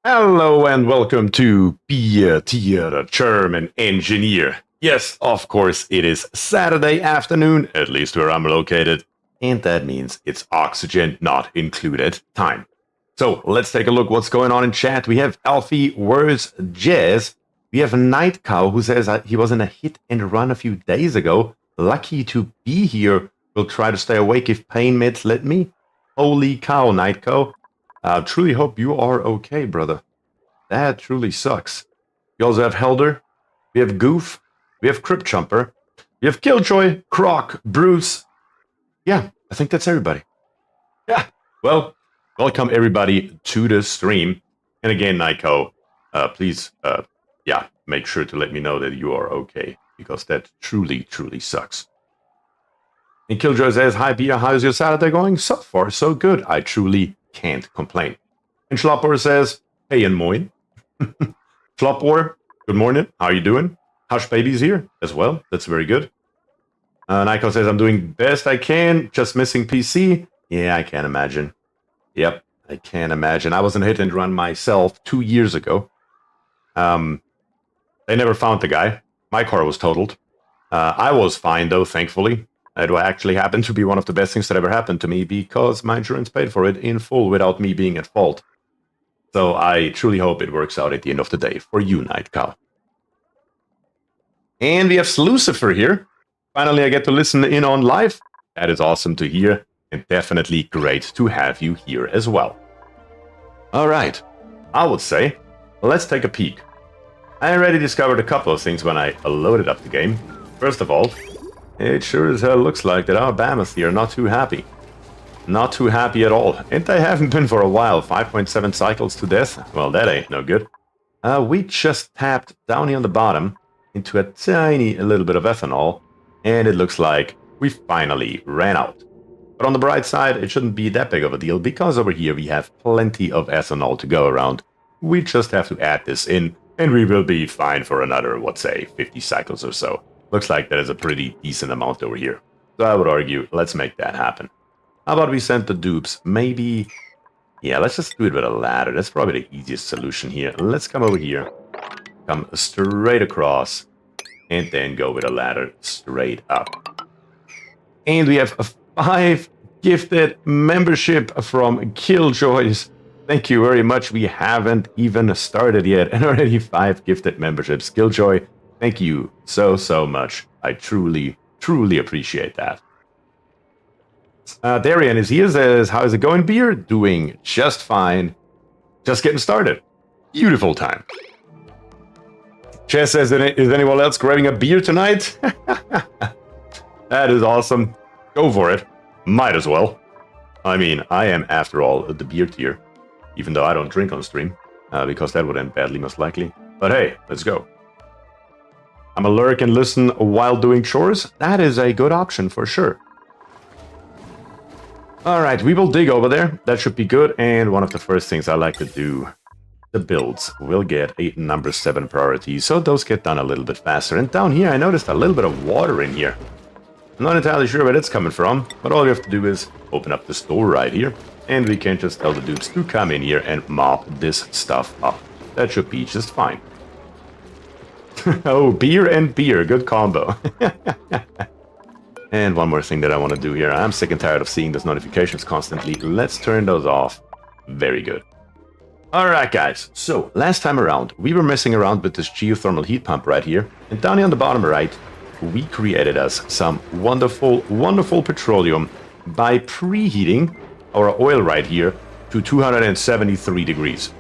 Hello and welcome to BierTier, the German engineer. Yes, of course, it is Saturday afternoon, at least where I'm located, and that means it's oxygen not included time. So let's take a look what's going on in chat. We have Alfie, Where's Jazz? We have Night Cow who says he was in a hit and run a few days ago. Lucky to be here. Will try to stay awake if pain meds let me. Holy cow, Night Cow. Truly hope you are okay, brother. That truly sucks. We also have Helder. We have Goof. We have Crypt Jumper. We have Killjoy, Croc, Bruce. Yeah, I think that's everybody. Yeah, well, welcome everybody to the stream. And again, Nyko, please, make sure to let me know that you are okay, because that truly, truly sucks. And Killjoy says, hi, Bia, how's your Saturday going? So far, so good. I truly can't complain. And Schlopper says, hey, and moin. Schlopper, good morning. How are you doing? Hush Baby's here as well. That's very good. Nyko says, I'm doing best I can. Just missing PC. Yeah, I can't imagine. Yep, I can't imagine. I was in a hit and run myself 2 years ago. They never found the guy. My car was totaled. I was fine, though, thankfully. It actually happened to be one of the best things that ever happened to me because my insurance paid for it in full without me being at fault. So I truly hope it works out at the end of the day for you, Night Cow. And we have Lucifer here. Finally, I get to listen in on live. That is awesome to hear, and definitely great to have you here as well. All right, I would say, let's take a peek. I already discovered a couple of things when I loaded up the game. First of all, it sure as hell looks like that our Bamas here are not too happy. Not too happy at all. And they haven't been for a while. 5.7 cycles to death. Well, that ain't no good. We just tapped down here on the bottom into a tiny little bit of ethanol. And it looks like we finally ran out. But on the bright side, it shouldn't be that big of a deal because over here we have plenty of ethanol to go around. We just have to add this in and we will be fine for another, let's say, 50 cycles or so. Looks like that is a pretty decent amount over here. So I would argue, let's make that happen. How about we send the dupes? Maybe... Yeah, let's just do it with a ladder. That's probably the easiest solution here. Let's come over here. Come straight across. And then go with a ladder straight up. And we have a 5 gifted membership from Killjoys. Thank you very much. We haven't even started yet. And already 5 gifted memberships. Killjoy, thank you so, so much. I truly, truly appreciate that. Darian is here, says, how's it going, Beer? Doing just fine. Just getting started. Beautiful time. Chess says, is anyone else grabbing a beer tonight? That is awesome. Go for it. Might as well. I mean, I am, after all, the BierTier. Even though I don't drink on stream. Because that would end badly, most likely. But hey, let's go. I'm a lurk and listen while doing chores. That is a good option for sure. Alright, we will dig over there. That should be good. And one of the first things I like to do, the builds will get a number 7 priority. So those get done a little bit faster. And down here, I noticed a little bit of water in here. I'm not entirely sure where it's coming from. But all you have to do is open up the store right here. And we can just tell the dudes to come in here and mop this stuff up. That should be just fine. Oh, beer and beer. Good combo. And one more thing that I want to do here. I'm sick and tired of seeing those notifications constantly. Let's turn those off. Very good. Alright guys, so last time around, we were messing around with this geothermal heat pump right here. And down here on the bottom right, we created us some wonderful, wonderful petroleum by preheating our oil right here to 273 degrees.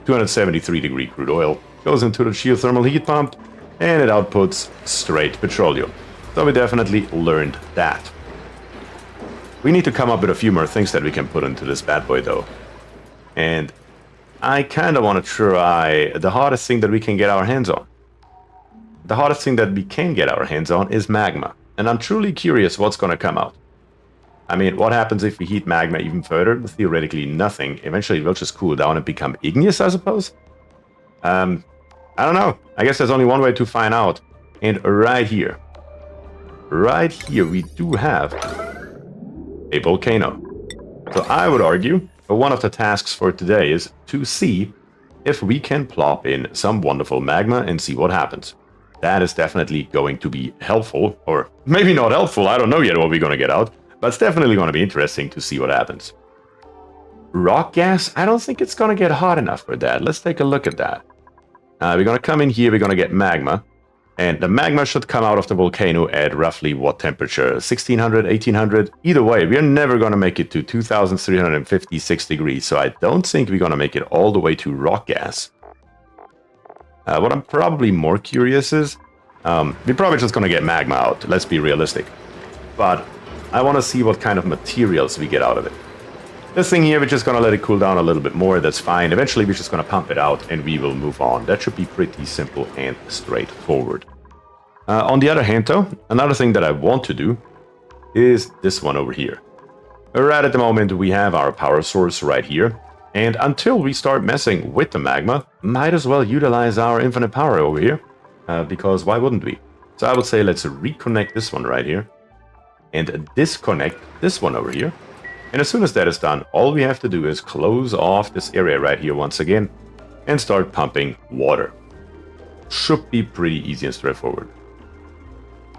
273 degree crude oil goes into the geothermal heat pump and it outputs straight petroleum. So we definitely learned that. We need to come up with a few more things that we can put into this bad boy though. And I kind of want to try the hardest thing that we can get our hands on. The hardest thing that we can get our hands on is magma. And I'm truly curious what's going to come out. I mean, what happens if we heat magma even further? Theoretically, nothing. Eventually, it will just cool down and become igneous, I suppose? I don't know. I guess there's only one way to find out. And right here, we do have a volcano. So I would argue one of the tasks for today is to see if we can plop in some wonderful magma and see what happens. That is definitely going to be helpful, or maybe not helpful, I don't know yet what we're going to get out, but it's definitely going to be interesting to see what happens. Rock gas, I don't think it's going to get hot enough for that. Let's take a look at that. We're going to come in here, we're going to get magma, and the magma should come out of the volcano at roughly what temperature? 1600, 1800? Either way, we're never going to make it to 2356 degrees, so I don't think we're going to make it all the way to rock gas. What I'm probably more curious is, we're probably just going to get magma out, let's be realistic. But I want to see what kind of materials we get out of it. This thing here, we're just going to let it cool down a little bit more, that's fine. Eventually, we're just going to pump it out and we will move on. That should be pretty simple and straightforward. On the other hand, though, another thing that I want to do is this one over here. Right at the moment, we have our power source right here. And until we start messing with the magma, might as well utilize our infinite power over here. Because why wouldn't we? So I would say let's reconnect this one right here. And disconnect this one over here. And as soon as that is done, all we have to do is close off this area right here once again and start pumping water. Should be pretty easy and straightforward.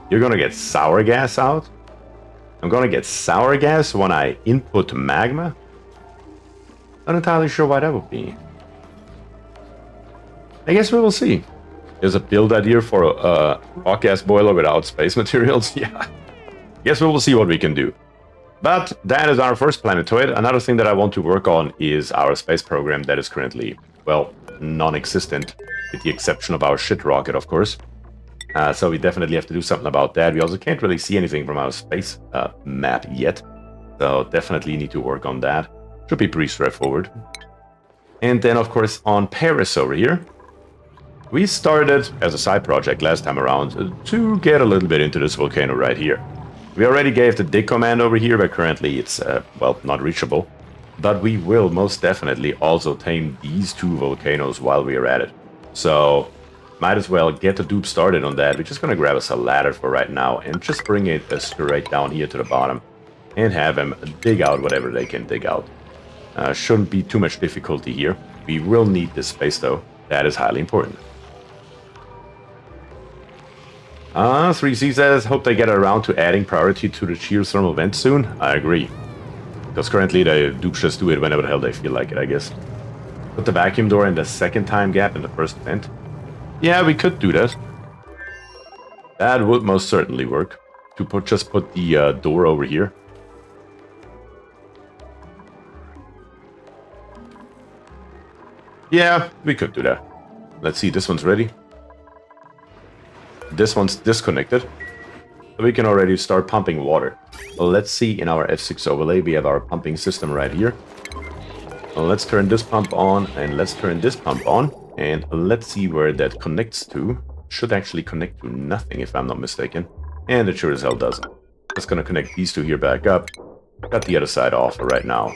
You're gonna get sour gas out. I'm gonna get sour gas when I input magma. Not entirely sure why that would be. I guess we will see. There's a build idea for a rock gas boiler without space materials. Yeah. Guess we will see what we can do. But that is our first planetoid. Another thing that I want to work on is our space program that is currently, well, non-existent, with the exception of our shit rocket, of course. So we definitely have to do something about that. We also can't really see anything from our space map yet. So definitely need to work on that. Should be pretty straightforward. And then, of course, on Paris over here, we started as a side project last time around to get a little bit into this volcano right here. We already gave the dig command over here, but currently it's, well, not reachable. But we will most definitely also tame these two volcanoes while we are at it. So, might as well get the dupe started on that. We're just going to grab us a ladder for right now and just bring it straight down here to the bottom. And have them dig out whatever they can dig out. Shouldn't be too much difficulty here. We will need this space though. That is highly important. 3C says, hope they get around to adding priority to the geothermal vent soon. I agree. Because currently the dupes just do it whenever the hell they feel like it, I guess. Put the vacuum door in the second time gap in the first vent. Yeah, we could do that. That would most certainly work. To just put the door over here. Yeah, we could do that. Let's see, this one's ready. This one's disconnected. So we can already start pumping water. Well, let's see, in our F6 overlay, we have our pumping system right here. Well, let's turn this pump on, and let's turn this pump on. And let's see where that connects to. Should actually connect to nothing, if I'm not mistaken. And it sure as hell doesn't. Just gonna connect these two here back up. Got the other side off right now.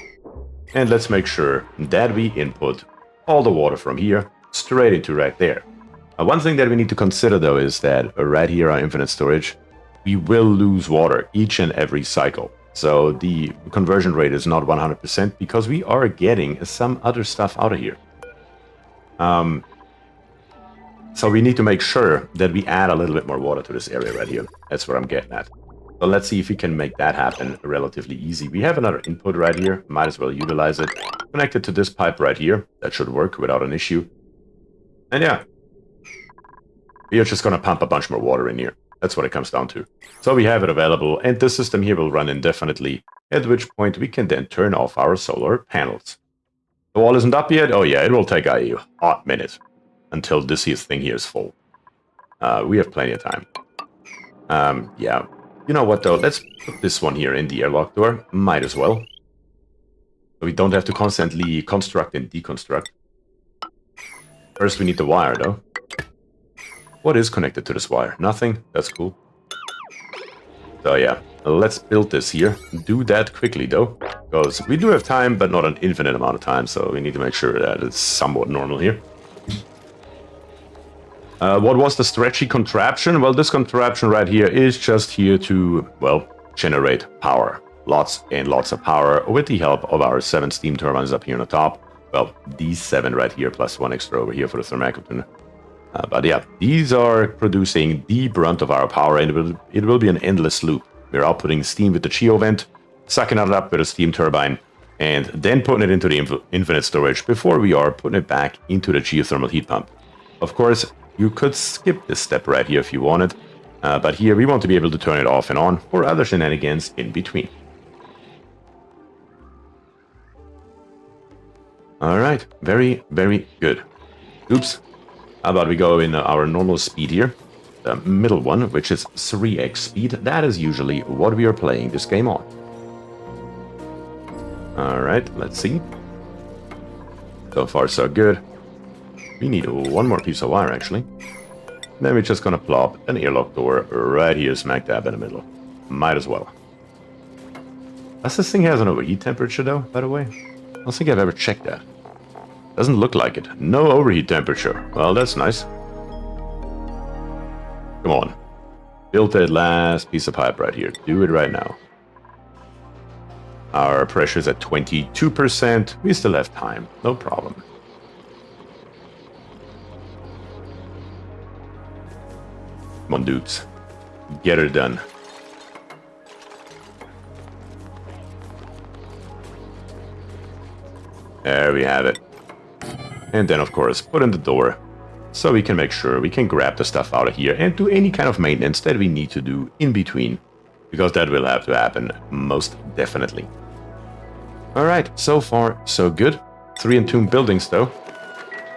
And let's make sure that we input all the water from here straight into right there. One thing that we need to consider though is that right here on infinite storage, we will lose water each and every cycle. So the conversion rate is not 100% because we are getting some other stuff out of here. So we need to make sure that we add a little bit more water to this area right here. That's what I'm getting at. So let's see if we can make that happen relatively easy. We have another input right here. Might as well utilize it. Connect it to this pipe right here. That should work without an issue. And yeah. We are just going to pump a bunch more water in here. That's what it comes down to. So we have it available, and this system here will run indefinitely, at which point we can then turn off our solar panels. The wall isn't up yet? Oh yeah, it will take a hot minute until this thing here is full. We have plenty of time. Yeah. You know what though, let's put this one here in the airlock door. Might as well. So we don't have to constantly construct and deconstruct. First we need the wire though. What is connected to this wire? Nothing? That's cool. So yeah, let's build this here. Do that quickly though, because we do have time, but not an infinite amount of time, so we need to make sure that it's somewhat normal here. What was the stretchy contraption? Well, this contraption right here is just here to, well, generate power. Lots and lots of power with the help of our 7 steam turbines up here on the top. Well, these 7 right here, plus 1 extra over here for the thermacotone. But yeah, these are producing the brunt of our power, and it will be an endless loop. We're outputting steam with the geo vent, sucking it up with a steam turbine, and then putting it into the infinite storage before we are putting it back into the geothermal heat pump. Of course, you could skip this step right here if you wanted, but here we want to be able to turn it off and on for other shenanigans in between. Alright, very, very good. Oops. How about we go in our normal speed here? The middle one, which is 3x speed. That is usually what we are playing this game on. Alright, let's see. So far, so good. We need one more piece of wire, actually. Then we're just gonna plop an airlock door right here, smack dab in the middle. Might as well. Does this thing has an overheat temperature, though, by the way? I don't think I've ever checked that. Doesn't look like it. No overheat temperature. Well, that's nice. Come on. Build that last piece of pipe right here. Do it right now. Our pressure's at 22%. We still have time. No problem. Come on, dudes. Get her done. There we have it. And then, of course, put in the door so we can make sure we can grab the stuff out of here and do any kind of maintenance that we need to do in between, because that will have to happen most definitely. Alright, so far, so good. 3 entombed buildings, though.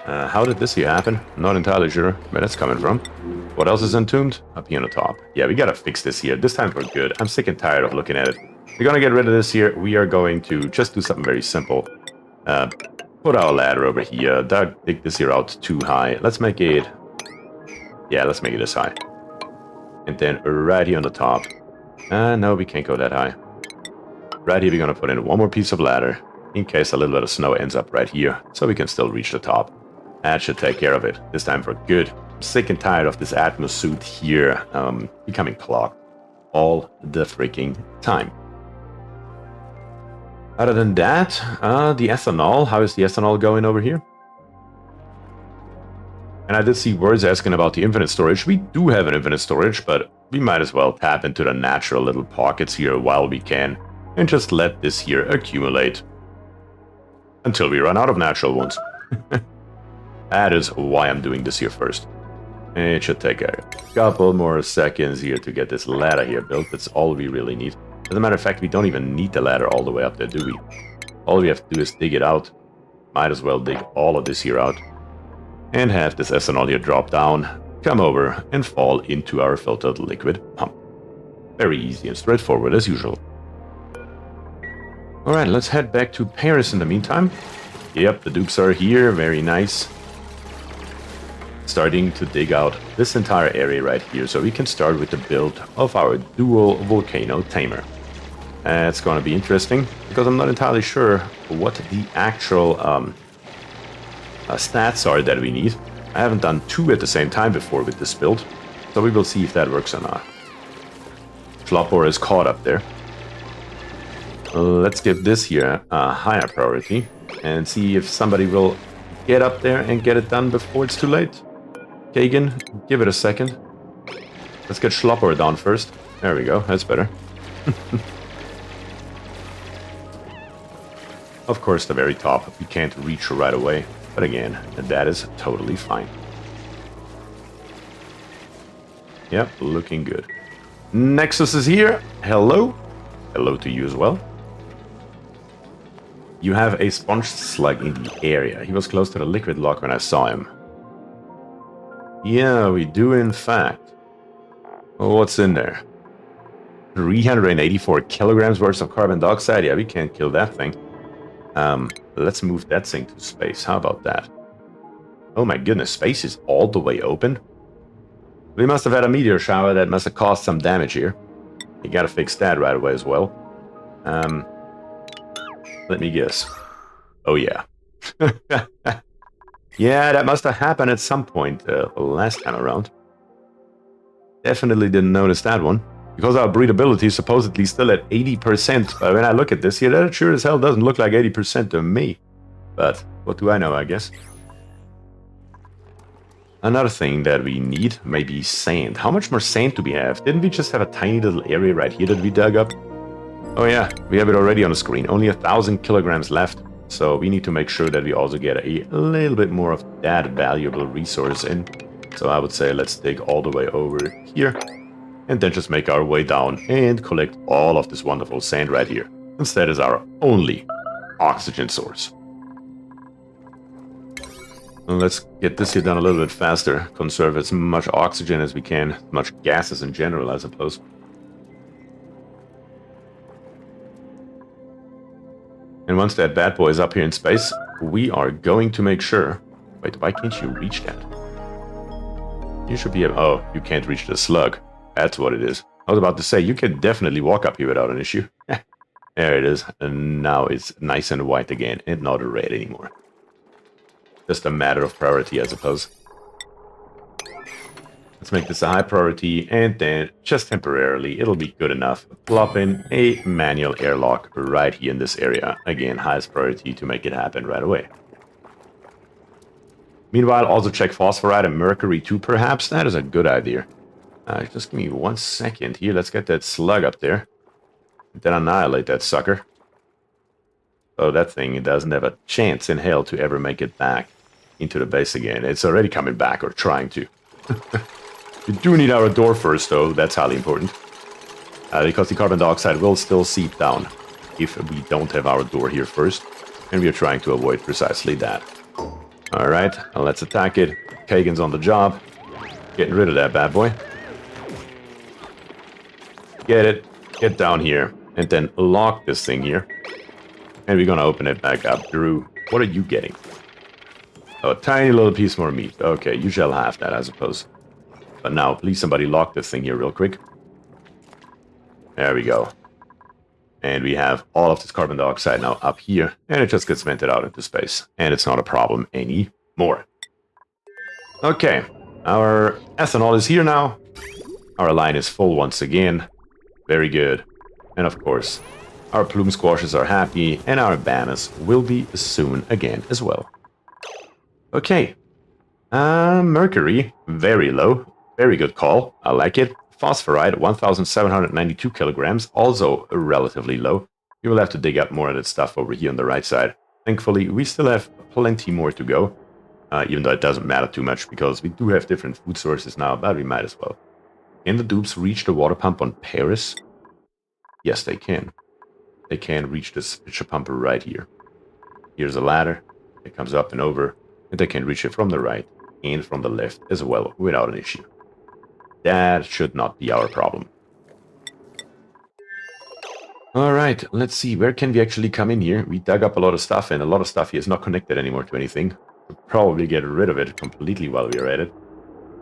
How did this here happen? Not entirely sure where that's coming from. What else is entombed? Up here on the top. Yeah, we gotta fix this here. This time for good. I'm sick and tired of looking at it. We're gonna get rid of this here. We are going to just do something very simple. Put our ladder over here. Dig this here out too high. Let's make it... Yeah, let's make it this high. And then right here on the top. No, we can't go that high. Right here, we're gonna put in one more piece of ladder, in case a little bit of snow ends up right here, so we can still reach the top. That should take care of it, this time for good. I'm sick and tired of this Atmos suit here becoming clogged all the freaking time. Other than that, the ethanol, how is the ethanol going over here? And I did see words asking about the infinite storage. We do have an infinite storage, but we might as well tap into the natural little pockets here while we can, and just let this here accumulate until we run out of natural ones. That is why I'm doing this here first. It should take a couple more seconds here to get this ladder here built. That's all we really need. As a matter of fact, we don't even need the ladder all the way up there, do we? All we have to do is dig it out. Might as well dig all of this here out. And have this ethanol here drop down, come over, and fall into our filtered liquid pump. Very easy and straightforward as usual. Alright, let's head back to Paris in the meantime. Yep, the dupes are here, very nice. Starting to dig out this entire area right here, so we can start with the build of our dual Volcano tamer. It's going to be interesting, because I'm not entirely sure what the actual stats are that we need. I haven't done 2 at the same time before with this build, so we will see if that works or not. Flopper is caught up there. Let's give this here a higher priority and see if somebody will get up there and get it done before it's too late. Kagan, give it a second. Let's get Schlopper down first. There we go, that's better. Of course, the very top we can't reach right away, but again, that is totally fine. Yep, looking good. Nexus is here. Hello. Hello to you as well. You have a sponge slug in the area. He was close to the liquid lock when I saw him. Yeah, we do in fact. What's in there? 384 kilograms worth of carbon dioxide. Yeah, we can't kill that thing. Let's move that thing to space. How about that? Oh my goodness, space is all the way open. We must have had a meteor shower that must have caused some damage here. You gotta fix that right away as well. Let me guess. Oh yeah. Yeah, that must have happened at some point last time around. Definitely didn't notice that one. Because our breathability is supposedly still at 80%. But when I look at this here, that sure as hell doesn't look like 80% to me. But what do I know, I guess. Another thing that we need, maybe sand. How much more sand do we have? Didn't we just have a tiny little area right here that we dug up? Oh yeah, we have it already on the screen. Only 1,000 kilograms left. So we need to make sure that we also get a little bit more of that valuable resource in. So I would say let's dig all the way over here. And then just make our way down and collect all of this wonderful sand right here. Since that is our only oxygen source. And let's get this here done a little bit faster. Conserve as much oxygen as we can. As much gases in general, I suppose. And once that bad boy is up here in space, we are going to make sure... Wait, why can't you reach that? You should be able... Oh, you can't reach the slug. That's what it is. I was about to say, you can definitely walk up here without an issue. There it is. And now it's nice and white again, and not red anymore. Just a matter of priority, I suppose. Let's make this a high priority, and then, just temporarily, it'll be good enough. Plop in a manual airlock right here in this area. Again, highest priority to make it happen right away. Meanwhile, also check phosphorite and mercury too, perhaps. That is a good idea. Just give me 1 second here. Let's get that slug up there. Then annihilate that sucker. Oh, that thing doesn't have a chance in hell to ever make it back into the base again. It's already coming back, or trying to. We do need our door first, though. That's highly important. Because the carbon dioxide will still seep down if we don't have our door here first. And we are trying to avoid precisely that. Alright, let's attack it. Kagan's on the job. Getting rid of that bad boy. Get it. Get down here. And then lock this thing here. And we're gonna open it back up. Drew, what are you getting? Oh, a tiny little piece more meat. Okay, you shall have that, I suppose. But now, please somebody lock this thing here real quick. There we go. And we have all of this carbon dioxide now up here. And it just gets vented out into space. And it's not a problem anymore. Okay, our ethanol is here now. Our line is full once again. Very good. And of course, our plume squashes are happy, and our banners will be soon again as well. Okay. Mercury, very low. Very good call. I like it. Phosphorite, 1,792 kilograms, also relatively low. You will have to dig up more of that stuff over here on the right side. Thankfully, we still have plenty more to go. Even though it doesn't matter too much, because we do have different food sources now, but we might as well. Can the dupes reach the water pump on Paris? Yes, they can. They can reach this pitcher pump right here. Here's a ladder. It comes up and over. And they can reach it from the right and from the left as well without an issue. That should not be our problem. Alright, let's see. Where can we actually come in here? We dug up a lot of stuff, and a lot of stuff here is not connected anymore to anything. We'll probably get rid of it completely while we are at it.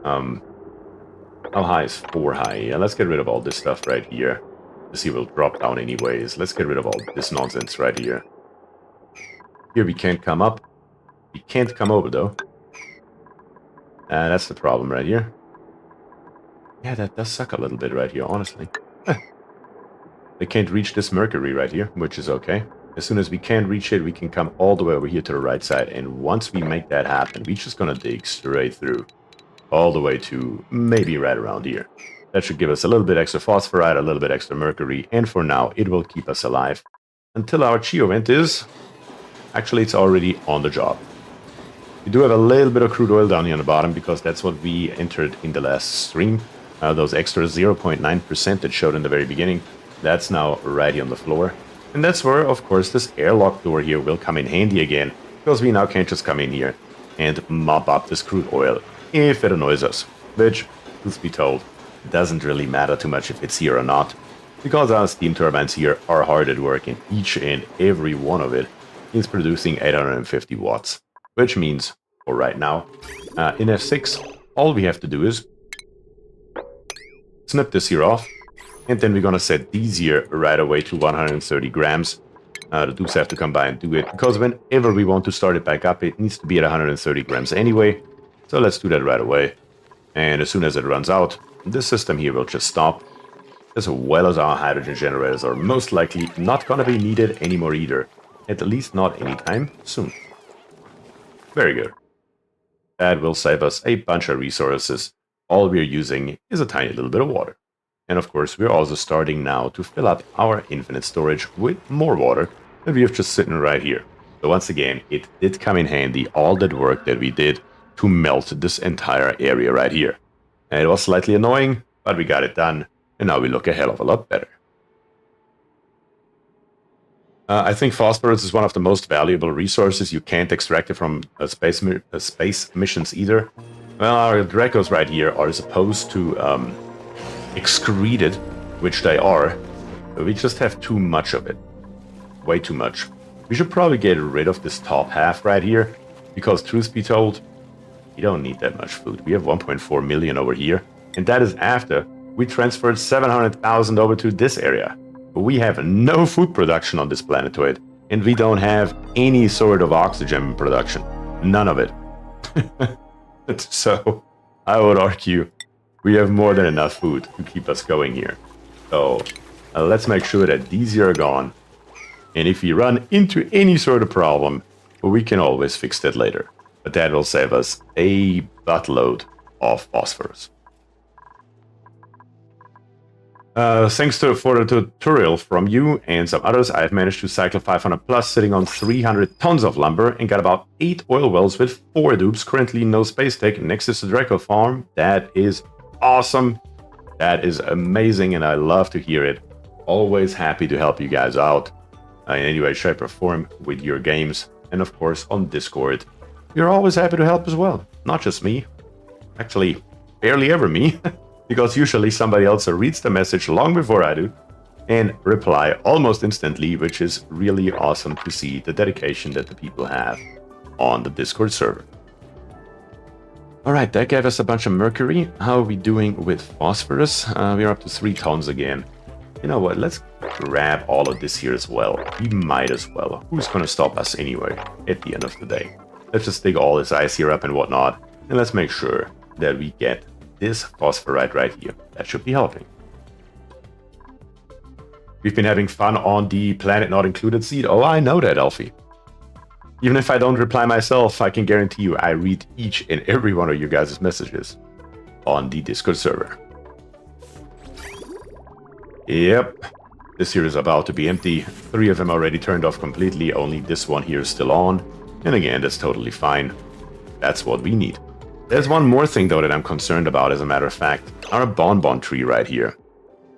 How high is 4 high? Yeah, let's get rid of all this stuff right here. This here will drop down anyways. Let's get rid of all this nonsense right here. Here we can't come up. We can't come over, though. That's the problem right here. Yeah, that does suck a little bit right here, honestly. They can't reach this mercury right here, which is okay. As soon as we can reach it, we can come all the way over here to the right side. And once we make that happen, we're just gonna dig straight through. All the way to maybe right around here. That should give us a little bit extra phosphorite, a little bit extra mercury. And for now, it will keep us alive. Until our Geo vent is... Actually, it's already on the job. We do have a little bit of crude oil down here on the bottom, because that's what we entered in the last stream. Those extra 0.9% that showed in the very beginning. That's now right here on the floor. And that's where, of course, this airlock door here will come in handy again. Because we now can't just come in here and mop up this crude oil if it annoys us. Which, truth be told, doesn't really matter too much if it's here or not. Because our steam turbines here are hard at work, and each and every one of it is producing 850 watts. Which means, for right now, in F6, all we have to do is snip this here off, and then we're gonna set these here right away to 130 grams. The dupes have to come by and do it, because whenever we want to start it back up, it needs to be at 130 grams anyway. So let's do that right away. And as soon as it runs out, this system here will just stop, as well as our hydrogen generators are most likely not gonna be needed anymore either. At least not anytime soon. Very good. That will save us a bunch of resources. All we're using is a tiny little bit of water. And of course, we're also starting now to fill up our infinite storage with more water that we have just sitting right here. So once again, it did come in handy, all that work that we did to melt this entire area right here. And it was slightly annoying, but we got it done, and now we look a hell of a lot better. I think phosphorus is one of the most valuable resources. You can't extract it from space missions either. Well, our Dracos right here are supposed to excrete it, which they are, but we just have too much of it. Way too much. We should probably get rid of this top half right here, because truth be told, we don't need that much food. We have 1.4 million over here, and that is after we transferred 700,000 over to this area. We have no food production on this planetoid, and we don't have any sort of oxygen production. None of it. So, I would argue we have more than enough food to keep us going here. So, let's make sure that these are gone. And if we run into any sort of problem, we can always fix that later. But that will save us a buttload of phosphorus. Thanks for the tutorial from you and some others, I've managed to cycle 500 plus, sitting on 300 tons of lumber, and got about 8 oil wells with 4 dupes. Currently no space take next to the Draco farm. That is awesome. That is amazing, and I love to hear it. Always happy to help you guys out in any way, shape, or form with your games. And of course, on Discord, you're always happy to help as well. Not just me. Actually, barely ever me. Because usually somebody else reads the message long before I do and reply almost instantly, which is really awesome to see the dedication that the people have on the Discord server. Alright, that gave us a bunch of mercury. How are we doing with phosphorus? We're up to 3 tons again. You know what, let's grab all of this here as well. We might as well. Who's gonna stop us anyway at the end of the day? Let's just dig all this ice here up and whatnot, and let's make sure that we get this phosphorite right here. That should be helping. We've been having fun on the Planet Not Included seed. Oh, I know that, Alfie. Even if I don't reply myself, I can guarantee you I read each and every one of you guys' messages on the Discord server. Yep, this here is about to be empty. 3 of them already turned off completely, only this one here is still on. And again, that's totally fine. That's what we need. There's one more thing though that I'm concerned about, as a matter of fact. Our bonbon tree right here.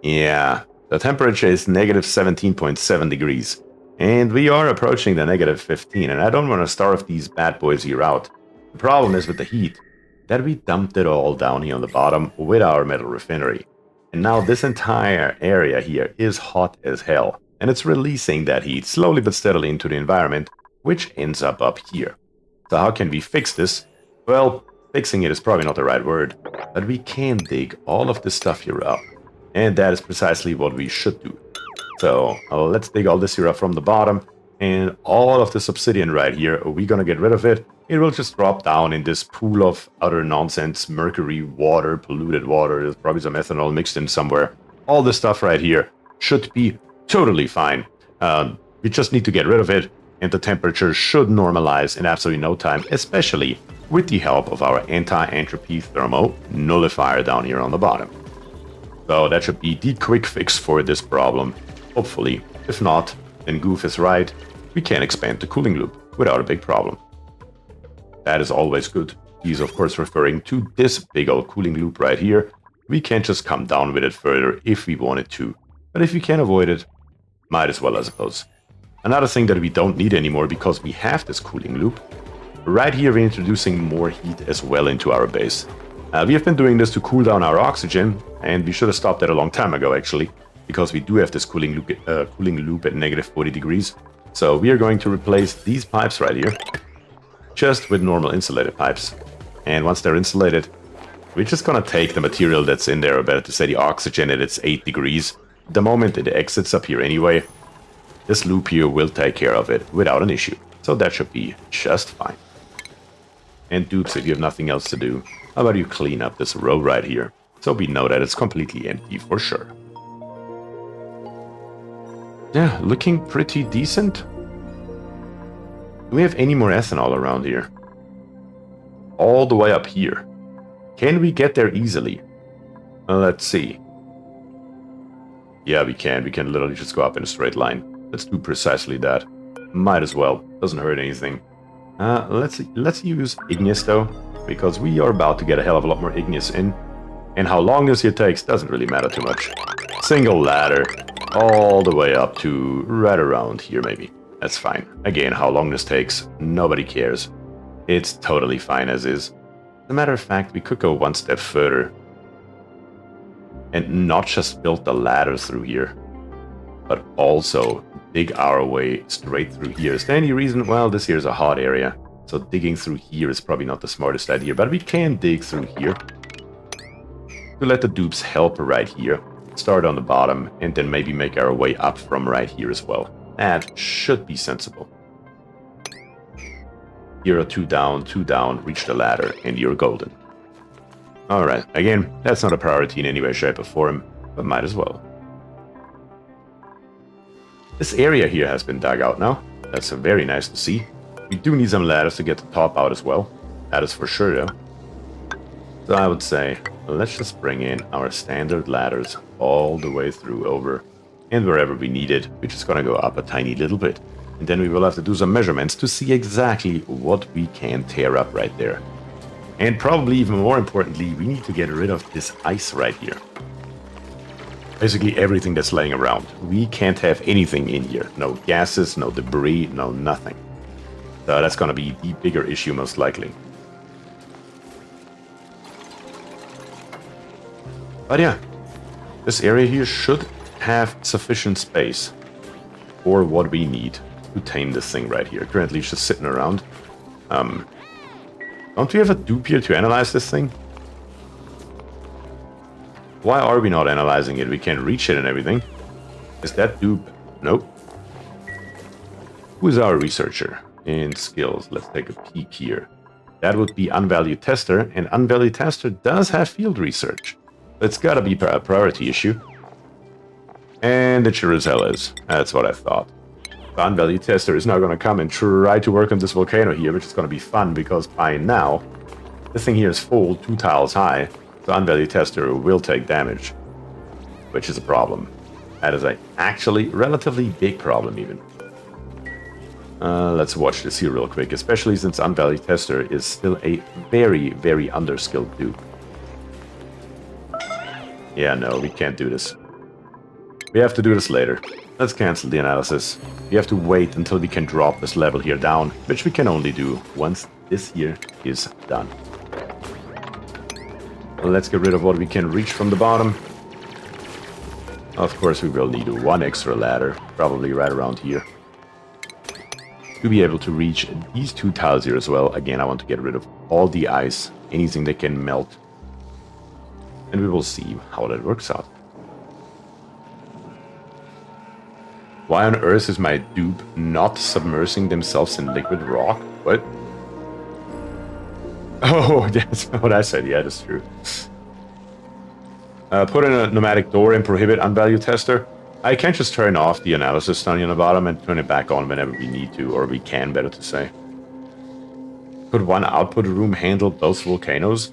Yeah, the temperature is negative 17.7 degrees. And we are approaching the negative 15, and I don't want to starve these bad boys here out. The problem is with the heat, that we dumped it all down here on the bottom with our metal refinery. And now this entire area here is hot as hell. And it's releasing that heat slowly but steadily into the environment, which ends up here. So how can we fix this? Well, fixing it is probably not the right word, but we can dig all of this stuff here up. And that is precisely what we should do. So let's dig all this here up from the bottom, and all of this obsidian right here, we're gonna get rid of it. It will just drop down in this pool of utter nonsense, mercury, water, polluted water. There's probably some ethanol mixed in somewhere. All this stuff right here should be totally fine. We just need to get rid of it, and the temperature should normalize in absolutely no time, especially with the help of our anti-entropy thermo nullifier down here on the bottom. So that should be the quick fix for this problem, hopefully. If not, then Goof is right, we can expand the cooling loop without a big problem. That is always good. He's of course referring to this big old cooling loop right here. We can just come down with it further if we wanted to, but if we can avoid it, might as well, I suppose. Another thing that we don't need anymore because we have this cooling loop, right here we're introducing more heat as well into our base. We have been doing this to cool down our oxygen, and we should have stopped that a long time ago actually, because we do have this cooling loop at negative 40 degrees. So we are going to replace these pipes right here just with normal insulated pipes. And once they're insulated, we're just gonna take the material that's in there, or better to say the oxygen, at its 8 degrees. The moment it exits up here anyway, this loop here will take care of it without an issue. So that should be just fine. And dupes, if you have nothing else to do, how about you clean up this row right here, so we know that it's completely empty for sure. Yeah, looking pretty decent. Do we have any more ethanol around here? all the way up here. Can we get there easily? Let's see. Yeah, we can. We can literally just go up in a straight line. Let's do precisely that. Might as well. Doesn't hurt anything. Let's use igneous though, because we are about to get a hell of a lot more igneous in. And how long this here takes doesn't really matter too much. Single ladder all the way up to right around here maybe. That's fine. Again, how long this takes, nobody cares. It's totally fine as is. As a matter of fact, we could go one step further and not just build the ladder through here, but also dig our way straight through here. Is there any reason? Well, this here is a hot area, so digging through here is probably not the smartest idea, but we can dig through here to let the dupes help right here. Start on the bottom and then maybe make our way up from right here as well. That should be sensible. Here are two down, reach the ladder, and you're golden. Alright, again, that's not a priority in any way, shape, or form, but might as well. This area here has been dug out now. That's very nice to see. We do need some ladders to get the top out as well. That is for sure, though. So I would say, let's just bring in our standard ladders all the way through over. And wherever we need it, we're just gonna go up a tiny little bit. And then we will have to do some measurements to see exactly what we can tear up right there. And probably even more importantly, we need to get rid of this ice right here. Basically everything that's laying around. We can't have anything in here. No gases, no debris, no nothing. So that's gonna be the bigger issue most likely. But yeah, this area here should have sufficient space for what we need to tame this thing right here. Currently it's just sitting around. Don't we have a dupe here to analyze this thing? Why are we not analyzing it? We can reach it and everything. Is that dupe? Nope. Who's our researcher in skills? Let's take a peek here. That would be Unvalued Tester, and Unvalued Tester does have field research. It's gotta be a priority issue. And it sure as hell is. That's what I thought. The Unvalued Tester is now gonna come and try to work on this volcano here, which is gonna be fun because by now, this thing here is full, 2 tiles high. The Unvalued Tester will take damage, which is a problem. That is a actually relatively big problem even. Let's watch this here real quick, especially since Unvalued Tester is still a very, very underskilled dude. Yeah, no, we can't do this. We have to do this later. Let's cancel the analysis. We have to wait until we can drop this level here down, which we can only do once this here is done. Let's get rid of what we can reach from the bottom. Of course, we will need one extra ladder, probably right around here, to be able to reach these 2 tiles here as well. Again, I want to get rid of all the ice, anything that can melt. And we will see how that works out. Why on earth is my dupe not submersing themselves in liquid rock? What? Oh, that's what I said. Yeah, that's true. Put in a pneumatic door and prohibit Unvalued Tester. I can't just turn off the analysis down on the bottom and turn it back on whenever we need to, or we can, better to say. Could one output room handle both volcanoes?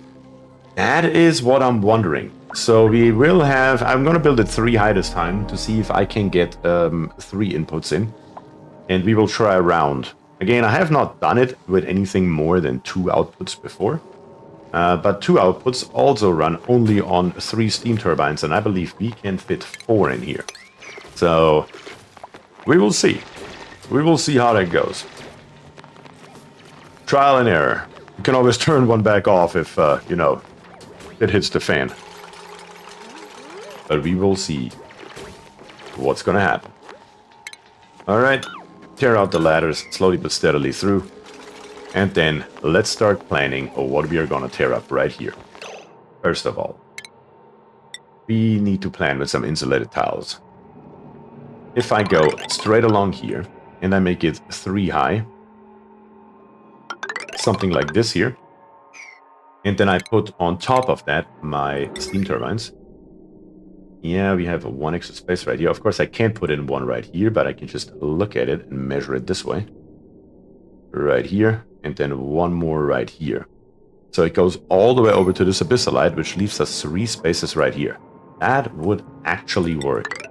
That is what I'm wondering. So we will have... I'm going to build it 3 high this time to see if I can get 3 inputs in. And we will try around. Again, I have not done it with anything more than 2 outputs before. But 2 outputs also run only on 3 steam turbines, and I believe we can fit 4 in here. So we will see. We will see how that goes. Trial and error. You can always turn one back off if, you know, it hits the fan. But we will see what's gonna happen. Alright, tear out the ladders slowly but steadily through. And then let's start planning what we are gonna tear up right here. First of all, we need to plan with some insulated tiles. If I go straight along here and I make it 3 high, something like this here, and then I put on top of that my steam turbines. Yeah, we have 1 extra space right here. Of course, I can't put in 1 right here, but I can just look at it and measure it this way. Right here, and then 1 more right here. So it goes all the way over to this abyssalite, which leaves us 3 spaces right here. That would actually work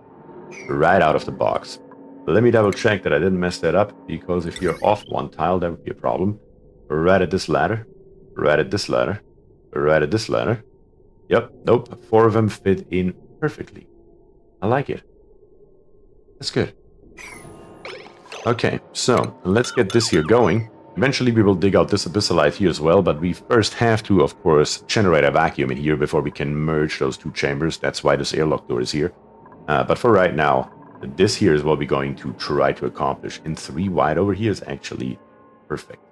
right out of the box. But let me double check that I didn't mess that up, because if you're off 1 tile, that would be a problem. Right at this ladder, right at this ladder, right at this ladder. Yep, nope, 4 of them fit in perfectly. I like it. That's good. Okay, so let's get this here going. Eventually we will dig out this abyssalite here as well, but we first have to, of course, generate a vacuum in here before we can merge those 2 chambers. That's why this airlock door is here. But for right now, this here is what we're going to try to accomplish. And 3 wide over here is actually perfect.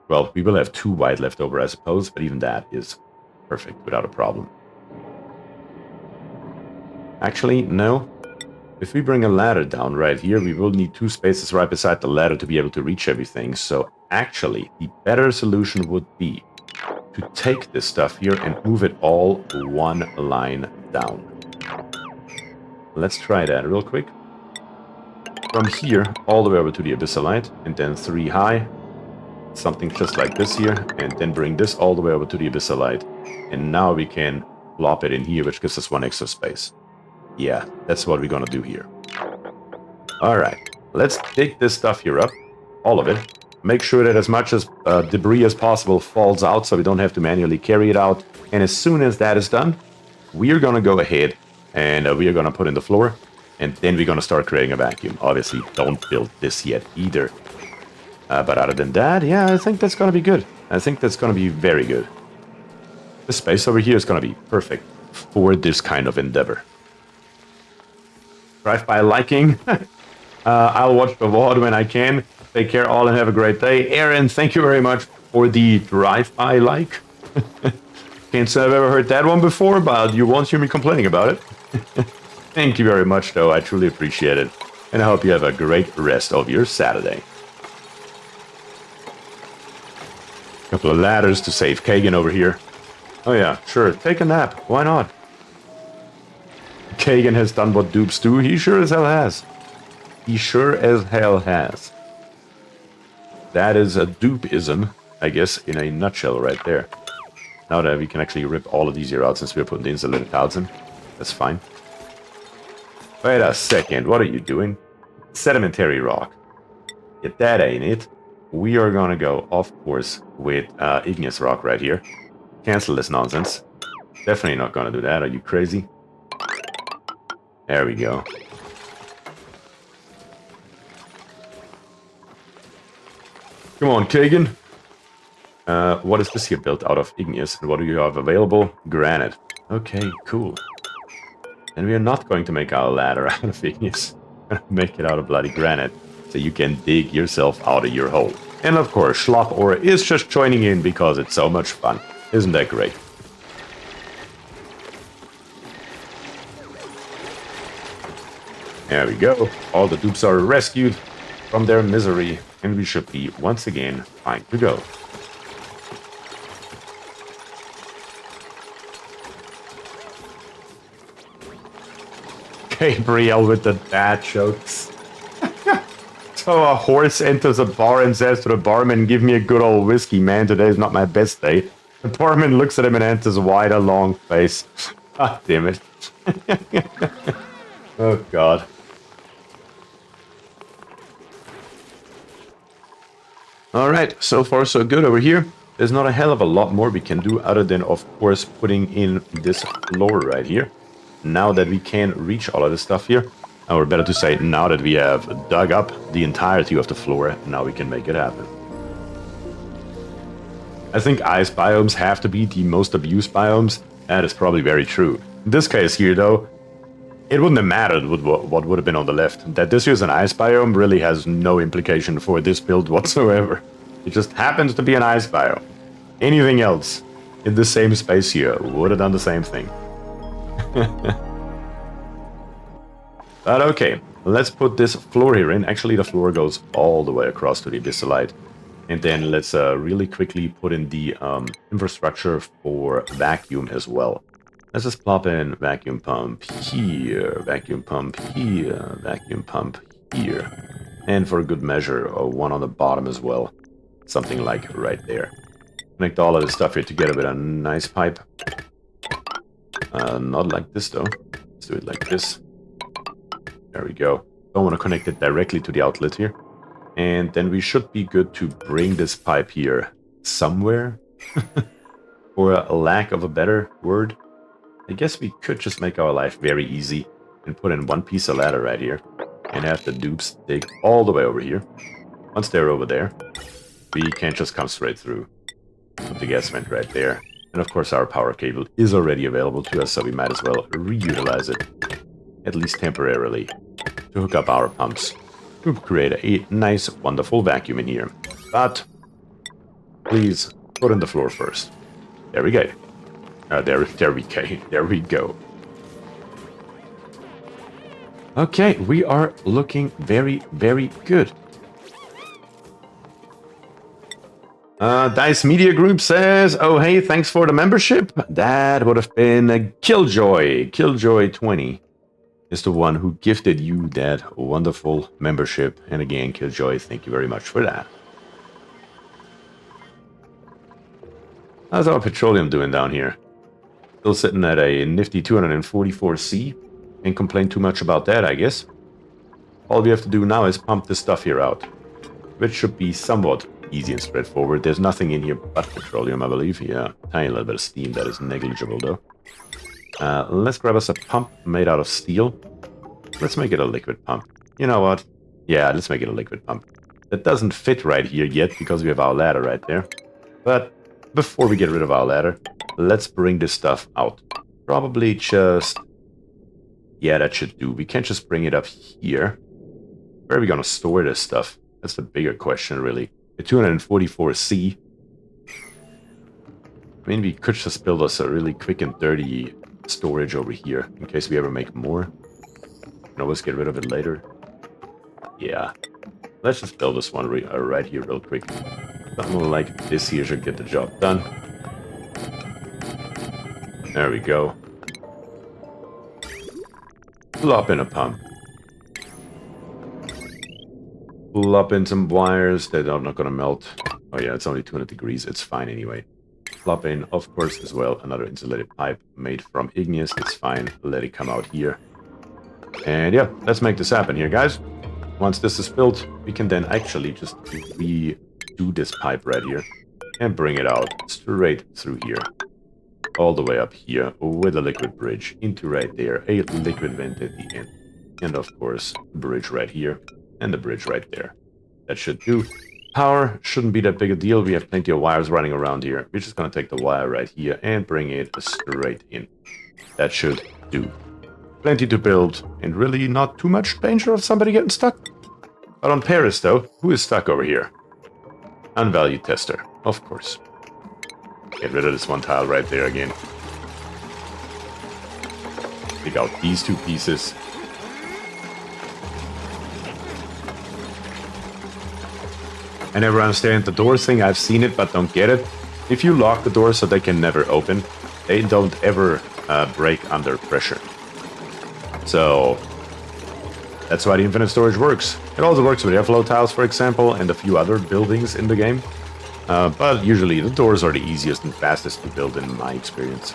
Well, we will have 2 wide left over, I suppose, but even that is perfect without a problem. Actually, no. If we bring a ladder down right here, we will need 2 spaces right beside the ladder to be able to reach everything. So actually, the better solution would be to take this stuff here and move it all 1 line down. Let's try that real quick. From here, all the way over to the abyssalite, and then 3 high. Something just like this here, and then bring this all the way over to the abyssalite. And now we can plop it in here, which gives us 1 extra space. Yeah, that's what we're gonna do here. Alright, let's dig this stuff here up, all of it. Make sure that as much as debris as possible falls out so we don't have to manually carry it out. And as soon as that is done, we're gonna go ahead and we are gonna put in the floor. And then we're gonna start creating a vacuum. Obviously, don't build this yet either. But other than that, yeah, I think that's gonna be good. I think that's gonna be very good. The space over here is gonna be perfect for this kind of endeavor. Drive-by liking. I'll watch the VOD when I can. Take care all and have a great day. Aaron, thank you very much for the drive-by like. Can't say I've ever heard that one before, but you won't hear me complaining about it. Thank you very much, though. I truly appreciate it. And I hope you have a great rest of your Saturday. Couple of ladders to save Kagan over here. Oh yeah, sure. Take a nap. Why not? Kagan has done what dupes do. He sure as hell has. He sure as hell has. That is a dupe-ism, I guess, in a nutshell right there. Now that we can actually rip all of these here out since we're putting the insulated tiles in. That's fine. Wait a second. What are you doing? Sedimentary rock. Yeah, that ain't it. We are gonna go, of course, with igneous rock right here. Cancel this nonsense. Definitely not gonna do that. Are you crazy? There we go. Come on, Kagan. What is this here built out of igneous? And what do you have available? Granite. Okay, cool. And we are not going to make our ladder out of igneous. We're gonna make it out of bloody granite. So you can dig yourself out of your hole. And of course, Schlop Ore is just joining in because it's so much fun. Isn't that great? There we go. All the dupes are rescued from their misery, and we should be once again fine to go. Gabriel with the dad jokes. So a horse enters a bar and says to the barman, "Give me a good old whiskey, man. Today's not my best day." The barman looks at him and enters wide a long face. God damn it. Oh god. Alright, so far so good over here. There's not a hell of a lot more we can do other than, of course, putting in this floor right here. Now that we can reach all of this stuff here, or better to say, now that we have dug up the entirety of the floor, now we can make it happen. I think ice biomes have to be the most abused biomes. That is probably very true. In this case here, though, it wouldn't have mattered what would have been on the left. That this is an ice biome really has no implication for this build whatsoever. It just happens to be an ice biome. Anything else in the same space here would have done the same thing. But okay, let's put this floor here in. Actually, the floor goes all the way across to the abyssalite. And then let's really quickly put in the infrastructure for vacuum as well. Let's just plop in vacuum pump here, vacuum pump here, vacuum pump here. And for good measure, one on the bottom as well. Something like right there. And Connect all of this stuff here together with a nice pipe. Not like this though. Let's do it like this. There we go. Don't want to connect it directly to the outlet here. And then we should be good to bring this pipe here somewhere. For a lack of a better word. I guess we could just make our life very easy and put in one piece of ladder right here. And have the dupes dig all the way over here. Once they're over there, we can just come straight through. Put the gas vent right there. And of course our power cable is already available to us, so we might as well reutilize it. At least temporarily. To hook up our pumps. To create a nice, wonderful vacuum in here. But, please, put in the floor first. There we go. There we go. Okay, we are looking very, very good. Dice Media Group says, oh hey, thanks for the membership. That would have been a Killjoy. Killjoy20 is the one who gifted you that wonderful membership. And again, Killjoy, thank you very much for that. How's our Petroleum doing down here? Still sitting at a nifty 244C. Can't complain too much about that, I guess. All we have to do now is pump this stuff here out. Which should be somewhat easy and straightforward. There's nothing in here but petroleum, I believe. Yeah, tiny little bit of steam. That is negligible, though. Let's grab us a pump made out of steel. Let's make it a liquid pump. You know what? Yeah, let's make it a liquid pump. That doesn't fit right here yet because we have our ladder right there. But before we get rid of our ladder, let's bring this stuff out. Probably just... yeah, that should do. We can't just bring it up here. Where are we going to store this stuff? That's the bigger question, really. A 244C. I mean, we could just build us a really quick and dirty storage over here, in case we ever make more. We can always get rid of it later. Yeah. Let's just build this one right here real quick. Something like this here should get the job done. There we go. Plop in a pump. Plop in some wires that are not going to melt. Oh yeah, it's only 200 degrees. It's fine anyway. Plop in, of course, as well, another insulated pipe made from igneous. It's fine. Let it come out here. And yeah, let's make this happen here, guys. Once this is built, we can then actually just redo this pipe right here and bring it out straight through here. All the way up here with a liquid bridge into right there. A liquid vent at the end. And of course, a bridge right here. And the bridge right there. That should do. Power shouldn't be that big a deal. We have plenty of wires running around here. We're just going to take the wire right here and bring it straight in. That should do. Plenty to build. And really not too much danger of somebody getting stuck. But on Paris, though, who is stuck over here? Unvalued tester. Of course. Get rid of this one tile right there again. Take out these two pieces. I never understand the door thing. I've seen it, but don't get it. If you lock the door so they can never open, they don't ever break under pressure. So that's why the infinite storage works. It also works with airflow tiles, for example, and a few other buildings in the game. But usually the doors are the easiest and fastest to build in my experience.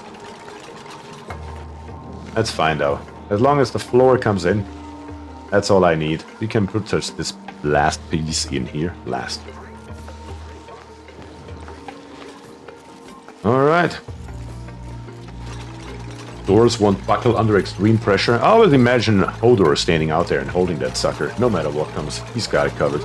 That's fine though. As long as the floor comes in, that's all I need. We can put just this last piece in here. Last. Alright. Doors won't buckle under extreme pressure. I always imagine Hodor standing out there and holding that sucker. No matter what comes, he's got it covered.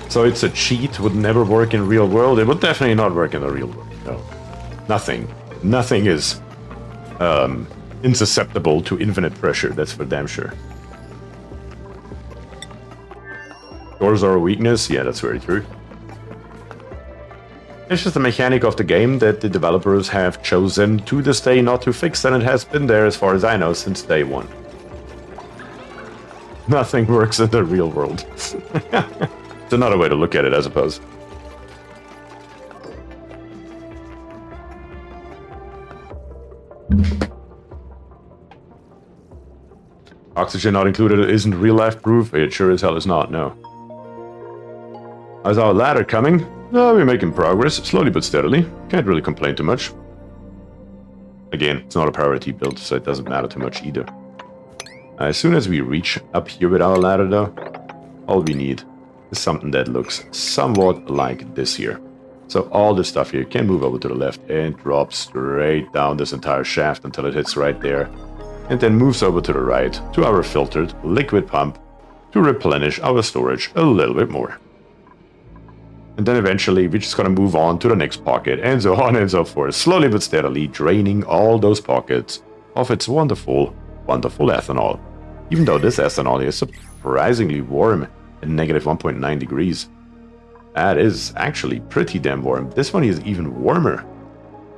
So it's a cheat, would never work in real world. It would definitely not work in the real world. No. Nothing. Nothing is insusceptible to infinite pressure, that's for damn sure. Doors are a weakness? Yeah, that's very true. It's just a mechanic of the game that the developers have chosen to this day not to fix, and it has been there, as far as I know, since day one. Nothing works in the real world. It's another way to look at it, I suppose. Oxygen not included isn't real-life proof. It sure as hell is not, no. How's our ladder coming? No, we're making progress, slowly but steadily. Can't really complain too much. Again, it's not a priority build, so it doesn't matter too much either. As soon as we reach up here with our ladder, though, all we need is something that looks somewhat like this here. So all this stuff here can move over to the left and drop straight down this entire shaft until it hits right there. And then moves over to the right to our filtered liquid pump to replenish our storage a little bit more. And then eventually we're just going to move on to the next pocket and so on and so forth, slowly but steadily draining all those pockets of its wonderful, wonderful ethanol. Even though this ethanol is surprisingly warm at negative 1.9 degrees. That is actually pretty damn warm. This one is even warmer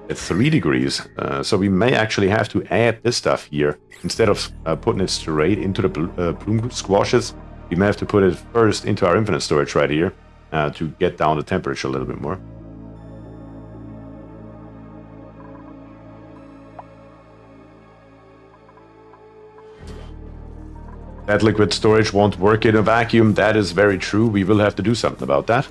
at 3 degrees. So we may actually have to add this stuff here. Instead of putting it straight into the plume squashes, we may have to put it first into our infinite storage right here to get down the temperature a little bit more. That liquid storage won't work in a vacuum. That is very true. We will have to do something about that.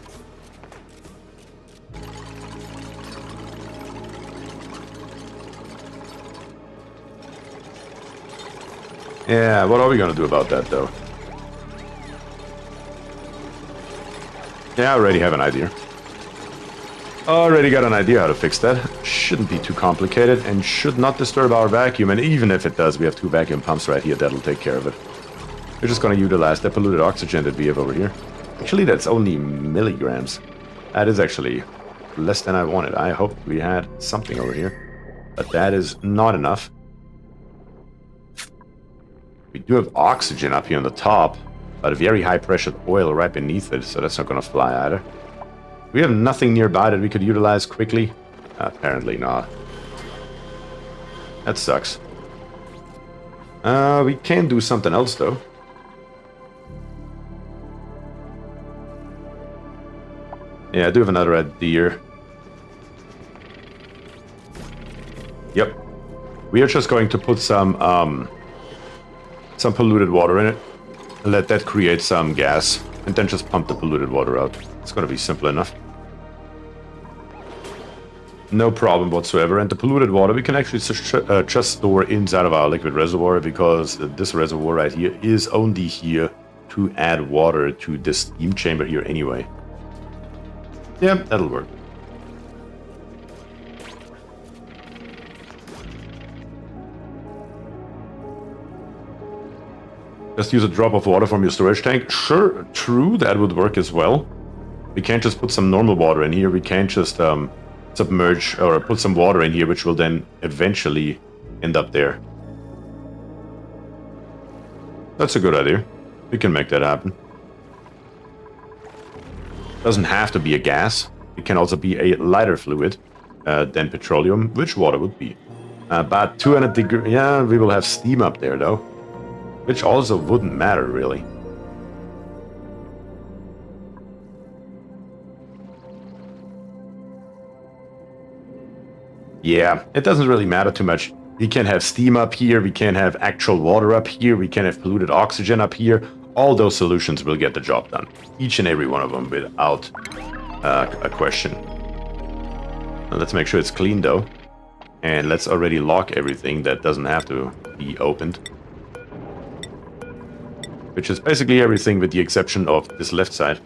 Yeah, what are we gonna do about that, though? Yeah, I already have an idea. Already got an idea how to fix that. Shouldn't be too complicated and should not disturb our vacuum. And even if it does, we have 2 vacuum pumps right here that'll take care of it. We're just going to utilize that polluted oxygen that we have over here. Actually, that's only milligrams. That is actually less than I wanted. I hoped we had something over here. But that is not enough. We do have oxygen up here on the top, but a very high pressured oil right beneath it, so that's not going to fly either. We have nothing nearby that we could utilize quickly? Apparently not. That sucks. We can do something else, though. Yeah, I do have another idea. Yep. We are just going to put some polluted water in it. And let that create some gas. And then just pump the polluted water out. It's going to be simple enough. No problem whatsoever. And the polluted water we can actually just store inside of our liquid reservoir, because this reservoir right here is only here to add water to this steam chamber here anyway. Yeah, that'll work. Just use a drop of water from your storage tank. Sure, true, that would work as well. We can't just put some normal water in here. We can't just submerge or put some water in here, which will then eventually end up there. That's a good idea. We can make that happen. Doesn't have to be a gas. It can also be a lighter fluid than petroleum, which water would be. About 200 degrees. Yeah, we will have steam up there though, which also wouldn't matter really. Yeah, it doesn't really matter too much. We can have steam up here, we can have actual water up here, we can have polluted oxygen up here. All those solutions will get the job done. Each and every one of them without a question. Now let's make sure it's clean though. And let's already lock everything that doesn't have to be opened. Which is basically everything with the exception of this left side.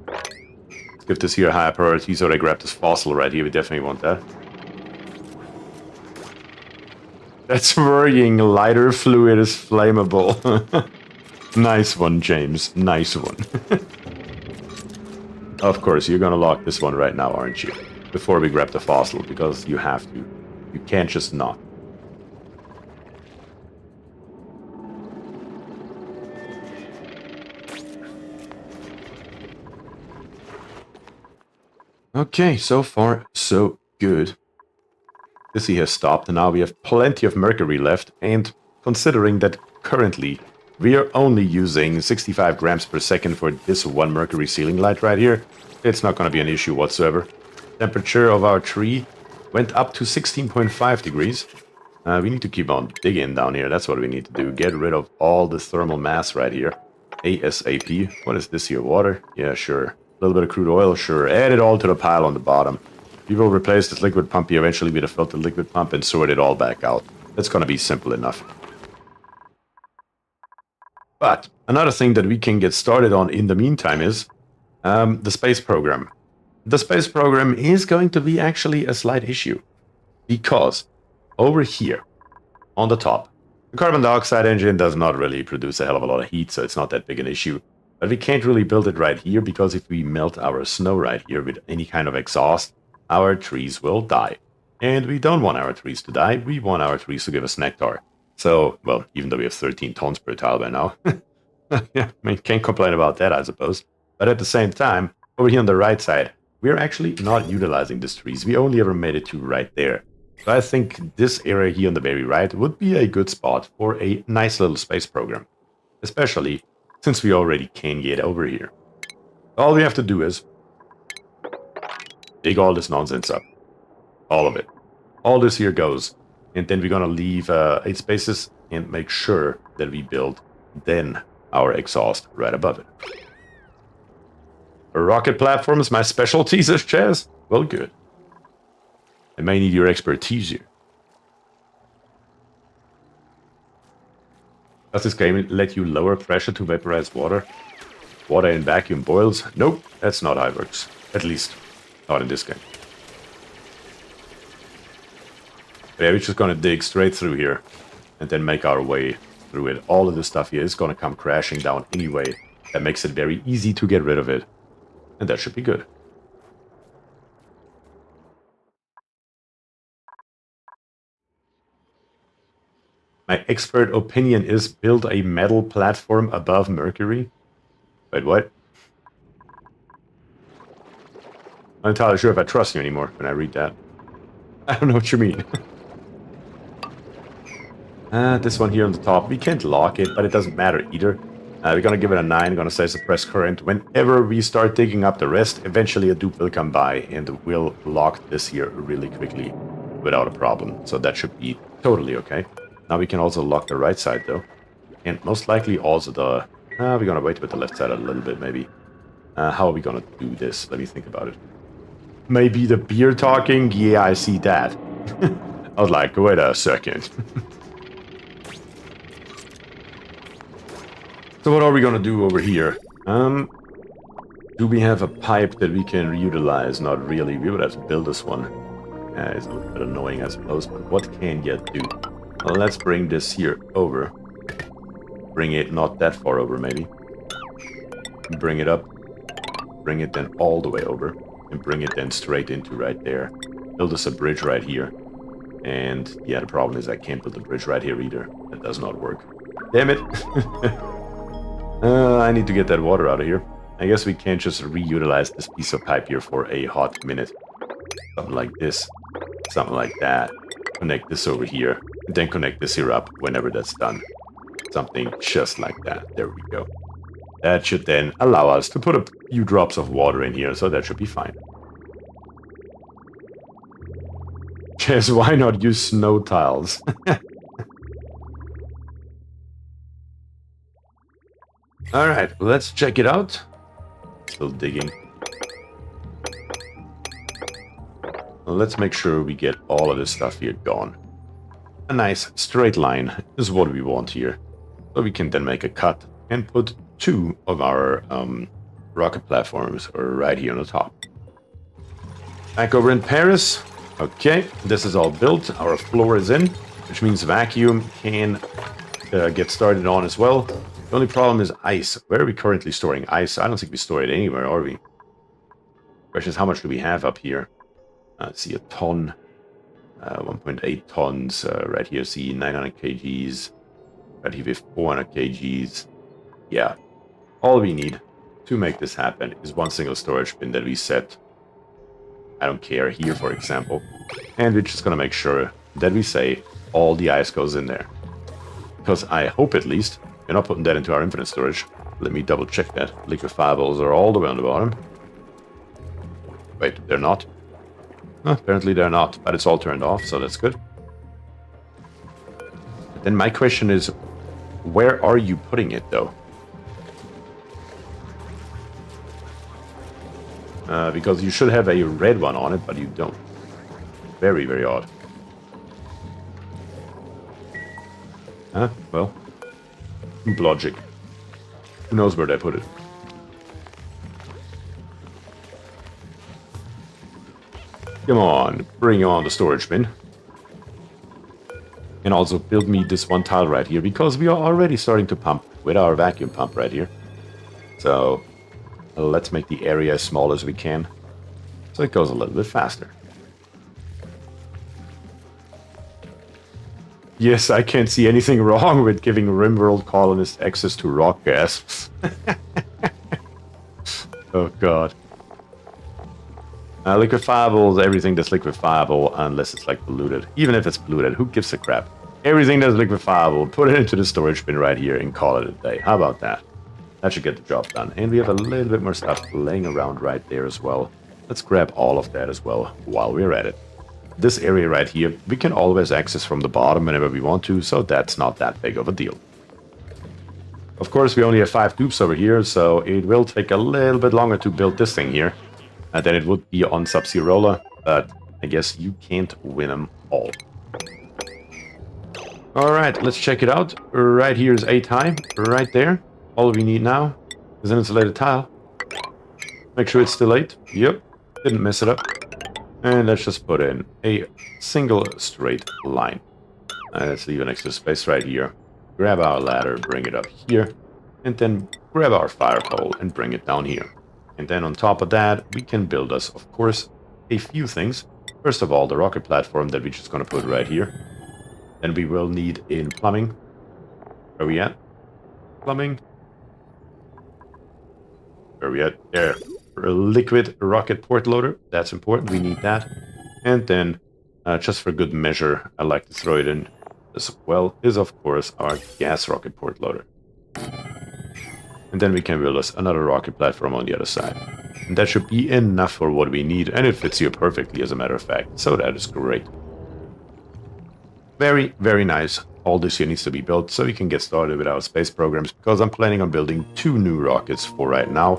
Let's give this here a higher priority so they grab this fossil right here. We definitely want that. That's worrying. Lighter fluid is flammable. Nice one, James. Nice one. Of course, you're gonna lock this one right now, aren't you? Before we grab the fossil, because you have to. You can't just not. Okay, so far, so good. This has stopped, and now we have plenty of mercury left, and considering that currently we are only using 65 grams per second for this one mercury ceiling light right here, it's not going to be an issue whatsoever. Temperature of our tree went up to 16.5 degrees. We need to keep on digging down here. That's what we need to do. Get rid of all this thermal mass right here. ASAP. What is this here? Water? Yeah, sure. A little bit of crude oil? Sure. Add it all to the pile on the bottom. We will replace this liquid pump here eventually with a filtered liquid pump and sort it all back out. That's going to be simple enough. But another thing that we can get started on in the meantime is the space program. The space program is going to be actually a slight issue. Because over here, on the top, the carbon dioxide engine does not really produce a hell of a lot of heat, so it's not that big an issue. But we can't really build it right here, because if we melt our snow right here with any kind of exhaust, our trees will die. And we don't want our trees to die, we want our trees to give us nectar. So, well, even though we have 13 tons per tile by now, yeah, I mean, can't complain about that, I suppose. But at the same time, over here on the right side, we're actually not utilizing these trees. We only ever made it to right there. So I think this area here on the very right would be a good spot for a nice little space program. Especially since we already can get over here. All we have to do is dig all this nonsense up. All of it. All this here goes. And then we're going to leave 8 spaces and make sure that we build then our exhaust right above it. A rocket platform is my specialty, says Chaz. Well, good. I may need your expertise here. Does this game let you lower pressure to vaporize water? Water in vacuum boils? Nope, that's not how it works. At least, not in this game. But yeah, we're just gonna dig straight through here and then make our way through it. All of this stuff here is gonna come crashing down anyway. That makes it very easy to get rid of it. And that should be good. My expert opinion is build a metal platform above Mercury. Wait, what? I'm not entirely sure if I trust you anymore when I read that. I don't know what you mean. This one here on the top, we can't lock it, but it doesn't matter either. We're gonna give it a 9, gonna say suppress current. Whenever we start digging up the rest, eventually a dupe will come by and will lock this here really quickly without a problem. So that should be totally okay. Now we can also lock the right side though. And most likely also the... we're gonna wait with the left side a little bit maybe. How are we gonna do this? Let me think about it. Maybe the beer talking? Yeah, I see that. I was like, wait a second. So what are we gonna do over here? Do we have a pipe that we can reutilize? Not really. We would have to build this one. It's a little bit annoying, I suppose, but what can you do? Well, let's bring this here over. Bring it not that far over, maybe. Bring it up. Bring it then all the way over. And bring it then straight into right there. Build us a bridge right here. And yeah, the problem is I can't build a bridge right here either. That does not work. Damn it! I need to get that water out of here. I guess we can't just reutilize this piece of pipe here for a hot minute. Something like this. Something like that. Connect this over here. And then connect this here up whenever that's done. Something just like that. There we go. That should then allow us to put a few drops of water in here, so that should be fine. Just why not use snow tiles? Alright, let's check it out. Still digging. Well, let's make sure we get all of this stuff here gone. A nice straight line is what we want here. So we can then make a cut and put 2 of our rocket platforms right here on the top. Back over in Paris. Okay, this is all built. Our floor is in, which means vacuum can get started on as well. The only problem is ice. Where are we currently storing ice? I don't think we store it anywhere, are we? Question is, how much do we have up here? Let's see, a ton. 1.8 tons. Right here, see, 900 kgs. Right here, we have 400 kgs. Yeah. All we need to make this happen is one single storage bin that we set. I don't care, here, for example. And we're just going to make sure that we say all the ice goes in there. Because I hope, at least, we're not putting that into our infinite storage. Let me double check that. Liquefiables are all the way on the bottom. Wait, they're not? Apparently they're not, but it's all turned off, so that's good. Then my question is, where are you putting it, though? Because you should have a red one on it, but you don't. Very, very odd. Huh? Well, logic. Who knows where they put it? Come on, bring on the storage bin. And also build me this one tile right here, because we are already starting to pump with our vacuum pump right here. So let's make the area as small as we can, so it goes a little bit faster. Yes, I can't see anything wrong with giving RimWorld colonists access to rock gas. Oh god. Liquefiable is everything that's liquefiable unless it's like polluted. Even if it's polluted, who gives a crap? Everything that's liquefiable, put it into the storage bin right here and call it a day. How about that? That should get the job done. And we have a little bit more stuff laying around right there as well. Let's grab all of that as well while we're at it. This area right here, we can always access from the bottom whenever we want to, so that's not that big of a deal. Of course, we only have 5 tubes over here, so it will take a little bit longer to build this thing here than it would be on Subsea Roller, but I guess you can't win them all. Alright, let's check it out. Right here is 8 high, right there. All we need now is an insulated tile. Make sure it's still 8. Yep, didn't mess it up. And let's just put in a single straight line. Let's leave an extra space right here. Grab our ladder, bring it up here. And then grab our fire pole and bring it down here. And then on top of that, we can build us, of course, a few things. First of all, the rocket platform that we're just going to put right here. Then we will need in plumbing. Where are we at? Plumbing. Where are we at? There. A liquid rocket port loader. That's important. We need that. And then, just for good measure, I like to throw it in as well, is of course our gas rocket port loader. And then we can build us another rocket platform on the other side. And that should be enough for what we need. And it fits here perfectly, as a matter of fact. So that is great. Very, very nice. All this here needs to be built so we can get started with our space programs, because I'm planning on building 2 new rockets for right now.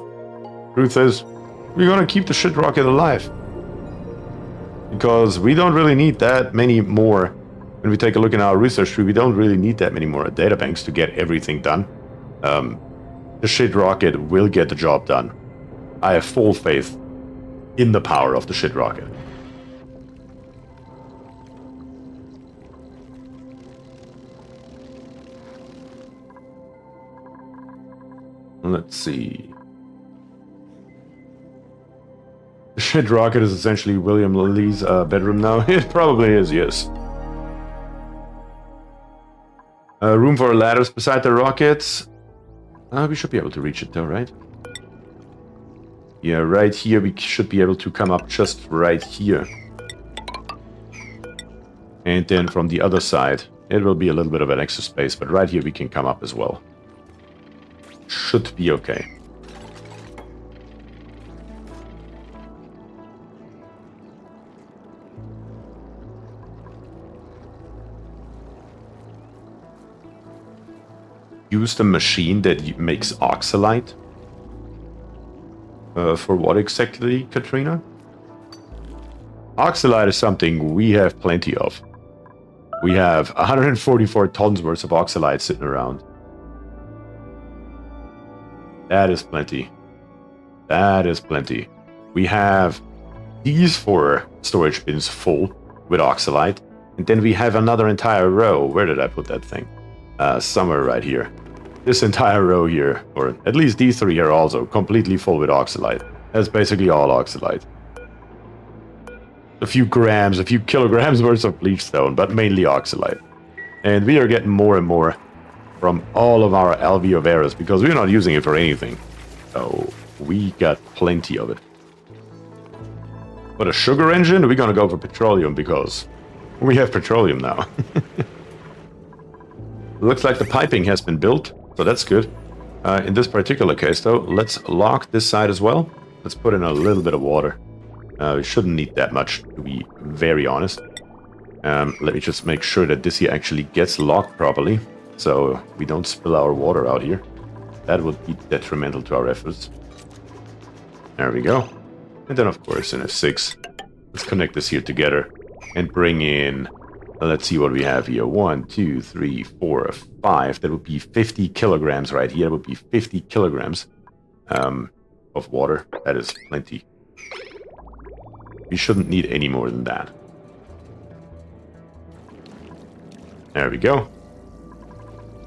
Truth is, we're gonna keep the shit rocket alive. Because we don't really need that many more. When we take a look in our research tree, we don't really need that many more data banks to get everything done. The shit rocket will get the job done. I have full faith in the power of the shit rocket. Let's see. The shit rocket is essentially William Lily's bedroom now. It probably is, yes. Room for ladders beside the rockets. We should be able to reach it though, right? Yeah, right here we should be able to come up just right here. And then from the other side, it will be a little bit of an extra space, but right here we can come up as well. Should be okay. Use the machine that makes oxalite? For what exactly, Katrina? Oxalite is something we have plenty of. We have 144 tons worth of oxalite sitting around. That is plenty. That is plenty. We have these 4 storage bins full with oxalite. And then we have another entire row. Where did I put that thing? Somewhere right here. This entire row here, or at least these 3 here also, completely full with oxalite. That's basically all oxalite. A few grams, a few kilograms worth of bleach stone, but mainly oxalite. And we are getting more and more from all of our alveoveras, because we're not using it for anything. So we got plenty of it. But a sugar engine, we're gonna go for petroleum, because we have petroleum now. Looks like the piping has been built, so that's good. In this particular case, though, let's lock this side as well. Let's put in a little bit of water. We shouldn't need that much, to be very honest. Let me just make sure that this here actually gets locked properly, so we don't spill our water out here. That would be detrimental to our efforts. There we go. And then, of course, in F6, let's connect this here together and bring in, let's see what we have here. 1, 2, 3, 4, 5. That would be 50 kilograms right here. That would be 50 kilograms of water. That is plenty. We shouldn't need any more than that. There we go.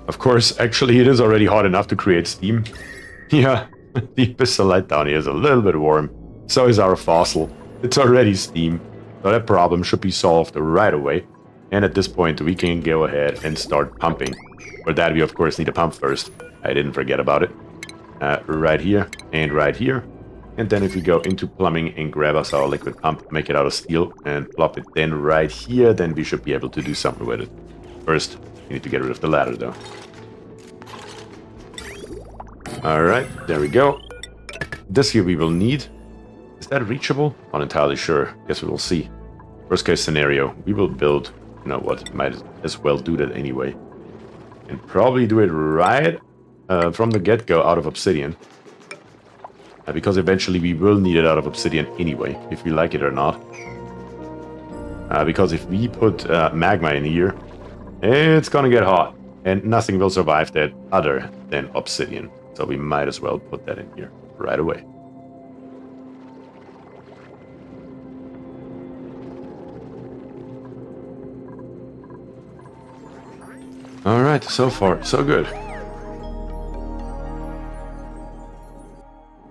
Of course, actually, it is already hot enough to create steam. Yeah, the abyssal light down here is a little bit warm. So is our fossil. It's already steam. So that problem should be solved right away. And at this point, we can go ahead and start pumping. For that, we of course need a pump first. I didn't forget about it. Right here and right here. And then if we go into plumbing and grab us our liquid pump, make it out of steel, and plop it then right here, then we should be able to do something with it. First, we need to get rid of the ladder, though. Alright, there we go. This here we will need. Is that reachable? Not entirely sure. Guess we will see. Worst case scenario, we will build, you know what, might as well do that anyway. And probably do it right from the get-go out of obsidian. Because eventually we will need it out of obsidian anyway, if we like it or not. Because if we put magma in here, it's gonna get hot. And nothing will survive that other than obsidian. So we might as well put that in here right away. Alright, so far, so good.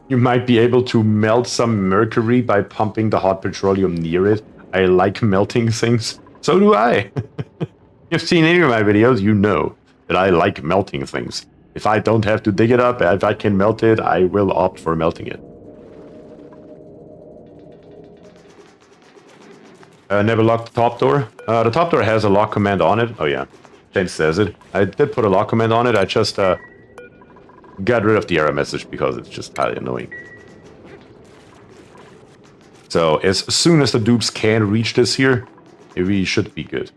You might be able to melt some mercury by pumping the hot petroleum near it. I like melting things. So do I. If you've seen any of my videos, you know that I like melting things. If I don't have to dig it up, if I can melt it, I will opt for melting it. Never locked the top door. The top door has a lock command on it. Oh yeah, James says it. I did put a lock command on it. I just got rid of the error message because it's just highly annoying. So as soon as the dupes can reach this here, we should be good.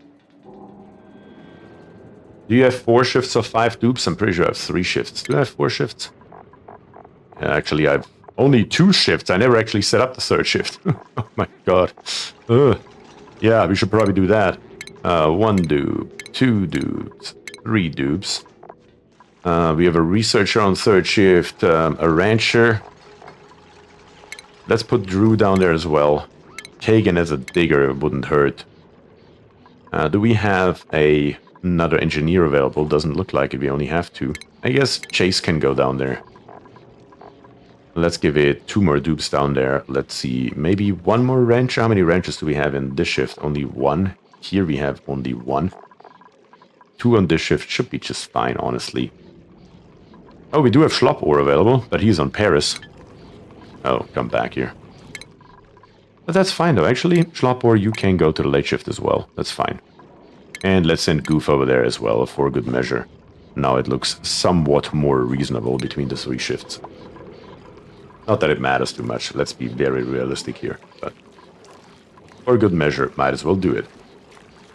Do you have 4 shifts of 5 dupes? I'm pretty sure I have 3 shifts. Do I have 4 shifts? Actually, I have only 2 shifts. I never actually set up the 3rd shift. Oh my god. Yeah, we should probably do that. 1 dupe, 2 dupes, 3 dupes. We have a researcher on 3rd shift, a rancher. Let's put Drew down there as well. Kagan as a digger wouldn't hurt. Do we have another engineer available? Doesn't look like it. We only have 2. I guess Chase can go down there. Let's give it 2 more dupes down there. Let's see, maybe 1 more rancher. How many ranchers do we have in this shift? Only 1. Here we have only 1. 2 on this shift should be just fine, honestly. Oh, we do have Schlop ore available, but he's on Paris. Oh, come back here. But that's fine though. Actually, Schlop ore, you can go to the late shift as well. That's fine. And let's send Goof over there as well for good measure. Now it looks somewhat more reasonable between the 3 shifts. Not that it matters too much. Let's be very realistic here. But for good measure, might as well do it.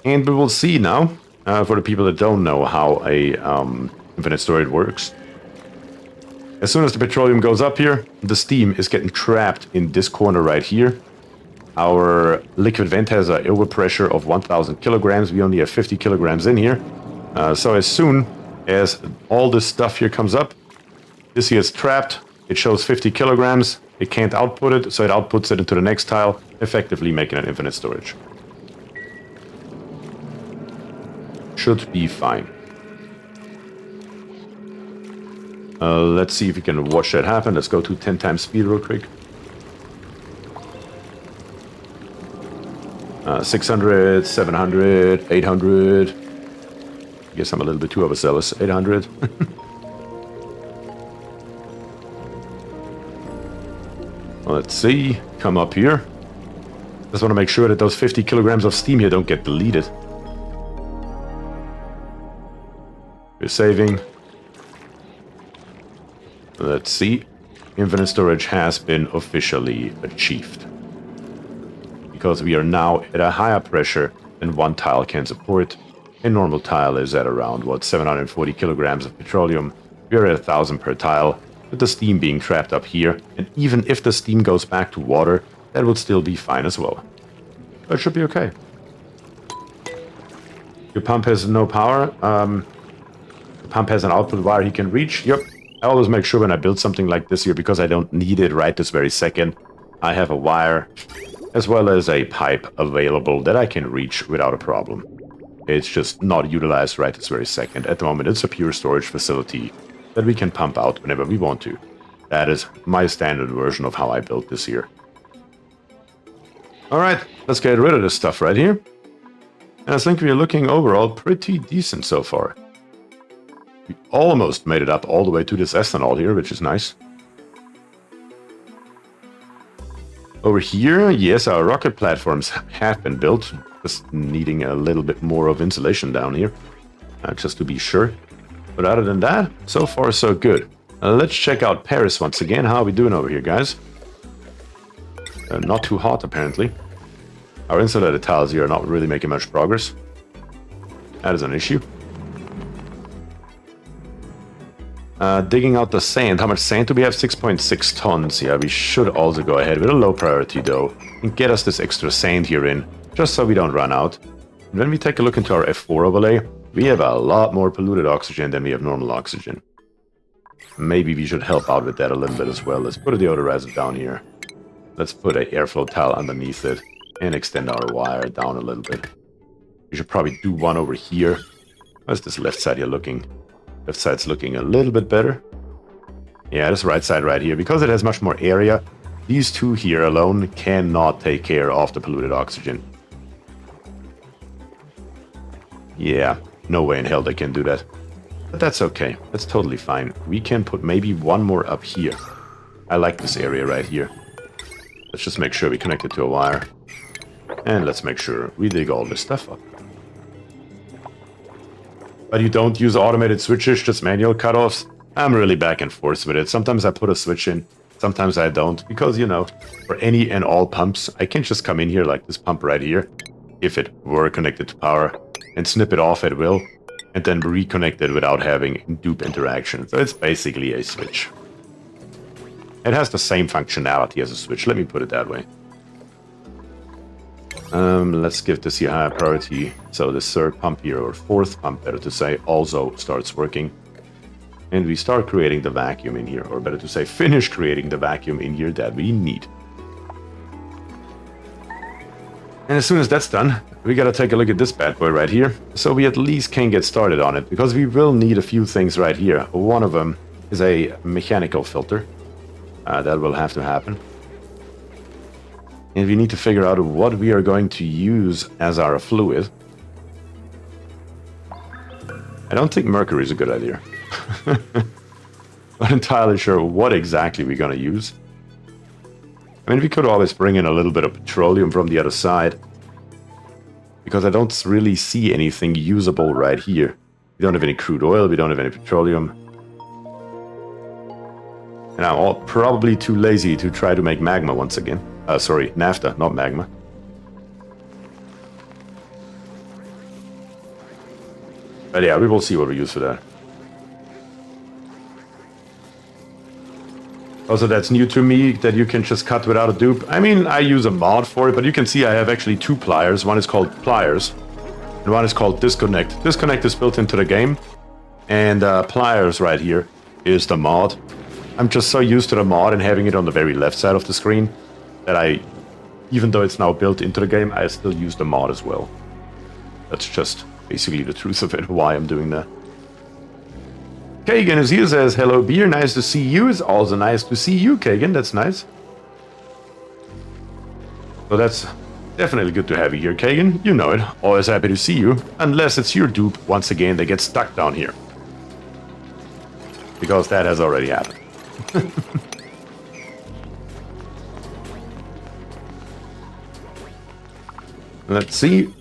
And we will see now, for the people that don't know how a infinite storage works. As soon as the petroleum goes up here, the steam is getting trapped in this corner right here. Our liquid vent has an overpressure of 1,000 kilograms. We only have 50 kilograms in here. So as soon as all this stuff here comes up, this here is trapped. It shows 50 kilograms. It can't output it, so it outputs it into the next tile, effectively making an infinite storage. Should be fine. Let's see if we can watch that happen. Let's go to 10 times speed real quick. 600, 700, 800. I guess I'm a little bit too overzealous. 800. Let's see. Come up here. Just want to make sure that those 50 kilograms of steam here don't get deleted. We're saving. Let's see. Infinite storage has been officially achieved. Because we are now at a higher pressure than one tile can support. A normal tile is at around, what, 740 kilograms of petroleum. We're at 1,000 per tile, with the steam being trapped up here. And even if the steam goes back to water, that would still be fine as well. So it should be okay. Your pump has no power. The pump has an output wire he can reach. Yep. I always make sure when I build something like this here, because I don't need it right this very second, I have a wire as well as a pipe available that I can reach without a problem. It's just not utilized right this very second. At the moment, it's a pure storage facility that we can pump out whenever we want to. That is my standard version of how I built this here. Alright, let's get rid of this stuff right here. And I think we're looking overall pretty decent so far. We almost made it up all the way to this ethanol here, which is nice. Over here, yes, our rocket platforms have been built. Just needing a little bit more of insulation down here, just to be sure. But other than that, so far so good. Let's check out Paris once again. How are we doing over here, guys? Not too hot, apparently. Our insulated tiles here are not really making much progress. That is an issue. Digging out the sand. How much sand do we have? 6.6 tons. Yeah, we should also go ahead with a low priority, though, and get us this extra sand here in, just so we don't run out. And when we take a look into our F4 overlay, we have a lot more polluted oxygen than we have normal oxygen. Maybe we should help out with that a little bit as well. Let's put a deodorizer down here. Let's put an airflow tile underneath it and extend our wire down a little bit. We should probably do one over here. How's this left side here looking? Left side's looking a little bit better. Yeah, this right side right here, because it has much more area, these two here alone cannot take care of the polluted oxygen. Yeah, no way in hell they can do that. But that's okay. That's totally fine. We can put maybe one more up here. I like this area right here. Let's just make sure we connect it to a wire. And let's make sure we dig all this stuff up. But you don't use automated switches, just manual cutoffs? I'm really back and forth with it. Sometimes I put a switch in, sometimes I don't. Because, you know, for any and all pumps, I can just come in here like this pump right here, if it were connected to power, and snip it off at will, and then reconnect it without having dupe interaction. So it's basically a switch. It has the same functionality as a switch, let me put it that way. Let's give this here higher priority, so the third pump here, or fourth pump, better to say, also starts working. And we start creating the vacuum in here, or better to say, finish creating the vacuum in here that we need. And as soon as that's done, we gotta take a look at this bad boy right here, so we at least can get started on it, because we will need a few things right here. One of them is a mechanical filter. That will have to happen. And we need to figure out what we are going to use as our fluid. I don't think mercury is a good idea. Not entirely sure what exactly we're going to use. I mean, we could always bring in a little bit of petroleum from the other side, because I don't really see anything usable right here. We don't have any crude oil, we don't have any petroleum. And I'm probably too lazy to try to make magma once again. Sorry, naphtha, not magma. But yeah, we will see what we use for that. Also, that's new to me, that you can just cut without a dupe. I mean, I use a mod for it, but you can see I have actually two pliers. One is called pliers, and one is called disconnect. Disconnect is built into the game, and pliers right here is the mod. I'm just so used to the mod and having it on the very left side of the screen that even though it's now built into the game, I still use the mod as well. That's just basically the truth of it, why I'm doing that. Kagan is here, says, hello Beer, nice to see you. It's also nice to see you, Kagan, that's nice. So that's definitely good to have you here, Kagan. You know it, always happy to see you. Unless it's your dupe, once again, that gets stuck down here. Because that has already happened. Let's see.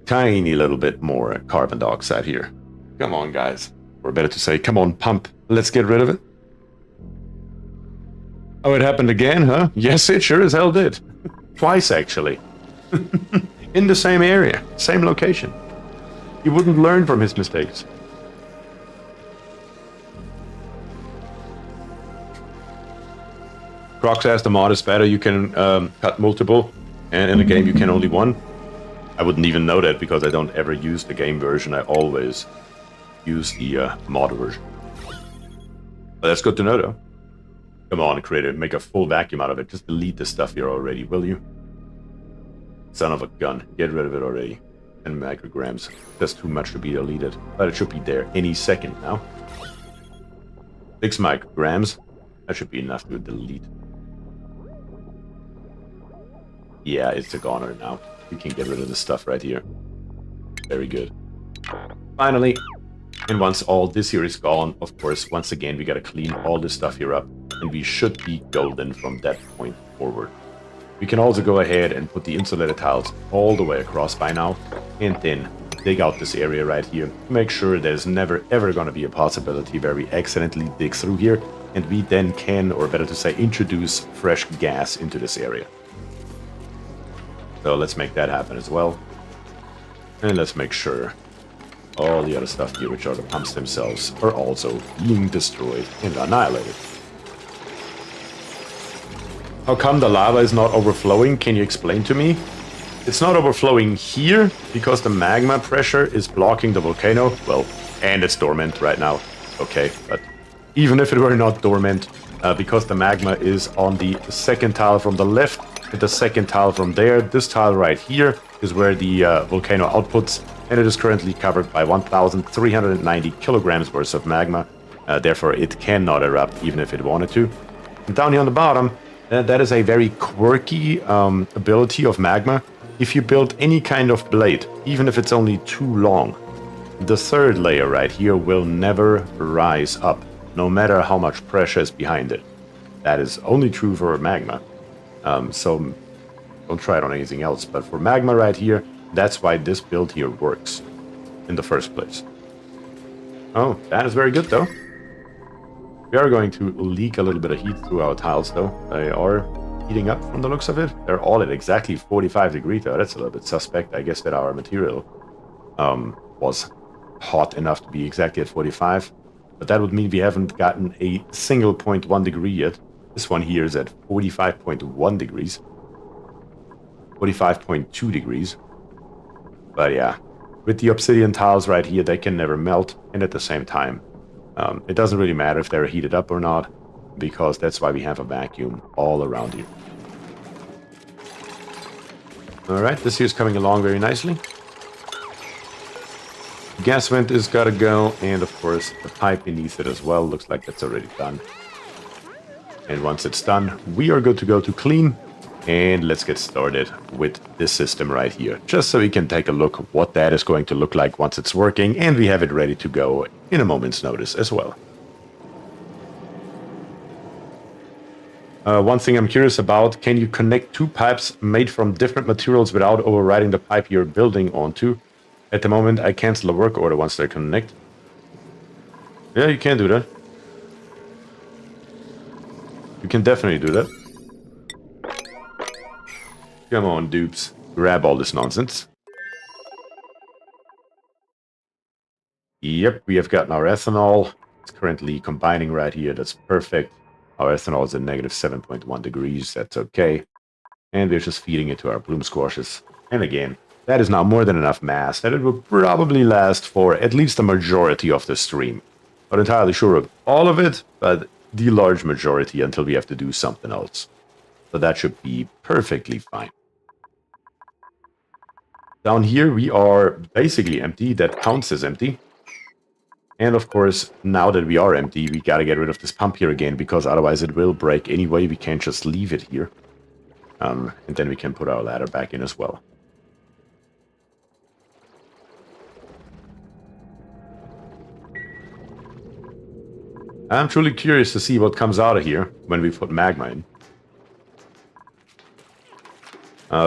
Tiny little bit more carbon dioxide here. Come on, guys. Or better to say, come on, pump. Let's get rid of it. Oh, it happened again, huh? Yes, it sure as hell did. Twice, actually. In the same area, same location. He wouldn't learn from his mistakes. Croc says the mod is better, you can cut multiple, and in the game you can only one. I wouldn't even know that because I don't ever use the game version, I always use the mod version. But that's good to know though. Come on, creator, make a full vacuum out of it. Just delete the stuff here already, will you? Son of a gun, get rid of it already. 10 micrograms, that's too much to be deleted. But it should be there any second now. 6 micrograms, that should be enough to delete. Yeah, it's a goner now. We can get rid of this stuff right here. Very good. Finally, and once all this here is gone, of course, once again, we gotta clean all this stuff here up. And we should be golden from that point forward. We can also go ahead and put the insulated tiles all the way across by now. And then dig out this area right here. Make sure there's never ever gonna be a possibility where we accidentally dig through here. And we then can, or better to say, introduce fresh gas into this area. So let's make that happen as well. And let's make sure all the other stuff here, which are the pumps themselves, are also being destroyed and annihilated. How come the lava is not overflowing? Can you explain to me? It's not overflowing here because the magma pressure is blocking the volcano. Well, and it's dormant right now. Okay, but even if it were not dormant, because the magma is on the second tile from the left, and the second tile from there, this tile right here is where the volcano outputs, and it is currently covered by 1,390 kilograms worth of magma. Therefore, it cannot erupt even if it wanted to. And down here on the bottom, that is a very quirky ability of magma. If you build any kind of blade, even if it's only too long, the third layer right here will never rise up, no matter how much pressure is behind it. That is only true for magma. So don't try it on anything else, but for magma right here, that's why this build here works in the first place. Oh, that is very good though. We are going to leak a little bit of heat through our tiles though. They are heating up from the looks of it. They're all at exactly 45 degrees though. That's a little bit suspect. I guess that our material was hot enough to be exactly at 45. But that would mean we haven't gotten a single 0.1 degree yet. This one here is at 45.1 degrees. 45.2 degrees. But yeah, with the obsidian tiles right here, they can never melt. And at the same time, it doesn't really matter if they're heated up or not, because that's why we have a vacuum all around here. Alright, this here is coming along very nicely. Gas vent is gotta go, and of course the pipe beneath it as well. Looks like that's already done. And once it's done, we are good to go to clean. And let's get started with this system right here, just so we can take a look what that is going to look like once it's working, and we have it ready to go in a moment's notice as well. One thing I'm curious about, can you connect two pipes made from different materials without overriding the pipe you're building onto? At the moment, I cancel a work order once they connect. Yeah, you can do that. You can definitely do that. Come on, dupes. Grab all this nonsense. Yep, we have gotten our ethanol. It's currently combining right here. That's perfect. Our ethanol is at negative 7.1 degrees. That's okay. And we're just feeding it to our bloom squashes. And again, that is now more than enough mass that it will probably last for at least the majority of the stream. Not entirely sure of all of it, but the large majority until we have to do something else. So that should be perfectly fine. Down here we are basically empty. That counts as empty. And of course, now that we are empty, we gotta get rid of this pump here again, because otherwise it will break anyway. We can't just leave it here. And then we can put our ladder back in as well. I'm truly curious to see what comes out of here when we put magma in.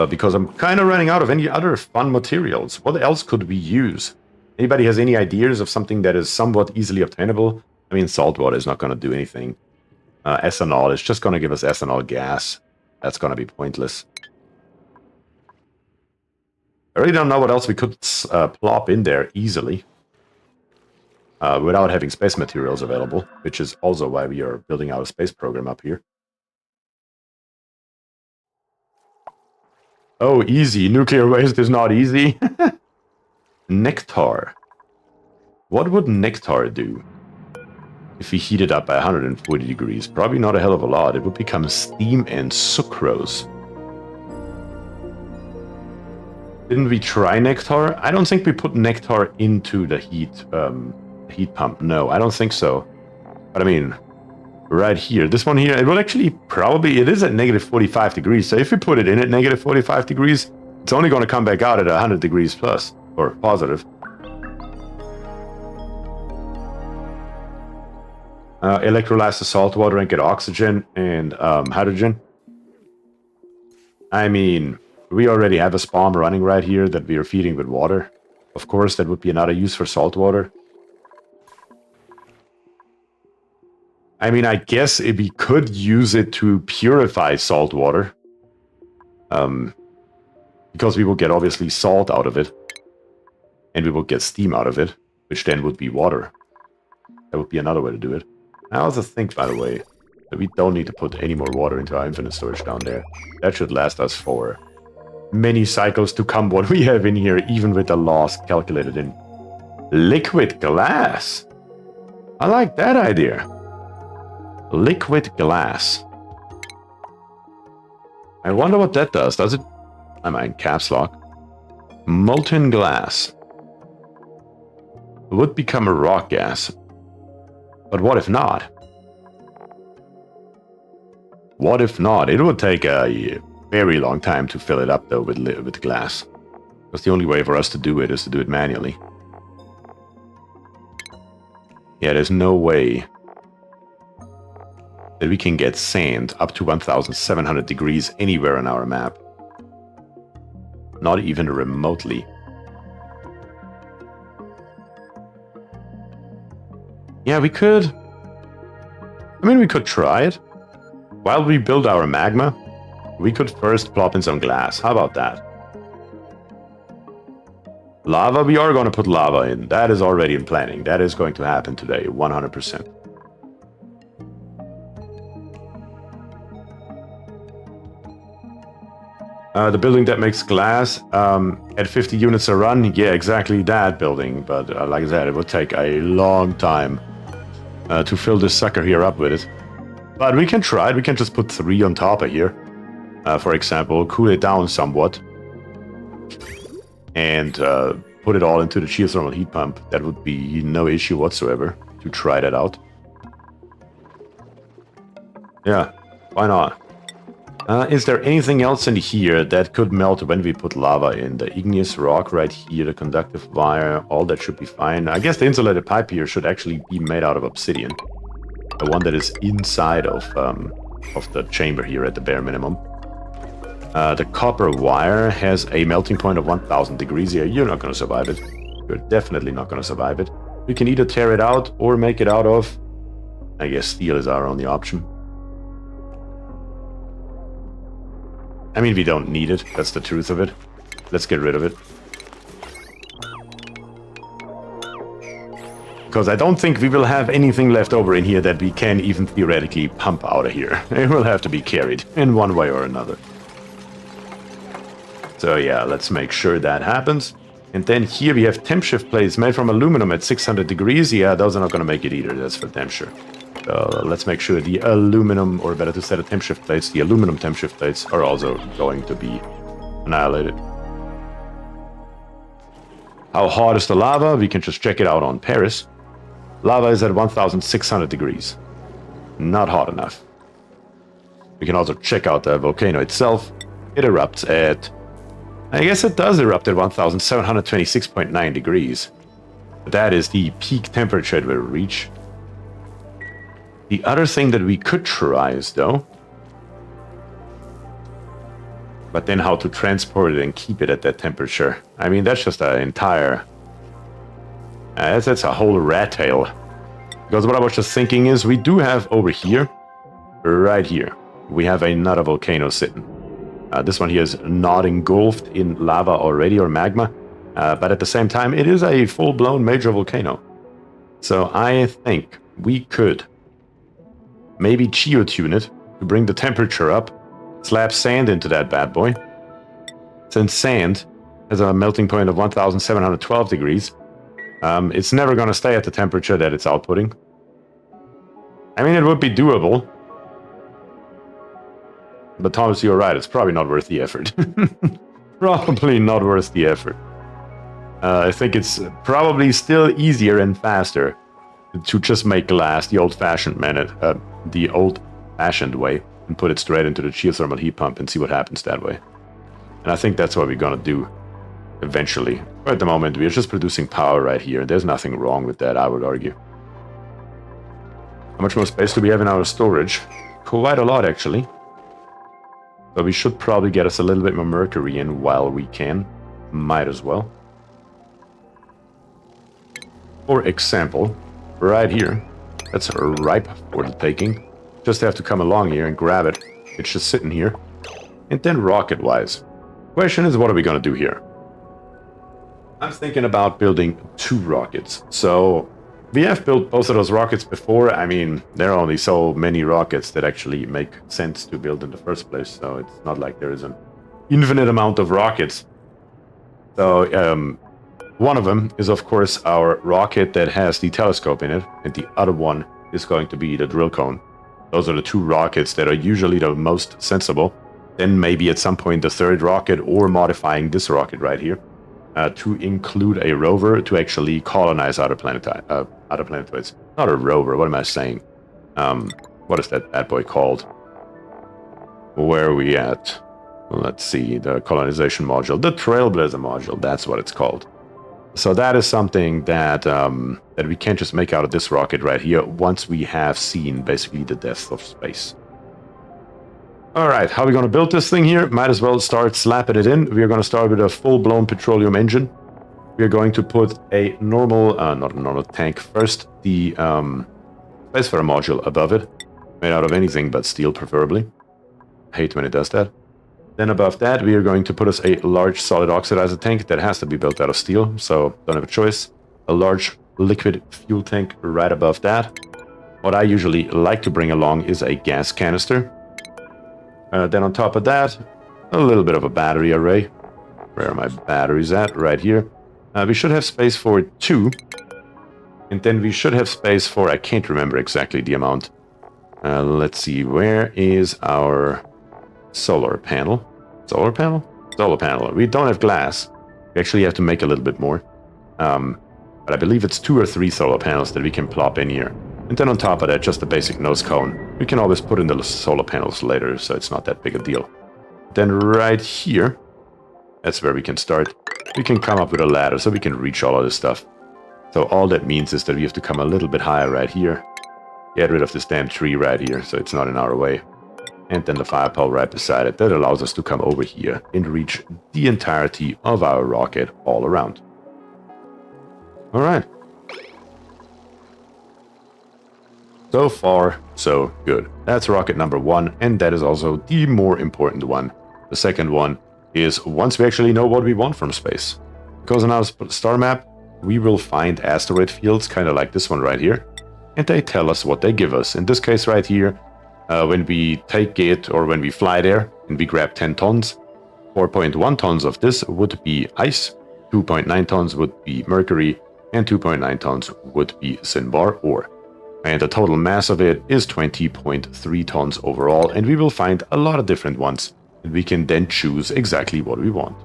Because I'm kind of running out of any other fun materials. What else could we use? Anybody has any ideas of something that is somewhat easily obtainable? I mean, salt water is not going to do anything. Ethanol is just going to give us ethanol gas. That's going to be pointless. I really don't know what else we could plop in there easily. Without having space materials available, which is also why we are building our space program up here. Oh, easy. Nuclear waste is not easy. Nectar. What would nectar do if we heat it up by 140 degrees? Probably not a hell of a lot. It would become steam and sucrose. Didn't we try nectar? I don't think we put nectar into the heat pump. No, I don't think so. But I mean, right here, this one here, it will actually probably, it is at negative 45 degrees. So if we put it in at negative 45 degrees, it's only going to come back out at 100 degrees plus, or positive. Electrolyze the salt water and get oxygen and hydrogen. I mean, we already have a spawn running right here that we are feeding with water. Of course, that would be another use for salt water. I mean, I guess if we could use it to purify salt water. Because we will get, obviously, salt out of it. And we will get steam out of it, which then would be water. That would be another way to do it. I also think, by the way, that we don't need to put any more water into our infinite storage down there. That should last us for many cycles to come, what we have in here, even with the loss calculated in. Liquid glass. I like that idea. Liquid glass. I wonder what that does. Does it... I mean, caps lock. Molten glass. It would become a rock gas. But what if not? What if not? It would take a very long time to fill it up, though, with glass. Because the only way for us to do it is to do it manually. Yeah, there's no way that we can get sand up to 1,700 degrees anywhere on our map. Not even remotely. Yeah, we could... I mean, we could try it. While we build our magma, we could first plop in some glass. How about that? Lava, we are going to put lava in. That is already in planning. That is going to happen today, 100%. The building that makes glass at 50 units a run. Yeah, exactly that building. But like I said, it would take a long time to fill this sucker here up with it. But we can try it. We can just put 3 on top of here. For example, cool it down somewhat. And put it all into the geothermal heat pump. That would be no issue whatsoever to try that out. Yeah, why not? Is there anything else in here that could melt when we put lava in? The igneous rock right here, the conductive wire, all that should be fine. I guess the insulated pipe here should actually be made out of obsidian. The one that is inside of the chamber here at the bare minimum. The copper wire has a melting point of 1,000 degrees here. You're not going to survive it. You're definitely not going to survive it. We can either tear it out or make it out of... I guess steel is our only option. I mean, we don't need it. That's the truth of it. Let's get rid of it. Because I don't think we will have anything left over in here that we can even theoretically pump out of here. It will have to be carried in one way or another. So yeah, let's make sure that happens. And then here we have temp shift plates made from aluminum at 600 degrees. Yeah, those are not going to make it either. That's for damn sure. So let's make sure the aluminum, or better to say the temp shift plates, the aluminum temp shift plates are also going to be annihilated. How hot is the lava? We can just check it out on Paris. Lava is at 1,600 degrees. Not hot enough. We can also check out the volcano itself. It erupts at... I guess it does erupt at 1,726.9 degrees. That is the peak temperature it will reach. The other thing that we could try is, though... But then how to transport it and keep it at that temperature. I mean, that's just an entire... that's a whole rat tail. Because what I was just thinking is, we do have over here, right here, we have another volcano sitting. This one here is not engulfed in lava already or magma, but at the same time, it is a full-blown major volcano. So I think we could maybe geotune it to bring the temperature up, slap sand into that bad boy. Since sand has a melting point of 1712 degrees, it's never going to stay at the temperature that it's outputting. I mean, it would be doable. But Thomas, you're right, it's probably not worth the effort. Probably not worth the effort. I think it's probably still easier and faster to just make glass the old-fashioned way and put it straight into the geothermal heat pump and see what happens that way. And I think that's what we're gonna do eventually. But at the moment, we're just producing power right here. There's nothing wrong with that, I would argue. How much more space do we have in our storage? Quite a lot, actually. But we should probably get us a little bit more mercury in while we can. Might as well. For example, right here, that's ripe for the taking. Just have to come along here and grab it. It's just sitting here. And then rocket-wise. Question is, what are we going to do here? I'm thinking about building 2 rockets. So, we have built both of those rockets before. I mean, there are only so many rockets that actually make sense to build in the first place. So, it's not like there is an infinite amount of rockets. So, one of them is, of course, our rocket that has the telescope in it. And the other one is going to be the drill cone. Those are the 2 rockets that are usually the most sensible. Then maybe at some point the 3rd rocket, or modifying this rocket right here to include a rover to actually colonize other planetoids. Not a rover, what am I saying? What is that bad boy called? Where are we at? Let's see, the colonization module. The Trailblazer module, that's what it's called. So that is something that that we can't just make out of this rocket right here once we have seen basically the depth of space. Alright, how are we going to build this thing here? Might as well start slapping it in. We are going to start with a full-blown petroleum engine. We are going to put a normal, not a normal tank first, the spacefarer module above it, made out of anything but steel preferably. Hate when it does that. Then above that, we are going to put us a large solid oxidizer tank that has to be built out of steel, so don't have a choice. A large liquid fuel tank right above that. What I usually like to bring along is a gas canister. Then on top of that, a little bit of a battery array. Where are my batteries at? Right here. We should have space for 2. And then we should have space for, I can't remember exactly the amount. Let's see, where is our solar panel? Solar panel? Solar panel. We don't have glass. We actually have to make a little bit more. But I believe it's 2 or 3 solar panels that we can plop in here. And then on top of that, just a basic nose cone. We can always put in the solar panels later, so it's not that big a deal. Then right here, that's where we can start. We can come up with a ladder so we can reach all of this stuff. So all that means is that we have to come a little bit higher right here. Get rid of this damn tree right here, so it's not in our way. And then the fire pole right beside it. That allows us to come over here and reach the entirety of our rocket all around. Alright. So far, so good. That's rocket number 1, and that is also the more important one. The second one is once we actually know what we want from space. Because on our star map, we will find asteroid fields, kind of like this one right here. And they tell us what they give us. In this case right here, when we take it, or when we fly there, and we grab 10 tons, 4.1 tons of this would be ice, 2.9 tons would be mercury, and 2.9 tons would be cinnabar ore. And the total mass of it is 20.3 tons overall, and we will find a lot of different ones, and we can then choose exactly what we want.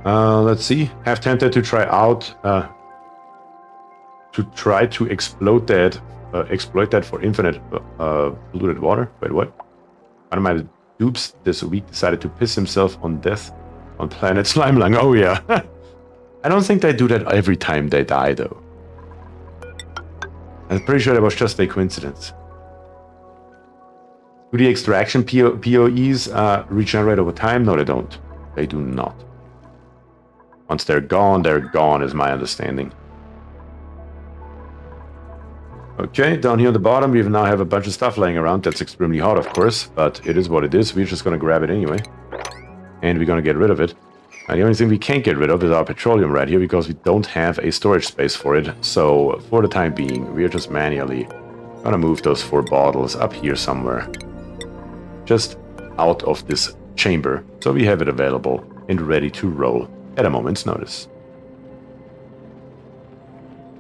Let's see. Have tempted to try out to exploit that for infinite polluted water. Wait, what? One of my dupes this week decided to piss himself on death on planet Slimelung. Oh yeah. I don't think they do that every time they die though. I'm pretty sure that was just a coincidence. Do the extraction POEs regenerate over time? No, they don't. They do not. Once they're gone is my understanding. Okay, down here on the bottom, we now have a bunch of stuff laying around. That's extremely hot, of course, but it is what it is. We're just going to grab it anyway. And we're going to get rid of it. The only thing we can't get rid of is our petroleum right here, because we don't have a storage space for it. So, for the time being, we're just manually going to move those 4 bottles up here somewhere. Just out of this chamber, so we have it available and ready to roll at a moment's notice.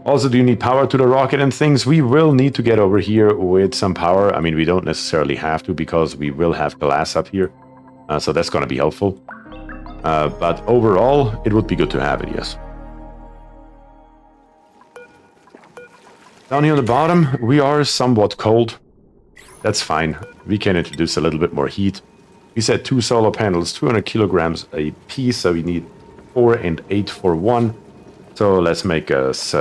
Also, do you need power to the rocket and things? We will need to get over here with some power. I mean, we don't necessarily have to, because we will have glass up here. So that's going to be helpful. But overall, it would be good to have it, yes. Down here on the bottom, we are somewhat cold. That's fine. We can introduce a little bit more heat. We said 2 solar panels, 200 kilograms a piece, so we need 4 and 8 for 1. So let's make us,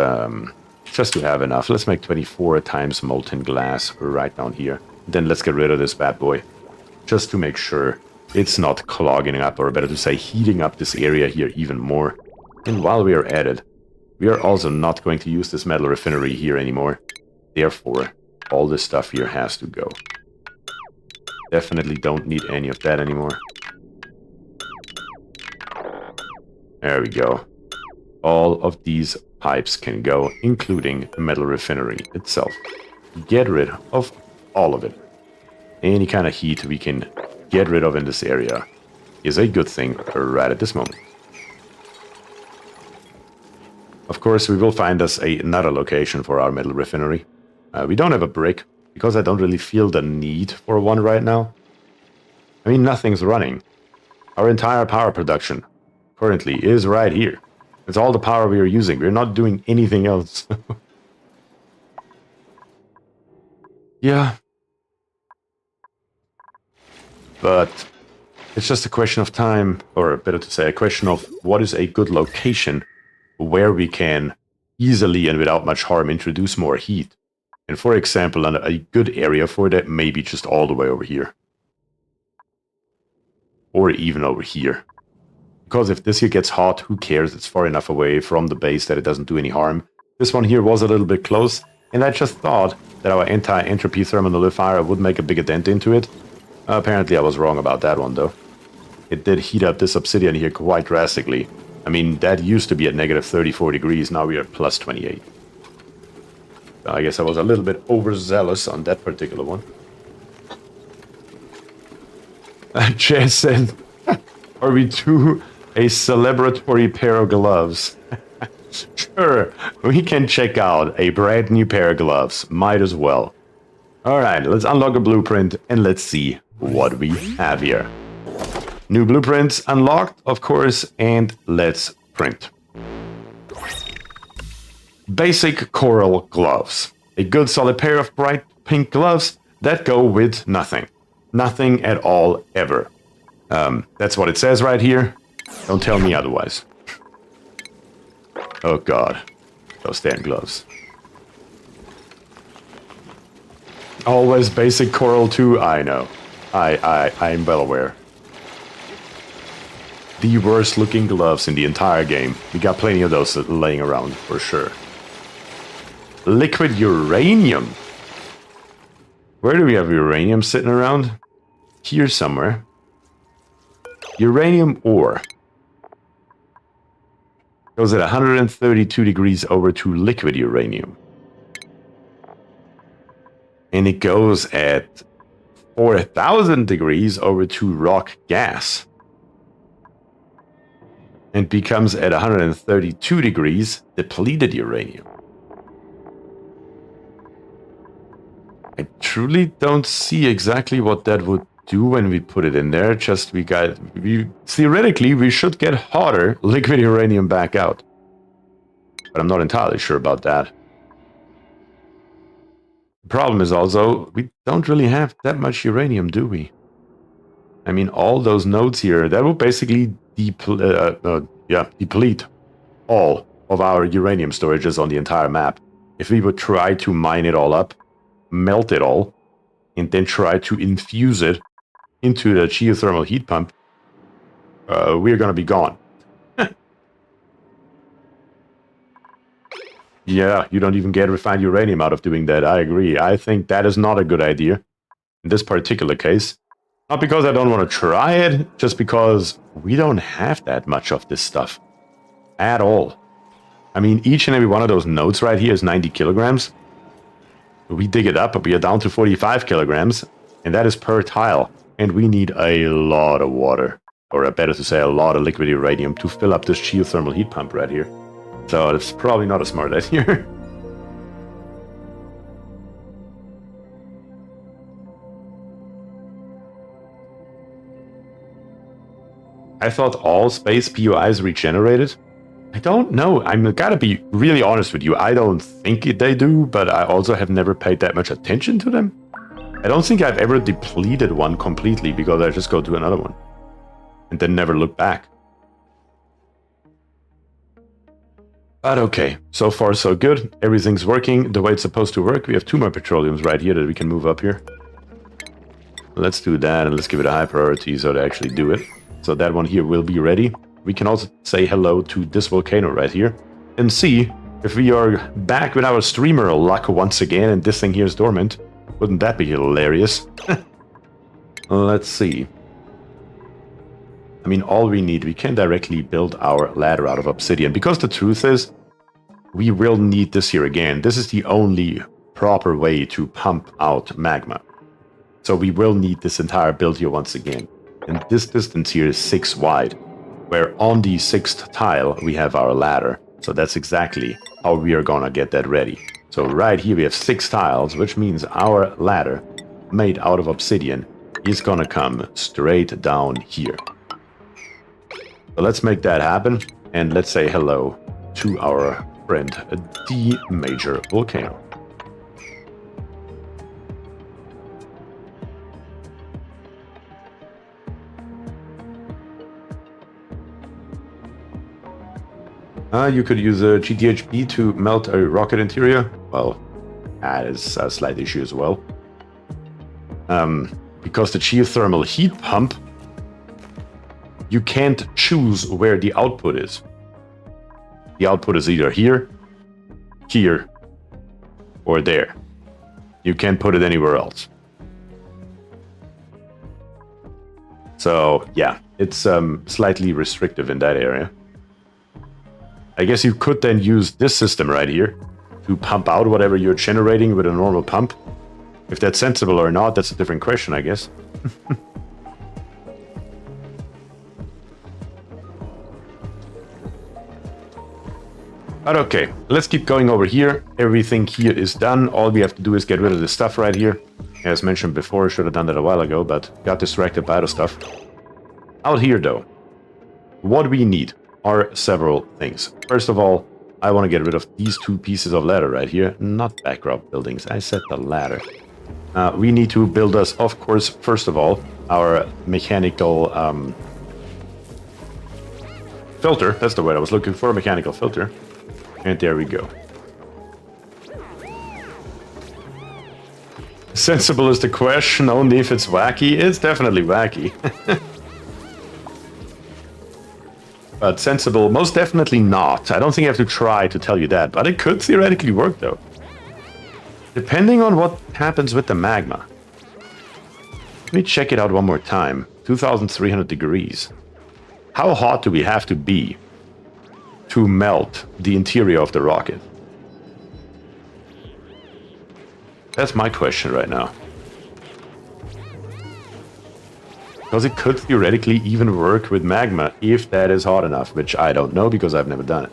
just to have enough, let's make 24 times molten glass right down here. Then let's get rid of this bad boy, just to make sure it's not clogging up, or better to say, heating up this area here even more. And while we are at it, we are also not going to use this metal refinery here anymore. Therefore, all this stuff here has to go. Definitely don't need any of that anymore. There we go. All of these pipes can go, including the metal refinery itself. Get rid of all of it. Any kind of heat we can get rid of in this area is a good thing right at this moment. Of course, we will find us another location for our metal refinery. We don't have a brick, because I don't really feel the need for one right now. I mean, nothing's running. Our entire power production currently is right here. It's all the power we are using. We're not doing anything else. Yeah. But it's just a question of time, or better to say, a question of what is a good location where we can easily and without much harm introduce more heat. And for example, a good area for that may be just all the way over here. Or even over here. Because if this here gets hot, who cares? It's far enough away from the base that it doesn't do any harm. This one here was a little bit close, and I just thought that our anti-entropy thermal nullifier would make a bigger dent into it. Apparently I was wrong about that one, though. It did heat up this obsidian here quite drastically. I mean, that used to be at negative 34 degrees, now we are at plus 28. So I guess I was a little bit overzealous on that particular one. Chaz said, are we too... a celebratory pair of gloves? Sure, we can check out a brand new pair of gloves. Might as well. Alright, let's unlock a blueprint and let's see what we have here. New blueprints unlocked, of course, and let's print. Basic coral gloves. A good solid pair of bright pink gloves that go with nothing. Nothing at all, ever. That's what it says right here. Don't tell me otherwise. Oh god. Those damn gloves. Always basic coral too? I know. I'm well aware. The worst looking gloves in the entire game. We got plenty of those laying around, for sure. Liquid uranium. Where do we have uranium sitting around? Here somewhere. Uranium ore. Goes at 132 degrees over to liquid uranium. And it goes at 4,000 degrees over to rock gas. And becomes at 132 degrees depleted uranium. I truly don't see exactly what that would do when we put it in there. Just theoretically we should get hotter liquid uranium back out, but I'm not entirely sure about that. The problem is also we don't really have that much uranium, do we? I mean, all those nodes here, that will basically deplete all of our uranium storages on the entire map. If we would try to mine it all up, melt it all, and then try to infuse it into the geothermal heat pump, we're going to be gone. Yeah, you don't even get refined uranium out of doing that. I agree. I think that is not a good idea in this particular case. Not because I don't want to try it, just because we don't have that much of this stuff at all. I mean, each and every one of those nodes right here is 90 kilograms. We dig it up, we are down to 45 kilograms, and that is per tile. And we need a lot of water, or better to say, a lot of liquid uranium to fill up this geothermal heat pump right here. So it's probably not a smart idea. I thought all space POIs regenerated. I don't know. I'm gotta be really honest with you. I don't think they do, but I also have never paid that much attention to them. I don't think I've ever depleted one completely because I just go to another one and then never look back. But okay, so far so good. Everything's working the way it's supposed to work. We have 2 more petroleums right here that we can move up here. Let's do that, and let's give it a high priority so to actually do it. So that one here will be ready. We can also say hello to this volcano right here and see if we are back with our streamer luck once again and this thing here is dormant. Wouldn't that be hilarious? Let's see. I mean, all we need, we can directly build our ladder out of obsidian, because the truth is, we will need this here again. This is the only proper way to pump out magma. So we will need this entire build here once again. And this distance here is 6 wide, where on the 6th tile we have our ladder. So that's exactly how we are gonna get that ready. So right here we have 6 tiles, which means our ladder, made out of obsidian, is gonna come straight down here. So let's make that happen, and let's say hello to our friend, the major volcano. You could use a GTHB to melt a rocket interior. Well, that is a slight issue as well. Because the geothermal heat pump, you can't choose where the output is. The output is either here, here, or there. You can't put it anywhere else. So, yeah, it's slightly restrictive in that area. I guess you could then use this system right here to pump out whatever you're generating with a normal pump. If that's sensible or not, that's a different question, I guess. But okay, let's keep going over here. Everything here is done. All we have to do is get rid of this stuff right here. As mentioned before, I should have done that a while ago, but got distracted by other stuff. Out here, though, what we need are several things. First of all, I want to get rid of these 2 pieces of ladder right here. Not background buildings, I said the ladder. We need to build us, of course, first of all, our mechanical filter. That's the word I was looking for, mechanical filter. And there we go. Sensible is the question, only if it's wacky. It's definitely wacky. But sensible, most definitely not. I don't think I have to try to tell you that, but it could theoretically work though. Depending on what happens with the magma. Let me check it out one more time. 2,300 degrees. How hot do we have to be to melt the interior of the rocket? That's my question right now. Because it could theoretically even work with magma if that is hot enough, which I don't know because I've never done it.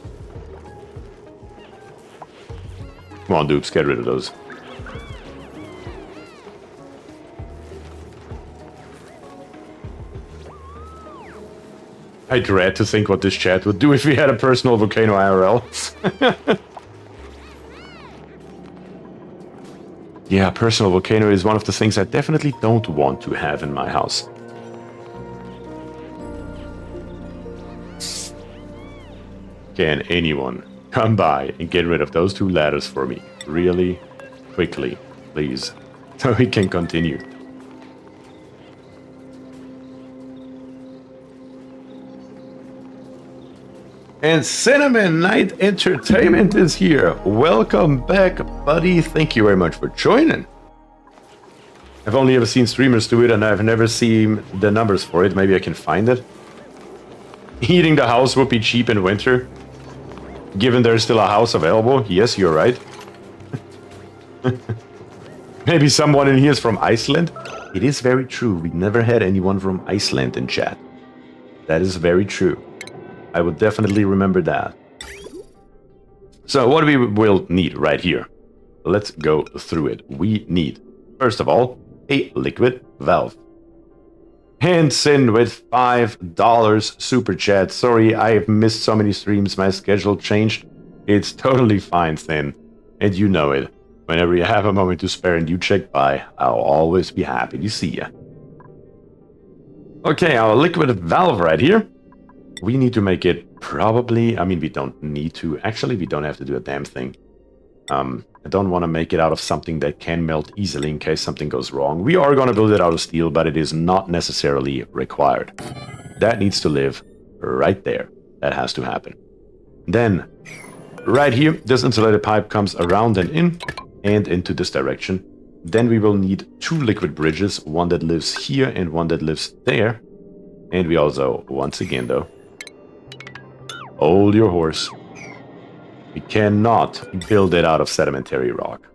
Come on, dupes, get rid of those. I dread to think what this chat would do if we had a personal volcano IRL. Yeah, personal volcano is one of the things I definitely don't want to have in my house. Can anyone come by and get rid of those 2 ladders for me? Really? Quickly, please. So we can continue. And Cinnamon Night Entertainment is here. Welcome back, buddy. Thank you very much for joining. I've only ever seen streamers do it, and I've never seen the numbers for it. Maybe I can find it. Heating the house would be cheap in winter. Given there's still a house available. Yes, you're right. Maybe someone in here is from Iceland. It is very true. We never had anyone from Iceland in chat. That is very true. I would definitely remember that. So what we will need right here. Let's go through it. We need, first of all, a liquid valve. Hanson with $5 super chat. Sorry, I have missed so many streams. My schedule changed. It's totally fine, Thin. And you know it. Whenever you have a moment to spare and you check by, I'll always be happy to see you. Okay, our liquid valve right here. We need to make it probably... I mean, we don't need to. Actually, we don't have to do a damn thing. I don't want to make it out of something that can melt easily in case something goes wrong. We are going to build it out of steel, but it is not necessarily required. That needs to live right there. That has to happen. Then, right here, this insulated pipe comes around and in, and into this direction. Then we will need 2 liquid bridges, one that lives here and one that lives there. And we also, once again though, hold your horse. We cannot build it out of sedimentary rock.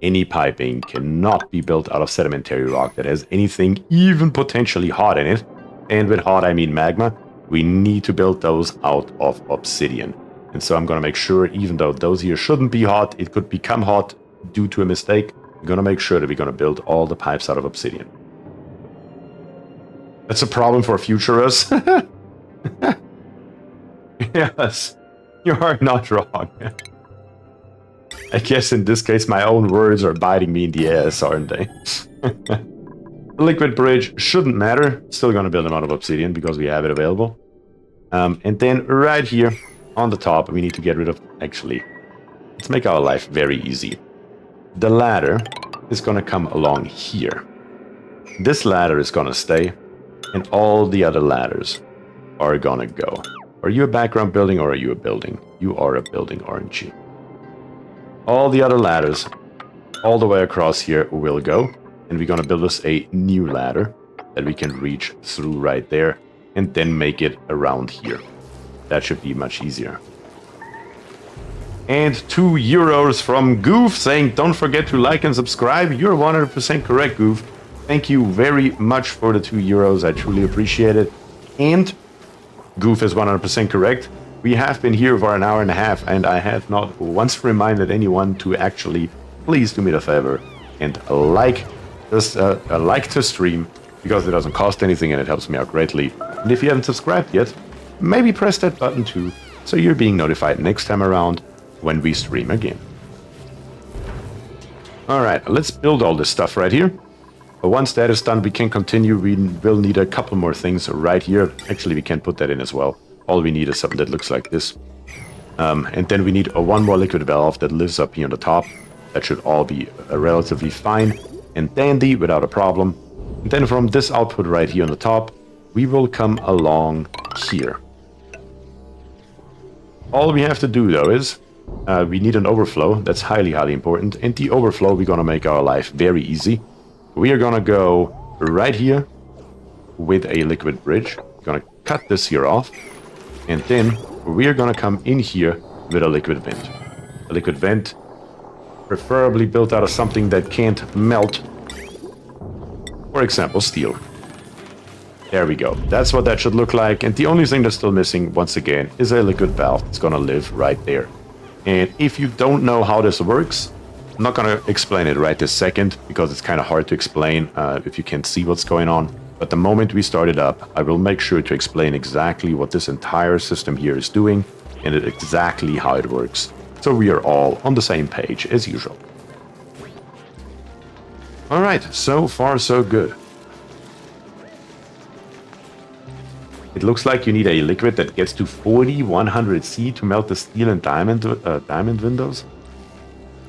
Any piping cannot be built out of sedimentary rock that has anything even potentially hot in it. And with hot, I mean magma. We need to build those out of obsidian. And so I'm going to make sure, even though those here shouldn't be hot, it could become hot due to a mistake. We're going to make sure that we're going to build all the pipes out of obsidian. That's a problem for future us. Yes. You are not wrong. I guess in this case my own words are biting me in the ass, aren't they? The liquid bridge shouldn't matter. Still gonna build them out of obsidian because we have it available. And then right here on the top we need to get rid of... Actually, let's make our life very easy. The ladder is gonna come along here. This ladder is gonna stay, and all the other ladders are gonna go. Are you a background building or are you a building? You are a building, aren't you? All the other ladders, all the way across here, will go. And we're going to build us a new ladder that we can reach through right there. And then make it around here. That should be much easier. And €2 from Goof saying, don't forget to like and subscribe. You're 100% correct, Goof. Thank you very much for the €2. I truly appreciate it. And... Goof is 100% correct. We have been here for an hour and a half, and I have not once reminded anyone to actually please do me the favor and like the stream, because it doesn't cost anything and it helps me out greatly. And if you haven't subscribed yet, maybe press that button too, so you're being notified next time around when we stream again. Alright, let's build all this stuff right here. But once that is done, we can continue. We will need a couple more things right here. Actually, we can put that in as well. All we need is something that looks like this. And then we need one more liquid valve that lives up here on the top. That should all be relatively fine and dandy without a problem. And then from this output right here on the top, we will come along here. All we have to do, though, is we need an overflow. That's highly, highly important. And the overflow, we're going to make our life very easy. We are going to go right here with a liquid bridge. We're going to cut this here off. And then we are going to come in here with a liquid vent. A liquid vent, preferably built out of something that can't melt. For example, steel. There we go. That's what that should look like. And the only thing that's still missing, once again, is a liquid valve. It's going to live right there. And if you don't know how this works... I'm not going to explain it right this second, because it's kind of hard to explain if you can't see what's going on. But the moment we start it up, I will make sure to explain exactly what this entire system here is doing, and exactly how it works. So we are all on the same page as usual. Alright, so far so good. It looks like you need a liquid that gets to 4100 C to melt the steel and diamond windows.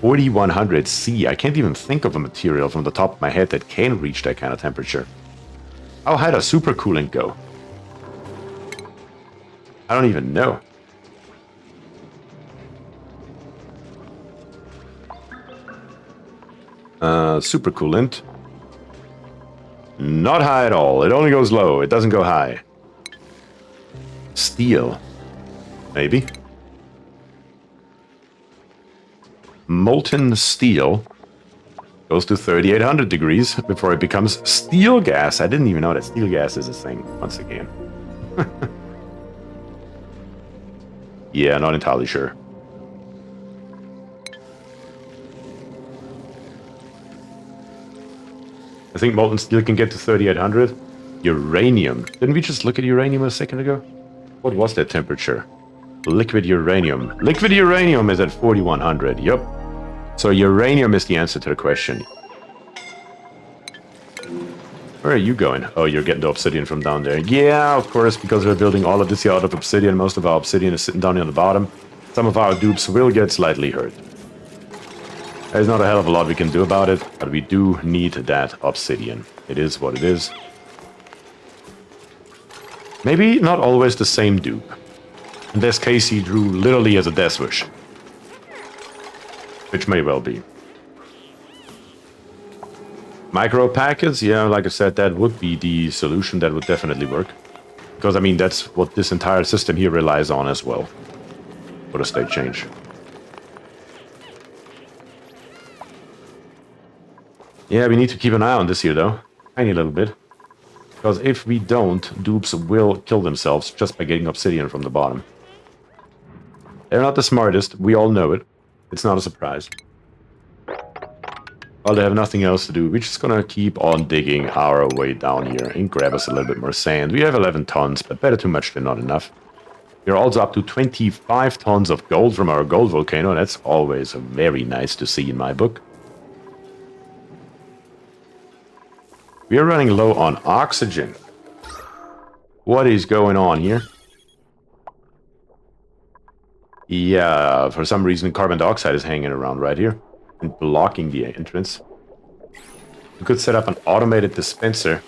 4100 C. I can't even think of a material from the top of my head that can reach that kind of temperature. How high does supercooling go? I don't even know. Supercoolant. Not high at all. It only goes low. It doesn't go high. Steel. Maybe. Molten steel goes to 3800 degrees before it becomes steel gas. I didn't even know that steel gas is a thing, once again. Yeah, not entirely sure. I think molten steel can get to 3800. Uranium. Didn't we just look at uranium a second ago? What was that temperature? Liquid uranium. Liquid uranium is at 4100. Yup. So uranium is the answer to the question. Where are you going? Oh, you're getting the obsidian from down there. Yeah, of course, because we're building all of this here out of obsidian. Most of our obsidian is sitting down here on the bottom. Some of our dupes will get slightly hurt. There's not a hell of a lot we can do about it, but we do need that obsidian. It is what it is. Maybe not always the same dupe. In this case, he drew literally as a death wish. Which may well be. Micro packets, yeah, like I said, that would be the solution. That would definitely work. Because, I mean, that's what this entire system here relies on as well. For the state change. Yeah, we need to keep an eye on this here, though. Tiny little bit. Because if we don't, dupes will kill themselves just by getting obsidian from the bottom. They're not the smartest, we all know it. It's not a surprise. Well, they have nothing else to do. We're just gonna keep on digging our way down here and grab us a little bit more sand. We have 11 tons, but better too much than not enough. We're also up to 25 tons of gold from our gold volcano. That's always very nice to see in my book. We are running low on oxygen. What is going on here? Yeah, for some reason carbon dioxide is hanging around right here and blocking the entrance. We could set up an automated dispenser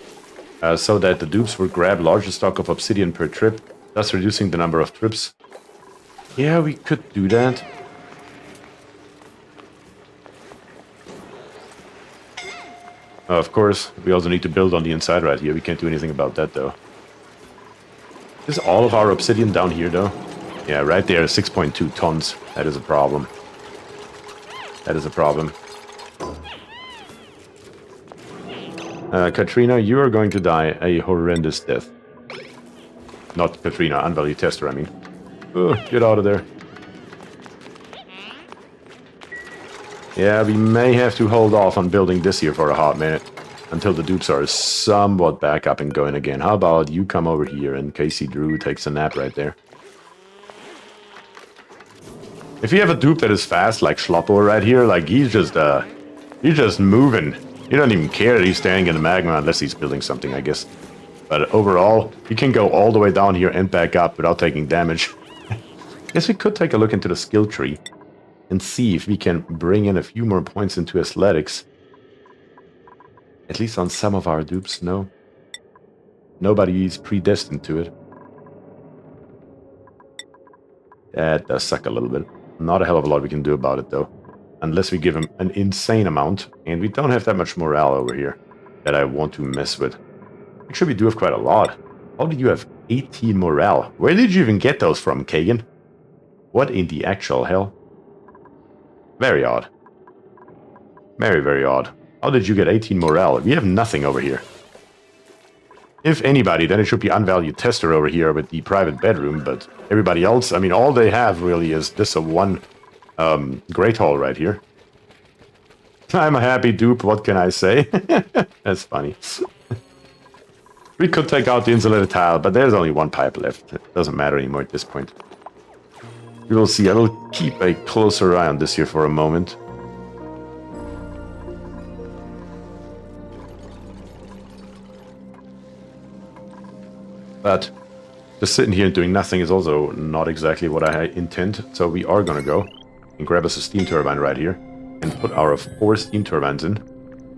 so that the dupes will grab larger stock of obsidian per trip, thus reducing the number of trips. Yeah, we could do that. Of course, we also need to build on the inside right here. We can't do anything about that, though. Is all of our obsidian down here, though? Yeah, right there, 6.2 tons. That is a problem. That is a problem. Katrina, you are going to die a horrendous death. Not Katrina, unvalued tester, I mean. Oh, get out of there. Yeah, we may have to hold off on building this here for a hot minute. Until the dupes are somewhat back up and going again. How about you come over here and Casey Drew takes a nap right there. If you have a dupe that is fast, like Schloppo right here, like he's just moving. He doesn't even care that he's standing in the magma unless he's building something, I guess. But overall, he can go all the way down here and back up without taking damage. Guess we could take a look into the skill tree and see if we can bring in a few more points into athletics. At least on some of our dupes, no. Nobody is predestined to it. That does suck a little bit. Not a hell of a lot we can do about it, though. Unless we give him an insane amount. And we don't have that much morale over here that I want to mess with. Actually, we do have quite a lot. How did you have 18 morale? Where did you even get those from, Kagan? What in the actual hell? Very odd. Very, very odd. How did you get 18 morale? We have nothing over here. If anybody, then it should be unvalued tester over here with the private bedroom, but everybody else, I mean, all they have really is this one great hall right here. I'm a happy dupe, what can I say? That's funny. We could take out the insulated tile, but there's only one pipe left. It doesn't matter anymore at this point. We will see. I will keep a closer eye on this here for a moment. But just sitting here and doing nothing is also not exactly what I intend. So we are going to go and grab us a steam turbine right here and put our 4 steam turbines in.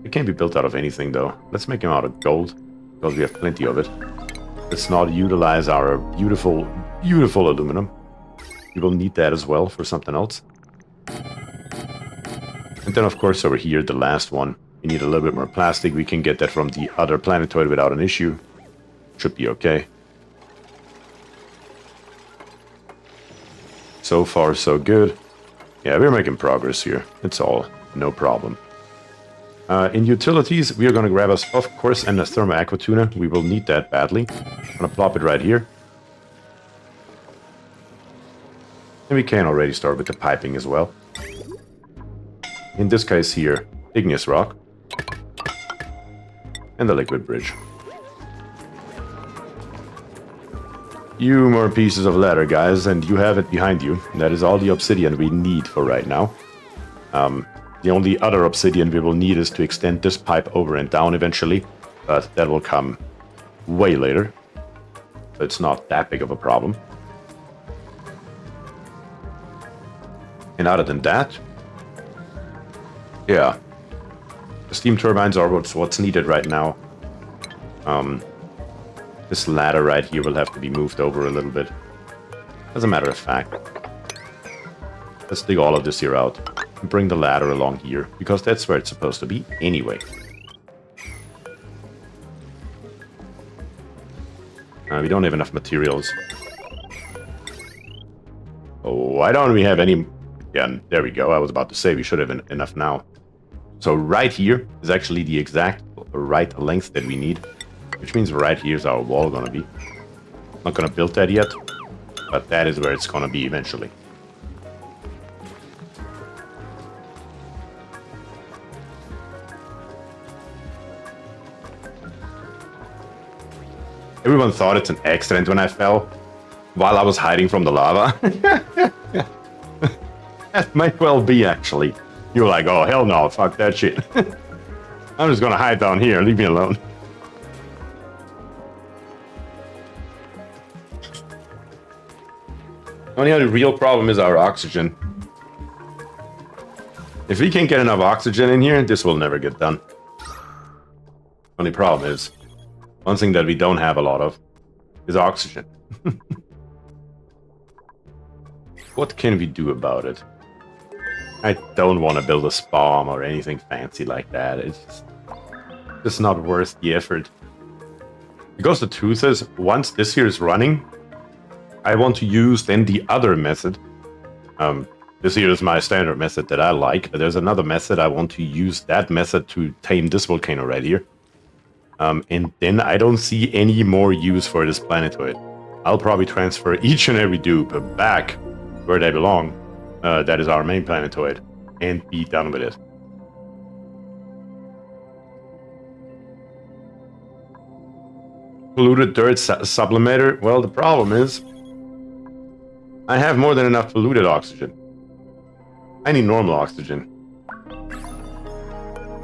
It can't be built out of anything, though. Let's make them out of gold because we have plenty of it. Let's not utilize our beautiful, beautiful aluminum. We will need that as well for something else. And then, of course, over here, the last one. We need a little bit more plastic. We can get that from the other planetoid without an issue. Should be okay. So far, so good. Yeah, we're making progress here. It's all no problem. In utilities, we are going to grab us, of course, an thermal aqua tuna. We will need that badly. I'm going to plop it right here. And we can already start with the piping as well. In this case here, igneous rock. And the liquid bridge. Few more pieces of ladder, guys, and you have it behind you. That is all the obsidian we need for right now. The only other obsidian we will need is to extend this pipe over and down eventually, but that will come way later. It's not that big of a problem. And other than that, yeah, the steam turbines are what's needed right now. This ladder right here will have to be moved over a little bit. As a matter of fact, let's dig all of this here out and bring the ladder along here, because that's where it's supposed to be anyway. We don't have enough materials. Oh, why don't we have any... Yeah, there we go. I was about to say we should have enough now. So right here is actually the exact right length that we need, which means right here is our wall gonna be. Not gonna build that yet, but that is where it's gonna be eventually. Everyone thought it's an accident when I fell while I was hiding from the lava. That might well be, actually. You were like, oh, hell no, fuck that shit. I'm just gonna hide down here, leave me alone. Only other real problem is our oxygen. If we can't get enough oxygen in here, this will never get done. Only problem is, one thing that we don't have a lot of is oxygen. What can we do about it? I don't want to build a spawn or anything fancy like that. It's just not worth the effort. Because the truth is, once this here is running, I want to use then the other method. This here is my standard method that I like, but there's another method. I want to use that method to tame this volcano right here. And then I don't see any more use for this planetoid. I'll probably transfer each and every dupe back where they belong. That is our main planetoid. And be done with it. Polluted dirt sublimator. Well, the problem is I have more than enough polluted oxygen. I need normal oxygen.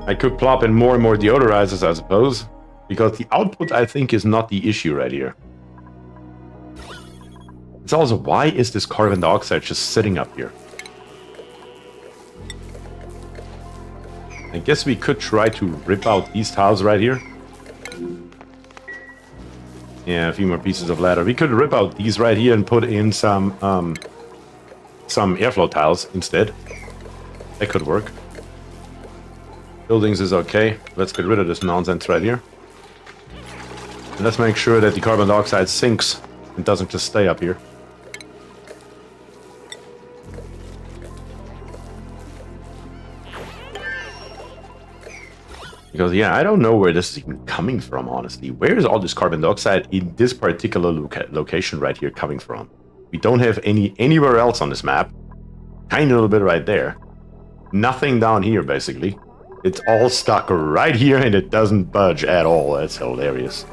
I could plop in more and more deodorizers, I suppose, because the output, I think, is not the issue right here. It's also, why is this carbon dioxide just sitting up here? I guess we could try to rip out these tiles right here. Yeah, a few more pieces of ladder. We could rip out these right here and put in some airflow tiles instead. That could work. Buildings is okay. Let's get rid of this nonsense right here. And let's make sure that the carbon dioxide sinks and doesn't just stay up here. Because, yeah, I don't know where this is even coming from, honestly. Where is all this carbon dioxide in this particular location right here coming from? We don't have anywhere else on this map. Tiny little bit right there. Nothing down here, basically. It's all stuck right here and it doesn't budge at all. That's hilarious.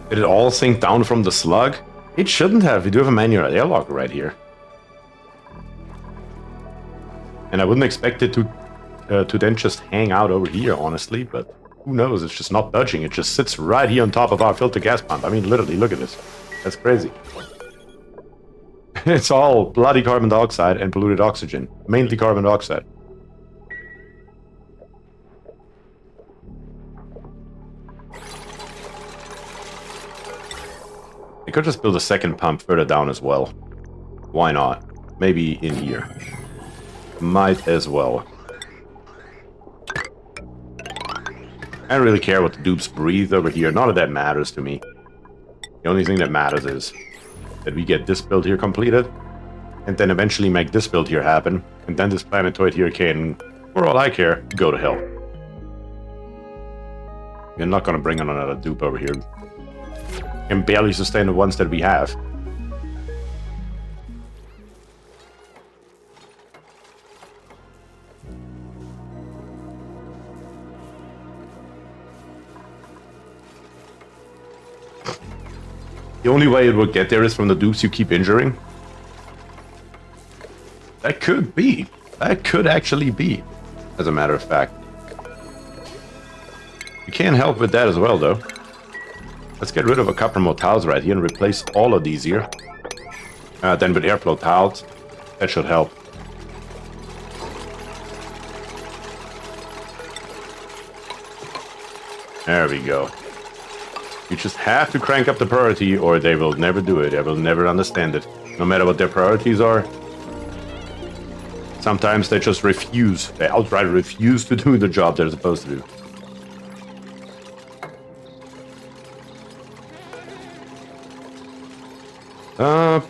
Did it all sink down from the slug? It shouldn't have. We do have a manual airlock right here. And I wouldn't expect it to then just hang out over here, honestly, but who knows? It's just not budging. It just sits right here on top of our filter gas pump. I mean, literally, look at this. That's crazy. It's all bloody carbon dioxide and polluted oxygen. Mainly carbon dioxide. I could just build a second pump further down as well. Why not? Maybe in here. Might as well. I don't really care what the dupes breathe over here. None of that matters to me. The only thing that matters is that we get this build here completed, and then eventually make this build here happen, and then this planetoid here can, for all I care, go to hell. We're not gonna bring on another dupe over here. Can barely sustain the ones that we have. The only way it will get there is from the dupes you keep injuring. That could be. That could actually be, as a matter of fact. You can't help with that as well, though. Let's get rid of a couple more tiles right here and replace all of these here. Then with airflow tiles, that should help. There we go. You just have to crank up the priority or they will never do it. They will never understand it. No matter what their priorities are. Sometimes they just refuse. They outright refuse to do the job they're supposed to do.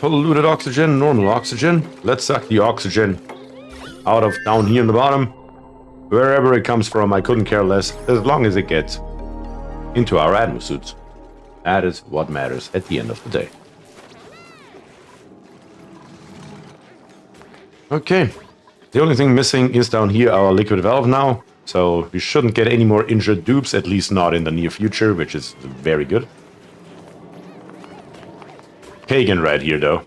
Polluted oxygen, normal oxygen. Let's suck the oxygen out of down here in the bottom. Wherever it comes from, I couldn't care less, as long as it gets into our atmosuits. That is what matters at the end of the day. Okay. The only thing missing is down here our liquid valve now. So we shouldn't get any more injured dupes, at least not in the near future, which is very good. Kagan right here, though.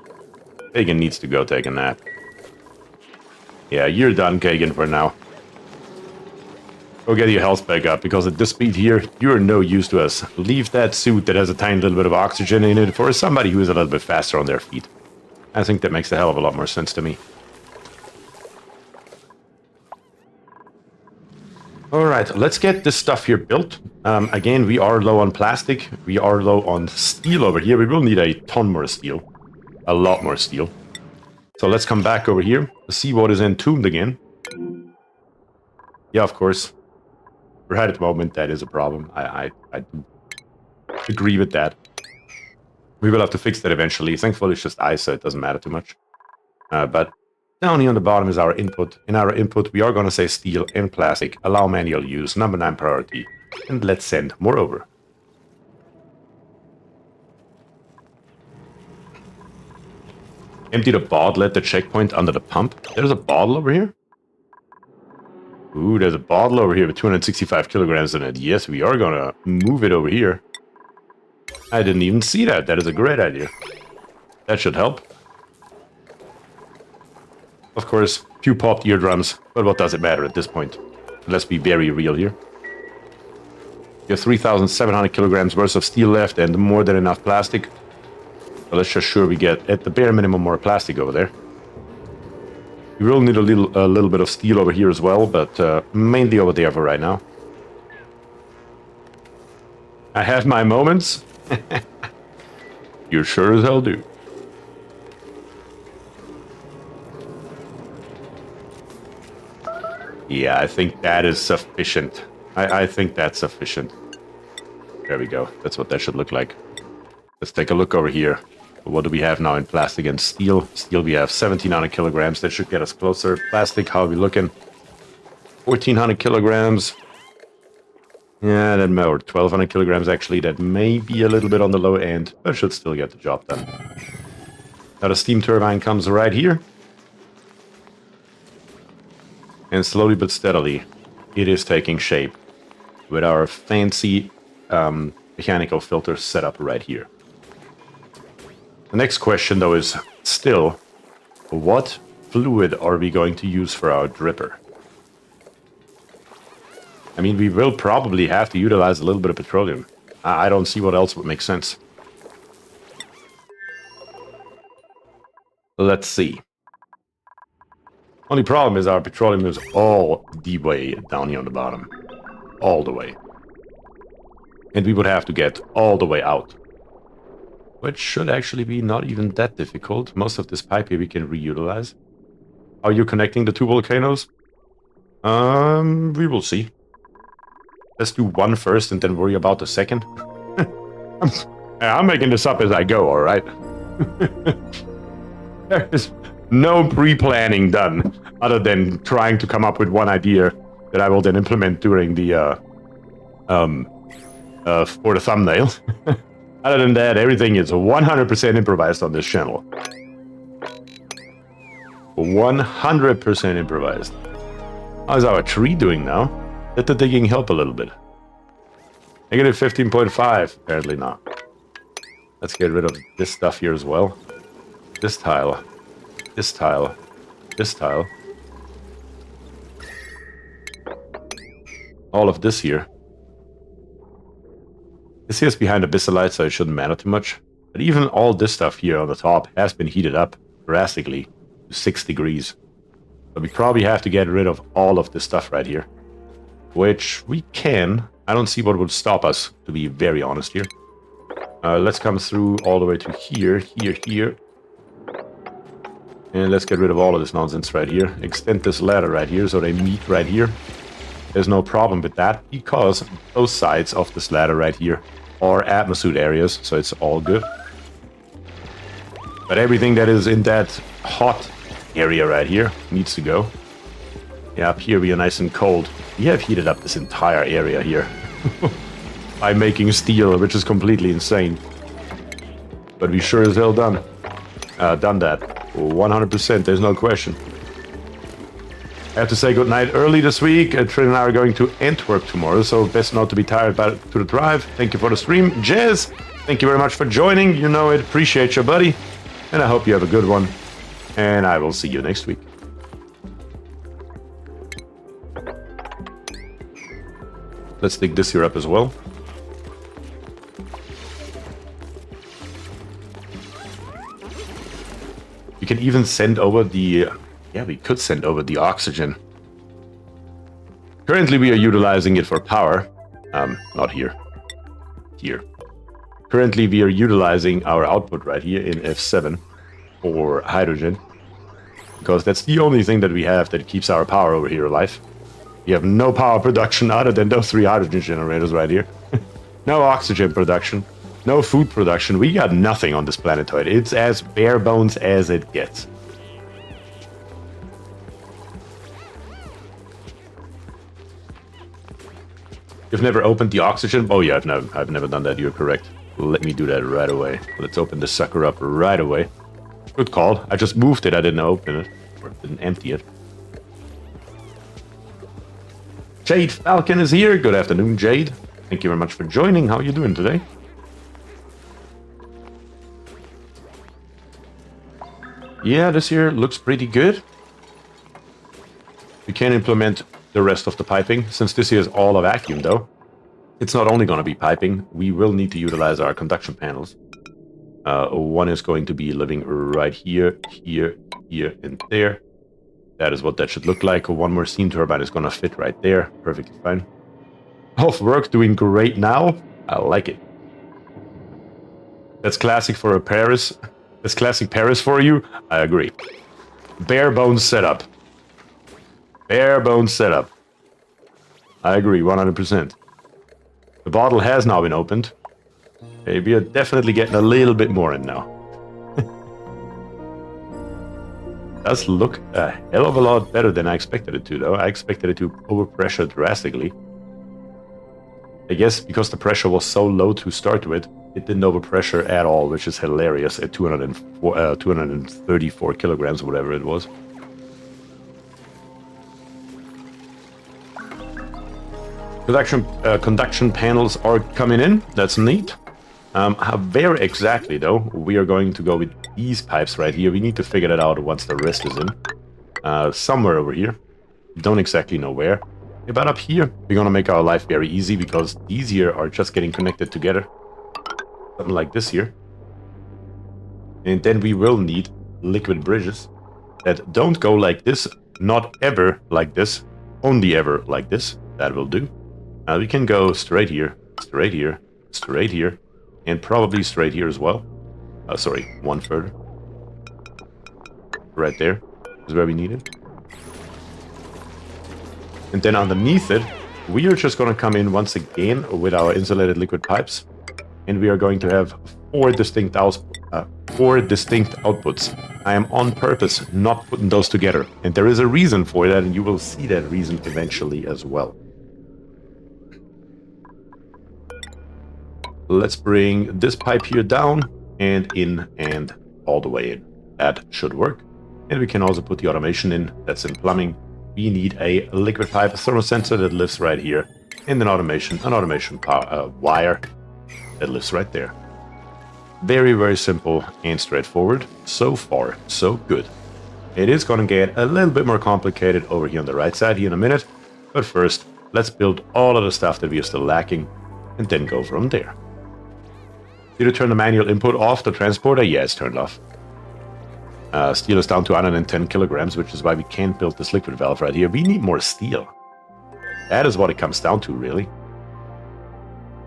Kagan needs to go take a nap. Yeah, you're done, Kagan, for now. Go get your health back up, because at this speed here, you're no use to us. Leave that suit that has a tiny little bit of oxygen in it for somebody who is a little bit faster on their feet. I think that makes a hell of a lot more sense to me. Alright, let's get this stuff here built. Again, we are low on plastic. We are low on steel over here. We will need a ton more steel. A lot more steel. So let's come back over here to see what is entombed again. Yeah, of course. Right at the moment, that is a problem. I do agree with that. We will have to fix that eventually. Thankfully, it's just ice, so it doesn't matter too much. But down here on the bottom is our input. In our input, we are going to say steel and plastic. Allow manual use, number 9 priority. And let's send more over. Empty the bottle at the checkpoint under the pump. There's a bottle over here? Ooh, there's a bottle over here with 265 kilograms in it. Yes, we are gonna move it over here. I didn't even see that. That is a great idea. That should help. Of course, few popped eardrums, but what does it matter at this point? Let's be very real here. You have 3,700 kilograms worth of steel left and more than enough plastic. So let's just sure we get, at the bare minimum, more plastic over there. We will need a little bit of steel over here as well, but mainly over there for right now. I have my moments. You sure as hell do. Yeah, I think that is sufficient. I think that's sufficient. There we go. That's what that should look like. Let's take a look over here. What do we have now in plastic and steel? Steel, we have 1,700 kilograms. That should get us closer. Plastic, how are we looking? 1,400 kilograms. Yeah, that more. 1,200 kilograms, actually. That may be a little bit on the low end, but should still get the job done. Now the steam turbine comes right here. And slowly but steadily, it is taking shape with our fancy mechanical filter set up right here. The next question, though, is still, what fluid are we going to use for our dripper? I mean, we will probably have to utilize a little bit of petroleum. I don't see what else would make sense. Let's see. Only problem is our petroleum is all the way down here on the bottom. All the way. And we would have to get all the way out. which should actually be not even that difficult. Most of this pipe here we can reutilize. Are you connecting the two volcanoes? We will see. Let's do one first and then worry about the second. I'm making this up as I go, alright? There is no pre-planning done, other than trying to come up with one idea that I will then implement during the, for the thumbnail. Other than that, everything is 100% improvised on this channel. 100% improvised. How's our tree doing now? Let the digging help a little bit. Negative 15.5, apparently not. Let's get rid of this stuff here as well. This tile. This tile. This tile. All of this here. This here is behind a Abyssallite, so it shouldn't matter too much. But even all this stuff here on the top has been heated up drastically to 6 degrees. So we probably have to get rid of all of this stuff right here. Which we can. I don't see what would stop us, to be very honest here. Let's come through all the way to here, here. And let's get rid of all of this nonsense right here. Extend this ladder right here so they meet right here. There's no problem with that because both sides of this ladder right here are atmosphere areas, so it's all good. But everything that is in that hot area right here needs to go. Yeah, up here we are nice and cold. We have heated up this entire area here by making steel, which is completely insane. But we sure as hell done that 100%. There's no question. I have to say goodnight early this week. Trin and I are going to Antwerp tomorrow, so best not to be tired to the drive. Thank you for the stream. Jez, thank you very much for joining. You know it. Appreciate you, buddy. And I hope you have a good one. And I will see you next week. Let's dig this here up as well. We can even send over the... Yeah, we could send over the oxygen. Currently, we are utilizing it for power. Not here. Here. Currently, we are utilizing our output right here in F7 for hydrogen. Because that's the only thing that we have that keeps our power over here alive. We have no power production other than those 3 hydrogen generators right here. No oxygen production. No food production. We got nothing on this planetoid. It's as bare bones as it gets. You've never opened the oxygen? Oh yeah, I've never done that. You're correct. Let me do that right away. Let's open this sucker up right away. Good call. I just moved it. I didn't open it. Or didn't empty it. Jade Falcon is here. Good afternoon, Jade. Thank you very much for joining. How are you doing today? Yeah, this here looks pretty good. We can implement the rest of the piping. Since this here is all a vacuum, though, it's not only going to be piping. We will need to utilize our conduction panels. One is going to be living right here, here, here, and there. That is what that should look like. One more steam turbine is going to fit right there. Perfectly fine. Off work, doing great now. I like it. That's classic for a Paris. That's classic Paris for you. I agree. Bare bones setup. Bare bones setup. I agree, 100%. The bottle has now been opened. Okay, we are definitely getting a little bit more in now. Does look a hell of a lot better than I expected it to, though. I expected it to overpressure drastically. I guess because the pressure was so low to start with, it didn't overpressure at all, which is hilarious at 234 kilograms, whatever it was. Conduction panels are coming in. That's neat. Where exactly, though, we are going to go with these pipes right here. We need to figure that out once the rest is in. Somewhere over here. Don't exactly know where. But up here, we're going to make our life very easy because these here are just getting connected together. Something like this here. And then we will need liquid bridges that don't go like this, not ever like this, only ever like this. That will do. We can go straight here, straight here, straight here, and probably straight here as well. Oh, sorry, one further. Right there is where we need it. And then underneath it, we are just going to come in once again with our insulated liquid pipes. And we are going to have four distinct outputs. I am on purpose not putting those together. And there is a reason for that, and you will see that reason eventually as well. Let's bring this pipe here down and in and all the way in. That should work. And we can also put the automation in. That's in plumbing. We need a liquid pipe thermosensor that lives right here. And an automation wire that lives right there. Very, very simple and straightforward. So far, so good. It is going to get a little bit more complicated over here on the right side here in a minute. But first, let's build all of the stuff that we are still lacking and then go from there. Did you turn the manual input off the transporter? Yeah, it's turned off. Steel is down to 110 kilograms, which is why we can't build this liquid valve right here. We need more steel. That is what it comes down to, really.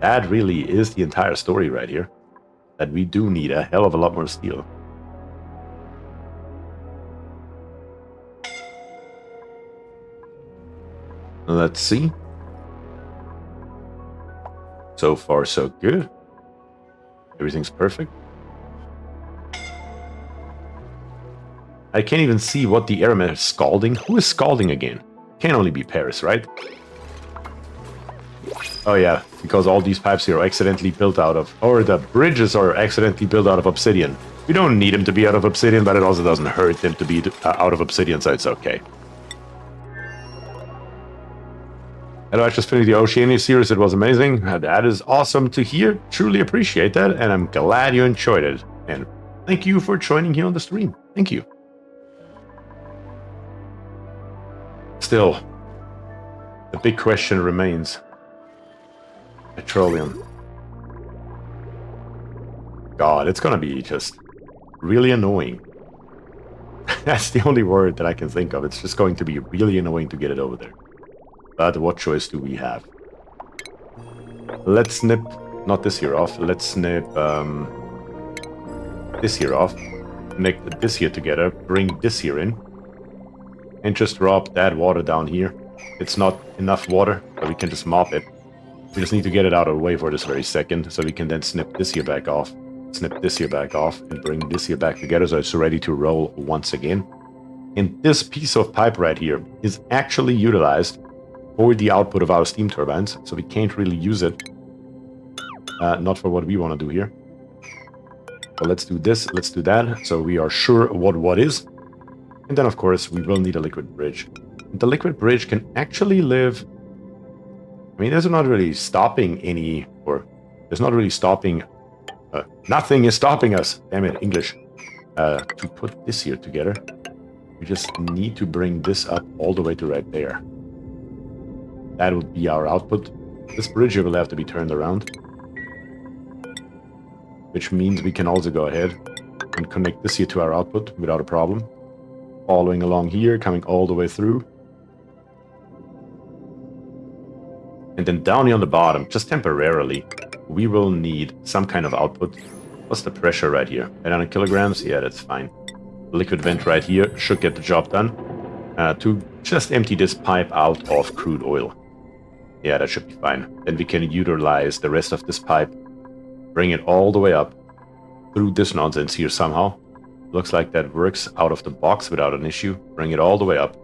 That really is the entire story right here. That we do need a hell of a lot more steel. Let's see. So far, so good. Everything's perfect. I can't even see what the airman is scalding. Who is scalding again? Can only be Paris, right? Oh yeah, because all these pipes here are accidentally built out of, or the bridges are accidentally built out of obsidian. We don't need them to be out of obsidian, but it also doesn't hurt them to be out of obsidian, so it's okay. Hello, I just finished the Oceania series. It was amazing. That is awesome to hear. Truly appreciate that, and I'm glad you enjoyed it. And thank you for joining here on the stream. Thank you. Still, the big question remains. Petroleum. God, it's gonna be just really annoying. That's the only word that I can think of. It's just going to be really annoying to get it over there. But what choice do we have? Let's snip, not this here off, let's snip this here off, connect this here together, bring this here in, and just drop that water down here. It's not enough water, but we can just mop it. We just need to get it out of the way for this very second, so we can then snip this here back off, snip this here back off, and bring this here back together so it's ready to roll once again. And this piece of pipe right here is actually utilized for the output of our steam turbines, so we can't really use it. Not for what we want to do here. But let's do this, let's do that, so we are sure what is. And then, of course, we will need a liquid bridge. And the liquid bridge can actually live... I mean, there's not really stopping any... Or there's not really stopping... nothing is stopping us, damn it, English. To put this here together. We just need to bring this up all the way to right there. That would be our output. This bridge here will have to be turned around. Which means we can also go ahead and connect this here to our output without a problem. Following along here, coming all the way through. And then down here on the bottom, just temporarily, we will need some kind of output. What's the pressure right here? 800 kilograms? Yeah, that's fine. Liquid vent right here should get the job done. To just empty this pipe out of crude oil. Yeah, that should be fine. Then we can utilize the rest of this pipe, bring it all the way up through this nonsense here somehow. Looks like that works out of the box without an issue. Bring it all the way up.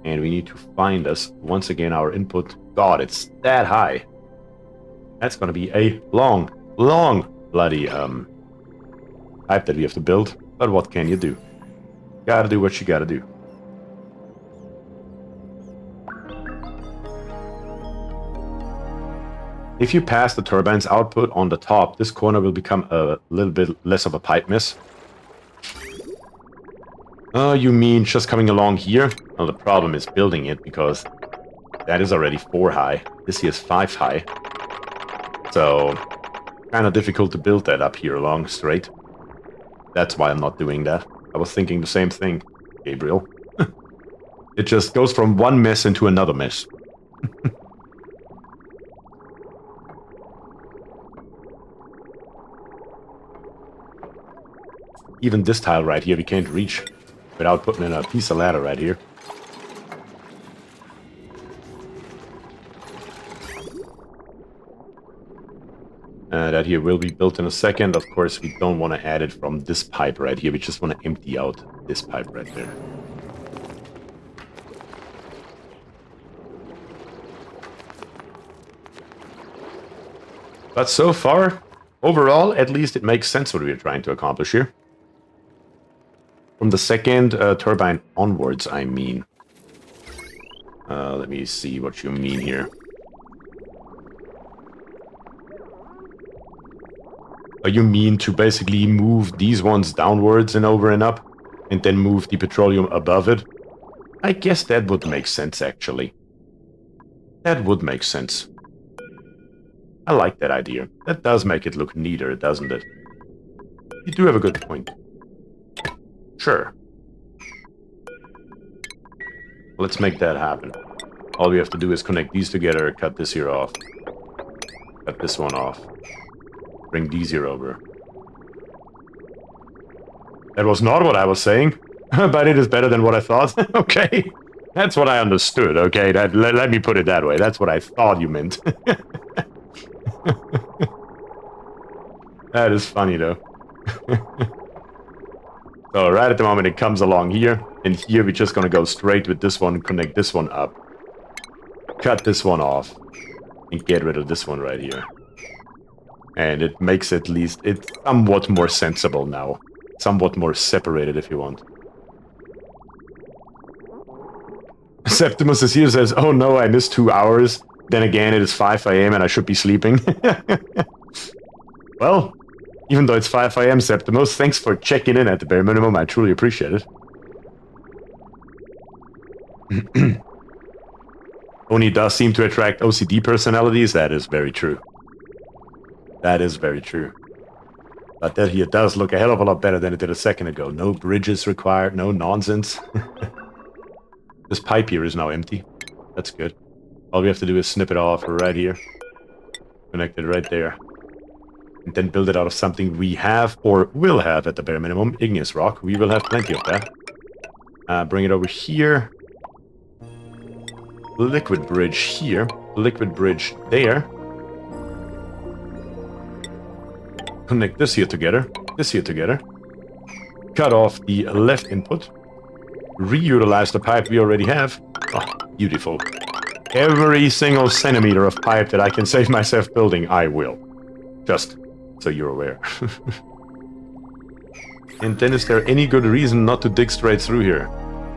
And we need to find us, once again, our input. God, it's that high. That's going to be a long bloody pipe that we have to build. But what can you do? Gotta do what you gotta do. If you pass the turbine's output on the top, this corner will become a little bit less of a pipe miss. Oh, you mean just coming along here? Well, the problem is building it, because that is already 4 high. This here is 5 high. So, kind of difficult to build that up here along straight. That's why I'm not doing that. I was thinking the same thing, Gabriel. It just goes from one mess into another mess. Even this tile right here we can't reach without putting in a piece of ladder right here. That here will be built in a second. Of course, we don't want to add it from this pipe right here. We just want to empty out this pipe right there. But so far, overall, at least it makes sense what we're trying to accomplish here. From the second turbine onwards, I mean. Let me see what you mean here. You mean to basically move these ones downwards and over and up, and then move the petroleum above it? I guess that would make sense, actually. That would make sense. I like that idea. That does make it look neater, doesn't it? You do have a good point. Sure. Let's make that happen. All we have to do is connect these together, cut this here off. Cut this one off. Bring these here over. That was not what I was saying, but it is better than what I thought. Okay, that's what I understood. Okay, let me put it that way. That's what I thought you meant. That is funny, though. So right at the moment it comes along here, and here we're just gonna go straight with this one, connect this one up, cut this one off, and get rid of this one right here. And it makes at least it somewhat more sensible now. Somewhat more separated, if you want. Septimus is here, says, oh no, I missed 2 hours. Then again, it is 5 AM and I should be sleeping. Well, even though it's 5 AM, Septimus, thanks for checking in at the bare minimum. I truly appreciate it. Oni does seem to attract OCD personalities. That is very true. That is very true. But that here does look a hell of a lot better than it did a second ago. No bridges required, no nonsense. This pipe here is now empty. That's good. All we have to do is snip it off right here. Connect it right there. And then build it out of something we have, or will have at the bare minimum. Igneous rock. We will have plenty of that. Bring it over here. Liquid bridge here. Liquid bridge there. Connect this here together, this here together. Cut off the left input. Reutilize the pipe we already have. Oh, beautiful. Every single centimeter of pipe that I can save myself building, I will. Just so you're aware. And then is there any good reason not to dig straight through here?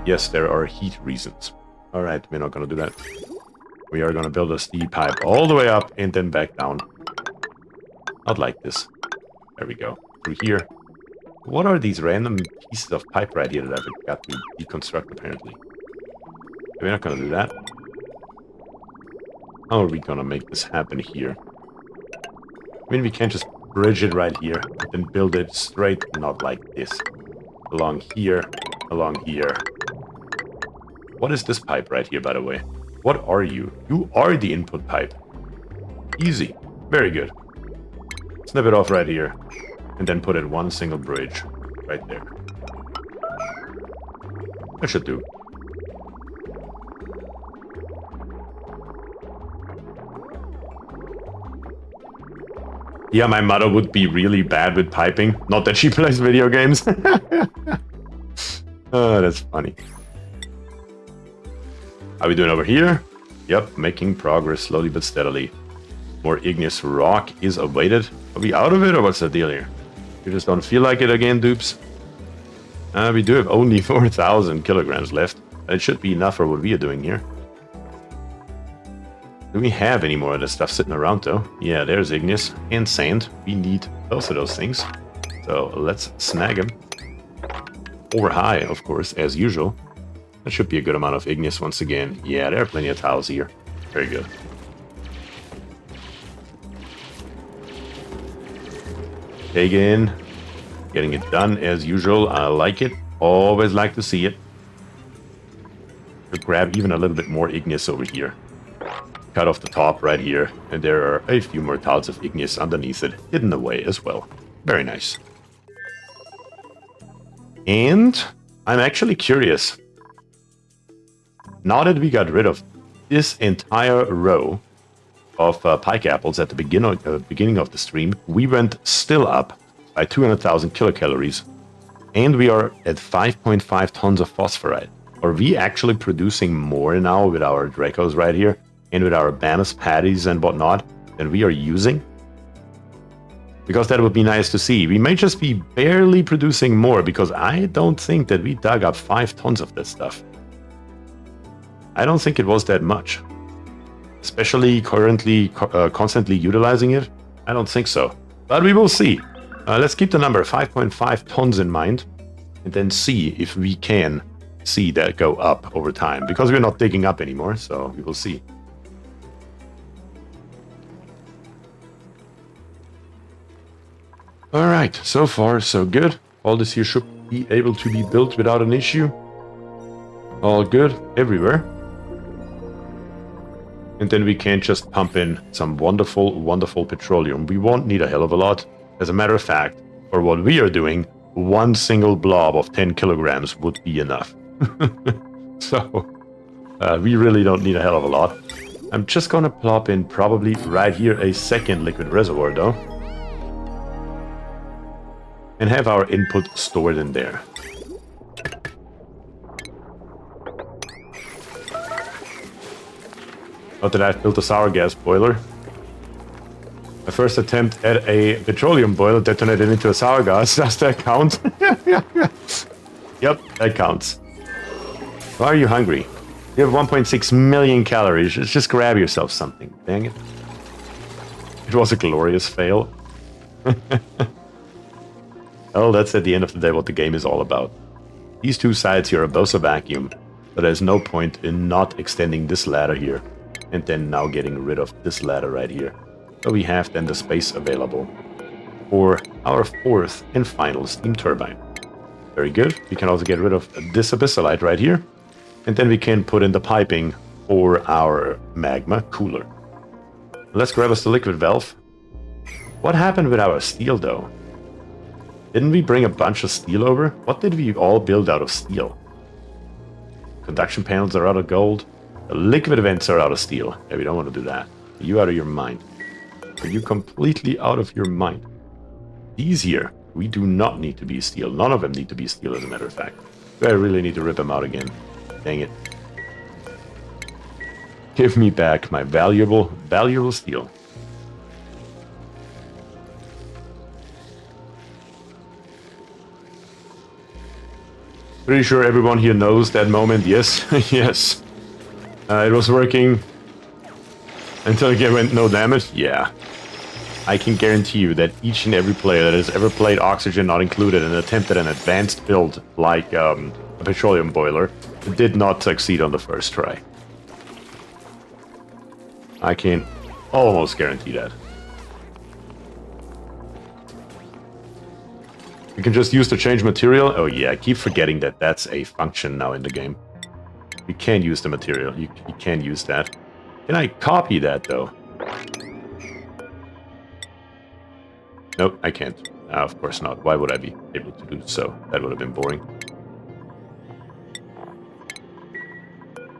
Yes, there are heat reasons. Alright, we're not gonna do that. We are gonna build a steel pipe all the way up and then back down. Not like this. There we go. Through here. What are these random pieces of pipe right here that I've got to deconstruct, apparently? We're not gonna do that. How are we gonna make this happen here? I mean, we can't just bridge it right here and then build it straight, not like this. Along here, along here. What is this pipe right here, by the way? What are you? You are the input pipe. Easy. Very good. Snip it off right here, and then put in one single bridge right there. That should do. Yeah, my mother would be really bad with piping. Not that she plays video games. Oh, that's funny. How are we doing over here? Yep, making progress slowly but steadily. More igneous rock is awaited. Are we out of it, or what's the deal here? You just don't feel like it again, dupes? We do have only 4,000 kilograms left. It should be enough for what we are doing here. Do we have any more of this stuff sitting around, though? Yeah, there's igneous and sand. We need both of those things. So let's snag them. Over high, of course, as usual. That should be a good amount of igneous once again. Yeah, there are plenty of tiles here. Very good. Again, getting it done as usual. I like it. Always like to see it. We'll grab even a little bit more igneous over here. Cut off the top right here, and there are a few more tiles of igneous underneath it, hidden away as well. Very nice. And I'm actually curious. Now that we got rid of this entire row of pike apples at the beginning of the stream, we went still up by 200,000 kilocalories. And we are at 5.5 tons of phosphorite. Are we actually producing more now with our Dracos right here and with our Banus patties and whatnot than we are using? Because that would be nice to see. We may just be barely producing more because I don't think that we dug up 5 tons of this stuff. I don't think it was that much. Especially currently constantly utilizing it. I don't think so. But we will see. Let's keep the number 5.5 tons in mind and then see if we can see that go up over time, because we're not digging up anymore, so we will see. Alright, so far so good. All this here should be able to be built without an issue. All good everywhere. And then we can just pump in some wonderful, wonderful petroleum. We won't need a hell of a lot. As a matter of fact, for what we are doing, one single blob of 10 kilograms would be enough. So, we really don't need a hell of a lot. I'm just gonna plop in probably right here a second liquid reservoir though. And have our input stored in there. Not that I've built a sour gas boiler. My first attempt at a petroleum boiler detonated into a sour gas. Does that count? Yep, that counts. Why are you hungry? You have 1.6 million calories. Just grab yourself something. Dang it. It was a glorious fail. Well, that's at the end of the day what the game is all about. These two sides here are both a vacuum, but there's no point in not extending this ladder here, and then now getting rid of this ladder right here. So we have then the space available for our fourth and final steam turbine. Very good. We can also get rid of this abyssalite right here, and then we can put in the piping for our magma cooler. Let's grab us the liquid valve. What happened with our steel though? Didn't we bring a bunch of steel over? What did we all build out of steel? Conduction panels are out of gold. The liquid vents are out of steel. Yeah, we don't want to do that. Are you out of your mind? Are you completely out of your mind? These here, we do not need to be steel. None of them need to be steel, as a matter of fact. Do I really need to rip them out again? Dang it. Give me back my valuable, valuable steel. Pretty sure everyone here knows that moment. Yes, yes. It was working until it went no damage. Yeah. I can guarantee you that each and every player that has ever played Oxygen Not Included and attempted an advanced build like a petroleum boiler did not succeed on the first try. I can almost guarantee that. You can just use the change material. Oh yeah, I keep forgetting that that's a function now in the game. You can use the material. You can use that. Can I copy that though? Nope, I can't. Of course not. Why would I be able to do so? That would have been boring.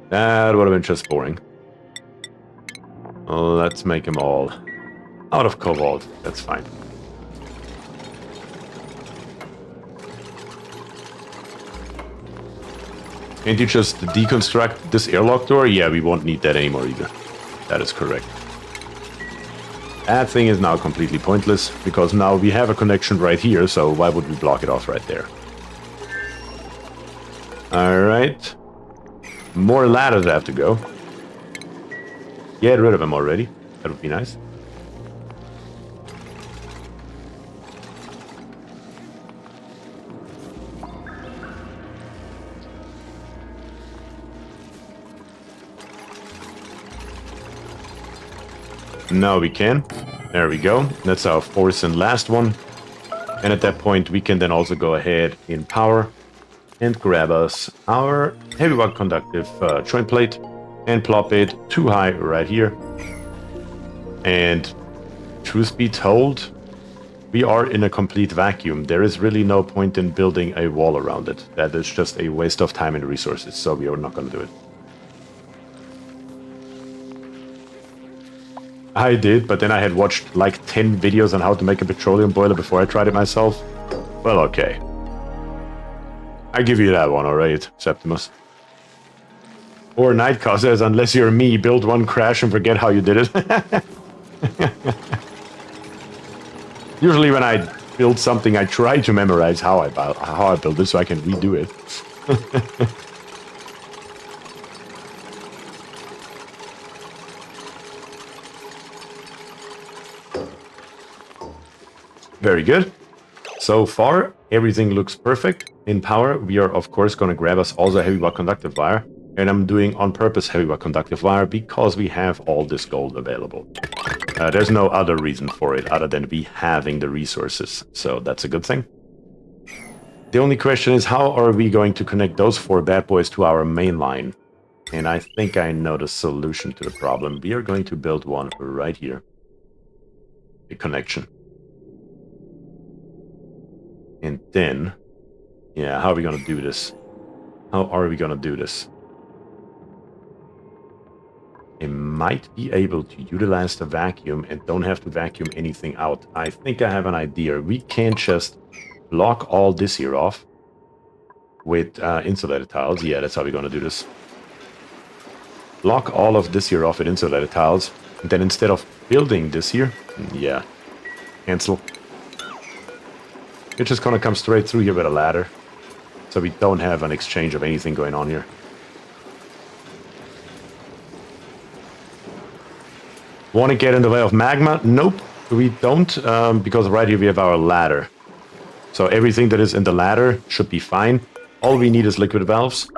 That would have been just boring. Oh, let's make them all out of cobalt. That's fine. Can't you just deconstruct this airlock door? Yeah, we won't need that anymore either. That is correct. That thing is now completely pointless, because now we have a connection right here, so why would we block it off right there? Alright. More ladders have to go. Get rid of them already. That would be nice. Now we can. There we go. That's our fourth and last one. And at that point, we can then also go ahead in power and grab us our heavy watt conductive joint plate and plop it too high right here. And truth be told, we are in a complete vacuum. There is really no point in building a wall around it. That is just a waste of time and resources, so we are not going to do it. I did, but then I had watched like 10 videos on how to make a petroleum boiler before I tried it myself. Well, okay. I give you that one, alright, Septimus. Or Nightcast says, unless you're me, build one, crash, and forget how you did it. Usually when I build something, I try to memorize how I build it so I can redo it. Very good. So far, everything looks perfect. In power, we are of course going to grab us also heavy wire conductive wire. And I'm doing on purpose heavy wire conductive wire because we have all this gold available. There's no other reason for it other than we having the resources. So that's a good thing. The only question is, how are we going to connect those 4 bad boys to our main line? And I think I know the solution to the problem. We are going to build one right here. A connection. And then, yeah, how are we going to do this? How are we going to do this? I might be able to utilize the vacuum and don't have to vacuum anything out. I think I have an idea. We can just block all this here off with insulated tiles. Yeah, that's how we're going to do this. Block all of this here off with insulated tiles. And then instead of building this here, yeah, cancel. You're just going to come straight through here with a ladder. So we don't have an exchange of anything going on here. Want to get in the way of magma? Nope, we don't, because right here we have our ladder. So everything that is in the ladder should be fine. All we need is liquid valves.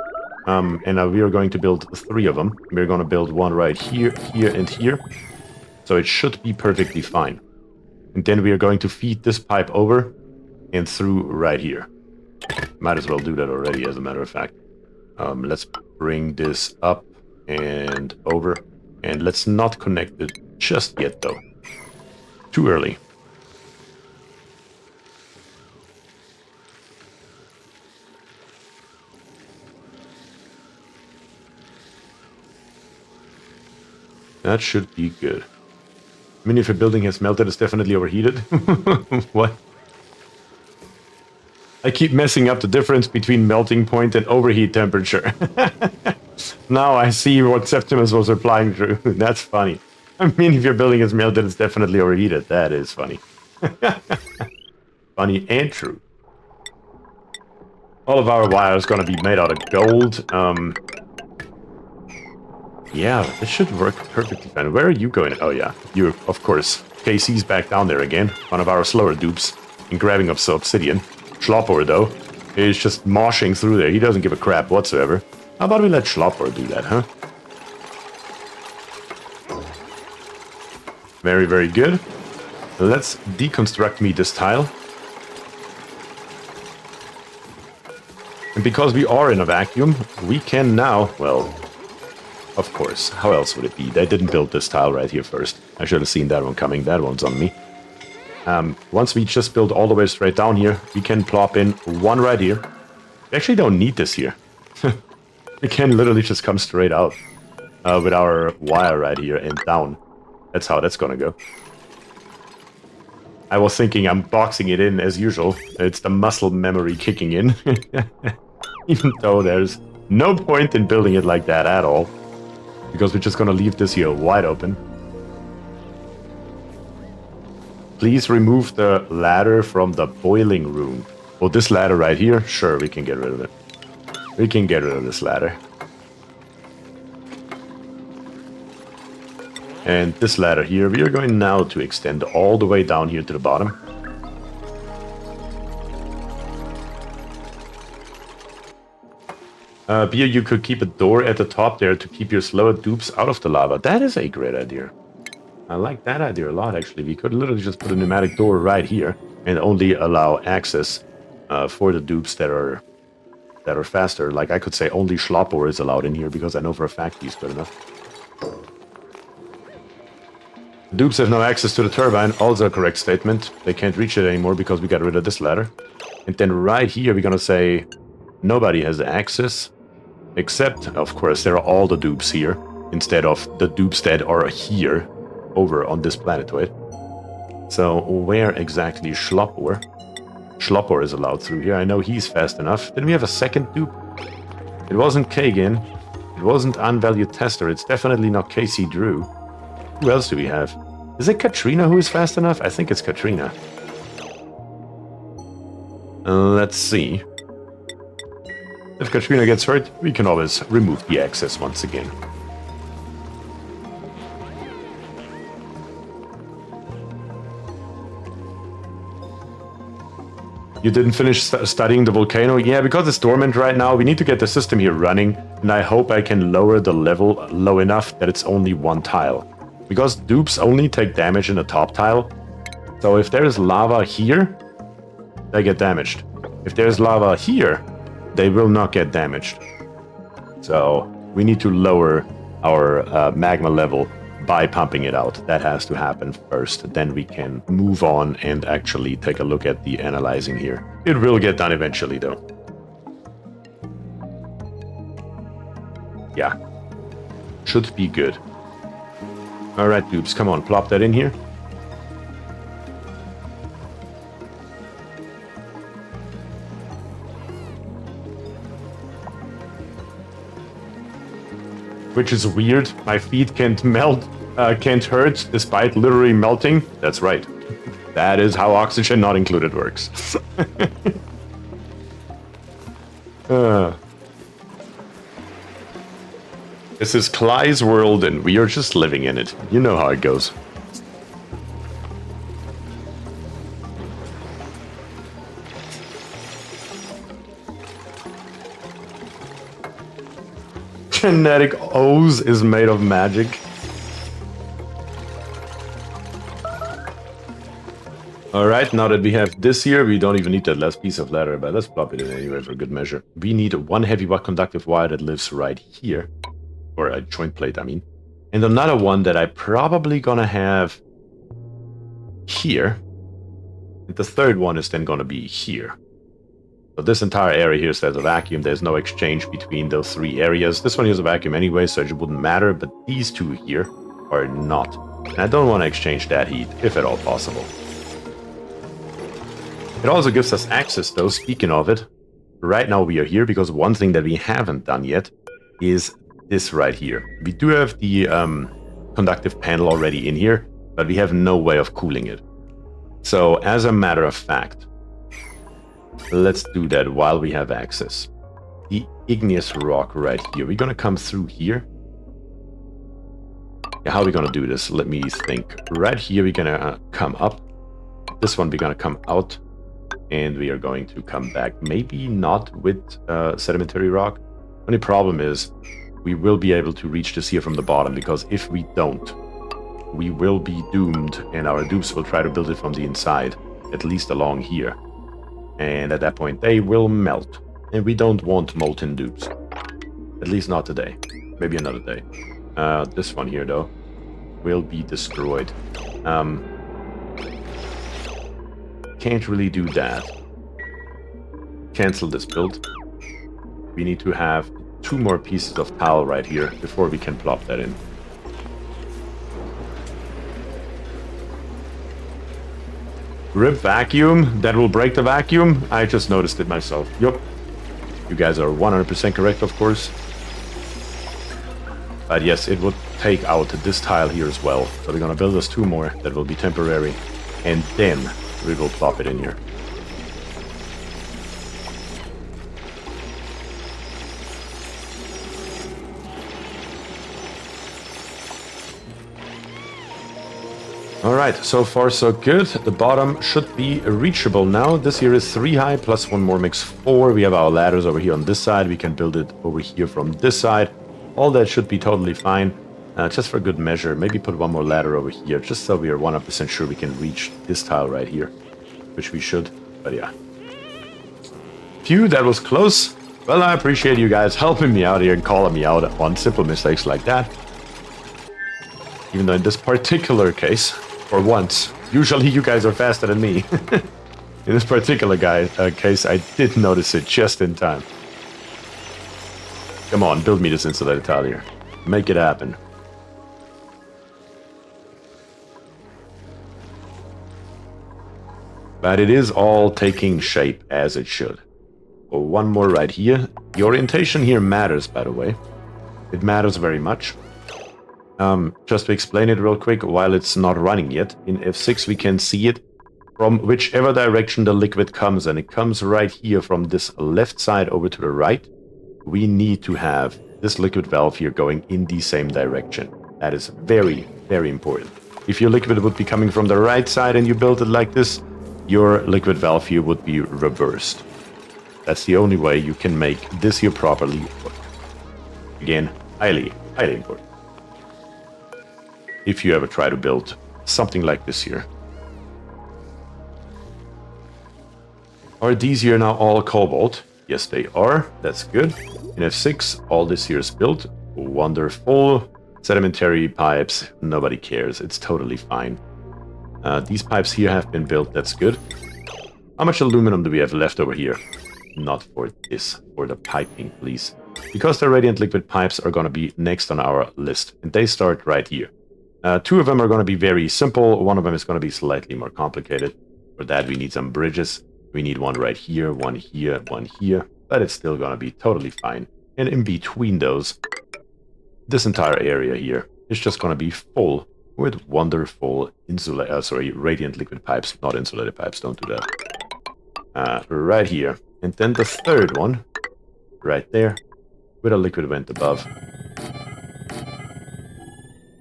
And we are going to build 3 of them. We're going to build one right here, here, and here. So it should be perfectly fine. And then we are going to feed this pipe over and through right here. Might as well do that already, as a matter of fact. Let's bring this up and over. And let's not connect it just yet, though. Too early. That should be good. I mean, if a building has melted, it's definitely overheated. What? I keep messing up the difference between melting point and overheat temperature. Now I see what Septimus was replying to. That's funny. I mean, if your building is melted, it's definitely overheated. That is funny. Funny and true. All of our wire is going to be made out of gold. Yeah, this should work perfectly fine. Where are you going? Oh yeah, you, of course. KC's back down there again. One of our slower dupes. And grabbing up some obsidian. Schlopper, though, is just moshing through there. He doesn't give a crap whatsoever. How about we let Schlopper do that, huh? Very, very good. Let's deconstruct me this tile. And because we are in a vacuum, we can now, well, of course, how else would it be? They didn't build this tile right here first. I should have seen that one coming. That one's on me. Once we just build all the way straight down here, we can plop in one right here. We actually don't need this here. We can literally just come straight out with our wire right here and down. That's how that's gonna go. I was thinking I'm boxing it in as usual. It's the muscle memory kicking in. Even though there's no point in building it like that at all. Because we're just gonna leave this here wide open. Please remove the ladder from the boiling room. Oh, this ladder right here? Sure, we can get rid of it. We can get rid of this ladder. And this ladder here, we are going now to extend all the way down here to the bottom. Bier, you could keep a door at the top there to keep your slower dupes out of the lava. That is a great idea. I like that idea a lot, actually. We could literally just put a pneumatic door right here and only allow access for the dupes that are faster. Like, I could say only Schlopper is allowed in here because I know for a fact he's good enough. Dupes have no access to the turbine, also a correct statement. They can't reach it anymore because we got rid of this ladder. And then right here we're gonna say nobody has access, except, of course, there are all the dupes here, instead of the dupes that are here, over on this planetoid. So where exactly is Schloppor? Schloppor is allowed through here. I know he's fast enough. Did we have a second dupe? It wasn't Kagan. It wasn't Unvalued Tester. It's definitely not Casey Drew. Who else do we have? Is it Katrina who is fast enough? I think it's Katrina. Let's see. If Katrina gets hurt, we can always remove the access once again. You didn't finish studying the volcano? Yeah, because it's dormant right now, we need to get the system here running, and I hope I can lower the level low enough that it's only one tile. Because dupes only take damage in the top tile, so if there's lava here, they get damaged. If there's lava here, they will not get damaged. So we need to lower our magma level by pumping it out. That has to happen first. Then we can move on and actually take a look at the analyzing here. It will get done eventually though. Yeah. Should be good. Alright, dupes, come on, plop that in here. Which is weird. My feet can't melt, can't hurt despite literally melting. That's right. That is how oxygen not included works. This is Cly's world and we are just living in it. You know how it goes. Genetic O's is made of magic. Alright, now that we have this here, we don't even need that last piece of ladder, but let's plop it in anyway for good measure. We need one heavy but conductive wire that lives right here. Or a joint plate, I mean. And another one that I probably gonna have here. And the third one is then gonna be here. So this entire area here says a vacuum. There's no exchange between those three areas. This one is a vacuum anyway, so it wouldn't matter, but these two here are not. And I don't want to exchange that heat, if at all possible. It also gives us access though, speaking of it. Right now we are here because one thing that we haven't done yet is this right here. We do have the conductive panel already in here, but we have no way of cooling it. So as a matter of fact, let's do that while we have access. The igneous rock right here. We're gonna come through here. Yeah, how are we gonna do this? Let me think. Right here we're gonna come up. This one we're gonna come out. And we are going to come back. Maybe not with sedimentary rock. Only problem is we will be able to reach this here from the bottom, because if we don't, we will be doomed and our dupes will try to build it from the inside, at least along here. And at that point, they will melt. And we don't want molten dupes. At least not today. Maybe another day. This one here, though, will be destroyed. Can't really do that. Cancel this build. We need to have 2 more pieces of tile right here before we can plop that in. Rip vacuum? That will break the vacuum? I just noticed it myself. Yup. You guys are 100% correct, of course. But yes, it would take out this tile here as well. So we're gonna build us 2 more that will be temporary. And then we will plop it in here. Alright, so far so good. The bottom should be reachable now. This here is 3 high, plus 1 more makes 4. We have our ladders over here on this side. We can build it over here from this side. All that should be totally fine. Just for good measure, maybe put 1 more ladder over here, just so we are 100% sure we can reach this tile right here. Which we should, but yeah. Phew, that was close. Well, I appreciate you guys helping me out here and calling me out on simple mistakes like that. Even though in this particular case, for once, usually you guys are faster than me. In this particular case, I did notice it just in time. Come on, build me this insulated tile here. Make it happen. But it is all taking shape as it should. Oh, one more right here. The orientation here matters, by the way. It matters very much. Just to explain it real quick, while it's not running yet, in F6 we can see it from whichever direction the liquid comes, and it comes right here from this left side over to the right. We need to have this liquid valve here going in the same direction. That is very, very important. If your liquid would be coming from the right side and you build it like this, your liquid valve here would be reversed. That's the only way you can make this here properly work. Again, highly, highly important. If you ever try to build something like this here. Are these here now all cobalt? Yes, they are. That's good. In F6, all this here is built. Wonderful. Sedimentary pipes, nobody cares. It's totally fine. These pipes here have been built. That's good. How much aluminum do we have left over here? Not for this. For the piping, please. Because the radiant liquid pipes are going to be next on our list. And they start right here. Two of them are going to be very simple. One of them is going to be slightly more complicated. For that, we need some bridges. We need one right here, one here, one here. But it's still going to be totally fine. And in between those, this entire area here is just going to be full with wonderful radiant liquid pipes. Not insulated pipes, don't do that. Right here. And then the third one, right there, with a liquid vent above.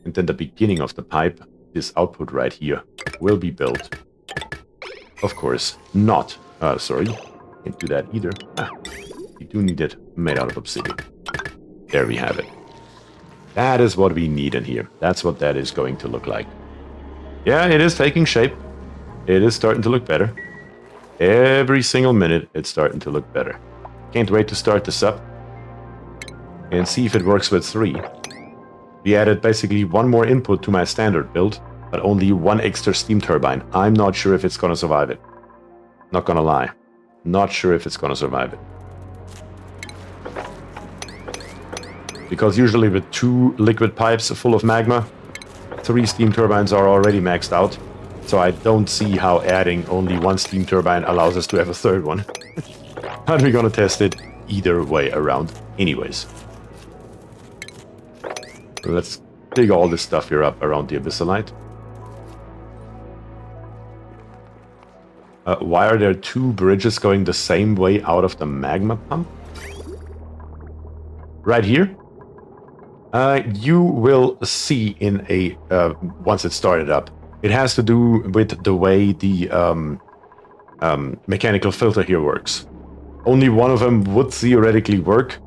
And then the beginning of the pipe, this output right here, will be built. Of course, not. Can't do that either. We do need it made out of obsidian. There we have it. That is what we need in here. That's what that is going to look like. Yeah, it is taking shape. It is starting to look better. Every single minute, it's starting to look better. Can't wait to start this up and see if it works with 3. We added basically one more input to my standard build, but only one extra steam turbine. I'm not sure if it's going to survive it. Not gonna lie. Not sure if it's going to survive it. Because usually with 2 liquid pipes full of magma, 3 steam turbines are already maxed out. So I don't see how adding only 1 steam turbine allows us to have a 3rd one. But we're gonna test it either way around anyways. Let's dig all this stuff here up around the abyssalite. Why are there 2 bridges going the same way out of the magma pump? Right here? You will see in a once it's started up. It has to do with the way the mechanical filter here works. Only one of them would theoretically work,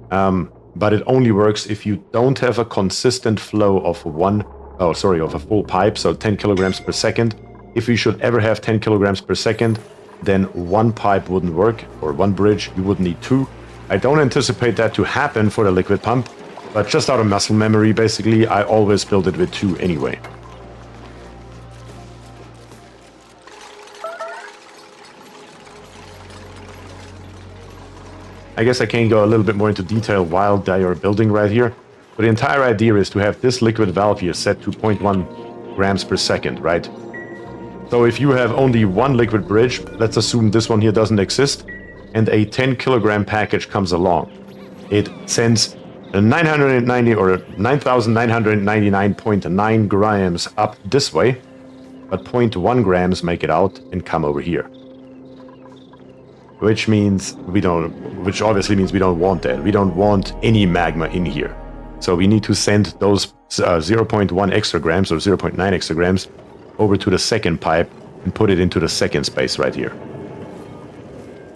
but it only works if you don't have a consistent flow of of a full pipe, so 10 kilograms per second. If you should ever have 10 kilograms per second, then 1 pipe wouldn't work, or 1 bridge, you would need 2. I don't anticipate that to happen for the liquid pump, but just out of muscle memory, basically, I always build it with 2 anyway. I guess I can go a little bit more into detail while they are building right here. But the entire idea is to have this liquid valve here set to 0.1 grams per second, right? So if you have only 1 liquid bridge, let's assume this one here doesn't exist, and a 10 kilogram package comes along. It sends 990 or 9,999.9 grams up this way, but 0.1 grams make it out and come over here. Which obviously means we don't want that. We don't want any magma in here. So we need to send those 0.1 extra grams or 0.9 extra grams over to the second pipe and put it into the second space right here.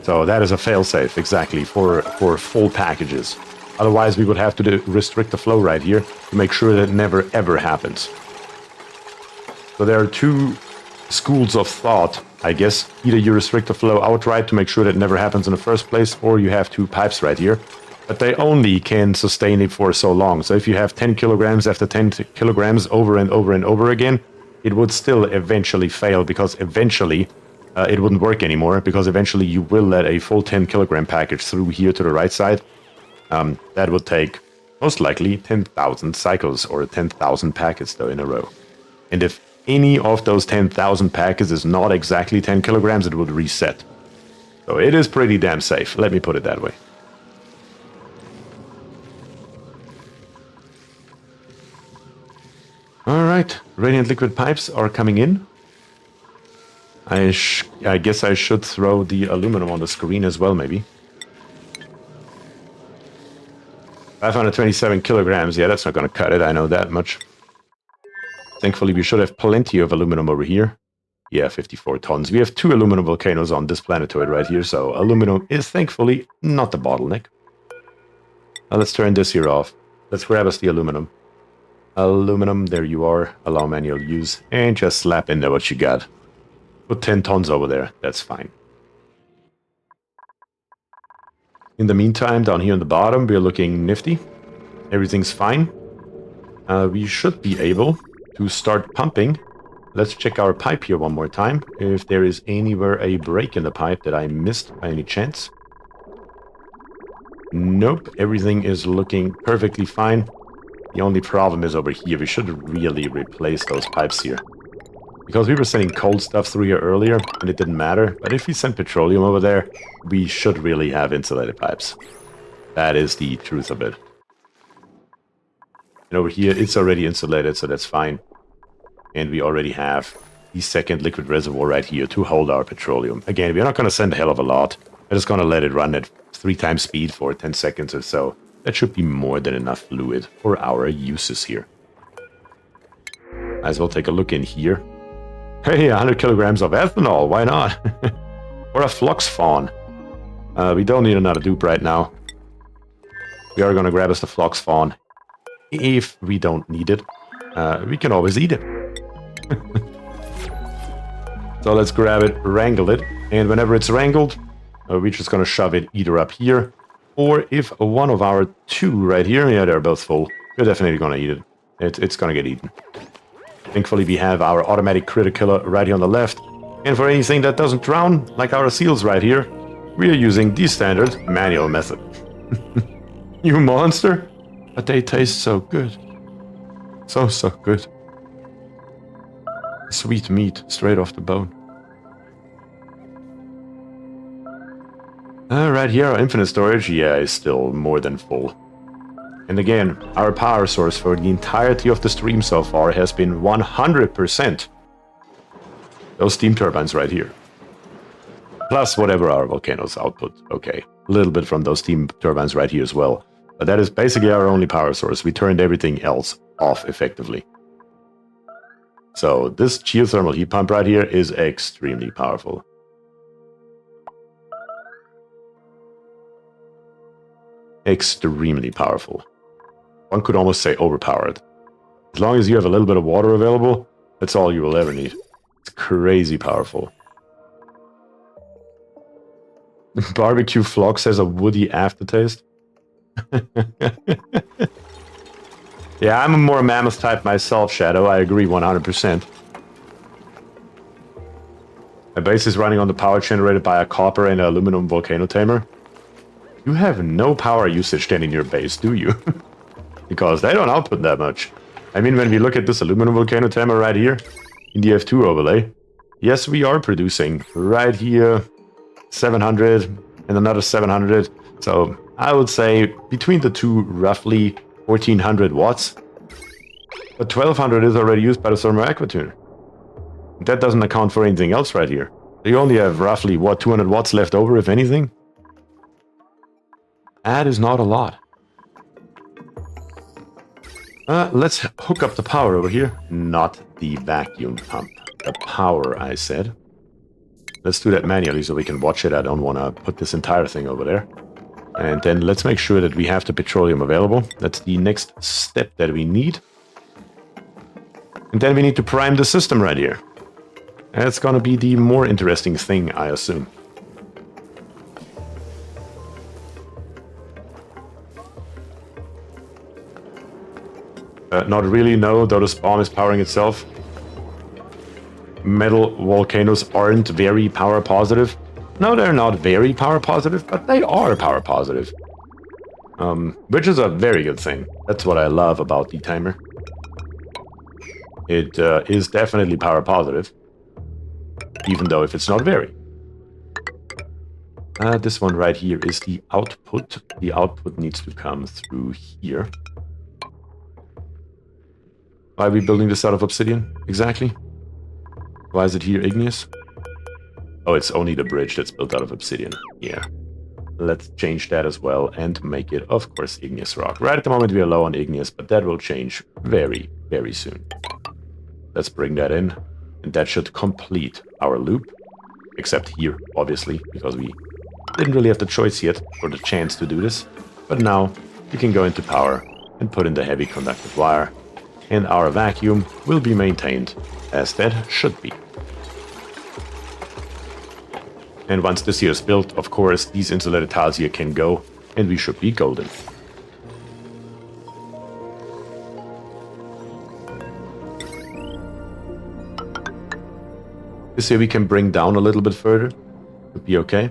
So that is a failsafe, exactly, for full packages. Otherwise, we would have to restrict the flow right here to make sure that it never ever happens. So there are 2 schools of thought, I guess. Either you restrict the flow outright to make sure that it never happens in the first place, or you have 2 pipes right here. but they only can sustain it for so long. So if you have 10 kilograms after 10 kilograms over and over and over again, it would still eventually fail, because eventually it wouldn't work anymore, because eventually you will let a full 10 kilogram package through here to the right side. That would take most likely 10,000 cycles or 10,000 packets though in a row. And if any of those 10,000 packets is not exactly 10 kilograms, it would reset. So it is pretty damn safe, let me put it that way. Alright, radiant liquid pipes are coming in. I guess I should throw the aluminum on the screen as well, maybe. 527 kilograms, yeah, that's not going to cut it, I know that much. Thankfully, we should have plenty of aluminum over here. Yeah, 54 tons. We have 2 aluminum volcanoes on this planetoid right here, so aluminum is thankfully not the bottleneck. Now let's turn this here off. Let's grab us the aluminum. Aluminum, there you are. Allow manual use. And just slap in there what you got. Put 10 tons over there. That's fine. In the meantime, down here on the bottom, we're looking nifty. Everything's fine. We should be able to start pumping. Let's check our pipe here one more time. If there is anywhere a break in the pipe that I missed by any chance. Nope, everything is looking perfectly fine. The only problem is over here. We should really replace those pipes here. Because we were sending cold stuff through here earlier, and it didn't matter. But if we send petroleum over there, we should really have insulated pipes. That is the truth of it. And over here, it's already insulated, so that's fine. And we already have the second liquid reservoir right here to hold our petroleum. Again, we're not going to send a hell of a lot. We're just going to let it run at 3 times speed for 10 seconds or so. That should be more than enough fluid for our uses here. Might as well take a look in here. Hey, 100 kilograms of ethanol, why not? Or a flux fawn. We don't need another dupe right now. We are going to grab us the flux fawn. If we don't need it, we can always eat it. So let's grab it, wrangle it, and whenever it's wrangled, we're just going to shove it either up here, or if one of our 2 right here, yeah, they're both full, we're definitely going to eat it. It's going to get eaten. Thankfully, we have our automatic critter killer right here on the left, and for anything that doesn't drown, like our seals right here, we are using the standard manual method. You monster! But they taste so good. So good. Sweet meat, straight off the bone. Right here, our infinite storage, yeah, is still more than full. And again, our power source for the entirety of the stream so far has been 100%. Those steam turbines right here. Plus whatever our volcanoes output. Okay, a little bit from those steam turbines right here as well. But that is basically our only power source. We turned everything else off effectively. So this geothermal heat pump right here is extremely powerful. Extremely powerful. One could almost say overpowered. As long as you have a little bit of water available, that's all you will ever need. It's crazy powerful. Barbecue flux has a woody aftertaste. Yeah, I'm a more mammoth type myself, Shadow. I agree 100%. My base is running on the power generated by a copper and aluminum volcano tamer. You have no power usage then in your base, do you? Because they don't output that much. I mean, when we look at this aluminum volcano tamer right here, in the F2 overlay, yes, we are producing right here 700 and another 700. So I would say between the two, roughly 1400 watts. But 1200 is already used by the thermal aquatuner. That doesn't account for anything else right here. You only have roughly, what, 200 watts left over, if anything? That is not a lot. Let's hook up the power over here. Not the vacuum pump. The power, I said. Let's do that manually so we can watch it. I don't want to put this entire thing over there. And then let's make sure that we have the petroleum available. That's the next step that we need. And then we need to prime the system right here. That's going to be the more interesting thing, I assume. Not really, no, though the spawn is powering itself. Metal volcanoes aren't very power positive. No, they're not very power positive, but they are power positive. Which is a very good thing. That's what I love about the tamer. It is definitely power positive, even though if it's not very. This one right here is the output. The output needs to come through here. Why are we building this out of obsidian? Exactly. Why is it here igneous? Oh, it's only the bridge that's built out of obsidian. Yeah. Let's change that as well and make it, of course, igneous rock. Right at the moment we are low on igneous, but that will change very, very soon. Let's bring that in, and that should complete our loop. Except here, obviously, because we didn't really have the choice yet or the chance to do this. But now we can go into power and put in the heavy conductive wire, and our vacuum will be maintained as that should be. And once this here is built, of course, these insulated tiles here can go, and we should be golden. This here we can bring down a little bit further, should be okay.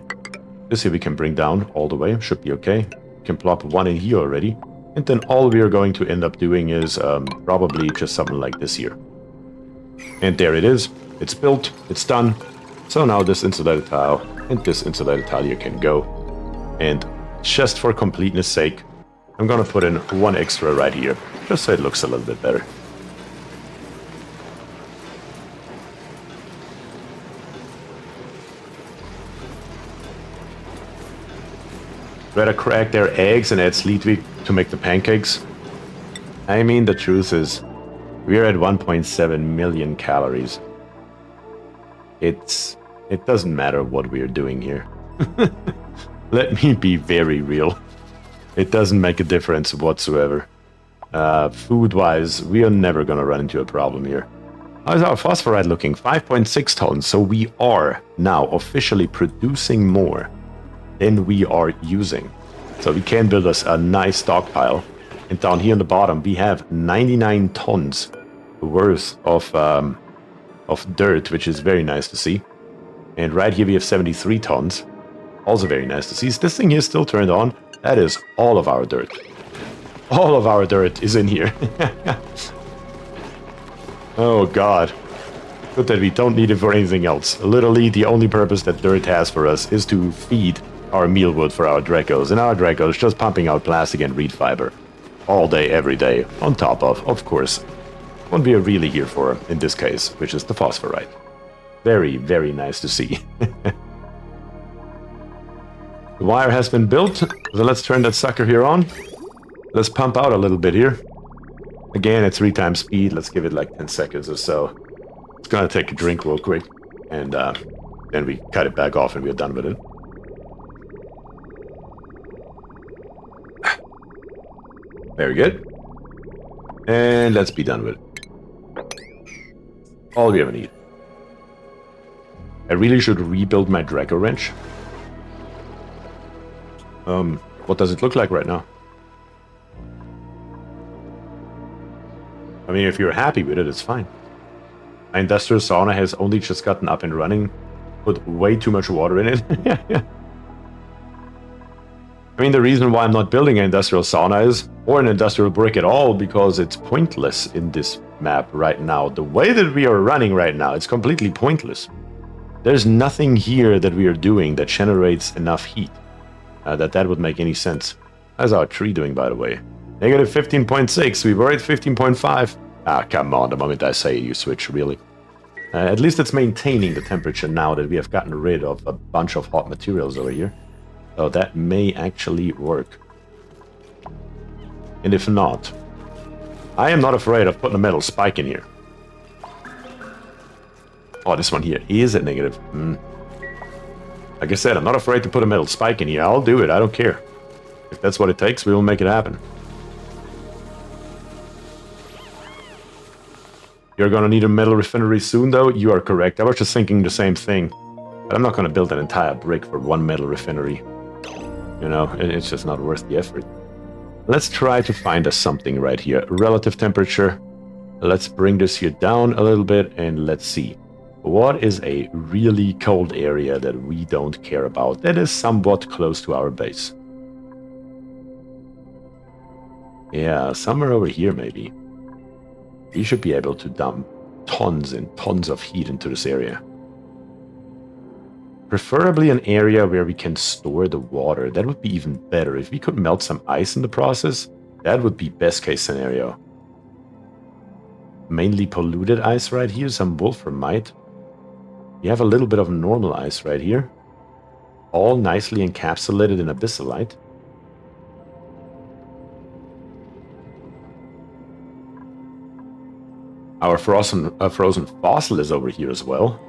This here we can bring down all the way, should be okay. We can plop one in here already, and then all we are going to end up doing is probably just something like this here. And there it is, it's built, it's done. So now this insulated tile and this insulated tile here can go. And just for completeness sake, I'm gonna put in one extra right here, just so it looks a little bit better. Rather crack their eggs and add sleet wheat to make the pancakes? I mean, the truth is, we're at 1.7 million calories. It doesn't matter what we're doing here. Let me be very real. It doesn't make a difference whatsoever. Food-wise, we are never gonna run into a problem here. How's our phosphorite looking? 5.6 tons, so we are now officially producing more than we are using. So we can build us a nice stockpile. And down here on the bottom, we have 99 tons worth of dirt, which is very nice to see. And right here we have 73 tons. Also very nice to see. Is this thing here still turned on? That is all of our dirt. All of our dirt is in here. Oh god. Good that we don't need it for anything else. Literally the only purpose that dirt has for us is to feed our mealwood for our Dracos. And our Dracos just pumping out plastic and reed fiber. All day, every day. On top of course, what we are really here for in this case, which is the phosphorite. Very, very nice to see. The wire has been built, so let's turn that sucker here on. Let's pump out a little bit here. Again, at 3 times speed, let's give it like 10 seconds or so. It's gonna take a drink real quick, and then we cut it back off and we're done with it. Very good. And let's be done with it. All we ever need. I really should rebuild my Draco wrench. What does it look like right now? I mean, if you're happy with it, it's fine. My industrial sauna has only just gotten up and running. Put way too much water in it. I mean, the reason why I'm not building an industrial sauna is, or an industrial brick at all, because it's pointless in this map right now. The way that we are running right now, it's completely pointless. There's nothing here that we are doing that generates enough heat. That would make any sense. How's our tree doing, by the way? Negative 15.6, we were at 15.5. Ah, come on, the moment I say it, you switch, really. At least it's maintaining the temperature now that we have gotten rid of a bunch of hot materials over here. So that may actually work. And if not, I am not afraid of putting a metal spike in here. Oh, this one here is at negative. Like I said, I'm not afraid to put a metal spike in here. I'll do it, I don't care. If that's what it takes, we will make it happen. You're gonna need a metal refinery soon, though? You are correct. I was just thinking the same thing. But I'm not gonna build an entire brick for one metal refinery. You know, it's just not worth the effort. Let's try to find us something right here. Relative temperature. Let's bring this here down a little bit and let's see. What is a really cold area that we don't care about that is somewhat close to our base? Yeah, somewhere over here maybe. We should be able to dump tons and tons of heat into this area. Preferably an area where we can store the water. That would be even better. If we could melt some ice in the process, that would be best case scenario. Mainly polluted ice right here, some wolframite. We have a little bit of normal ice right here. All nicely encapsulated in abyssalite. Our frozen fossil is over here as well.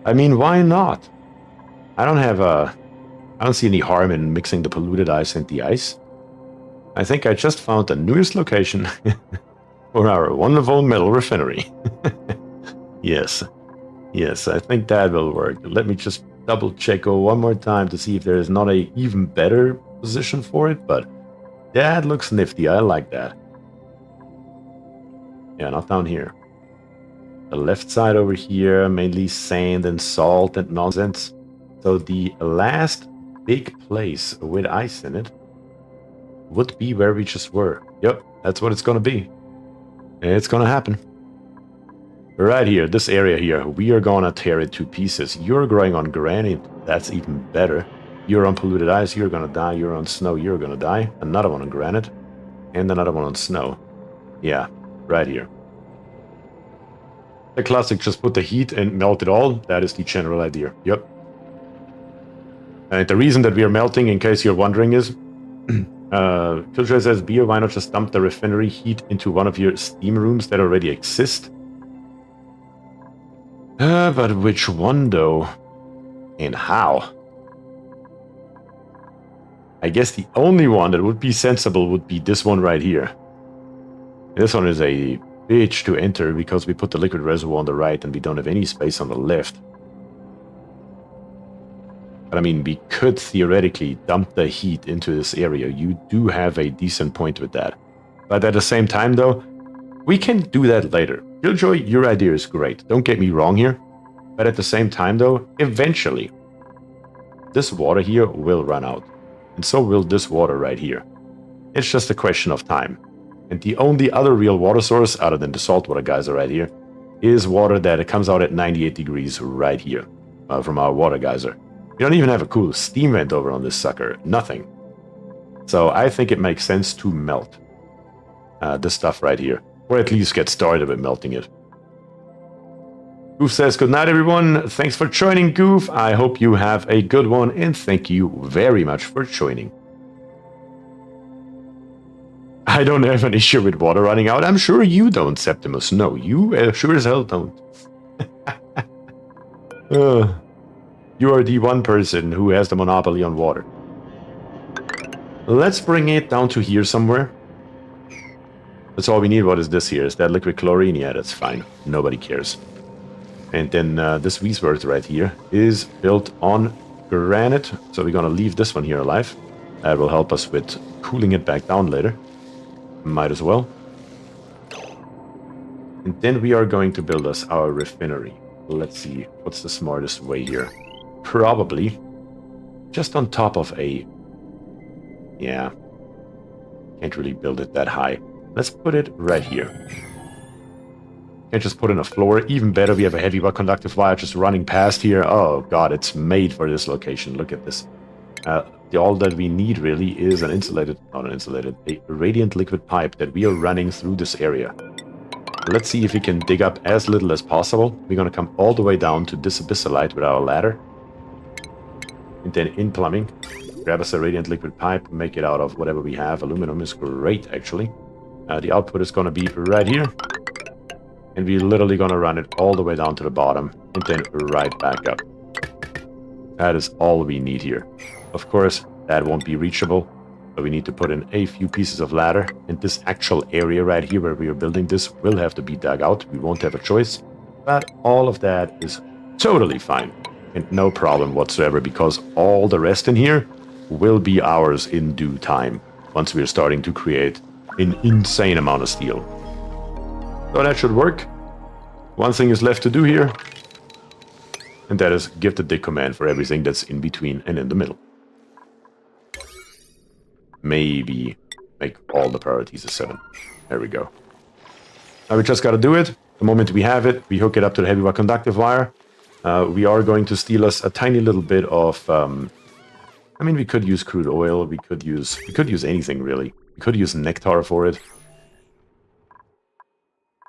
I mean, why not? I don't see any harm in mixing the polluted ice and the ice. I think I just found the newest location for our wonderful metal refinery. Yes, I think that will work. Let me just double check one more time to see if there is not a even better position for it, but that looks nifty. I like that. Yeah, not down here. The left side over here, mainly sand and salt and nonsense. So the last big place with ice in it would be where we just were. Yep, that's what it's gonna be. It's gonna happen. Right here, this area here, we are gonna tear it to pieces. You're growing on granite, that's even better. You're on polluted ice, you're gonna die. You're on snow, you're gonna die. Another one on granite, and another one on snow. Yeah, right here. The classic, just put the heat and melt it all. That is the general idea. Yep. And the reason that we are melting, in case you're wondering, is Killjoy says, Bier, why not just dump the refinery heat into one of your steam rooms that already exist? But which one though? And how? I guess the only one that would be sensible would be this one right here. This one is a bitch to enter because we put the liquid reservoir on the right and we don't have any space on the left. But I mean, we could theoretically dump the heat into this area. You do have a decent point with that. But at the same time though, we can do that later. Killjoy, your idea is great. Don't get me wrong here. But at the same time though, eventually, this water here will run out. And so will this water right here. It's just a question of time. And the only other real water source, other than the saltwater geyser right here, is water that comes out at 98 degrees right here from our water geyser. We don't even have a cool steam vent over on this sucker. Nothing. So I think it makes sense to melt this stuff right here. Or at least get started with melting it. Goof says, good night everyone. Thanks for joining, Goof. I hope you have a good one and thank you very much for joining. I don't have an issue with water running out. I'm sure you don't, Septimus. No, you sure as hell don't. You are the one person who has the monopoly on water. Let's bring it down to here somewhere. That's all we need. What is this here? Is that liquid chlorine? Yeah, that's fine. Nobody cares. And then this Wiesworth right here is built on granite. So we're going to leave this one here alive. That will help us with cooling it back down later. Might as well. And then we are going to build us our refinery. Let's see. What's the smartest way here? Probably just on top of a... Yeah. Can't really build it that high. Let's put it right here. Can't just put in a floor. Even better, we have a heavy but conductive wire just running past here. Oh god, it's made for this location. Look at this. All that we need really is an insulated, not an insulated, a radiant liquid pipe that we are running through this area. Let's see if we can dig up as little as possible. We're going to come all the way down to this abyssalite with our ladder. And then in plumbing, grab us a radiant liquid pipe, make it out of whatever we have. Aluminum is great, actually. The output is going to be right here. And we're literally going to run it all the way down to the bottom and then right back up. That is all we need here. Of course, that won't be reachable, so we need to put in a few pieces of ladder, and this actual area right here where we are building this will have to be dug out. We won't have a choice, but all of that is totally fine and no problem whatsoever, because all the rest in here will be ours in due time, once we're starting to create an insane amount of steel. So that should work. One thing is left to do here, and that is give the dig command for everything that's in between and in the middle. Maybe make all the priorities a 7. There we go. Now we just got to do it. The moment we have it, we hook it up to the heavy conductive wire. We are going to steal us a tiny little bit of... I mean, we could use crude oil. We could use anything, really. We could use nectar for it.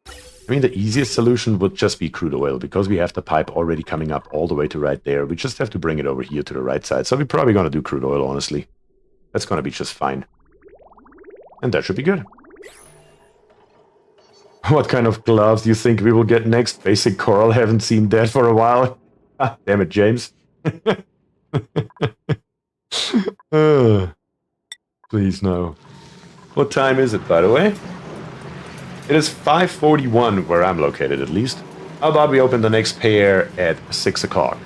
I mean, the easiest solution would just be crude oil, because we have the pipe already coming up all the way to right there. We just have to bring it over here to the right side. So we're probably going to do crude oil, honestly. That's going to be just fine. And that should be good. What kind of gloves do you think we will get next? Basic coral, haven't seen that for a while. Ah, damn it, James. Please, no. What time is it, by the way? It is 5:41 where I'm located, at least. How about we open the next pair at 6 o'clock?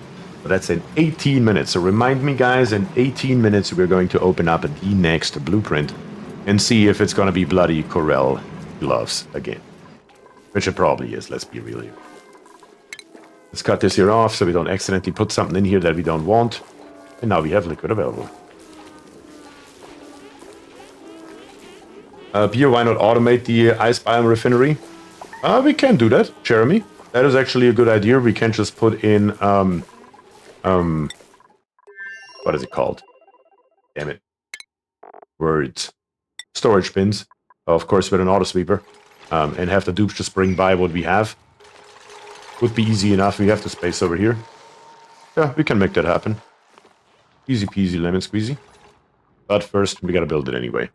So that's in 18 minutes. So remind me, guys, in 18 minutes we're going to open up the next blueprint and see if it's going to be bloody coral gloves again. Which it probably is, let's be real here. Let's cut this here off so we don't accidentally put something in here that we don't want. And now we have liquid available. Bier, why not automate the ice biome refinery? We can do that, Jeremy. That is actually a good idea. We can just put in, what is it called? Damn it. Words. Storage bins. Of course, with an auto sweeper. And have the dupes just bring by what we have. Would be easy enough. We have the space over here. Yeah, we can make that happen. Easy peasy lemon squeezy. But first, we gotta build it anyway.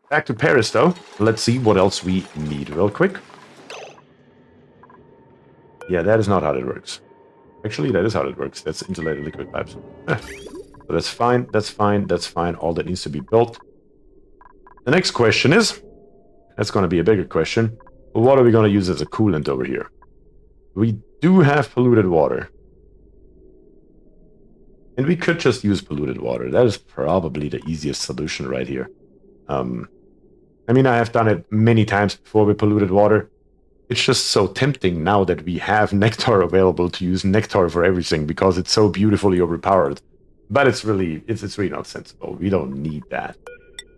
Back to Paris, though. Let's see what else we need real quick. Yeah, that is not how that works. Actually, that is how it works. That's insulated liquid pipes. So that's fine, that's fine, that's fine. All that needs to be built. The next question is... That's going to be a bigger question. What are we going to use as a coolant over here? We do have polluted water. And we could just use polluted water. That is probably the easiest solution right here. I mean, I have done it many times before with polluted water. It's just so tempting now that we have nectar available to use nectar for everything because it's so beautifully overpowered. But it's really not sensible. We don't need that.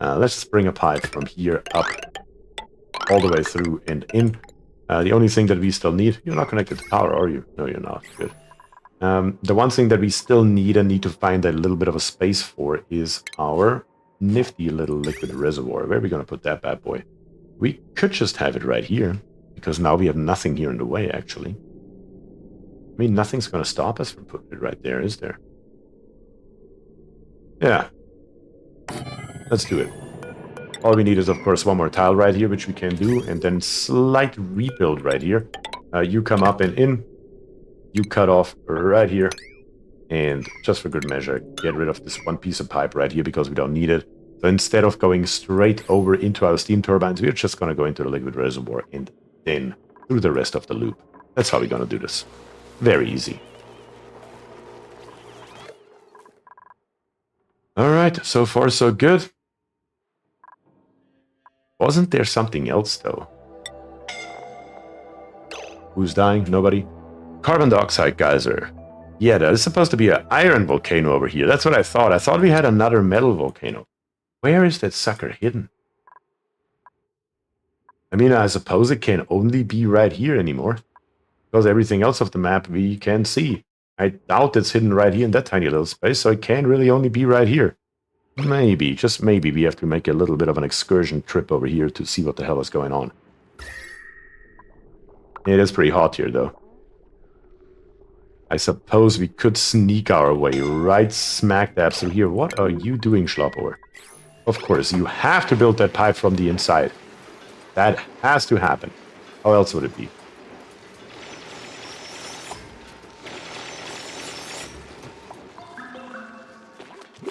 Let's just bring a pipe from here up all the way through and in. The only thing that we still need... You're not connected to power, are you? No, you're not. Good. The one thing that we still need and need to find a little bit of a space for is our nifty little liquid reservoir. Where are we going to put that bad boy? We could just have it right here, because now we have nothing here in the way, actually. I mean, nothing's going to stop us from putting it right there, is there? Yeah. Let's do it. All we need is, of course, one more tile right here, which we can do, and then slight rebuild right here. You come up and in. You cut off right here. And just for good measure, get rid of this one piece of pipe right here because we don't need it. So instead of going straight over into our steam turbines, we're just going to go into the liquid reservoir and then through the rest of the loop. That's how we're going to do this. Very easy. Alright, so far so good. Wasn't there something else, though? Who's dying? Nobody? Carbon dioxide geyser. Yeah, that is supposed to be an iron volcano over here. That's what I thought. I thought we had another metal volcano. Where is that sucker hidden? I mean, I suppose it can only be right here anymore. Because everything else of the map we can see. I doubt it's hidden right here in that tiny little space, so it can really only be right here. Maybe, just maybe, we have to make a little bit of an excursion trip over here to see what the hell is going on. It is pretty hot here, though. I suppose we could sneak our way right smack dab through here. What are you doing, Schloppower? Of course, you have to build that pipe from the inside. That has to happen. How else would it be?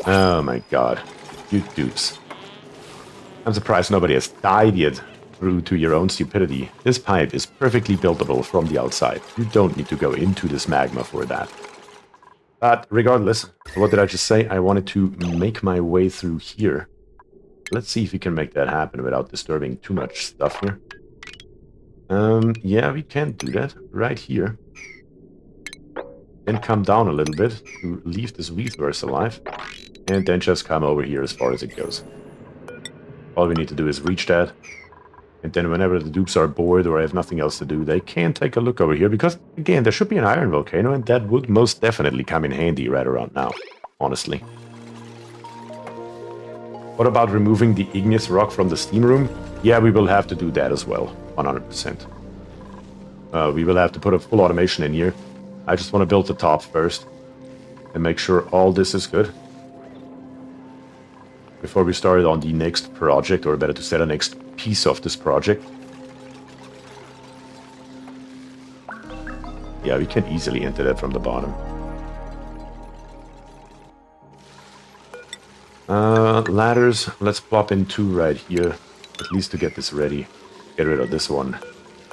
Oh my god. You dupes. I'm surprised nobody has died yet through to your own stupidity. This pipe is perfectly buildable from the outside. You don't need to go into this magma for that. But regardless, what did I just say? I wanted to make my way through here. Let's see if we can make that happen without disturbing too much stuff here. Yeah, we can do that right here. Then come down a little bit to leave this resource alive. And then just come over here as far as it goes. All we need to do is reach that. And then whenever the dupes are bored or have nothing else to do, they can take a look over here. Because, again, there should be an iron volcano, and that would most definitely come in handy right around now, honestly. What about removing the igneous rock from the steam room? Yeah, we will have to do that as well, 100%. We will have to put a full automation in here. I just want to build the top first and make sure all this is good before we start on the next project, or better to say the next piece of this project. Yeah, we can easily enter that from the bottom. Ladders, let's plop in 2 right here, at least to get this ready. Get rid of this one.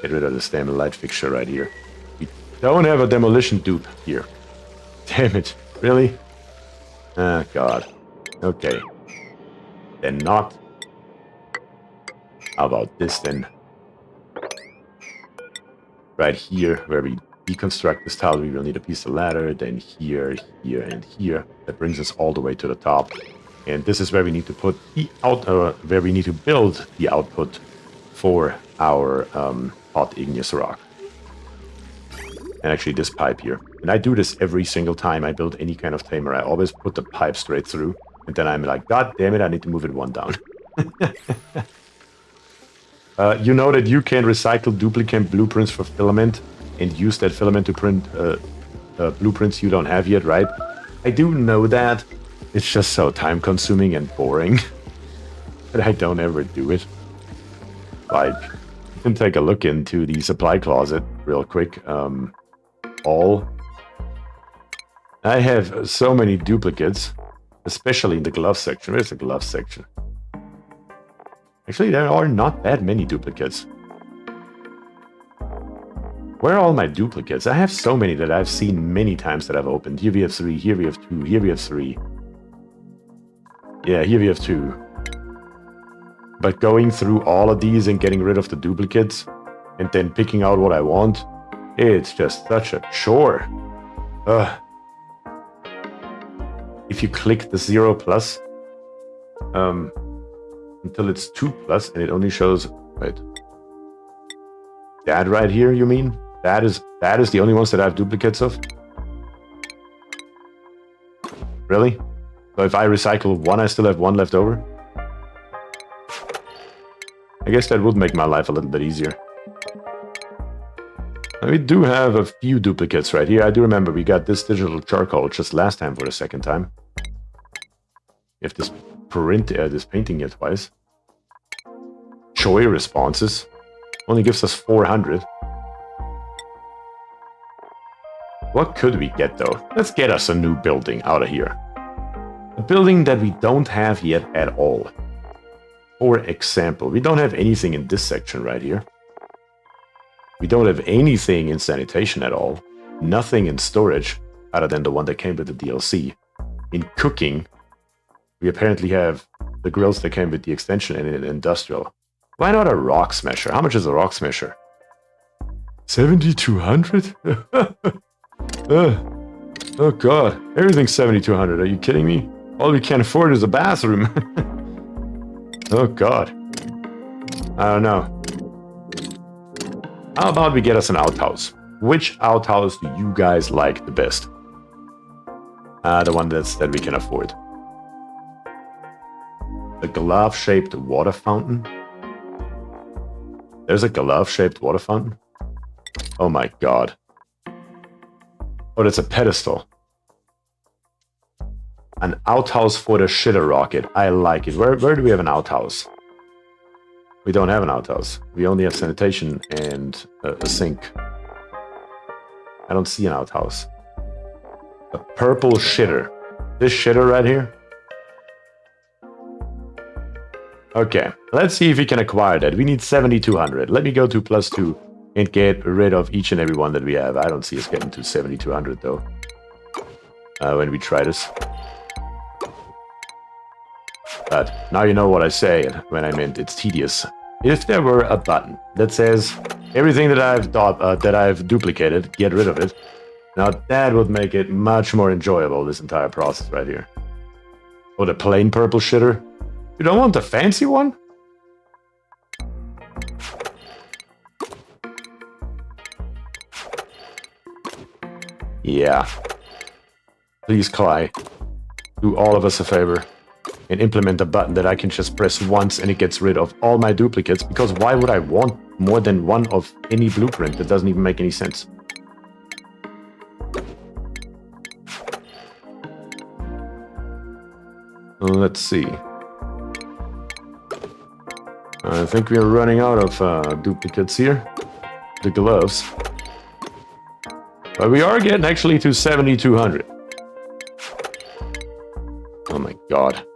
Get rid of the stamina light fixture right here. We don't have a demolition dupe here. Damn it, really? Ah, God. Okay. Then not. How about this then? Right here, where we deconstruct this tile, we will need a piece of ladder, then here, here, and here. That brings us all the way to the top. And this is where we need to put the where we need to build the output for our hot igneous rock. And actually this pipe here. And I do this every single time I build any kind of tamer. I always put the pipe straight through. And then I'm like, God damn it, I need to move it one down. You know that you can recycle duplicate blueprints for filament and use that filament to print blueprints you don't have yet, right? I do know that. It's just so time-consuming and boring that I don't ever do it. Like, you can take a look into the supply closet real quick. I have so many duplicates, especially in the glove section. Where's the glove section? Actually, there are not that many duplicates. Where are all my duplicates? I have so many that I've seen many times that I've opened. Here we have 3, here we have 2, here we have 3. Yeah, here we have 2. But going through all of these and getting rid of the duplicates and then picking out what I want, it's just such a chore. If you click the 0 plus until it's 2 plus and it only shows, wait, that right here, you mean? That is the only ones that I have duplicates of? Really? So if I recycle 1, I still have 1 left over? I guess that would make my life a little bit easier. And we do have a few duplicates right here. I do remember we got this digital charcoal just last time for the second time. If this this painting here twice. Joy responses. Only gives us 400. What could we get though? Let's get us a new building out of here. A building that we don't have yet at all. For example, we don't have anything in this section right here. We don't have anything in sanitation at all. Nothing in storage, other than the one that came with the DLC. In cooking, we apparently have the grills that came with the extension and in industrial. Why not a rock smasher? How much is a rock smasher? 7,200? Oh god, everything's 7,200. Are you kidding me? All we can afford is a bathroom. Oh god. I don't know. How about we get us an outhouse? Which outhouse do you guys like the best? The one that we can afford. The glove-shaped water fountain? There's a glove-shaped water fountain? Oh my god. Oh, that's a pedestal. An outhouse for the shitter rocket. I like it. Where do we have an outhouse? We don't have an outhouse. We only have sanitation and a sink. I don't see an outhouse. A purple shitter. This shitter right here? Okay, let's see if we can acquire that. We need 7,200. Let me go to +2 and get rid of each and every one that we have. I don't see us getting to 7,200 though. when we try this. But now you know what I say when I meant it's tedious. If there were a button that says everything that I've duplicated, get rid of it. Now that would make it much more enjoyable, this entire process right here. Oh, the plain purple shitter. You don't want the fancy one? Yeah. Please, Cly, do all of us a favor and implement a button that I can just press once and it gets rid of all my duplicates, because why would I want more than one of any blueprint? That doesn't even make any sense. Let's see. I think we're running out of duplicates here. The gloves. But we are getting actually to 7,200. Oh my god.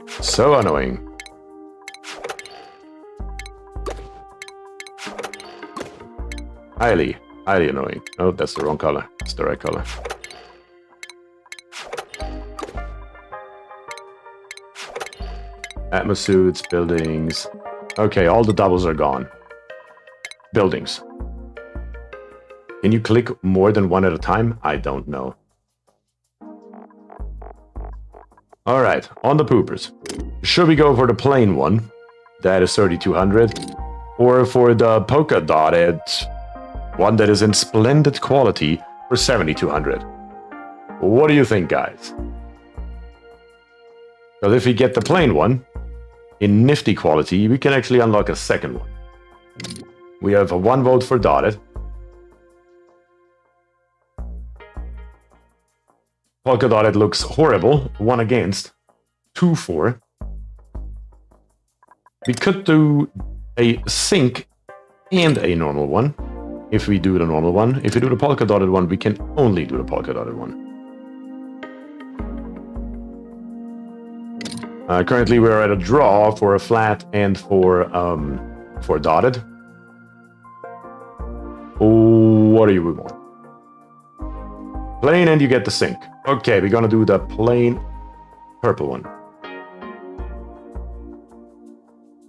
So annoying. Highly annoying. Oh, that's the wrong color. It's the right color. Atmosuits, buildings. Okay, all the doubles are gone. Buildings. Can you click more than one at a time? I don't know. Alright, on the poopers. Should we go for the plain one? That is 3,200. Or for the polka dotted one that is in splendid quality for 7,200. What do you think, guys? Because if we get the plain one, in nifty quality, we can actually unlock a second one. We have a 1 vote for dotted. Polka dotted looks horrible. 1 against. 2 for. We could do a sink and a normal one. If we do the normal one. If we do the polka dotted one, we can only do the polka dotted one. Currently, we're at a draw for a flat and for dotted. What do you want? Plain and you get the sink. Okay, we're gonna do the plain purple one.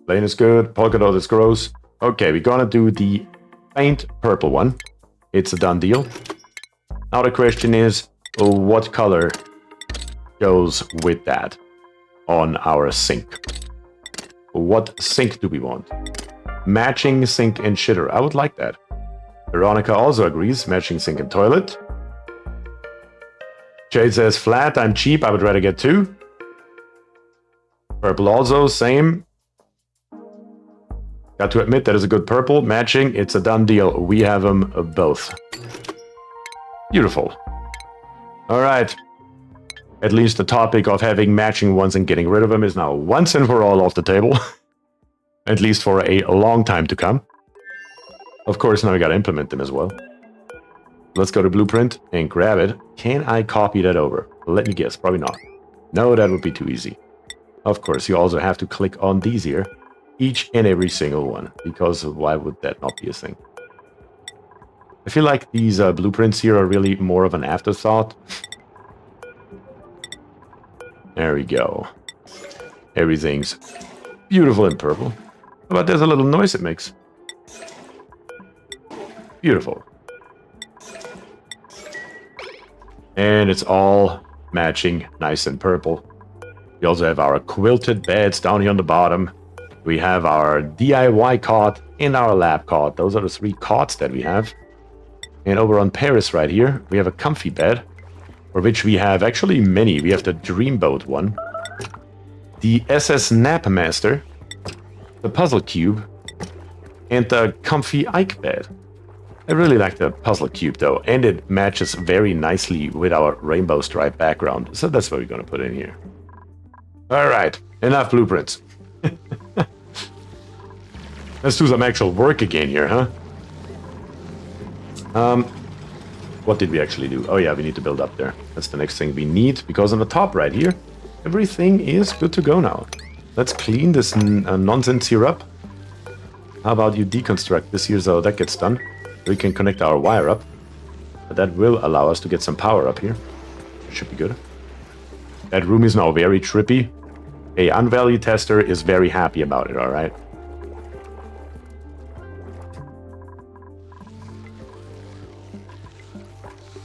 Plain is good, polka dot is gross. Okay, we're gonna do the faint purple one. It's a done deal. Now the question is, what color goes with that on our sink? What sink do we want? Matching sink and shitter. I would like that. Veronica also agrees, matching sink and toilet. Jade says flat, I'm cheap, I would rather get 2. Purple also, same. Got to admit, that is a good purple. Matching, it's a done deal. We have them both. Beautiful. Alright. At least the topic of having matching ones and getting rid of them is now once and for all off the table. At least for a long time to come. Of course, now we gotta implement them as well. Let's go to Blueprint and grab it. Can I copy that over? Let me guess, probably not. No, that would be too easy. Of course, you also have to click on these here. Each and every single one. Because why would that not be a thing? I feel like these blueprints here are really more of an afterthought. There we go. Everything's beautiful in purple. But there's a little noise it makes. Beautiful. And it's all matching nice and purple. We also have our quilted beds down here on the bottom. We have our DIY cot and our lab cot. Those are the 3 cots that we have. And over on Paris right here, we have a comfy bed. For which we have actually many. We have the Dreamboat one. The SS Napmaster. The Puzzle Cube. And the Comfy Ike bed. I really like the Puzzle Cube though. And it matches very nicely with our rainbow stripe background. So that's what we're going to put in here. Alright, enough blueprints. Let's do some actual work again here, huh? What did we actually do? Oh yeah, we need to build up there. That's the next thing we need, because on the top right here, everything is good to go now. Let's clean this nonsense here up. How about you deconstruct this here so that gets done? We can connect our wire up. But that will allow us to get some power up here. Should be good. That room is now very trippy. A unvalue tester is very happy about it, alright?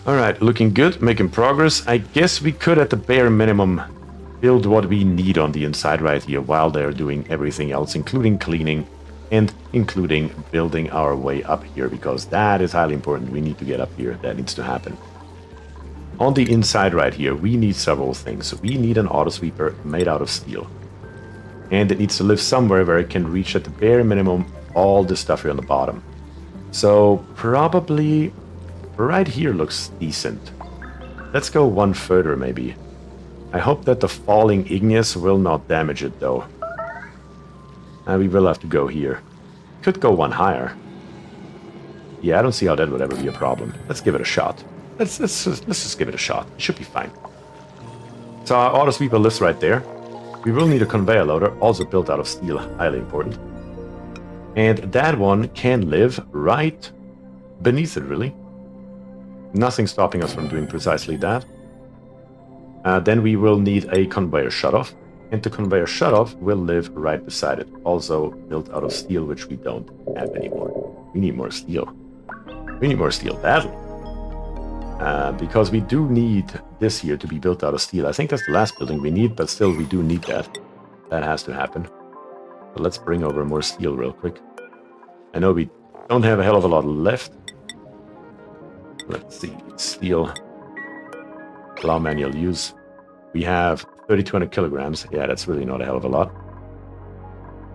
Alright, looking good, making progress. I guess we could, at the bare minimum, build what we need on the inside right here while they're doing everything else, including cleaning and including building our way up here, because that is highly important. We need to get up here. That needs to happen. On the inside right here, we need several things. We need an auto sweeper made out of steel. And it needs to live somewhere where it can reach at the bare minimum all the stuff here on the bottom. So probably right here looks decent. Let's go one further maybe. I hope that the falling igneous will not damage it though. And we will have to go here. Could go one higher. Yeah, I don't see how that would ever be a problem. Let's give it a shot. Let's just give it a shot. It should be fine. So our auto sweeper lives right there. We will need a conveyor loader, also built out of steel, highly important. And that one can live right beneath it, really. Nothing stopping us from doing precisely that. Then we will need a conveyor shutoff. And the conveyor shutoff will live right beside it. Also built out of steel, which we don't have anymore. We need more steel. We need more steel badly. Because we do need this here to be built out of steel. I think that's the last building we need, but still we do need that. That has to happen. So let's bring over more steel real quick. I know we don't have a hell of a lot left. Let's see. Steel. Allow manual use. We have 3,200 kilograms. Yeah, that's really not a hell of a lot.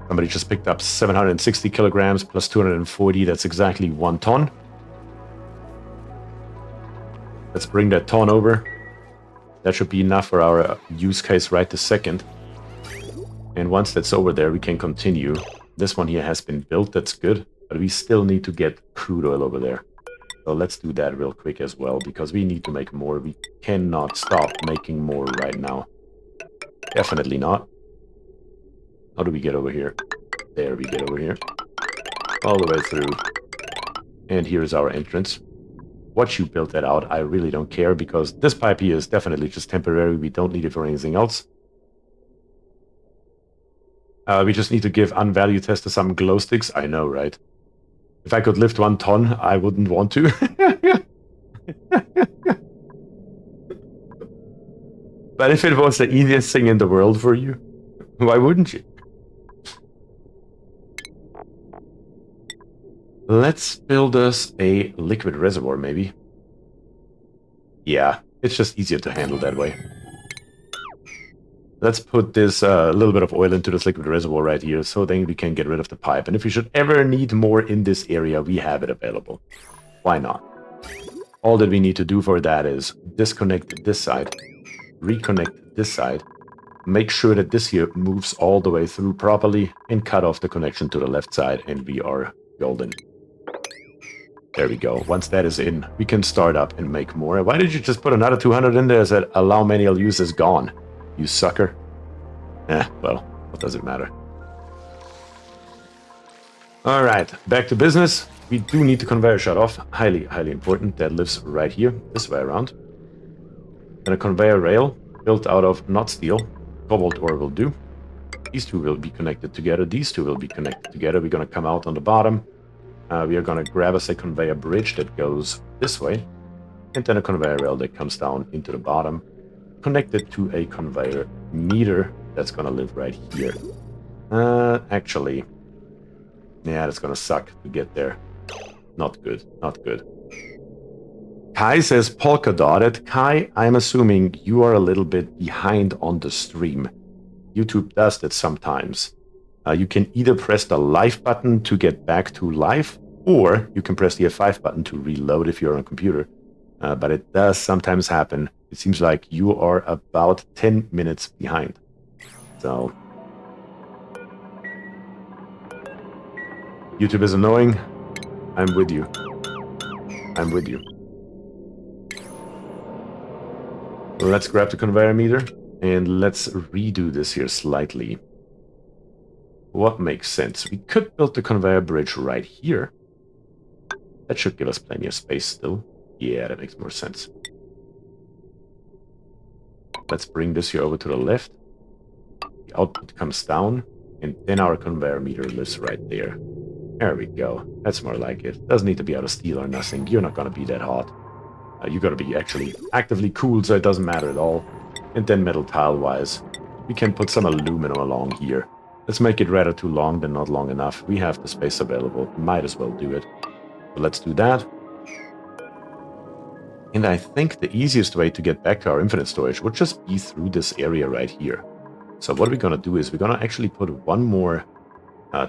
Somebody just picked up 760 kilograms plus 240. That's exactly 1 ton. Let's bring that ton over. That should be enough for our use case right this second. And once that's over there, we can continue. This one here has been built. That's good. But we still need to get crude oil over there. So let's do that real quick as well, because we need to make more. We cannot stop making more right now. Definitely not. How do we get over here? There we get over here. All the way through. And here's our entrance. What you built that out, I really don't care, because this pipe here is definitely just temporary. We don't need it for anything else. We just need to give unvalue tester some glow sticks. I know, right? If I could lift 1 ton, I wouldn't want to. But if it was the easiest thing in the world for you, why wouldn't you? Let's build us a liquid reservoir, maybe. Yeah, it's just easier to handle that way. Let's put this little bit of oil into this liquid reservoir right here, so then we can get rid of the pipe. And if we should ever need more in this area, we have it available. Why not? All that we need to do for that is disconnect this side, reconnect this side, make sure that this here moves all the way through properly, and cut off the connection to the left side, and we are golden. There we go. Once that is in, we can start up and make more. Why did you just put another 200 in there? That allow manual use is gone. You sucker. Well, what does it matter? Alright, back to business. We do need the conveyor shut off. Highly, highly important. That lives right here, this way around. And a conveyor rail built out of not steel. Cobalt ore will do. These two will be connected together. These two will be connected together. We're going to come out on the bottom. We are going to grab us a conveyor bridge that goes this way. And then a conveyor rail that comes down into the bottom. Connected to a conveyor meter that's gonna live right here. Actually, yeah, that's gonna suck to get there. Not good, not good. Kai says polka dotted. Kai, I'm assuming you are a little bit behind on the stream. YouTube does that sometimes. You can either press the live button to get back to live, or you can press the F5 button to reload if you're on a computer. But it does sometimes happen. It seems like you are about 10 minutes behind. So YouTube is annoying. I'm with you. I'm with you. Let's grab the conveyor meter and let's redo this here slightly. What makes sense? We could build the conveyor bridge right here. That should give us plenty of space still. Yeah, that makes more sense. Let's bring this here over to the left. The output comes down, and then our conveyor meter lives right there. There we go. That's more like it. Doesn't need to be out of steel or nothing. You're not going to be that hot. You got to be actually actively cooled, so it doesn't matter at all. And then metal tile-wise, we can put some aluminum along here. Let's make it rather too long than not long enough. We have the space available. Might as well do it. So let's do that. And I think the easiest way to get back to our infinite storage would just be through this area right here. So what we're going to do is we're going to actually put one more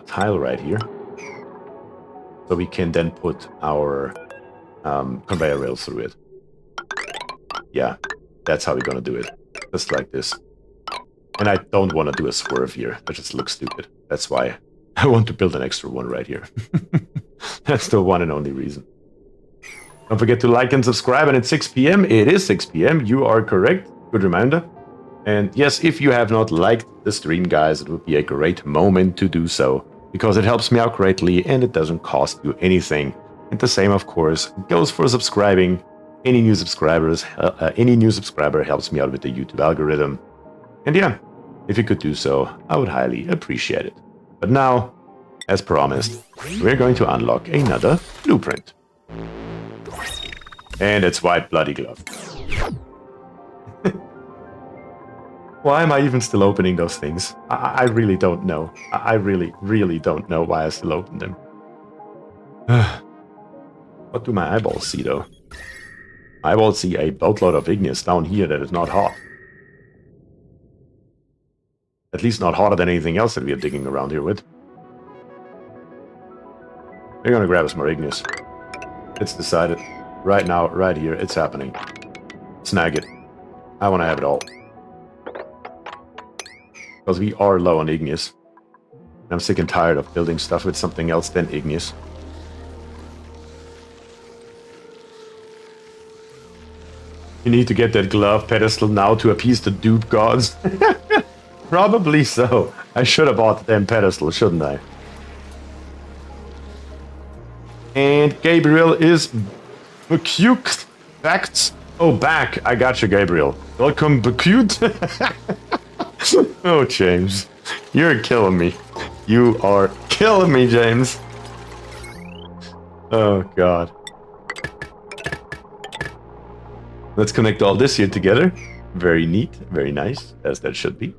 tile right here. So we can then put our conveyor rails through it. Yeah, that's how we're going to do it. Just like this. And I don't want to do a swerve here. That just looks stupid. That's why I want to build an extra one right here. That's the one and only reason. Don't forget to like and subscribe, and it's 6 p.m. It is 6 p.m. You are correct. Good reminder. And yes, if you have not liked the stream, guys, it would be a great moment to do so, because it helps me out greatly and it doesn't cost you anything. And the same, of course, goes for subscribing. Any new subscriber helps me out with the YouTube algorithm. And yeah, if you could do so, I would highly appreciate it. But now, as promised, we're going to unlock another blueprint. And it's white bloody glove. Why am I even still opening those things? I really don't know. I really don't know why I still open them. What do my eyeballs see, though? My eyeballs see a boatload of igneous down here that is not hot. At least not hotter than anything else that we are digging around here with. We're gonna grab us more igneous. It's decided. Right now, right here, it's happening. Snag it. I want to have it all. Because we are low on igneous. I'm sick and tired of building stuff with something else than igneous. You need to get that glove pedestal now to appease the dupe gods. Probably so. I should have bought the damn pedestal, shouldn't I? And Gabriel is... Bacute facts. Oh, back. I got you, Gabriel. Welcome, Bacute. Oh, James. You're killing me. You are killing me, James. Oh, God. Let's connect all this here together. Very neat. Very nice, as that should be.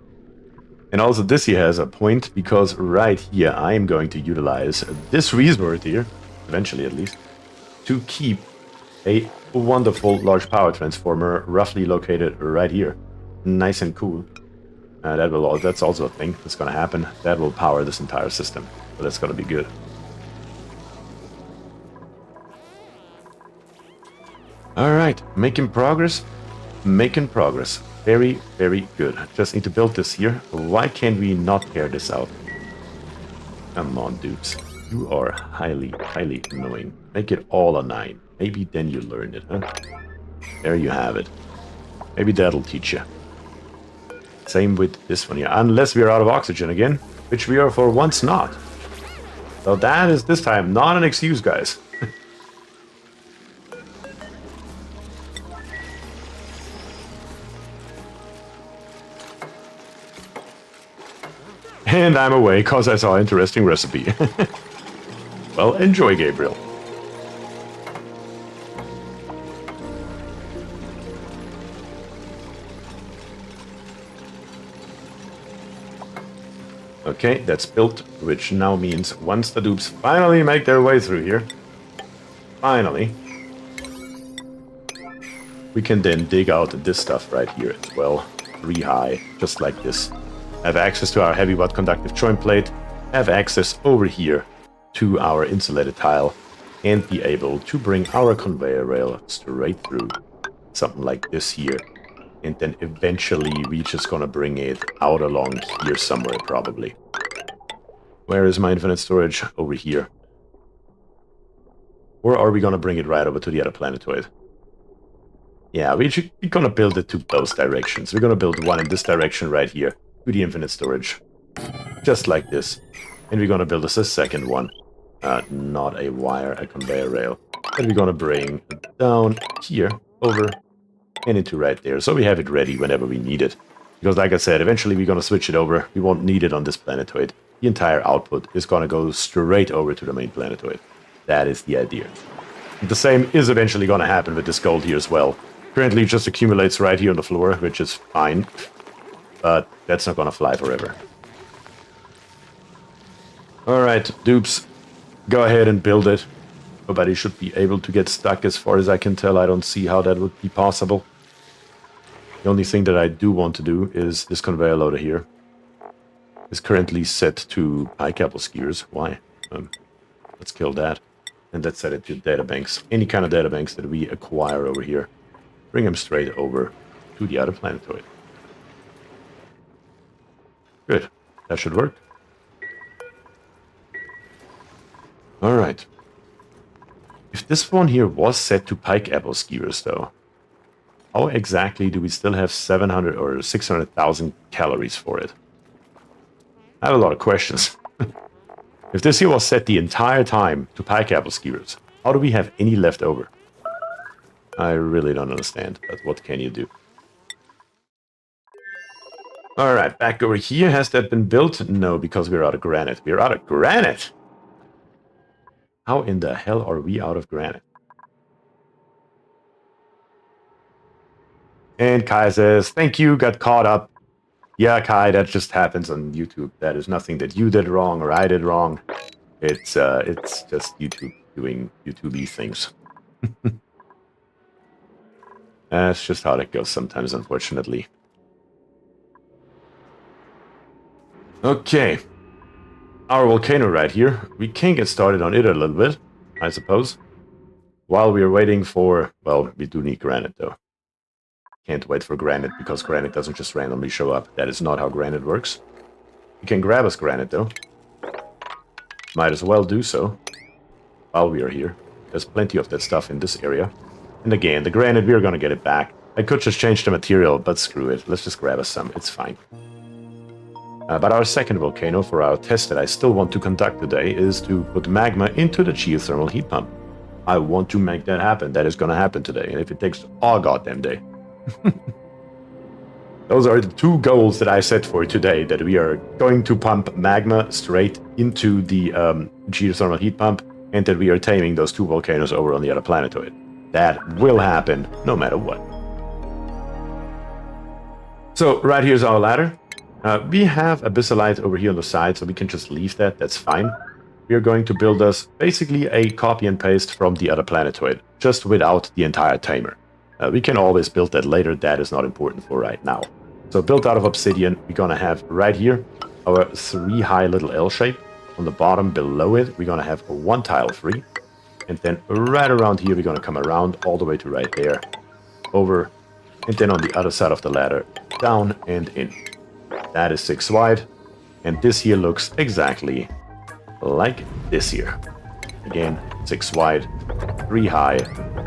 And also, this here has a point, because right here, I am going to utilize this resource here, eventually at least, to keep a wonderful large power transformer roughly located right here. Nice and cool. That's also a thing that's going to happen. That will power this entire system. So that's going to be good. Alright, making progress. Making progress. Very, very good. Just need to build this here. Why can't we not tear this out? Come on, dudes. You are highly, highly annoying. Make it all a 9. Maybe then you learn it, huh? There you have it. Maybe that'll teach you. Same with this one here. Unless we are out of oxygen again, which we are for once not. So that is this time not an excuse, guys. And I'm away because I saw an interesting recipe. Well, enjoy, Gabriel. Okay, that's built, which now means once the dupes finally make their way through here, finally, we can then dig out this stuff right here as well, 3 high, just like this. Have access to our heavy watt conductive joint plate, have access over here to our insulated tile, and be able to bring our conveyor rail straight through, something like this here. And then eventually we're just gonna bring it out along here somewhere, probably. Where is my infinite storage? Over here. Or are we gonna bring it right over to the other planetoid? Yeah, we're gonna build it to both directions. We're gonna build one in this direction right here, to the infinite storage. Just like this. And we're gonna build us a second one. Not a wire, a conveyor rail. And we're gonna bring down here, over and into right there. So we have it ready whenever we need it. Because like I said, eventually we're going to switch it over. We won't need it on this planetoid. The entire output is going to go straight over to the main planetoid. That is the idea. The same is eventually going to happen with this gold here as well. Currently it just accumulates right here on the floor, which is fine. But that's not going to fly forever. Alright, dupes. Go ahead and build it. Nobody should be able to get stuck as far as I can tell. I don't see how that would be possible. The only thing that I do want to do is this conveyor loader here. Is currently set to pike apple skewers. Why? Let's kill that. And let's set it to databanks. Any kind of databanks that we acquire over here. Bring them straight over to the other planetoid. Good. That should work. Alright. If this one here was set to pike apple skewers though, how exactly do we still have 700 or 600,000 calories for it? I have a lot of questions. If this here was set the entire time to pike apple skewers, how do we have any left over? I really don't understand, but what can you do? Alright, back over here. Has that been built? No, because we're out of granite. We're out of granite! How in the hell are we out of granite? And Kai says, thank you, got caught up. Yeah, Kai, that just happens on YouTube. That is nothing that you did wrong or I did wrong. It's just YouTube doing YouTube-y things. That's just how that goes sometimes, unfortunately. Okay. Our volcano right here. We can get started on it a little bit, I suppose. While we are waiting for... Well, we do need granite, though. Can't wait for granite, because granite doesn't just randomly show up. That is not how granite works. We can grab us granite, though. Might as well do so while we are here. There's plenty of that stuff in this area. And again, the granite, we're gonna get it back. I could just change the material, but screw it. Let's just grab us some. It's fine. But our second volcano for our test that I still want to conduct today is to put magma into the geothermal heat pump. I want to make that happen. That is gonna happen today. And if it takes all goddamn day. Those are the two goals that I set for today, that we are going to pump magma straight into the geothermal heat pump, and that we are taming those two volcanoes over on the other planetoid. That will happen no matter what. So right here's our ladder. We have abyssalite over here on the side, so we can just leave that. That's fine. We are going to build us basically a copy and paste from the other planetoid, just without the entire tamer. We can always build that later. That is not important for right now. So built out of obsidian, we're going to have right here our 3 high little L shape. On the bottom below it, we're going to have 1 tile free. And then right around here, we're going to come around all the way to right there. Over. And then on the other side of the ladder, down and in. That is 6 wide. And this here looks exactly like this here. Again, 6 wide, 3 high,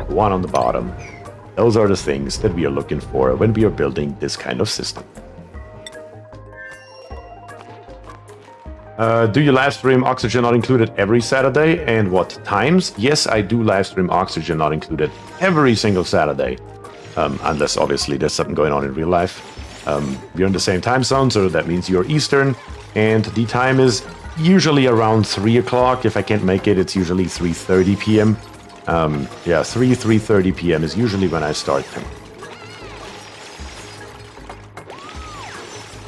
1 on the bottom. Those are the things that we are looking for when we are building this kind of system. Do you live stream Oxygen Not Included every Saturday, and what times? Yes, I do live stream Oxygen Not Included every single Saturday. Unless obviously there's something going on in real life. We're in the same time zone, so that means you're Eastern, and the time is usually around 3 o'clock. If I can't make it, it's usually 3:30 p.m. Yeah, 3:30 p.m. is usually when I start them.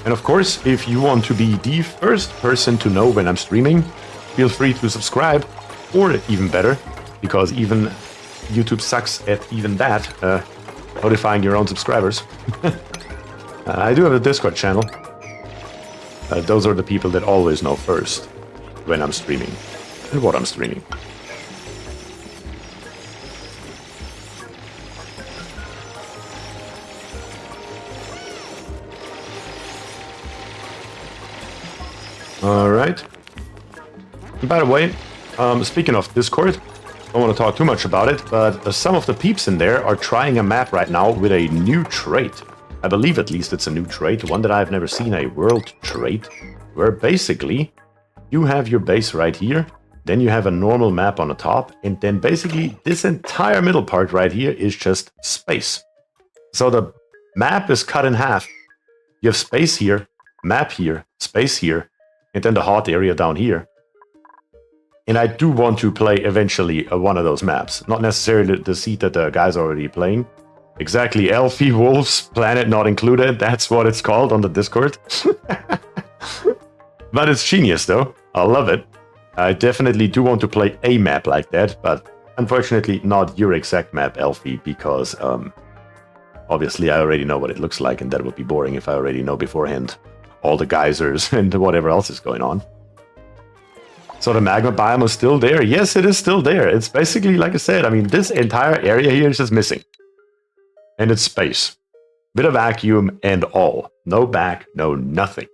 And of course, if you want to be the first person to know when I'm streaming, feel free to subscribe, or even better, because even YouTube sucks at even that, notifying your own subscribers. I do have a Discord channel. Those are the people that always know first when I'm streaming and what I'm streaming. Alright. By the way, speaking of Discord, I don't want to talk too much about it, but some of the peeps in there are trying a map right now with a new trait. I believe at least it's a new trait, one that I've never seen, a world trait, where basically you have your base right here, then you have a normal map on the top, and then basically this entire middle part right here is just space. So the map is cut in half. You have space here, map here, space here, and then the hot area down here. And I do want to play eventually one of those maps. Not necessarily the seed that the guy's already playing. Exactly, Elfie Wolf's Planet not included. That's what it's called on the Discord. But it's genius though. I love it. I definitely do want to play a map like that, but unfortunately not your exact map, Elfie, because obviously I already know what it looks like, and that would be boring if I already know beforehand all the geysers and whatever else is going on. So the magma biome is still there. Yes, it is still there. It's basically, like I said, I mean, this entire area here is just missing. And it's space. Bit of vacuum and all. No back, no nothing.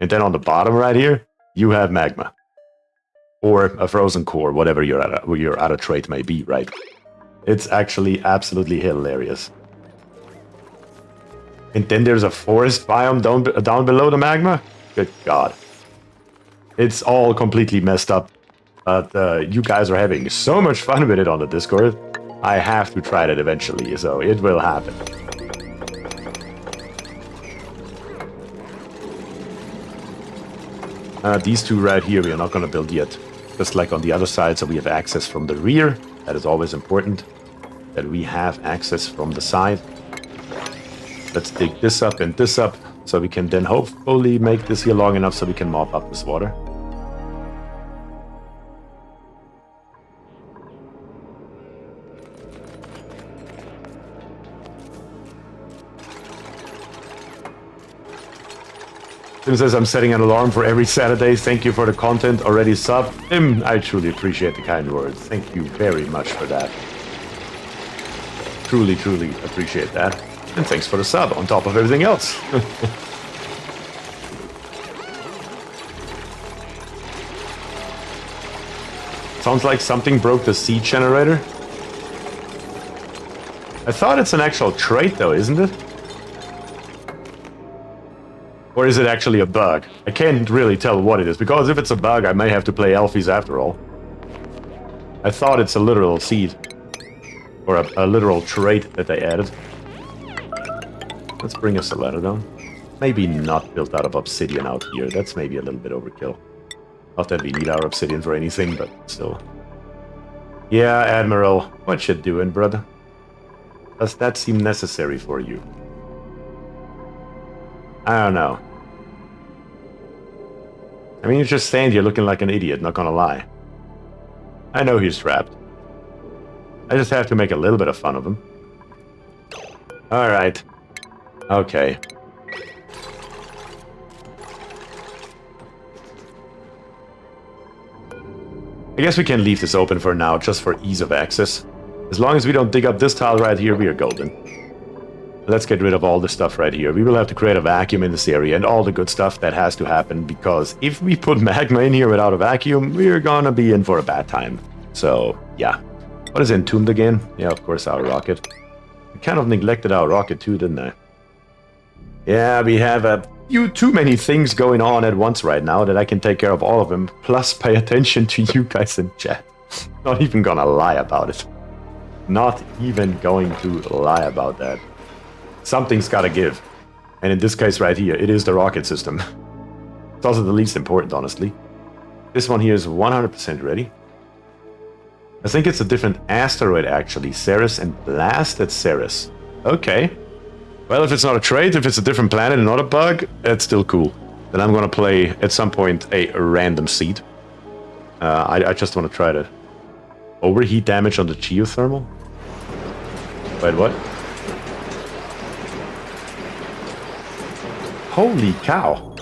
And then on the bottom right here, you have magma. Or a frozen core, whatever your other trait may be, right? It's actually absolutely hilarious. And then there's a forest biome down below the magma? Good God. It's all completely messed up. But you guys are having so much fun with it on the Discord. I have to try that eventually, so it will happen. These two right here we are not going to build yet. Just like on the other side, so we have access from the rear. That is always important, that we have access from the side. Let's dig this up and this up, so we can then hopefully make this here long enough so we can mop up this water. Tim says, I'm setting an alarm for every Saturday. Thank you for the content. Already sub. Tim, I truly appreciate the kind words. Thank you very much for that. Truly, truly appreciate that. And thanks for the sub on top of everything else. Sounds like something broke the seed generator. I thought it's an actual trait though, isn't it? Or is it actually a bug? I can't really tell what it is, because if it's a bug, I may have to play Elfies after all. I thought it's a literal seed. Or a literal trait that they added. Let's bring us a ladder down. Maybe not built out of obsidian out here. That's maybe a little bit overkill. Not that we need our obsidian for anything, but still. Yeah, Admiral, what you doing, brother? Does that seem necessary for you? I don't know. I mean, you just stand here looking like an idiot, not gonna lie. I know he's trapped. I just have to make a little bit of fun of him. Alright. Okay. I guess we can leave this open for now, just for ease of access. As long as we don't dig up this tile right here, we are golden. Let's get rid of all the stuff right here. We will have to create a vacuum in this area and all the good stuff that has to happen, because if we put magma in here without a vacuum, we're gonna be in for a bad time. So, yeah. What is Entombed again? Yeah, of course, our rocket. I kind of neglected our rocket too, didn't I? Yeah, we have a few too many things going on at once right now that I can take care of all of them, plus pay attention to you guys in chat. Not even gonna lie about it. Not even going to lie about that. Something's gotta give. And in this case right here, it is the rocket system. It's also the least important, honestly. This one here is 100% ready. I think it's a different asteroid, actually. Ceres and Blasted Ceres. Okay. Well, if it's not a trait, if it's a different planet and not a bug, it's still cool. Then I'm gonna play, at some point, a random seed. I just want to try to overheat damage on the geothermal. Wait, what? Holy cow.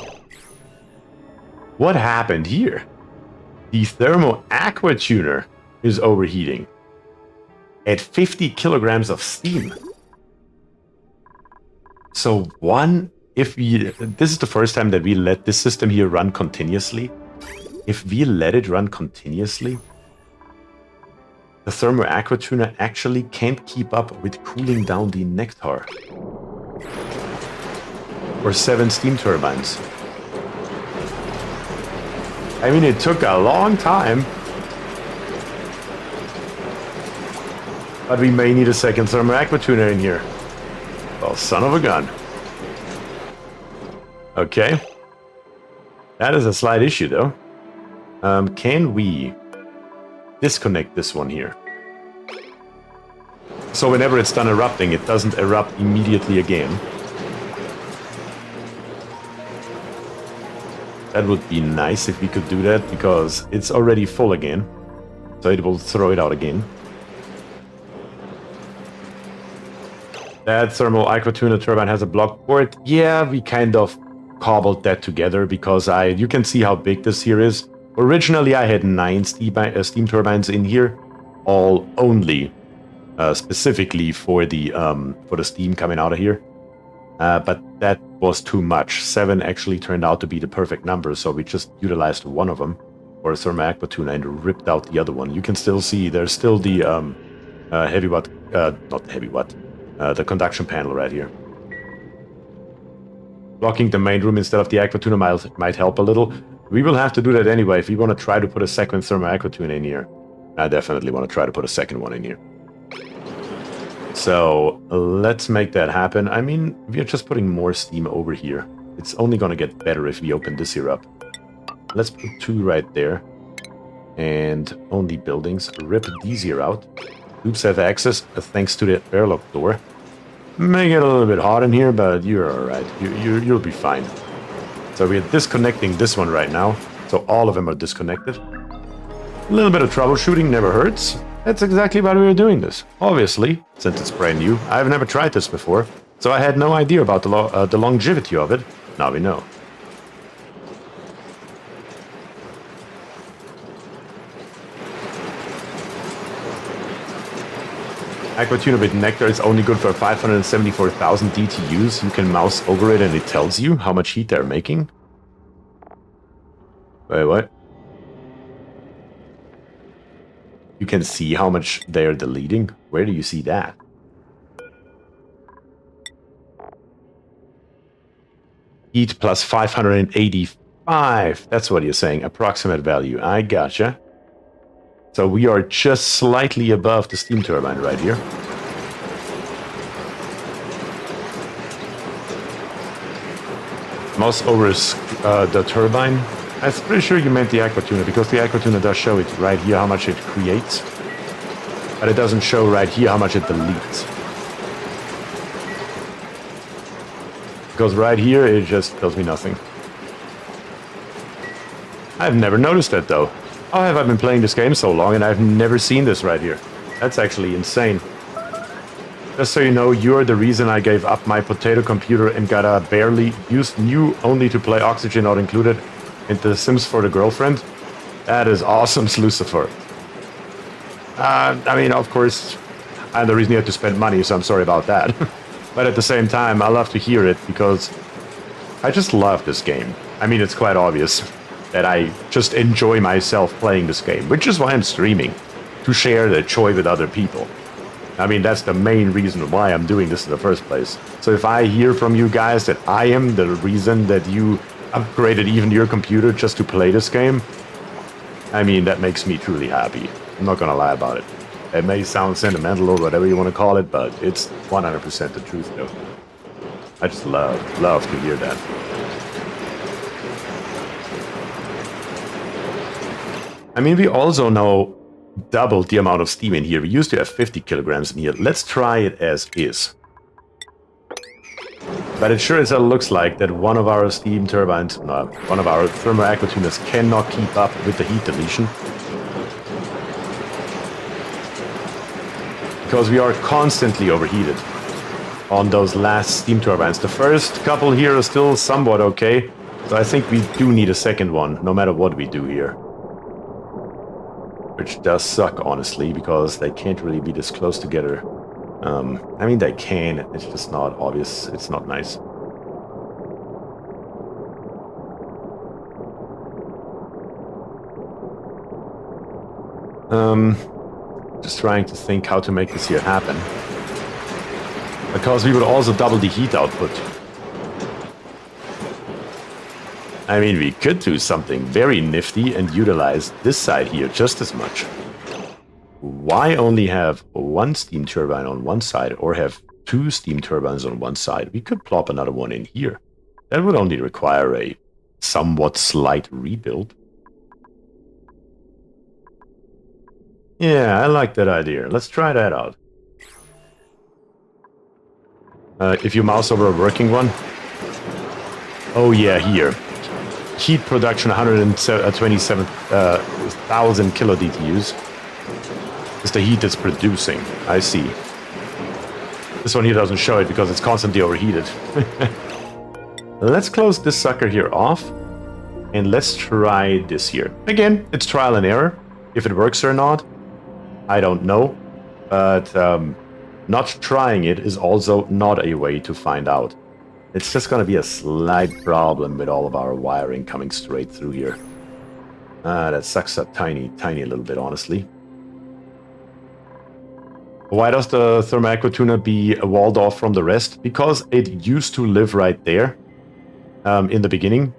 What happened here? The thermal aqua tuner is overheating at 50 kilograms of steam. So this is the first time that we let this system here run continuously. If we let it run continuously, the thermal aqua tuner actually can't keep up with cooling down the nectar. Or 7 steam turbines. I mean, it took a long time. But we may need a second thermal aqua tuner in here. Well, son of a gun. Okay. That is a slight issue, though. Can we disconnect this one here? So whenever it's done erupting, it doesn't erupt immediately again. That would be nice if we could do that, because it's already full again. So it will throw it out again. That thermal aquatuna turbine has a block port. Yeah, we kind of cobbled that together because you can see how big this here is. Originally, I had 9 steam turbines in here, all only specifically for the steam coming out of here. But that was too much. 7 actually turned out to be the perfect number, so we just utilized one of them for a thermal aquatuna and ripped out the other one. You can still see there's still the heavy watt, not heavy watt, the conduction panel right here. Blocking the main room instead of the aquatuna might help a little. We will have to do that anyway if we want to try to put a second thermal aquatuna in here. I definitely want to try to put a second one in here. So let's make that happen. I mean, we are just putting more steam over here. It's only going to get better if we open this here up. Let's put 2 right there. And only buildings. Rip these here out. Oops, have access thanks to the airlock door. May get a little bit hot in here, but you're alright. You'll be fine. So we're disconnecting this one right now. So all of them are disconnected. A little bit of troubleshooting never hurts. That's exactly why we were doing this. Obviously, since it's brand new, I've never tried this before. So I had no idea about the longevity of it. Now we know. Aquatuna with Nectar is only good for 574,000 DTUs. You can mouse over it and it tells you how much heat they're making. Wait, what? You can see how much they're deleting? Where do you see that? Heat plus 585. That's what you're saying. Approximate value. I gotcha. So we are just slightly above the steam turbine right here. Mouse over the turbine. I'm pretty sure you meant the aquatuna, because the aquatuna does show it right here how much it creates. But it doesn't show right here how much it deletes. Because right here it just tells me nothing. I've never noticed that though. How have I been playing this game so long and I've never seen this right here? That's actually insane. Just so you know, you're the reason I gave up my potato computer and got a barely used new only to play Oxygen Not Included into The Sims for the Girlfriend. That is awesome, Lucifer. I mean, of course, I'm the reason you have to spend money, so I'm sorry about that. But at the same time, I love to hear it because I just love this game. I mean, it's quite obvious that I just enjoy myself playing this game, which is why I'm streaming, to share the joy with other people. I mean, that's the main reason why I'm doing this in the first place. So if I hear from you guys that I am the reason that you upgraded even your computer just to play this game, I mean, that makes me truly happy. I'm not gonna lie about it. It may sound sentimental or whatever you want to call it, but it's 100% the truth, though. I just love to hear that. I mean, we also now doubled the amount of steam in here. We used to have 50 kilograms in here. Let's try it as is. But it sure as hell looks like that one of our steam turbines, one of our thermal aquatunas cannot keep up with the heat deletion. Because we are constantly overheated on those last steam turbines. The first couple here are still somewhat okay. So I think we do need a second one, no matter what we do here. Which does suck, honestly, because they can't really be this close together. I mean, they can, it's just not obvious, it's not nice. Just trying to think how to make this here happen. Because we would also double the heat output. I mean, we could do something very nifty and utilize this side here just as much. Why only have one steam turbine on one side, or have 2 steam turbines on one side. We could plop another one in here. That would only require a somewhat slight rebuild. Yeah, I like that idea. Let's try that out. If you mouse over a working one. Oh yeah, here. Heat production 127,000 kilo DTUs. It's the heat it's producing. I see. This one here doesn't show it because it's constantly overheated. Let's close this sucker here off. And let's try this here. Again, it's trial and error. If it works or not, I don't know. But not trying it is also not a way to find out. It's just going to be a slight problem with all of our wiring coming straight through here. That sucks a tiny little bit, honestly. Why does the thermal aqua tuna be walled off from the rest? Because it used to live right there in the beginning.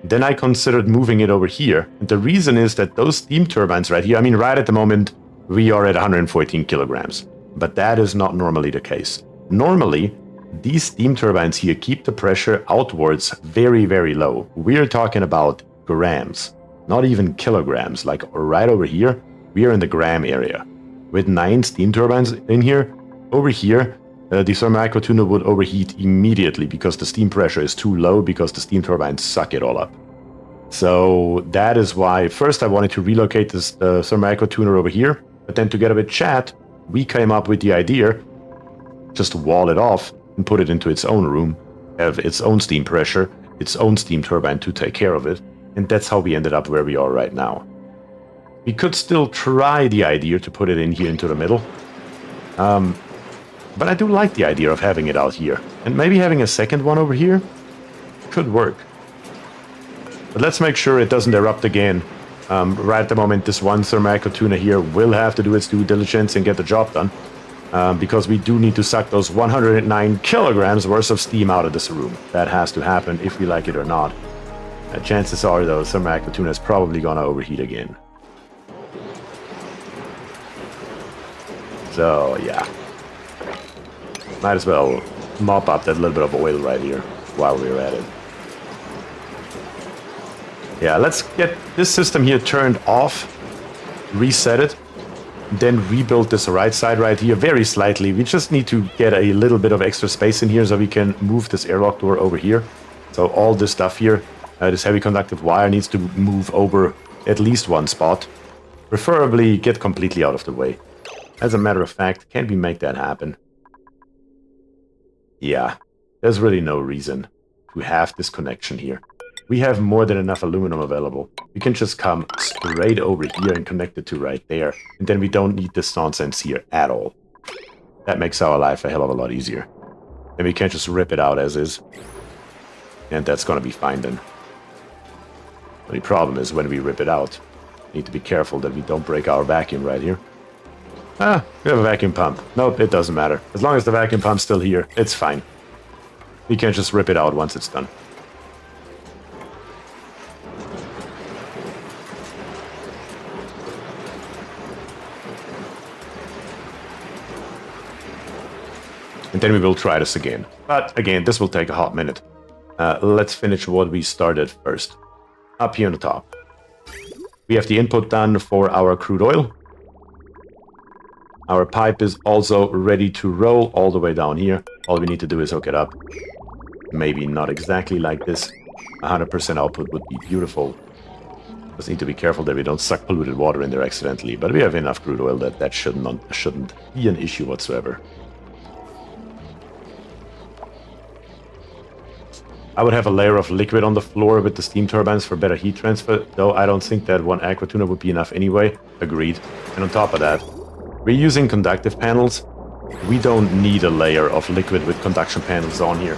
Then I considered moving it over here. And the reason is that those steam turbines right here, I mean, right at the moment, we are at 114 kilograms. But that is not normally the case. Normally, these steam turbines here keep the pressure outwards very, very low. We're talking about grams, not even kilograms. Like right over here, we are in the gram area. With 9 steam turbines in here, over here, the thermal aqua tuna would overheat immediately because the steam pressure is too low because the steam turbines suck it all up. So that is why first I wanted to relocate this thermal aqua tuna over here, but then together with chat, we came up with the idea just to wall it off and put it into its own room, have its own steam pressure, its own steam turbine to take care of it, and that's how we ended up where we are right now. We could still try the idea to put it in here into the middle, but I do like the idea of having it out here, and maybe having a second one over here could work. But let's make sure it doesn't erupt again. Right at the moment, this one thermal aqua tuna here will have to do its due diligence and get the job done. Because we do need to suck those 109 kilograms worth of steam out of this room. That has to happen if we like it or not. Chances are, though, thermal aqua tuna is probably gonna overheat again. So, yeah. Might as well mop up that little bit of oil right here while we're at it. Yeah, let's get this system here turned off, reset it, then rebuild this right side right here very slightly. We just need to get a little bit of extra space in here so we can move this airlock door over here. So all this stuff here, this heavy conductive wire needs to move over at least one spot. Preferably get completely out of the way. As a matter of fact, can we make that happen? Yeah, there's really no reason to have this connection here. We have more than enough aluminum available. We can just come straight over here and connect it to right there. And then we don't need this nonsense here at all. That makes our life a hell of a lot easier. And we can just rip it out as is. And that's gonna be fine then. The only problem is when we rip it out, we need to be careful that we don't break our vacuum right here. Ah, we have a vacuum pump. Nope, it doesn't matter. As long as the vacuum pump's still here, it's fine. We can just rip it out once it's done. And then we will try this again. But again, this will take a hot minute. Let's finish what we started first. Up here on the top. We have the input done for our crude oil. Our pipe is also ready to roll all the way down here. All we need to do is hook it up. Maybe not exactly like this. 100% output would be beautiful. Just need to be careful that we don't suck polluted water in there accidentally. But we have enough crude oil that that shouldn't be an issue whatsoever. I would have a layer of liquid on the floor with the steam turbines for better heat transfer, though I don't think that one aqua tuna would be enough anyway. Agreed. And on top of that, we're using conductive panels. We don't need a layer of liquid with conduction panels on here.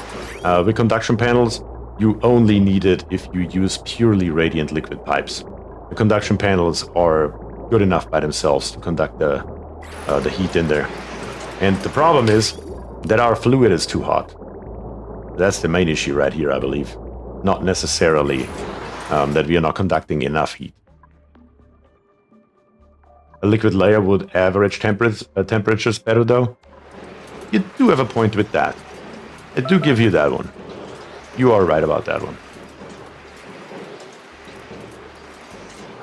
With conduction panels, you only need it if you use purely radiant liquid pipes. The conduction panels are good enough by themselves to conduct the heat in there. And the problem is that our fluid is too hot. That's the main issue right here, I believe. Not necessarily that we are not conducting enough heat. A liquid layer would average temperatures better, though. You do have a point with that. I do give you that one. You are right about that one.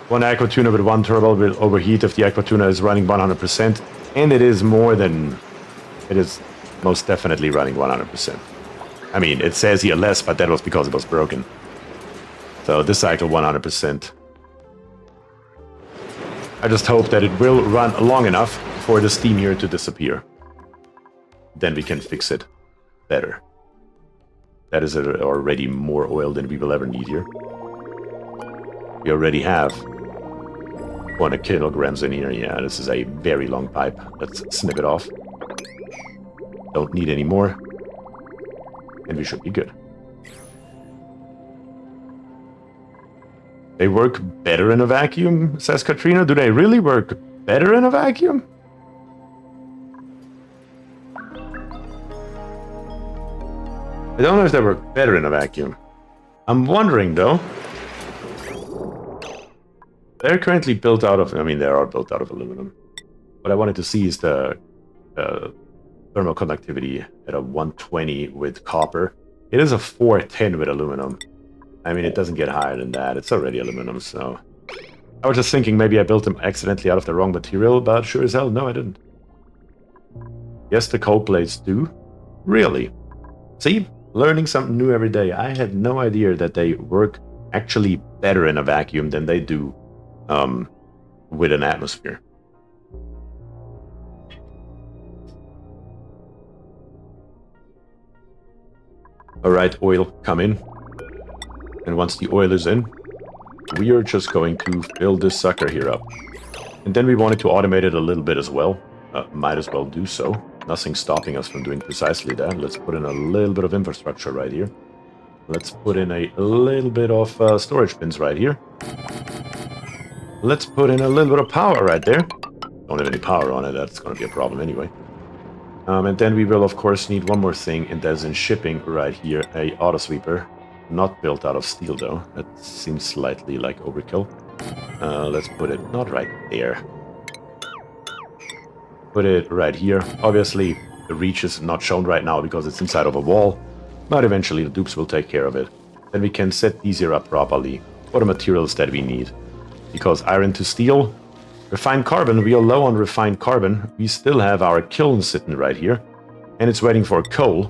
One aquatuna with one turbo will overheat if the aquatuna is running 100%, and it is more than... It is most definitely running 100%. I mean, it says here less, but that was because it was broken. So this cycle 100%. I just hope that it will run long enough for the steam here to disappear. Then we can fix it better. That is already more oil than we will ever need here. We already have 100 kilograms in here. Yeah, this is a very long pipe. Let's snip it off. Don't need any more. And we should be good. They work better in a vacuum, says Katrina. Do they really work better in a vacuum? I don't know if they work better in a vacuum. I'm wondering, though. They're currently built out of... I mean, they are built out of aluminum. What I wanted to see is the thermal conductivity at a 120 with copper. It is a 410 with aluminum. I mean, it doesn't get higher than that. It's already aluminum, so... I was just thinking maybe I built them accidentally out of the wrong material, but sure as hell, no, I didn't. Yes, the cold plates do. Really? See? Learning something new every day. I had no idea that they work actually better in a vacuum than they do with an atmosphere. Alright, oil, come in. And once the oil is in, we are just going to fill this sucker here up. And then we wanted to automate it a little bit as well. Might as well do so. Nothing stopping us from doing precisely that. Let's put in a little bit of infrastructure right here. Let's put in a little bit of storage bins right here. Let's put in a little bit of power right there. Don't have any power on it, that's going to be a problem anyway. And then we will of course need one more thing, and that's in shipping right here, a auto sweeper. Not built out of steel though, that seems slightly like overkill. Let's put it not right there. Put it right here. Obviously, the reach is not shown right now because it's inside of a wall, but eventually the dupes will take care of it. Then we can set these here up properly for the materials that we need. Because iron to steel, refined carbon, we are low on refined carbon. We still have our kiln sitting right here, and it's waiting for coal.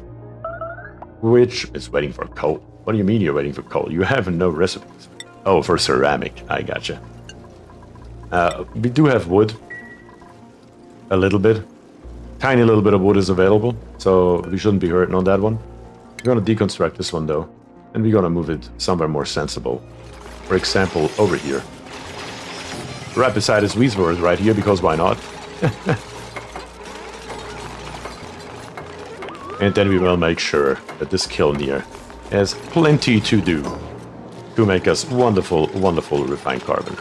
Which is waiting for coal? What do you mean you're waiting for coal? You have no recipes. Oh, for ceramic. I gotcha. We do have wood. A little bit. Tiny little bit of wood is available, so we shouldn't be hurting on that one. We're going to deconstruct this one though, and we're going to move it somewhere more sensible. For example, over here. Right beside his Weesworth right here, because why not? And then we will make sure that this kiln here has plenty to do to make us wonderful, wonderful refined carbon.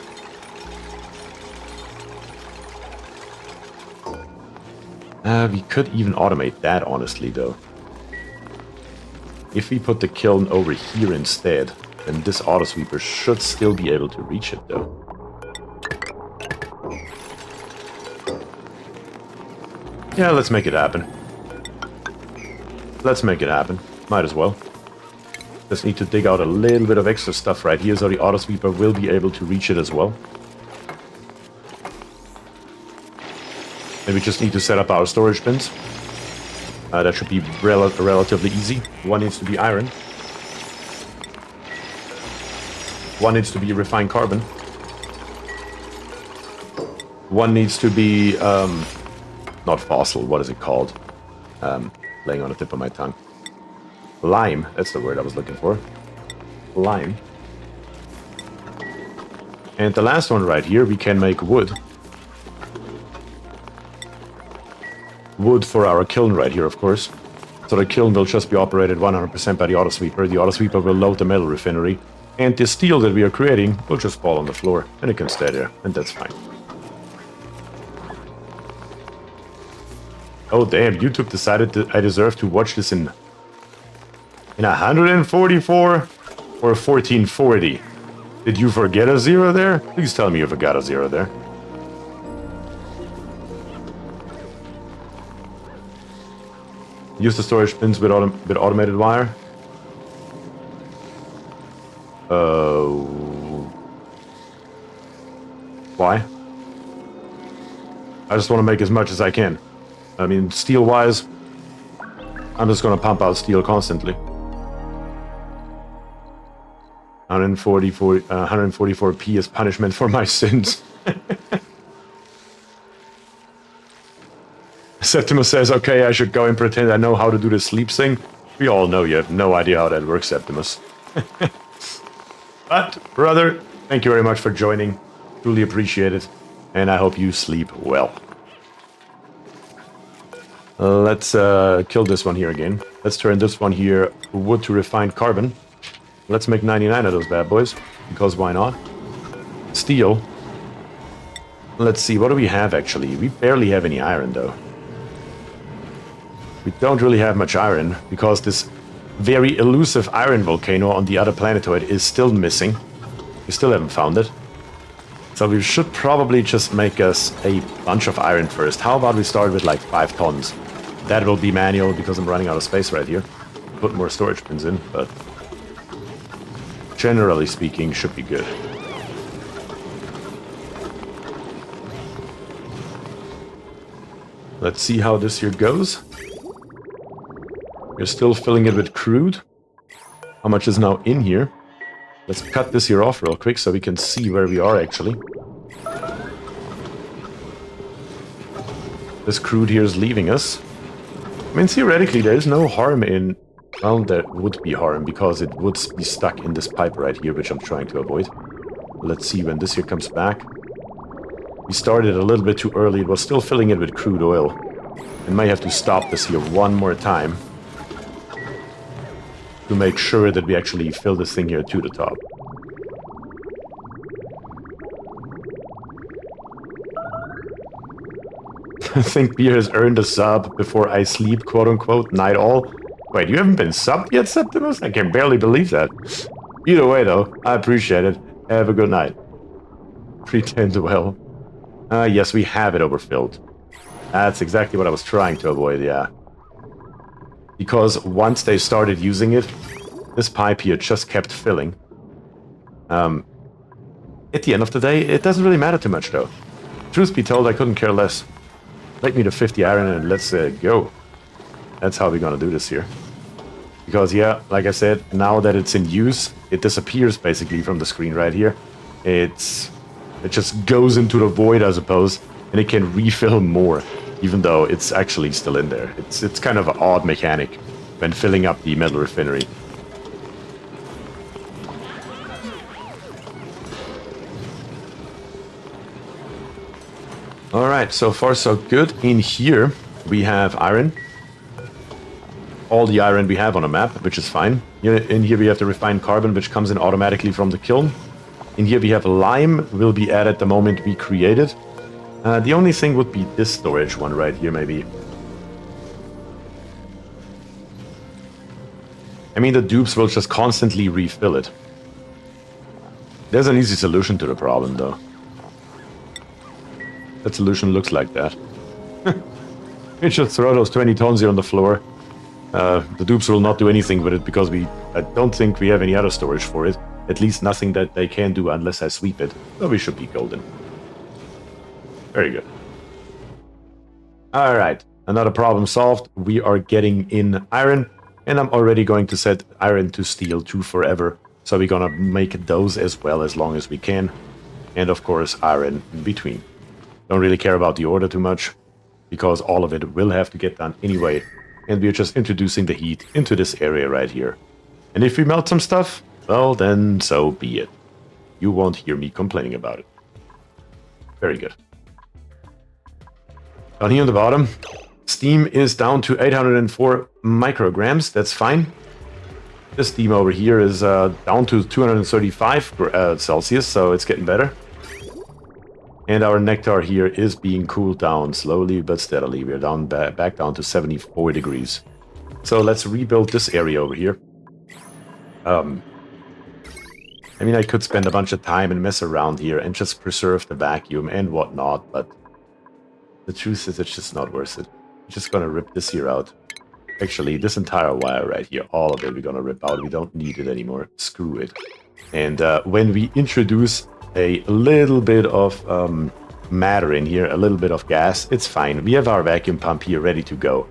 We could even automate that, honestly, though. If we put the kiln over here instead, then this auto sweeper should still be able to reach it, though. Yeah, let's make it happen. Let's make it happen. Might as well. Just need to dig out a little bit of extra stuff right here, so the auto sweeper will be able to reach it as well. And we just need to set up our storage bins. That should be relatively easy. One needs to be iron. One needs to be refined carbon. One needs to be, not fossil, what is it called? Laying on the tip of my tongue. Lime, that's the word I was looking for. Lime. And the last one right here, we can make wood. Wood for our kiln right here, of course. So the kiln will just be operated 100% by the auto sweeper. The auto sweeper will load the metal refinery. And the steel that we are creating will just fall on the floor. And it can stay there. And that's fine. Oh damn, YouTube decided that I deserve to watch this in 144 or 1440. Did you forget a zero there? Please tell me you forgot a zero there. Use the storage bins with automated wire. Why? I just want to make as much as I can. I mean, steel-wise, I'm just going to pump out steel constantly. 144p is punishment for my sins. Septimus says, okay, I should go and pretend I know how to do the sleep thing. We all know you have no idea how that works, Septimus. But, brother, thank you very much for joining. Truly appreciate it. And I hope you sleep well. Let's kill this one here again. Let's turn this one here wood to refined carbon. Let's make 99 of those bad boys, because why not? Steel. Let's see, what do we have actually? We barely have any iron though. We don't really have much iron, because this very elusive iron volcano on the other planetoid is still missing. We still haven't found it. So we should probably just make us a bunch of iron first. How about we start with like 5 tons? That will be manual because I'm running out of space right here. Put more storage bins in, but generally speaking, should be good. Let's see how this here goes. We're still filling it with crude. How much is now in here? Let's cut this here off real quick so we can see where we are actually. This crude here is leaving us. I mean, theoretically, there is no harm in... Well, there would be harm because it would be stuck in this pipe right here, which I'm trying to avoid. Let's see when this here comes back. We started a little bit too early. It was still filling it with crude oil. I might have to stop this here one more time to make sure that we actually fill this thing here to the top. I think Bier has earned a sub before I sleep, quote-unquote, night all. Wait, you haven't been subbed yet, Septimus? I can barely believe that. Either way, though, I appreciate it. Have a good night. Pretend well. Yes, we have it overfilled. That's exactly what I was trying to avoid, yeah. Because once they started using it, this pipe here just kept filling. At the end of the day, it doesn't really matter too much, though. Truth be told, I couldn't care less. Make me the 50 iron and let's go. That's how we're gonna do this here. Because, yeah, like I said, now that it's in use, it disappears basically from the screen right here. It just goes into the void, I suppose, and it can refill more, even though it's actually still in there. It's kind of an odd mechanic when filling up the metal refinery. Alright, so far so good. In here, we have iron. All the iron we have on a map, which is fine. In here we have the refined carbon, which comes in automatically from the kiln. In here we have lime, will be added the moment we create it. The only thing would be this storage one right here, maybe. I mean, the dupes will just constantly refill it. There's an easy solution to the problem, though. That solution looks like that. We just throw those 20 tons here on the floor. The dupes will not do anything with it because I don't think we have any other storage for it. At least nothing that they can do unless I sweep it. So we should be golden. Very good. Alright, another problem solved. We are getting in iron. And I'm already going to set iron to steel to forever. So we're gonna make those as well as long as we can. And of course iron in between. Don't really care about the order too much, because all of it will have to get done anyway. And we're just introducing the heat into this area right here. And if we melt some stuff, well then so be it. You won't hear me complaining about it. Very good. Down here on the bottom, steam is down to 804 micrograms. That's fine. This steam over here is down to 235 Celsius, so it's getting better. And our nectar here is being cooled down slowly but steadily. We're down back down to 74 degrees. So let's rebuild this area over here. I mean, I could spend a bunch of time and mess around here and just preserve the vacuum and whatnot, but the truth is it's just not worth it. I'm just gonna rip this here out. Actually, this entire wire right here, all of it, we're gonna rip out. We don't need it anymore. Screw it. And when we introduce a little bit of matter in here, a little bit of gas, it's fine. We have our vacuum pump here ready to go.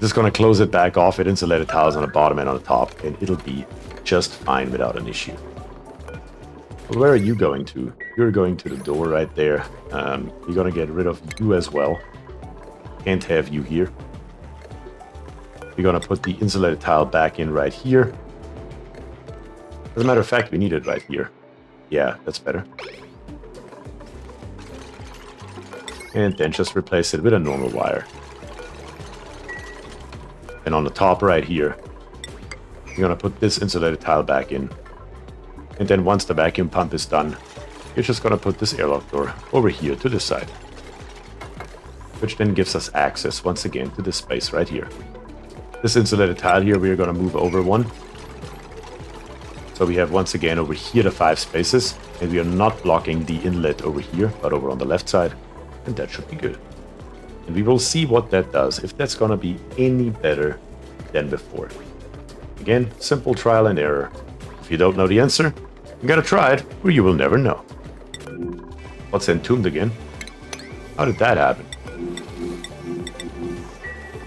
Just gonna close it back off with insulated tiles on the bottom and on the top, and it'll be just fine without an issue. But where are you going to? You're going to the door right there. We're gonna get rid of you as well. Can't have you here. We're gonna put the insulated tile back in right here. As a matter of fact, we need it right here. Yeah, that's better. And then just replace it with a normal wire. And on the top right here, you're gonna put this insulated tile back in. And then once the vacuum pump is done, you're just gonna put this airlock door over here to this side. Which then gives us access once again to this space right here. This insulated tile here, we're gonna move over one. So we have once again over here the 5 spaces, and we are not blocking the inlet over here, but over on the left side, and that should be good. And we will see what that does, if that's gonna be any better than before. Again, simple trial and error. If you don't know the answer, you gotta try it, or you will never know. What's entombed again? How did that happen?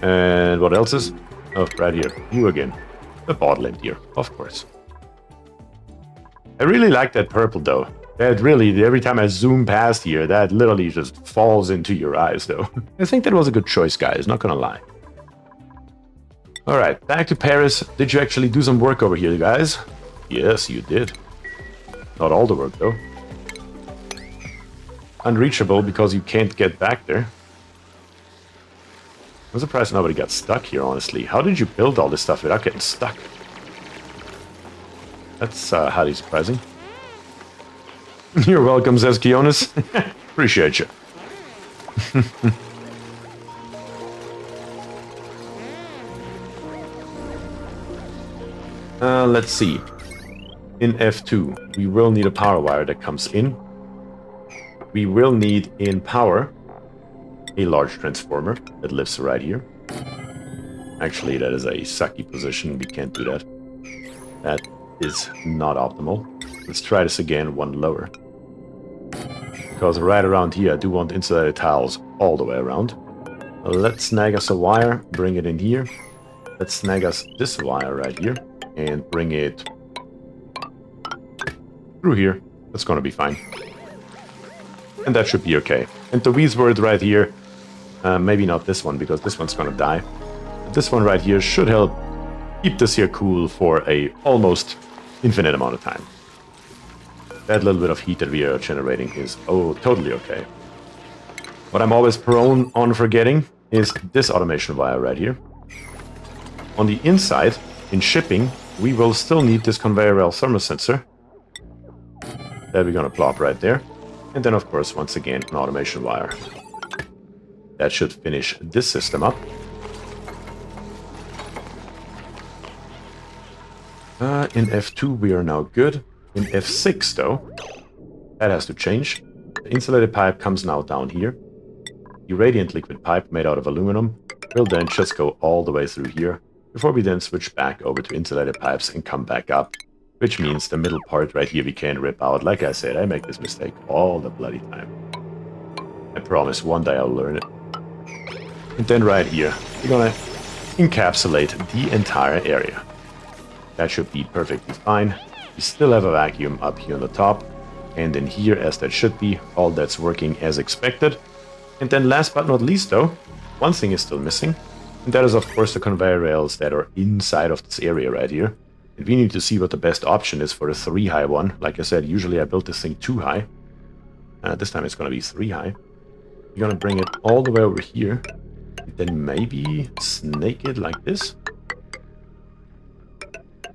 And what else is? Oh, right here. You again. The bottle emptier, of course. I really like that purple though. That really, every time I zoom past here, that literally just falls into your eyes though. I think that was a good choice, guys, not gonna lie. Alright, back to Paris. Did you actually do some work over here, guys? Yes, you did. Not all the work though. Unreachable because you can't get back there. I'm surprised nobody got stuck here, honestly. How did you build all this stuff without getting stuck? That's highly surprising. You're welcome, says Kionis. Appreciate you. Let's see. In F2, we will need a power wire that comes in. We will need in power a large transformer that lives right here. Actually, that is a sucky position. We can't do that. That is not optimal. Let's try this again, one lower. Because right around here, I do want insulated tiles all the way around. Let's snag us a wire, bring it in here. Let's snag us this wire right here and bring it through here. That's gonna be fine. And that should be okay. And the W's word right here, maybe not this one because this one's gonna die. But this one right here should help keep this here cool for a almost infinite amount of time. That little bit of heat that we are generating is totally okay. What I'm always prone on forgetting is this automation wire right here. On the inside, in shipping, we will still need this conveyor belt thermal sensor that we're gonna plop right there. And then of course, once again, an automation wire. That should finish this system up. In F2 we are now good. In F6 though, that has to change. The insulated pipe comes now down here. The radiant liquid pipe made out of aluminum will then just go all the way through here before we then switch back over to insulated pipes and come back up. Which means the middle part right here we can rip out. Like I said, I make this mistake all the bloody time. I promise one day I'll learn it. And then right here, we're gonna encapsulate the entire area. That should be perfectly fine. We still have a vacuum up here on the top. And in here, as that should be, all that's working as expected. And then last but not least though, one thing is still missing. And that is of course the conveyor rails that are inside of this area right here. And we need to see what the best option is for the 3 high one. Like I said, usually I built this thing 2 high. This time it's going to be 3 high. We're going to bring it all the way over here. And then maybe snake it like this.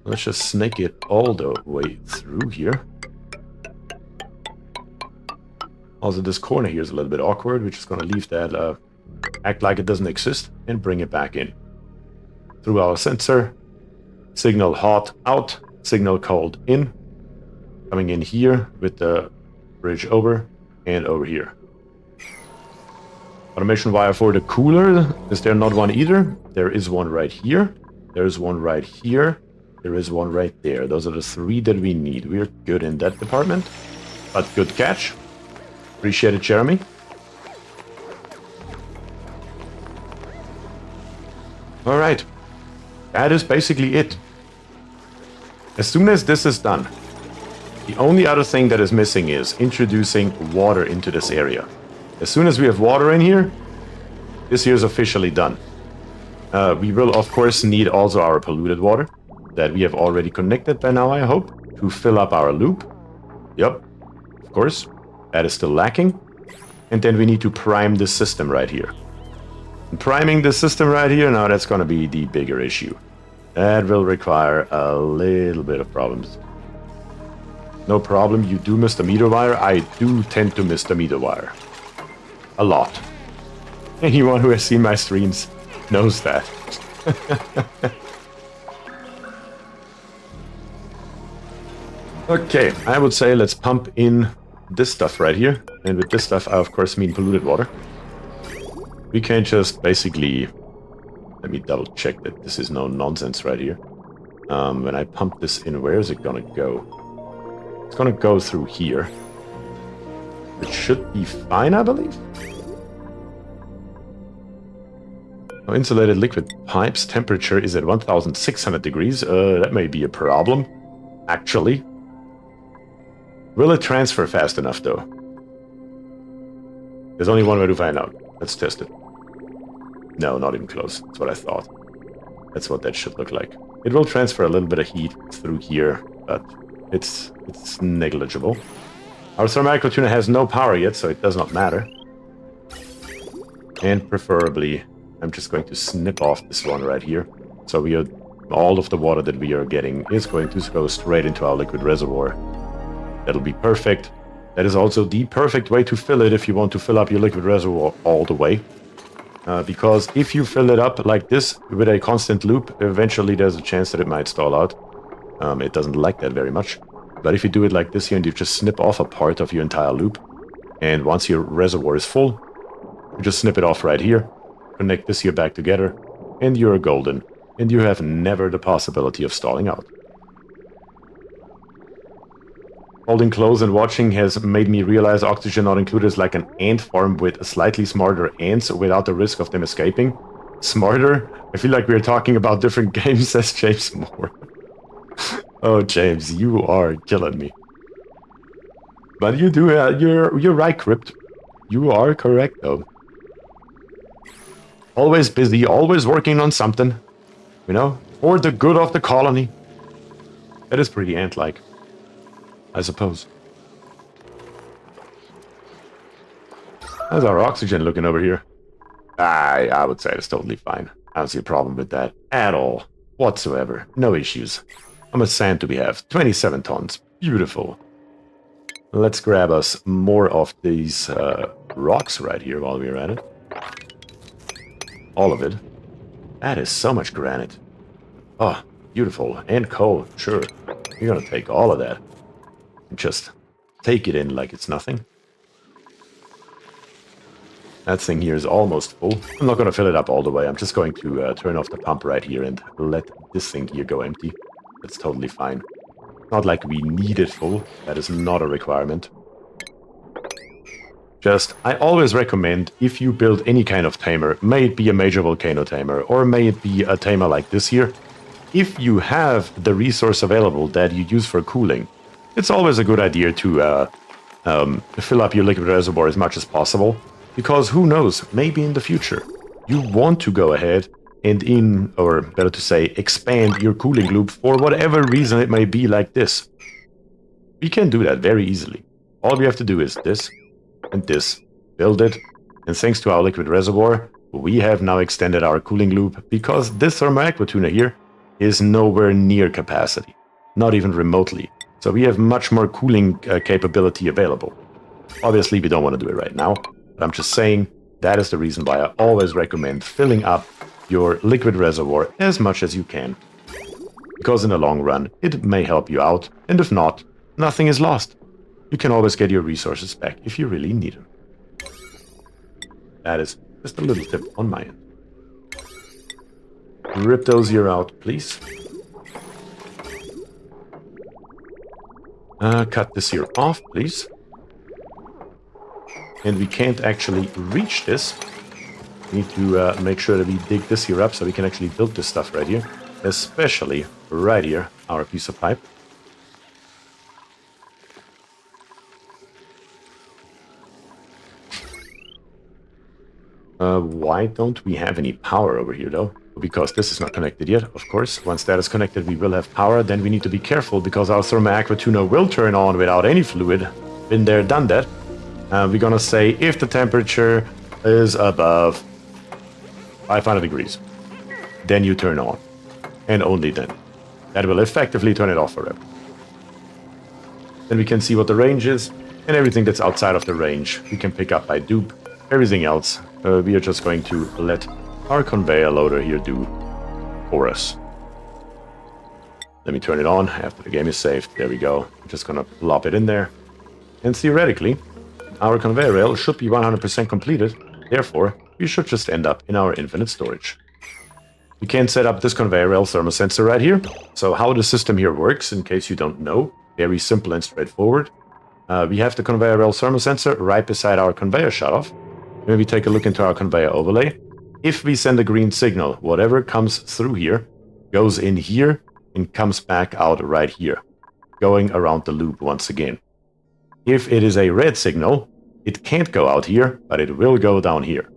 Let's just snake it all the way through here. Also, this corner here is a little bit awkward. We're just going to leave that, act like it doesn't exist, and bring it back in. Through our sensor. Signal hot out, signal cold in. Coming in here with the bridge over and over here. Automation wire for the cooler. Is there not one either? There is one right here. There's one right here. There is one right there. Those are the 3 that we need. We're good in that department. But good catch. Appreciate it, Jeremy. Alright. That is basically it. As soon as this is done, the only other thing that is missing is introducing water into this area. As soon as we have water in here, this here is officially done. We will, of course, need also our polluted water that we have already connected by now, I hope, to fill up our loop. Yep, of course. That is still lacking. And then we need to prime this system right here. And priming the system right here, now that's going to be the bigger issue. That will require a little bit of problems. No problem, you do miss the meter wire. I do tend to miss the meter wire. A lot. Anyone who has seen my streams knows that. Okay, I would say let's pump in this stuff right here. And with this stuff, I of course mean polluted water. We can just basically... Let me double check that this is no nonsense right here. When I pump this in, where is it gonna go? It's gonna go through here. It should be fine, I believe. Oh, insulated liquid pipes temperature is at 1600 degrees. That may be a problem, actually. Will it transfer fast enough, though? There's only one way to find out. Let's test it. No, not even close. That's what I thought. That's what that should look like. It will transfer a little bit of heat through here, but it's negligible. Our thermal tuner has no power yet, so it does not matter. And preferably, I'm just going to snip off this one right here. So all of the water that we are getting is going to go straight into our liquid reservoir. That'll be perfect. That is also the perfect way to fill it if you want to fill up your liquid reservoir all the way. Because if you fill it up like this with a constant loop, eventually there's a chance that it might stall out. It doesn't like that very much. But if you do it like this here and you just snip off a part of your entire loop, and once your reservoir is full, you just snip it off right here, connect this here back together, and you're golden. And you have never the possibility of stalling out. Holding close and watching has made me realize oxygen not included is like an ant farm with slightly smarter ants without the risk of them escaping. Smarter? I feel like we're talking about different games, says James Moore. Oh, James, you are killing me. But you do, you're right, Crypt. You are correct, though. Always busy, always working on something. You know, for the good of the colony. That is pretty ant-like, I suppose. How's our oxygen looking over here? I would say it's totally fine. I don't see a problem with that at all. Whatsoever. No issues. How much sand do we have? 27 tons. Beautiful. Let's grab us more of these rocks right here while we're at it. All of it. That is so much granite. Oh, beautiful. And coal, sure. You're gonna take all of that. And just take it in like it's nothing. That thing here is almost full. I'm not gonna fill it up all the way. I'm just going to turn off the pump right here and let this thing here go empty. That's totally fine. Not like we need it full. That is not a requirement. Just, I always recommend, if you build any kind of tamer, may it be a major volcano tamer, or may it be a tamer like this here, if you have the resource available that you use for cooling, it's always a good idea to fill up your liquid reservoir as much as possible, because who knows, maybe in the future, you want to go ahead and or better to say, expand your cooling loop for whatever reason it may be like this. We can do that very easily. All we have to do is this and this, build it, and thanks to our liquid reservoir, we have now extended our cooling loop because this thermal aqua tuner here is nowhere near capacity, not even remotely. So we have much more cooling capability available. Obviously, we don't want to do it right now, but I'm just saying that is the reason why I always recommend filling up your liquid reservoir as much as you can. Because in the long run, it may help you out, and if not, nothing is lost. You can always get your resources back if you really need them. That is just a little tip on my end. Rip those here out, please. Cut this here off, please. And we can't actually reach this. We need to make sure that we dig this here up so we can actually build this stuff right here. Especially right here, our piece of pipe. Why don't we have any power over here though? Because this is not connected yet, of course. Once that is connected, we will have power. Then we need to be careful because our thermal aqua tuner will turn on without any fluid. Been there, done that. We're gonna say if the temperature is above 500 degrees, then you turn on. And only then. That will effectively turn it off forever. Then we can see what the range is, and everything that's outside of the range we can pick up by dupe. Everything else, we are just going to let our conveyor loader here do for us. Let me turn it on after the game is saved. There we go. I'm just gonna plop it in there. And theoretically, our conveyor rail should be 100% completed. Therefore, we should just end up in our infinite storage. We can set up this conveyor rail thermal sensor right here. So how the system here works, in case you don't know, very simple and straightforward. We have the conveyor rail thermal sensor right beside our conveyor shutoff. When we take a look into our conveyor overlay, if we send a green signal, whatever comes through here goes in here and comes back out right here, going around the loop once again. If it is a red signal, it can't go out here, but it will go down here.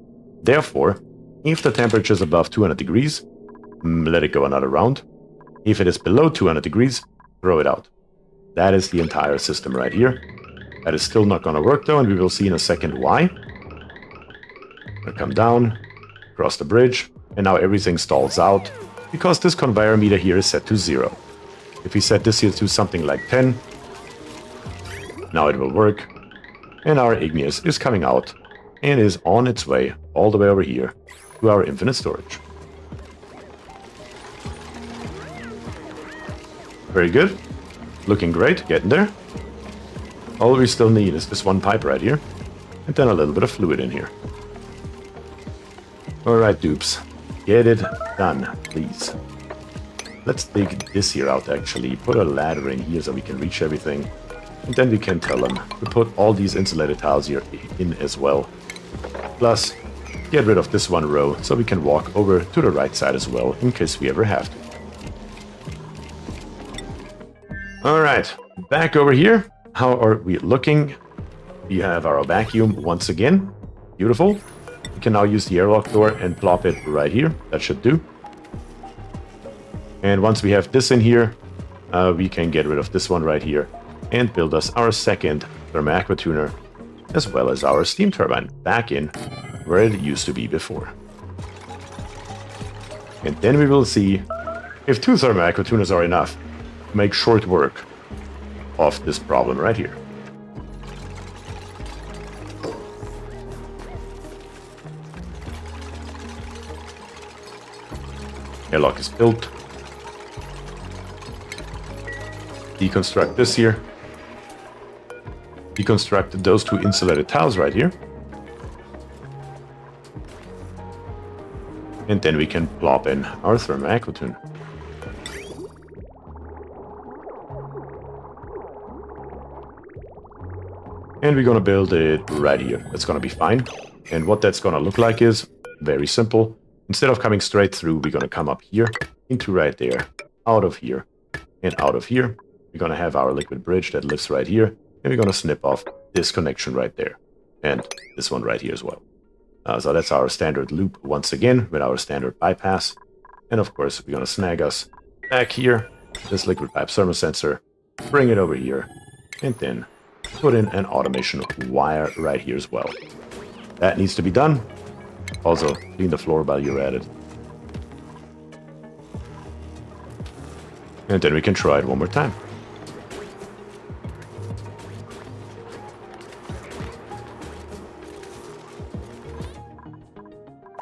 Therefore, if the temperature is above 200 degrees, let it go another round. If it is below 200 degrees, throw it out. That is the entire system right here. That is still not going to work though, and we will see in a second why. Gonna come down, cross the bridge, and now everything stalls out because this conveyor meter here is set to 0. If we set this here to something like 10, now it will work, and our igneous is coming out and is on its way all the way over here to our infinite storage. Very good. Looking great, getting there. All we still need is this one pipe right here, and then a little bit of fluid in here. Alright, dupes. Get it done, please. Let's dig this here out, actually. Put a ladder in here so we can reach everything. And then we can tell them to put all these insulated tiles here in as well. Plus, get rid of this one row so we can walk over to the right side as well, in case we ever have to. Alright, back over here. How are we looking? We have our vacuum once again. Beautiful. We can now use the airlock door and plop it right here. That should do. And once we have this in here, we can get rid of this one right here and build us our second thermal aqua tuner, as well as our steam turbine back in where it used to be before. And then we will see if 2 thermal aqua tuners are enough to make short work of this problem right here. Airlock is built. Deconstruct this here. Deconstruct those 2 insulated tiles right here. And then we can plop in our thermal aqua tuner. And we're gonna build it right here. That's gonna be fine. And what that's gonna look like is very simple. Instead of coming straight through, we're gonna come up here, into right there, out of here, and out of here. We're gonna have our liquid bridge that lives right here, and we're gonna snip off this connection right there, and this one right here as well. So that's our standard loop once again, with our standard bypass. And of course, we're gonna snag us back here, this liquid pipe thermal sensor, bring it over here, and then put in an automation wire right here as well. That needs to be done. Also, clean the floor while you're at it. And then we can try it one more time.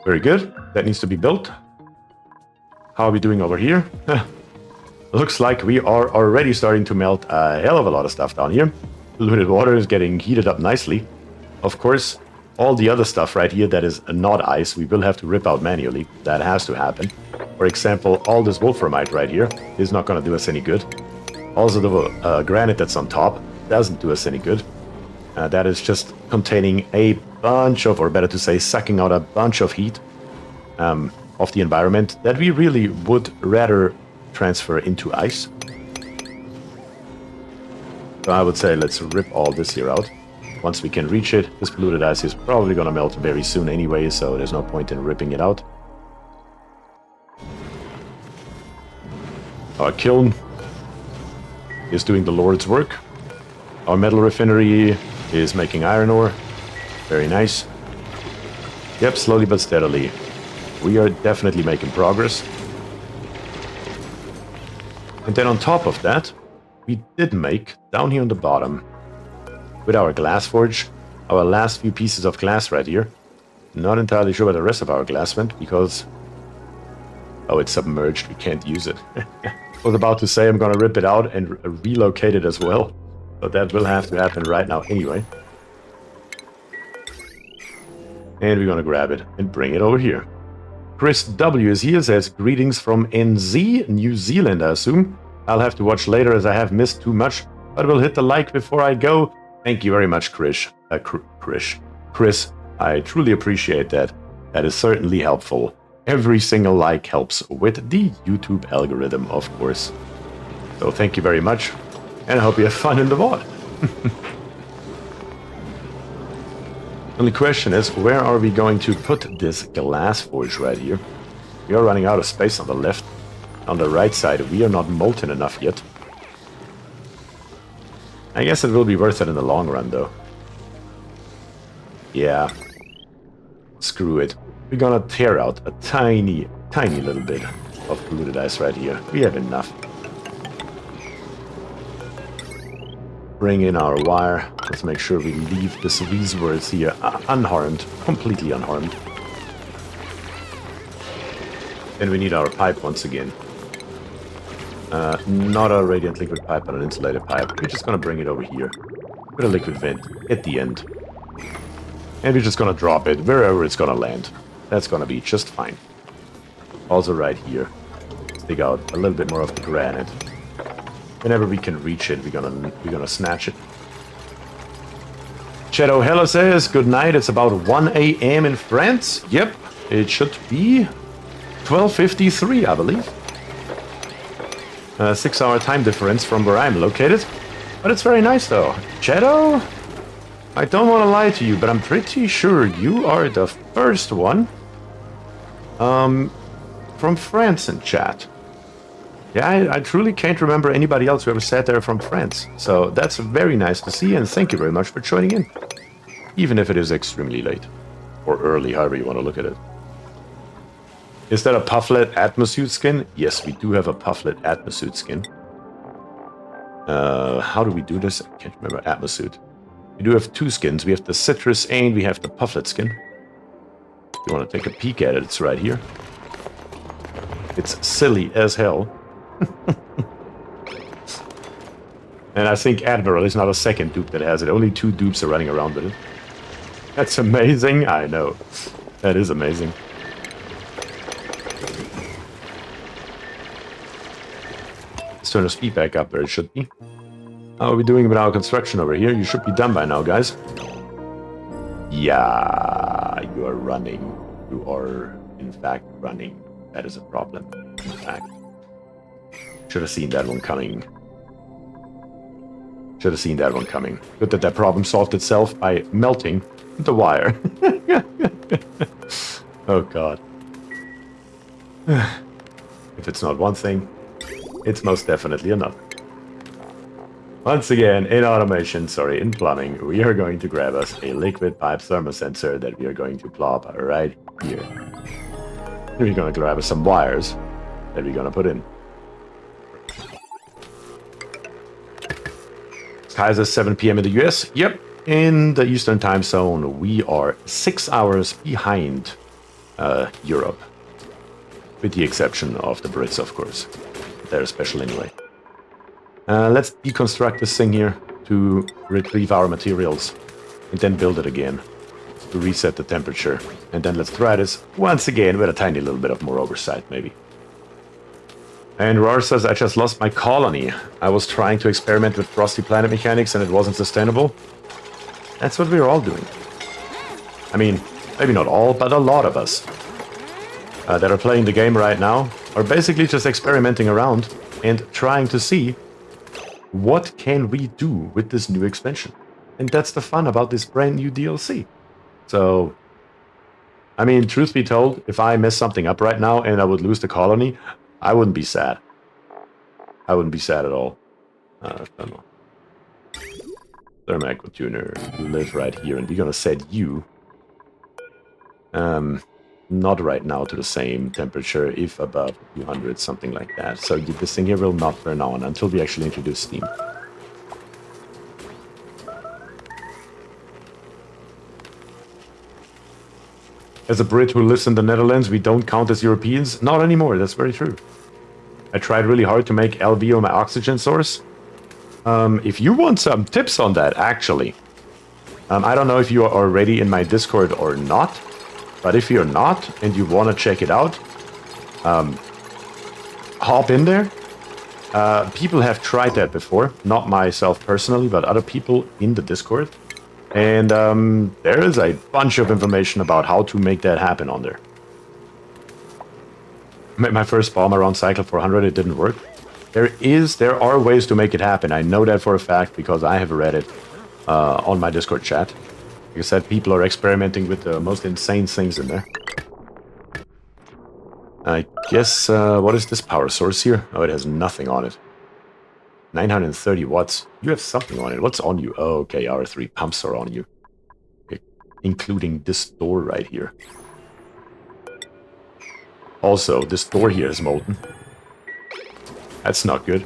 Very good. That needs to be built. How are we doing over here? Looks like we are already starting to melt a hell of a lot of stuff down here. Diluted water is getting heated up nicely. Of course, all the other stuff right here that is not ice, we will have to rip out manually. That has to happen. For example, all this wolframite right here is not going to do us any good. Also, the granite that's on top doesn't do us any good. That is just containing a bunch of, or better to say, sucking out a bunch of heat of the environment that we really would rather transfer into ice. So I would say let's rip all this here out. Once we can reach it, this polluted ice is probably going to melt very soon anyway, so there's no point in ripping it out. Our kiln is doing the Lord's work. Our metal refinery is making iron ore. Very nice. Yep, slowly but steadily. We are definitely making progress. And then on top of that, we did make, down here on the bottom, with our glass forge, our last few pieces of glass right here. Not entirely sure where the rest of our glass went, because... oh, it's submerged, we can't use it. I was about to say I'm gonna rip it out and relocate it as well, but that will have to happen right now anyway. And we're gonna grab it and bring it over here. Chris W is here, says, greetings from NZ, New Zealand, I assume. I'll have to watch later as I have missed too much, but we'll hit the like before I go. Thank you very much, Chris. Chris, I truly appreciate that. That is certainly helpful. Every single like helps with the YouTube algorithm, of course. So thank you very much, and I hope you have fun in the VOD. Only question is, where are we going to put this glass forge right here? We are running out of space on the left. On the right side, we are not molten enough yet. I guess it will be worth it in the long run, though. Yeah. Screw it. We're gonna tear out a tiny little bit of polluted ice right here. We have enough. Bring in our wire. Let's make sure we leave these reservoirs here unharmed. Completely unharmed. Then we need our pipe once again. Not a radiant liquid pipe, but an insulated pipe. We're just gonna bring it over here with a liquid vent at the end. And we're just gonna drop it wherever it's gonna land. That's gonna be just fine. Also right here, let's dig out a little bit more of the granite. Whenever we can reach it, we're gonna snatch it. Shadow Hello says, good night, it's about 1 a.m. in France. Yep, it should be 12:53, I believe. 6-hour time difference from where I'm located. But it's very nice though. Shadow? I don't want to lie to you, but I'm pretty sure you are the first one from France in chat. Yeah, I truly can't remember anybody else who ever sat there from France. So that's very nice to see, and thank you very much for joining in. Even if it is extremely late. Or early, however you want to look at it. Is that a pufflet atmosuit skin? Yes, we do have a pufflet atmosuit skin. How do we do this? I can't remember. Atmosuit. We do have two skins. We have the citrus and we have the pufflet skin. If you want to take a peek at it, it's right here. It's silly as hell. And I think Admiral is not a second dupe that has it. Only 2 dupes are running around with it. That's amazing. I know. That is amazing. Let's turn the speed back up where it should be. How are we doing with our construction over here? You should be done by now, guys. Yeah, you are running. You are, in fact, running. That is a problem, in fact. Should have seen that one coming. Should have seen that one coming. Good that that problem solved itself by melting the wire. Oh, God. If it's not one thing, it's most definitely another. Once again, in automation, in plumbing, we are going to grab us a liquid pipe thermosensor that we are going to plop right here. We're going to grab us some wires that we're going to put in. Kaiser, 7 p.m. in the US. Yep, in the Eastern time zone, we are 6 hours behind Europe. With the exception of the Brits, of course. They're special anyway. Let's deconstruct this thing here to retrieve our materials and then build it again. to reset the temperature. And then let's try this once again with a tiny little bit of more oversight, maybe. And Rar says, I just lost my colony. I was trying to experiment with frosty planet mechanics and it wasn't sustainable. That's what we're all doing. I mean, maybe not all, but a lot of us that are playing the game right now are basically just experimenting around and trying to see what can we do with this new expansion. And that's the fun about this brand new DLC. So, I mean, truth be told, if I mess something up right now and I would lose the colony, I wouldn't be sad. I wouldn't be sad at all. Thermal Aqua Tuner, you live right here, and we're gonna set you not right now to the same temperature, if above 200, something like that. So this thing here will not burn on until we actually introduce steam. As a Brit who lives in the Netherlands, we don't count as Europeans. Not anymore, that's very true. I tried really hard to make LVO my oxygen source. If you want some tips on that, actually, I don't know if you are already in my Discord or not, but if you're not and you want to check it out, hop in there. People have tried that before, not myself personally, but other people in the Discord. And there is a bunch of information about how to make that happen on there. My first bomb around cycle 400, it didn't work. There are ways to make it happen. I know that for a fact because I have read it on my Discord chat. Like I said, people are experimenting with the most insane things in there. I guess, what is this power source here? Oh, it has nothing on it. 930 watts. You have something on it. What's on you? Oh, okay, R3 pumps are on you. Okay, including this door right here. Also, this door here is molten. That's not good.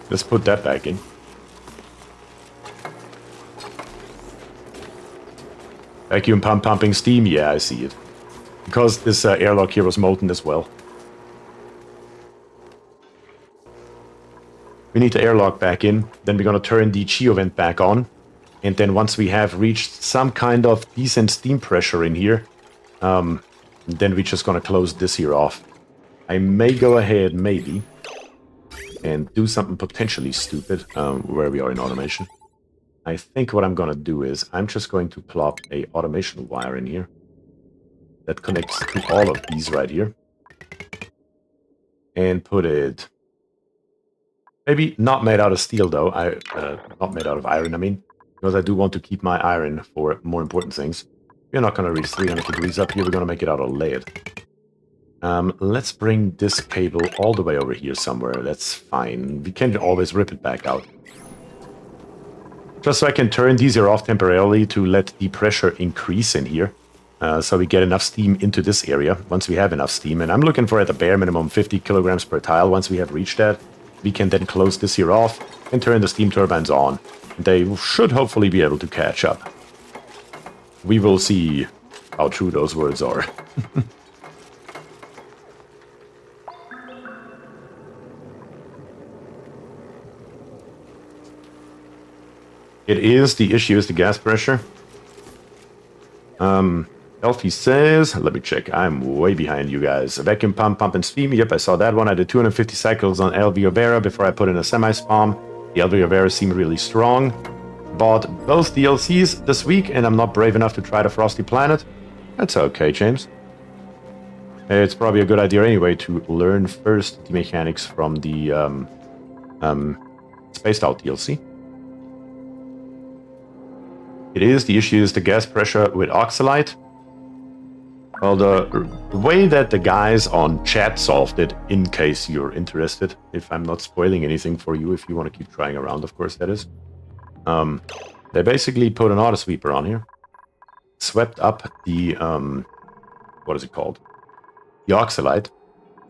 Let's put that back in. Vacuum pump pumping steam. Yeah, I see it. Because this airlock here was molten as well. We need the airlock back in. Then we're going to turn the Geo vent back on. And then once we have reached some kind of decent steam pressure in here, then we're just going to close this here off. I may go ahead, maybe, and do something potentially stupid where we are in automation. I think what I'm going to do is I'm just going to plop a automation wire in here that connects to all of these right here. And put it... Maybe not made out of steel, though. Not made out of iron, I mean. Because I do want to keep my iron for more important things. We're not going to reach 300 degrees up here. We're going to make it out of lead. Let's bring this cable all the way over here somewhere. That's fine. We can always rip it back out. Just so I can turn these here off temporarily to let the pressure increase in here. So we get enough steam into this area once we have enough steam. And I'm looking for at the bare minimum 50 kilograms per tile. Once we have reached that, we can then close this here off and turn the steam turbines on. They should hopefully be able to catch up. We will see how true those words are. The issue is the gas pressure. Elfie says, let me check, I'm way behind you guys. A vacuum pump, pump and steam, yep, I saw that one. I did 250 cycles on LV Vera before I put in a semi-spam. The LV Vera seemed really strong. Bought both DLCs this week, and I'm not brave enough to try the Frosty Planet. That's okay, James. It's probably a good idea anyway to learn first the mechanics from the Spaced Out DLC. The issue is the gas pressure with Oxalite. Well, the way that the guys on chat solved it, in case you're interested, if I'm not spoiling anything for you, if you want to keep trying around, of course, that is. They basically put an auto sweeper on here, swept up the, what is it called? The Oxalite,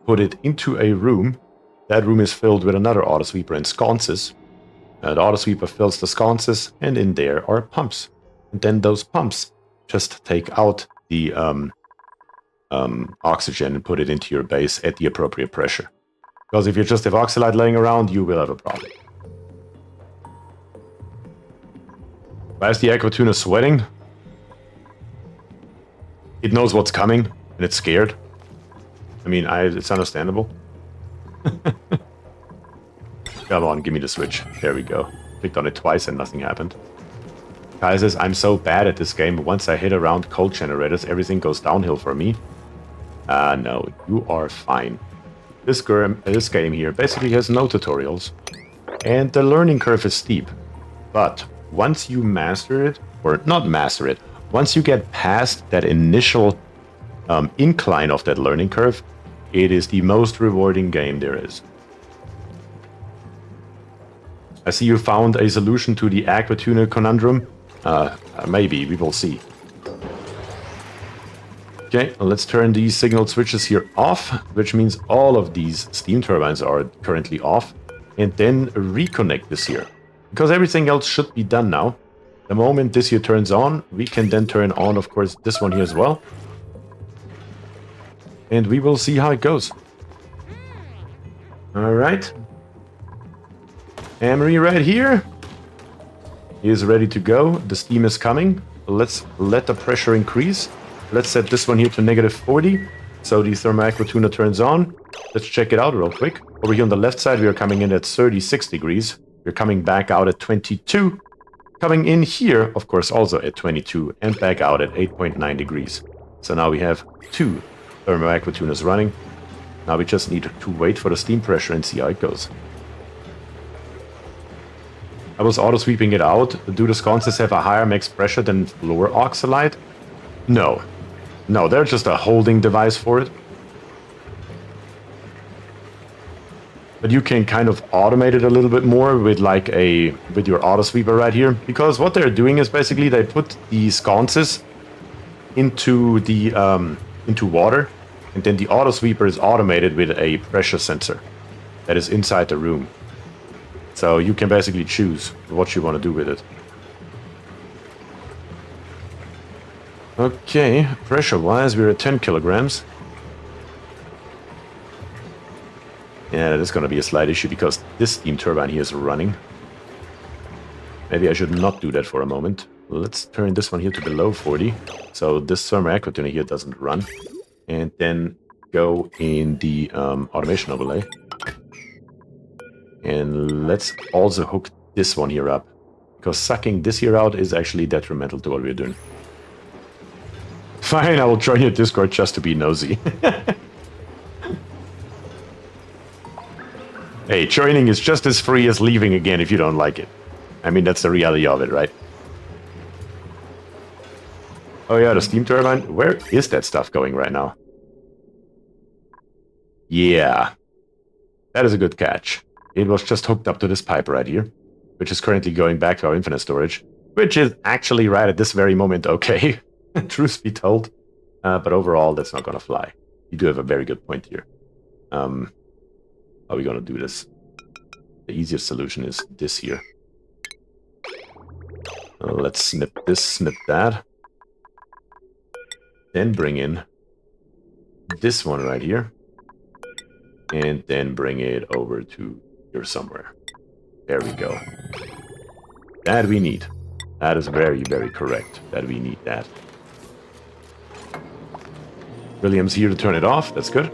put it into a room. That room is filled with another auto sweeper and sconces. The auto sweeper fills the sconces, and in there are pumps. And then those pumps just take out the oxygen and put it into your base at the appropriate pressure. Because if you just have Oxalite laying around, you will have a problem. Why is the Aqua Tuna sweating? It knows what's coming, and it's scared. I mean, it's understandable. Come on, give me the switch. There we go. Clicked on it twice and nothing happened. Kai says, I'm so bad at this game, but once I hit around cold generators, everything goes downhill for me. No, you are fine. This game here basically has no tutorials. And the learning curve is steep. But once you master it, or not master it, once you get past that initial incline of that learning curve, it is the most rewarding game there is. I see you found a solution to the aqua tuner conundrum. Maybe, we will see. Okay, let's turn these signal switches here off, which means all of these steam turbines are currently off. And then reconnect this here, because everything else should be done now. The moment this here turns on, we can then turn on, of course, this one here as well. And we will see how it goes. Alright. Emery right here. He is ready to go. The steam is coming. Let's let the pressure increase. Let's set this one here to -40. So the thermal aqua tuner turns on. Let's check it out real quick. Over here on the left side, we are coming in at 36 degrees. We're coming back out at 22. Coming in here, of course, also at 22. And back out at 8.9 degrees. So now we have 2 thermal aqua tuners running. Now we just need to wait for the steam pressure and see how it goes. I was auto-sweeping it out. Do the sconces have a higher max pressure than lower oxalite? No. No, they're just a holding device for it. But you can kind of automate it a little bit more with with your auto sweeper right here, because what they're doing is basically they put the sconces into the into water, and then the auto sweeper is automated with a pressure sensor that is inside the room. So you can basically choose what you want to do with it. Okay, pressure-wise, we're at 10 kilograms. Yeah, that is going to be a slight issue because this steam turbine here is running. Maybe I should not do that for a moment. Let's turn this one here to below 40, so this thermal aqua tuner here doesn't run. And then go in the automation overlay. And let's also hook this one here up, because sucking this here out is actually detrimental to what we're doing. Fine, I will join your Discord just to be nosy. Hey, joining is just as free as leaving again if you don't like it. I mean, that's the reality of it, right? Oh yeah, the steam turbine. Where is that stuff going right now? Yeah. That is a good catch. It was just hooked up to this pipe right here, which is currently going back to our infinite storage, which is actually right at this very moment okay. Truth be told. But overall, that's not going to fly. You do have a very good point here. How are we going to do this? The easiest solution is this here. Let's snip this, snip that. Then bring in this one right here. And then bring it over to here somewhere. There we go. That we need. That is very, very correct. That we need that. William's here to turn it off. That's good.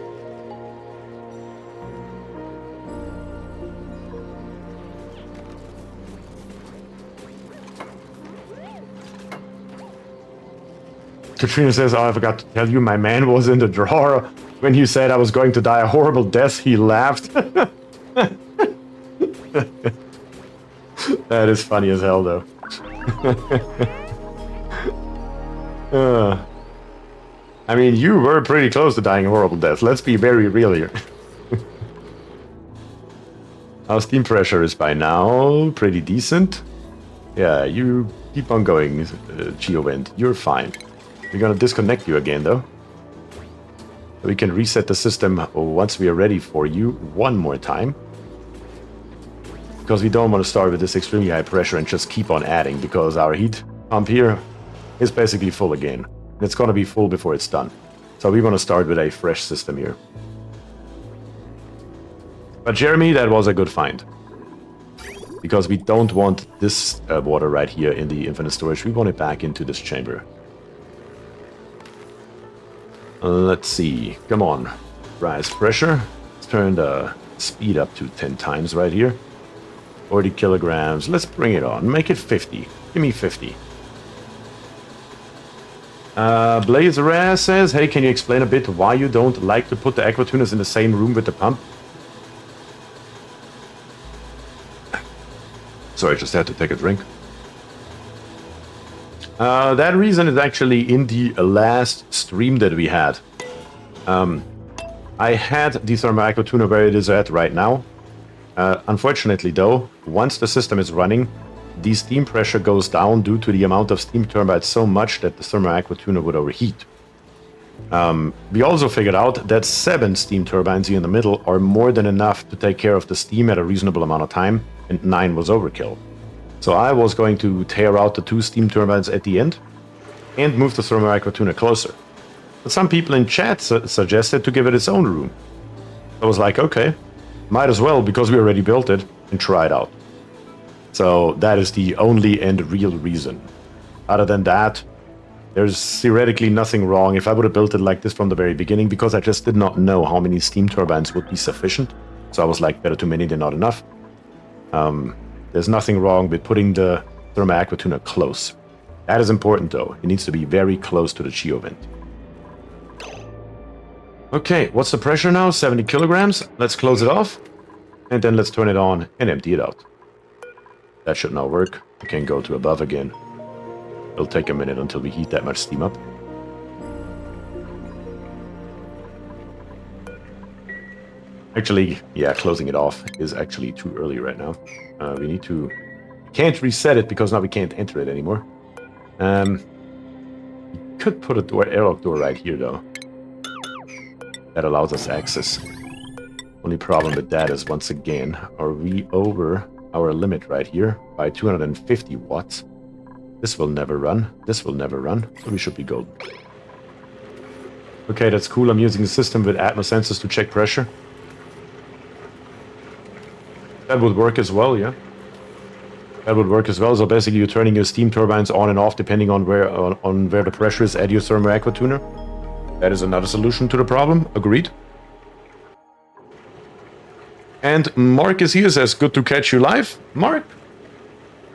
Katrina says, oh, I forgot to tell you, my man was in the drawer. When you said I was going to die a horrible death, he laughed. That is funny as hell, though. I mean, you were pretty close to dying a horrible death. Let's be very real here. Our steam pressure is by now pretty decent. Yeah, you keep on going, Geowind. You're fine. We're gonna disconnect you again, though. We can reset the system once we are ready for you one more time. Because we don't want to start with this extremely high pressure and just keep on adding, because our heat pump here is basically full again. It's going to be full before it's done. So we want to start with a fresh system here. But Jeremy, that was a good find. Because we don't want this water right here in the infinite storage. We want it back into this chamber. Let's see. Come on. Rise pressure. Let's turn the speed up to 10 times right here. 40 kilograms. Let's bring it on. Make it 50. Give me 50. Blaze Rare says, hey, can you explain a bit why you don't like to put the aquatunas in the same room with the pump? Sorry, I just had to take a drink. That reason is actually in the last stream that we had. I had the thermal aquatuna where it is at right now. Unfortunately though, once the system is running, the steam pressure goes down due to the amount of steam turbines so much that the thermal aquatuna would overheat. We also figured out that 7 steam turbines here in the middle are more than enough to take care of the steam at a reasonable amount of time, and 9 was overkill. So I was going to tear out the 2 steam turbines at the end and move the thermal aquatuna closer. But some people in chat suggested to give it its own room. I was like, okay, might as well, because we already built it, and try it out. So that is the only and real reason. Other than that, there's theoretically nothing wrong if I would have built it like this from the very beginning, because I just did not know how many steam turbines would be sufficient. So I was like, better too many than not enough. There's nothing wrong with putting the thermal aquatuna close. That is important though. It needs to be very close to the geo vent. Okay, what's the pressure now? 70 kilograms. Let's close it off. And then let's turn it on and empty it out. That should now work. We can go to above again. It'll take a minute until we heat that much steam up. Actually, yeah, closing it off is actually too early right now. We need to... Can't reset it because now we can't enter it anymore. We could put a airlock door right here though. That allows us access. Only problem with that is, once again, are we over our limit right here by 250 watts. This will never run. This will never run. So we should be golden. Okay, that's cool. I'm using the system with Atmos sensors to check pressure. That would work as well, yeah. That would work as well. So basically you're turning your steam turbines on and off depending on where the pressure is at your thermal aquatuner. That is another solution to the problem. Agreed. And Mark is here, says, good to catch you live. Mark,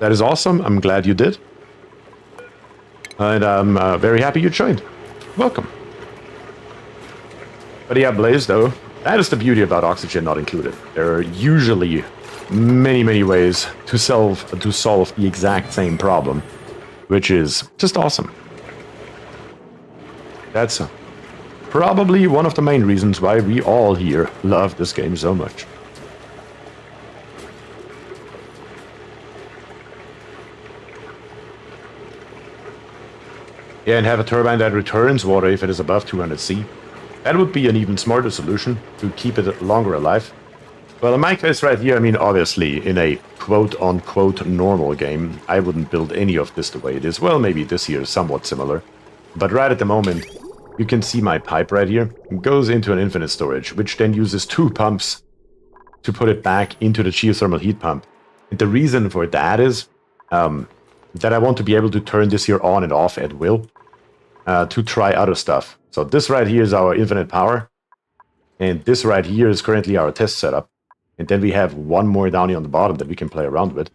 that is awesome. I'm glad you did. And I'm very happy you joined. Welcome. But yeah, Blaze, though, that is the beauty about oxygen not included. There are usually many ways to solve the exact same problem, which is just awesome. That's probably one of the main reasons why we all here love this game so much. Yeah, and have a turbine that returns water if it is above 200 C. That would be an even smarter solution to keep it longer alive. Well, in my case right here, I mean, obviously, in a quote-unquote normal game, I wouldn't build any of this the way it is. Well, maybe this here is somewhat similar. But right at the moment, you can see my pipe right here. It goes into an infinite storage, which then uses 2 pumps to put it back into the geothermal heat pump. And the reason for that is that I want to be able to turn this here on and off at will to try other stuff. So this right here is our infinite power. And this right here is currently our test setup. And then we have one more down here on the bottom that we can play around with.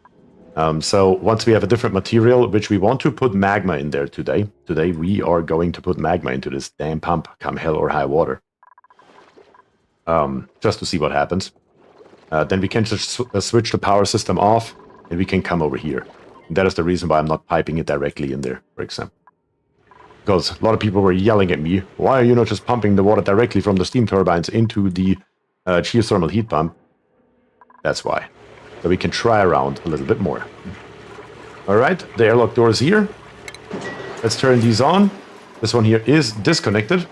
So once we have a different material, which we want to put magma in there today. Today we are going to put magma into this damn pump, come hell or high water. Just to see what happens. Then we can just switch the power system off, and we can come over here. And that is the reason why I'm not piping it directly in there, for example. Because a lot of people were yelling at me, why are you not just pumping the water directly from the steam turbines into the geothermal heat pump? That's why. So we can try around a little bit more. Alright, the airlock door is here. Let's turn these on. This one here is disconnected.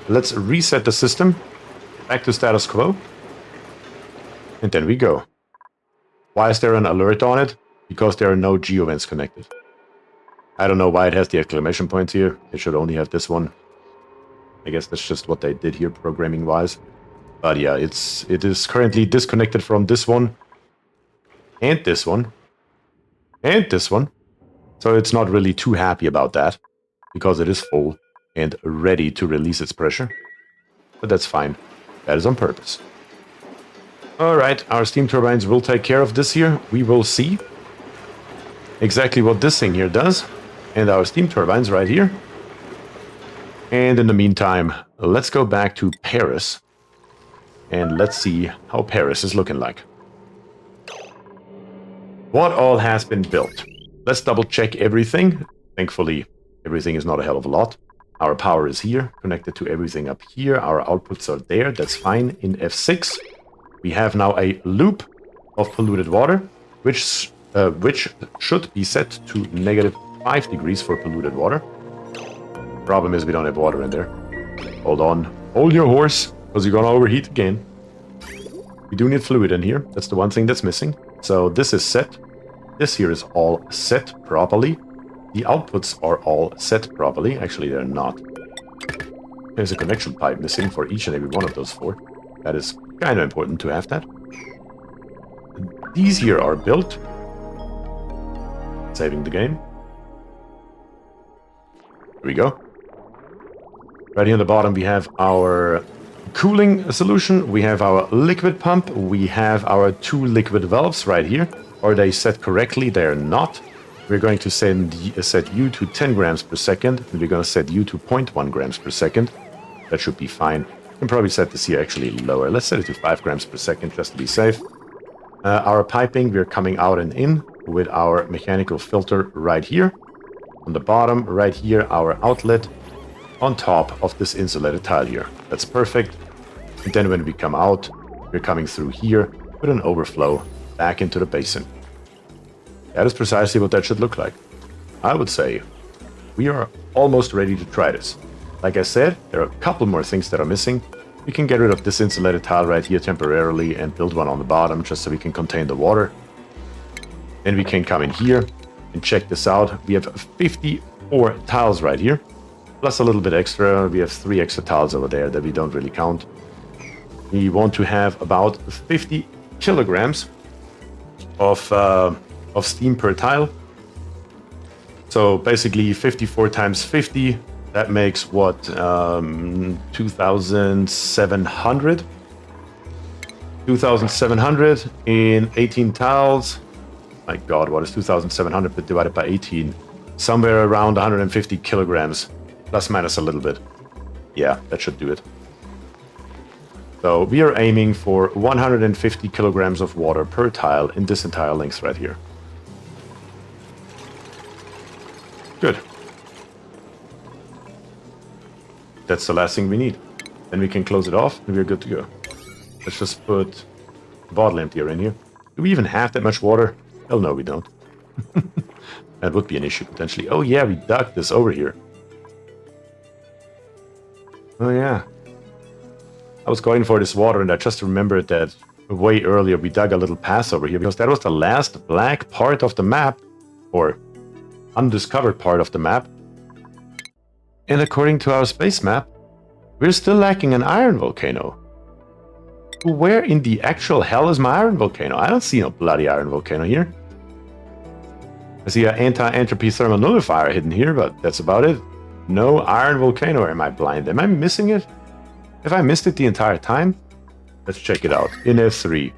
Let's reset the system back to status quo. And then we go. Why is there an alert on it? Because there are no geovents connected. I don't know why it has the exclamation points here. It should only have this one. I guess that's just what they did here programming wise. But yeah, it is currently disconnected from this one. And this one. And this one. So it's not really too happy about that. Because it is full. and ready to release its pressure. But that's fine. That is on purpose. Alright, our steam turbines will take care of this here. We will see exactly what this thing here does. And our steam turbines right here. And in the meantime, let's go back to Paris. And let's see how Paris is looking like. What all has been built? Let's double check everything. Thankfully, everything is not a hell of a lot. Our power is here, connected to everything up here. Our outputs are there, that's fine. In F6, we have now a loop of polluted water, which should be set to -5 degrees for polluted water. Problem is we don't have water in there. Hold on. Hold your horse, because you're gonna overheat again. We do need fluid in here. That's the one thing that's missing. So this is set. This here is all set properly. The outputs are all set properly. Actually, they're not. There's a connection pipe missing for each and every one of those 4. That is kind of important to have that. These here are built. Saving the game. Here we go. Right here on the bottom we have our cooling solution. We have our liquid pump. We have our 2 liquid valves right here. Are they set correctly? They're not. We're going to set U to 10 grams per second. And we're going to set U to 0.1 grams per second. That should be fine. We can probably set this here actually lower. Let's set it to 5 grams per second just to be safe. Our piping, we're coming out and in with our mechanical filter right here. On the bottom, right here, our outlet on top of this insulated tile here. That's perfect. And then when we come out, we're coming through here with an overflow back into the basin. That is precisely what that should look like. I would say we are almost ready to try this. Like I said, there are a couple more things that are missing. We can get rid of this insulated tile right here temporarily and build one on the bottom just so we can contain the water. Then we can come in here and check this out. We have 54 tiles right here, plus a little bit extra. We have 3 extra tiles over there that we don't really count. We want to have about 50 kilograms of steam per tile. So basically 54 times 50, that makes what, 2,700? 2,700 in 18 tiles. My god, what is 2,700 divided by 18? Somewhere around 150 kilograms, plus minus a little bit. Yeah, that should do it. So we are aiming for 150 kilograms of water per tile in this entire length right here. Good. That's the last thing we need. Then we can close it off and we're good to go. Let's just put a bottle emptier in here. Do we even have that much water? Hell no, we don't. That would be an issue potentially. Oh yeah, we dug this over here. Oh yeah. I was going for this water and I just remembered that way earlier we dug a little pass over here because that was the last black part of the map, or undiscovered part of the map. And according to our space map, we're still lacking an iron volcano. Where in the actual hell is my iron volcano? I don't see no bloody iron volcano here. I see an anti-entropy thermal nullifier hidden here, but that's about it. No iron volcano. Am I blind? Am I missing it? Have I missed it the entire time? Let's check it out. In F3,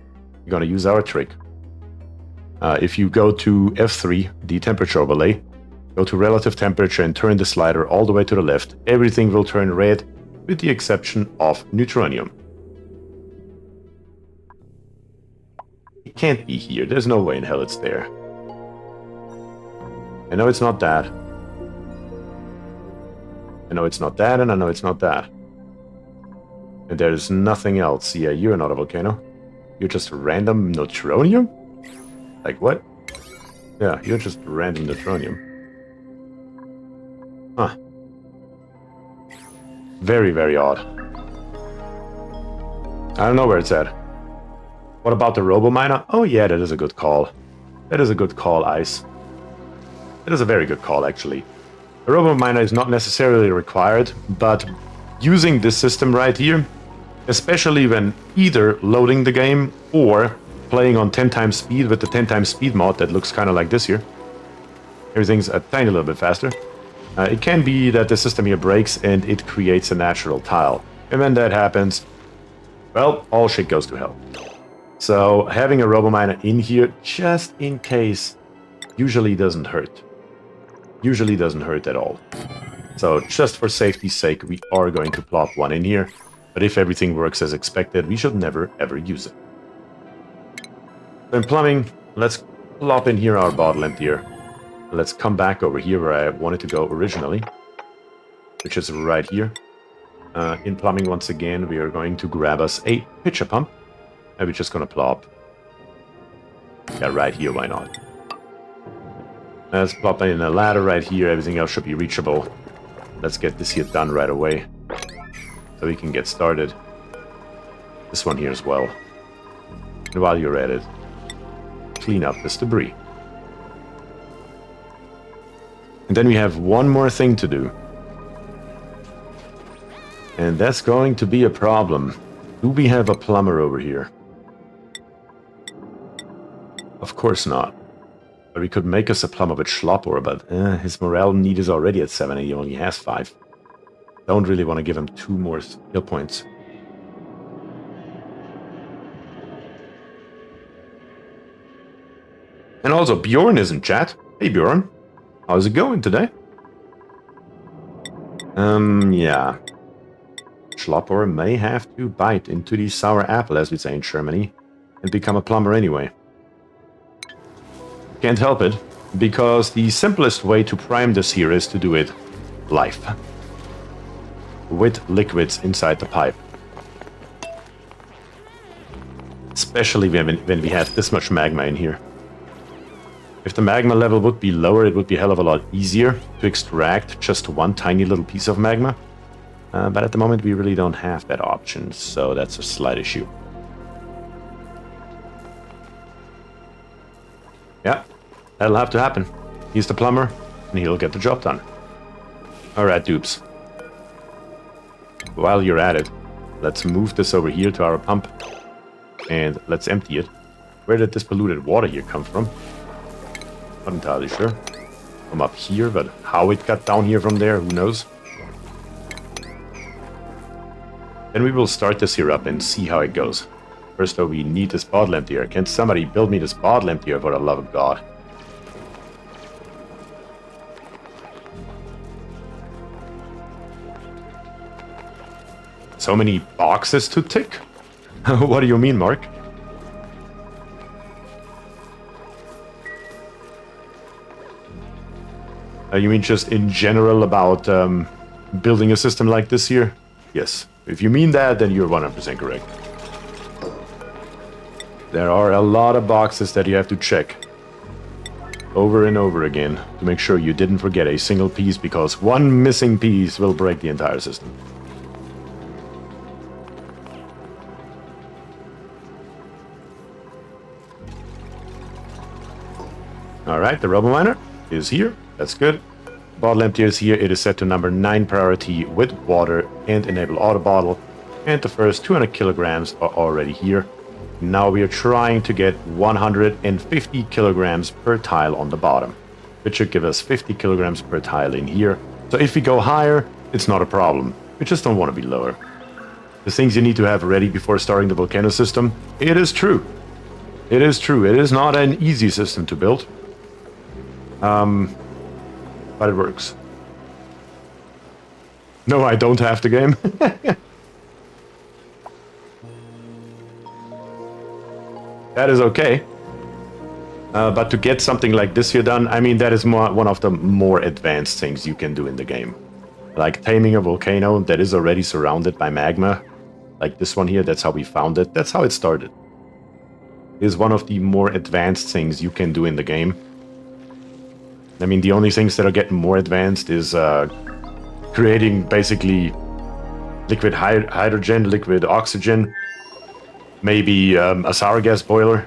we're going to use our trick. If you go to F3, the temperature overlay, go to relative temperature and turn the slider all the way to the left, everything will turn red with the exception of neutronium. It can't be here. There's no way in hell it's there. I know it's not that. I know it's not that, and I know it's not that. And there's nothing else. Yeah, you're not a volcano. You're just random neutronium? Like what? Yeah, you're just random neutronium. Huh. Very, very odd. I don't know where it's at. What about the RoboMiner? Oh yeah, that is a good call. That is a good call, Ice. That is a very good call, actually. A RoboMiner is not necessarily required, but using this system right here, especially when either loading the game or playing on 10 times speed with the 10 times speed mod that looks kind of like this here. Everything's a tiny little bit faster. It can be that the system here breaks and it creates a natural tile. And when that happens, well, all shit goes to hell. So having a RoboMiner in here, just in case, usually doesn't hurt. Usually doesn't hurt at all. So just for safety's sake, we are going to plop one in here. But if everything works as expected, we should never ever use it. So in plumbing, let's plop in here our bottle emptier. Let's come back over here where I wanted to go originally, which is right here. In plumbing, once again, we are going to grab us a pitcher pump. And we're just going to plop. Yeah, right here, why not? Let's plop in a ladder right here. Everything else should be reachable. Let's get this here done right away, so we can get started. This one here as well. And while you're at it, clean up this debris. And then we have one more thing to do. And that's going to be a problem. Do we have a plumber over here? Of course not. But we could make us a plumber with Schlopper, but his morale need is already at 7 and he only has 5. Don't really want to give him 2 more skill points. And also, Bjorn is in chat. Hey Bjorn, how's it going today? Yeah. Schlopper may have to bite into the sour apple, as we say in Germany, and become a plumber anyway. Can't help it, because the simplest way to prime this here is to do it live. With liquids inside the pipe. Especially when we have this much magma in here. If the magma level would be lower, it would be a hell of a lot easier to extract just one tiny little piece of magma. But at the moment we really don't have that option, so that's a slight issue. Yeah, that'll have to happen. He's the plumber, and he'll get the job done. Alright, dupes. While you're at it, let's move this over here to our pump, and let's empty it. Where did this polluted water here come from? Not entirely sure. From up here, but how it got down here from there, who knows? Then we will start this here up and see how it goes. First though, we need this bottle emptier. Can somebody build me this bottle emptier for the love of God? So many boxes to tick? What do you mean, Mark? You mean just in general about building a system like this here? Yes. If you mean that, then you're 100% correct. There are a lot of boxes that you have to check over and over again to make sure you didn't forget a single piece, because one missing piece will break the entire system. Alright, the RoboMiner is here. That's good. Bottle emptier is here. It is set to number 9 priority with water and enable auto bottle. And the first 200 kilograms are already here. Now we are trying to get 150 kilograms per tile on the bottom, which should give us 50 kilograms per tile in here. So if we go higher, it's not a problem. We just don't want to be lower. The things you need to have ready before starting the Volcano system, it is true. It is true. It is not an easy system to build. But it works. No, I don't have the game. That is okay. But to get something like this here done, I mean, that is one of the more advanced things you can do in the game. Like taming a volcano that is already surrounded by magma. Like this one here, that's how we found it. That's how it started. It is one of the more advanced things you can do in the game. I mean, the only things that are getting more advanced is creating basically liquid hydrogen, liquid oxygen, maybe a sour gas boiler.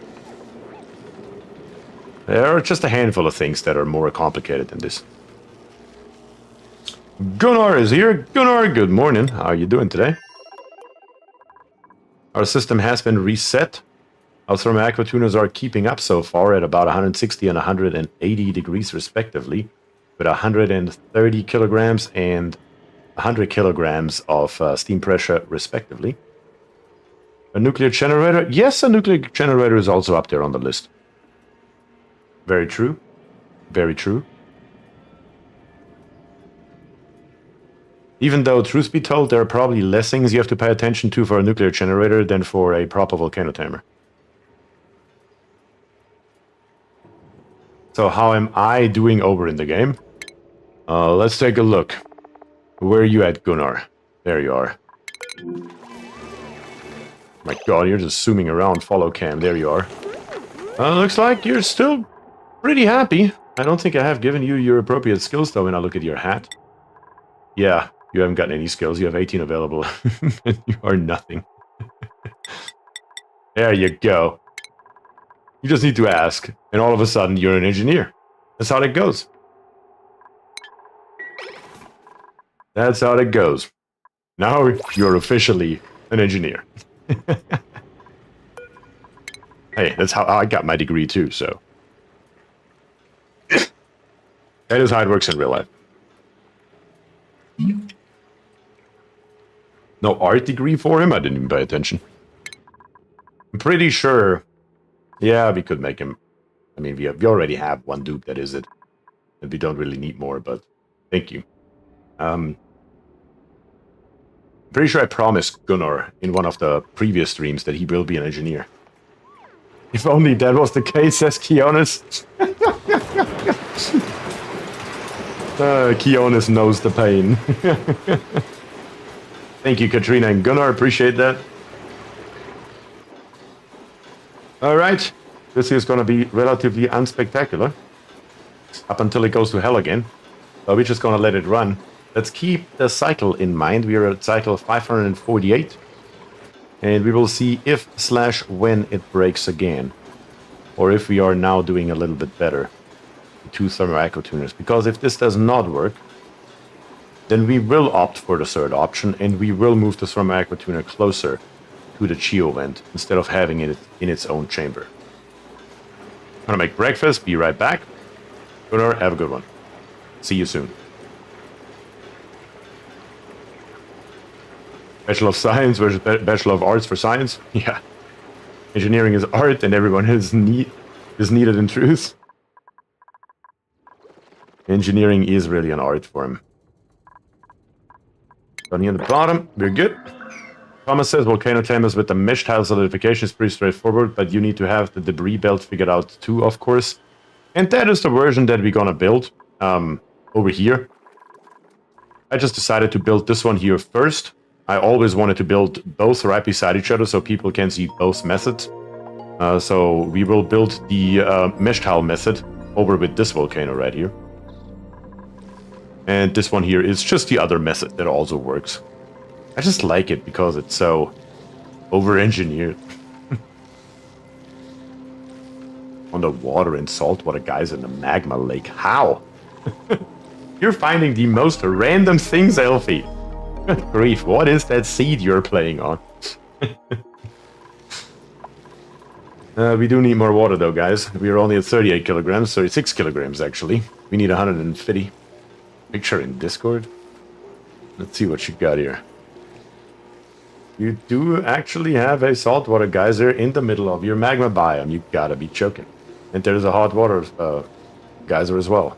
There are just a handful of things that are more complicated than this. Gunnar is here. Gunnar, good morning. How are you doing today? Our system has been reset. Our thermal aqua tuners are keeping up so far at about 160 and 180 degrees respectively. with 130 kilograms and 100 kilograms of steam pressure, respectively. A nuclear generator? Yes, a nuclear generator is also up there on the list. Very true. Very true. Even though, truth be told, there are probably less things you have to pay attention to for a nuclear generator than for a proper volcano tamer. So how am I doing over in the game? Let's take a look. Where are you at, Gunnar? There you are. My god, you're just zooming around. Follow cam. There you are. Looks like you're still pretty happy. I don't think I have given you your appropriate skills, though, when I look at your hat. Yeah, you haven't gotten any skills. You have 18 available. You are nothing. There you go. You just need to ask, and all of a sudden, you're an engineer. That's how it goes. That's how it goes. Now you're officially an engineer. Hey, that's how I got my degree too, so. That is how it works in real life. No art degree for him? I didn't even pay attention. I'm pretty sure. Yeah, we could make him. I mean, we already have one dupe that is it. And we don't really need more, but thank you. Pretty sure I promised Gunnar in one of the previous streams that he will be an engineer. If only that was the case, says Keonis. Keonis knows the pain. Thank you, Katrina and Gunnar. Appreciate that. Alright. This is going to be relatively unspectacular. Up until it goes to hell again. So we're just going to let it run. Let's keep the cycle in mind. We are at cycle 548. And we will see if/when it breaks again. Or if we are now doing a little bit better. Two thermal echo tuners. Because if this does not work, then we will opt for the third option. And we will move the thermal echo tuner closer to the Geo vent instead of having it in its own chamber. I'm gonna make breakfast. Be right back. Gunnar, have a good one. See you soon. Bachelor of Science versus Bachelor of Arts for Science? Yeah. Engineering is art and everyone is needed in truth. Engineering is really an art form. Down here at the bottom, we're good. Thomas says Volcano tamers with the mesh tile solidification is pretty straightforward, but you need to have the debris belt figured out too, of course. And that is the version that we're gonna build over here. I just decided to build this one here first. I always wanted to build both right beside each other so people can see both methods. So we will build the mesh tile method over with this volcano right here. And this one here is just the other method that also works. I just like it because it's so over-engineered. Underwater and saltwater guys in the magma lake. How? You're finding the most random things, Elfie. Good grief, what is that seed you're playing on? We do need more water though, guys. We are only at 38 kilograms, 36 kilograms actually. We need 150. Picture in Discord. Let's see what you got here. You do actually have a saltwater geyser in the middle of your magma biome. You gotta be joking. And there's a hot water geyser as well.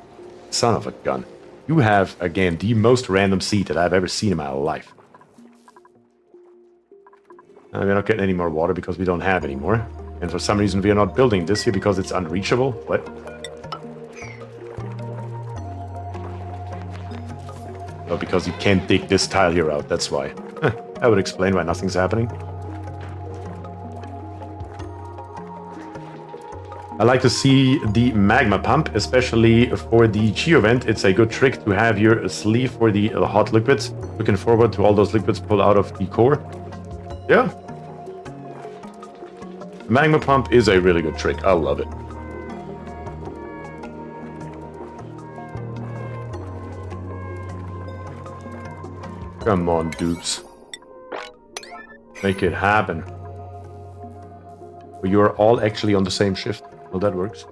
Son of a gun. You have, again, the most random seed that I've ever seen in my life. We're not getting any more water because we don't have any more. And for some reason we are not building this here because it's unreachable. What? Oh, because you can't dig this tile here out, that's why. That would explain why nothing's happening. I like to see the magma pump, especially for the Geo vent. It's a good trick to have your sleeve for the hot liquids. Looking forward to all those liquids pulled out of the core. Yeah. The magma pump is a really good trick. I love it. Come on, dupes. Make it happen. You are all actually on the same shift. Well, that works.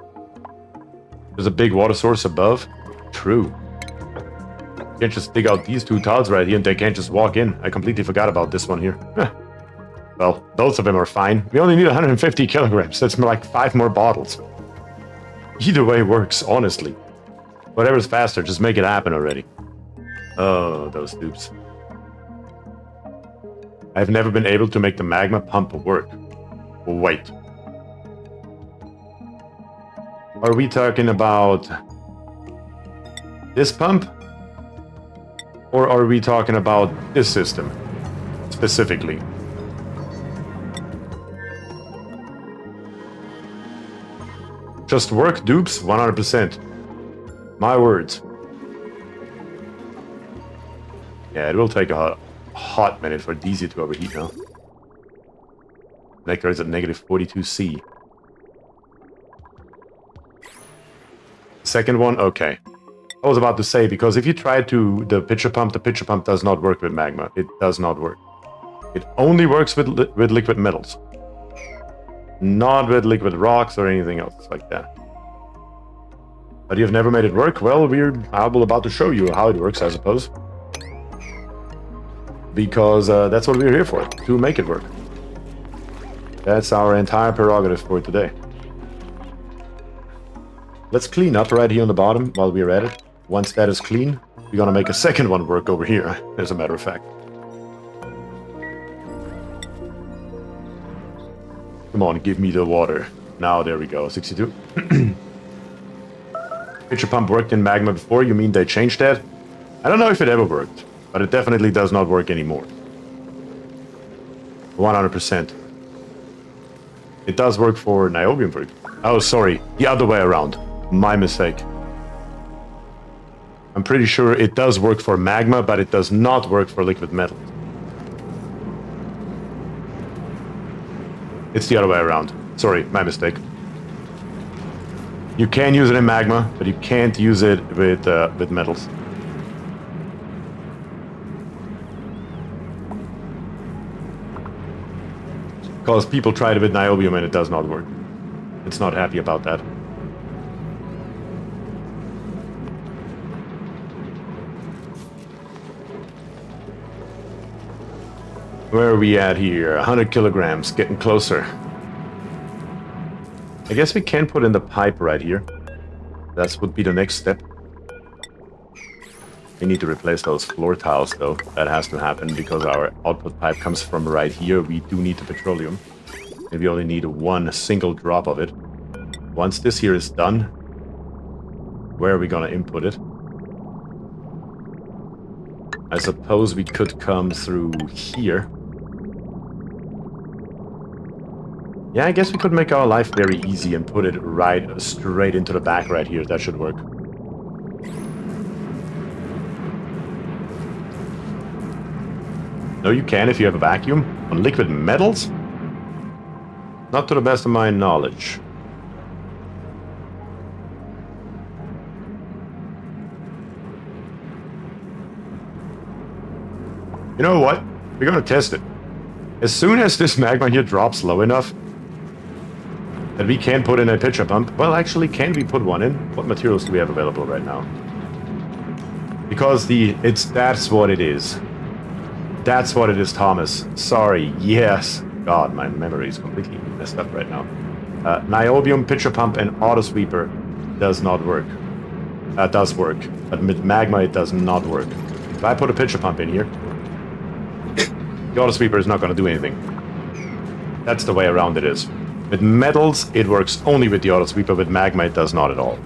There's a big water source above. true. You can't just dig out these two tiles right here and they can't just walk in. I completely forgot about this one here. Well, both of them are fine. We only need 150 kilograms. That's like 5 more bottles. Either way works, honestly. Whatever's faster, just make it happen already. Oh, those dupes. I've never been able to make the magma pump work. Wait. Are we talking about this pump? Or are we talking about this system specifically? Just work, dupes, 100%. My words. Yeah, it will take a hot minute for these to overheat now. Nectar is at negative 42C. Second one, okay. I was about to say, because if you try to the pitcher pump does not work with magma. It does not work. It only works with liquid metals. Not with liquid rocks or anything else like that. But you've never made it work? Well, we're about to show you how it works, I suppose. Because that's what we're here for, to make it work. That's our entire prerogative for today. Let's clean up right here on the bottom while we're at it. Once that is clean, we're gonna make a second one work over here, as a matter of fact. Come on, give me the water. Now, there we go, 62. Pitcher pump worked in magma before, you mean they changed that? I don't know if it ever worked, but it definitely does not work anymore. 100%. It does work for niobium, for oh, sorry, the other way around. My mistake. I'm pretty sure it does work for magma, but it does not work for liquid metal. It's the other way around. Sorry, my mistake. You can use it in magma, but you can't use it with metals. Because people tried it with niobium and it does not work. It's not happy about that. Where are we at here? 100 kilograms, getting closer. I guess we can put in the pipe right here. That would be the next step. We need to replace those floor tiles though. That has to happen because our output pipe comes from right here. We do need the petroleum. And we only need one single drop of it. Once this here is done, where are we gonna input it? I suppose we could come through here. Yeah, I guess we could make our life very easy and put it right straight into the back right here. That should work. No, you can if you have a vacuum. On liquid metals? Not to the best of my knowledge. You know what? We're gonna test it. As soon as this magma here drops low enough that we can put in a pitcher pump. Well, actually, can we put one in? What materials do we have available right now? Because that's what it is. That's what it is, Thomas. Sorry, yes. God, my memory is completely messed up right now. Niobium, pitcher pump, and auto sweeper does not work. Does work, but with magma it does not work. If I put a pitcher pump in here, the auto sweeper is not going to do anything. That's the way around it is. With metals, it works only with the auto sweeper. With magma, it does not at all.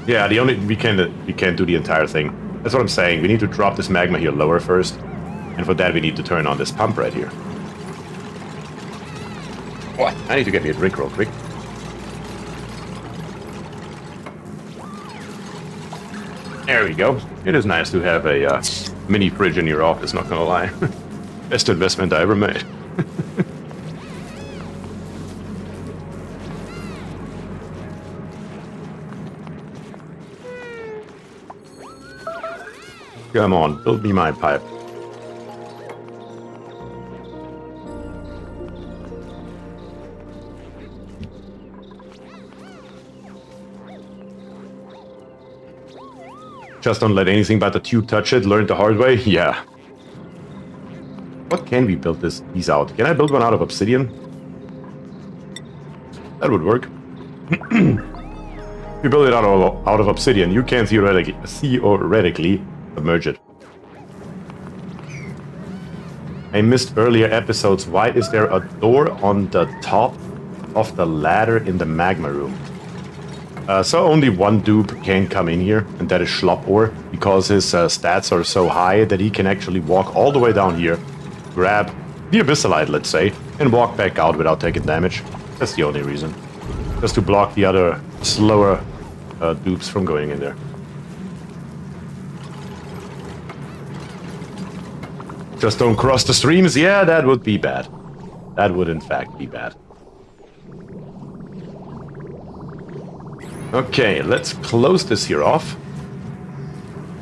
Yeah, we can't do the entire thing. That's what I'm saying. We need to drop this magma here lower first, and for that we need to turn on this pump right here. What? I need to get me a drink real quick. There we go. It is nice to have a mini fridge in your office, not gonna lie. Best investment I ever made. Come on, build me my pipe. Just don't let anything but the tube touch it. Learned the hard way. Yeah. What can we build these out? Can I build one out of obsidian? That would work. If you build it out of obsidian, you can theoretically submerge it. I missed earlier episodes. Why is there a door on the top of the ladder in the magma room? So only one dupe can come in here, and that is Schlop, because his stats are so high that he can actually walk all the way down here, grab the Abyssalite, let's say, and walk back out without taking damage. That's the only reason. Just to block the other slower dupes from going in there. Just don't cross the streams? Yeah, that would be bad. That would in fact be bad. Okay, let's close this here off.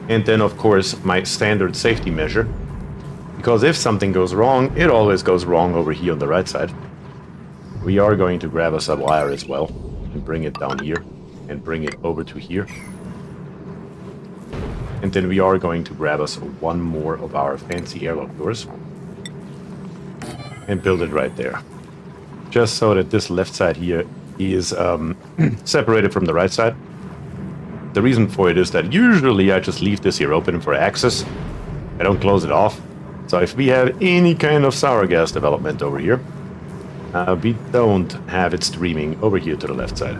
And then, of course, my standard safety measure. Because if something goes wrong, it always goes wrong over here on the right side. We are going to grab us a wire as well. And bring it down here. And bring it over to here. And then we are going to grab us one more of our fancy airlock doors. And build it right there. Just so that this left side here is separated from the right side. The reason for it is that usually I just leave this here open for access. I don't close it off. So if we have any kind of sour gas development over here, we don't have it streaming over here to the left side.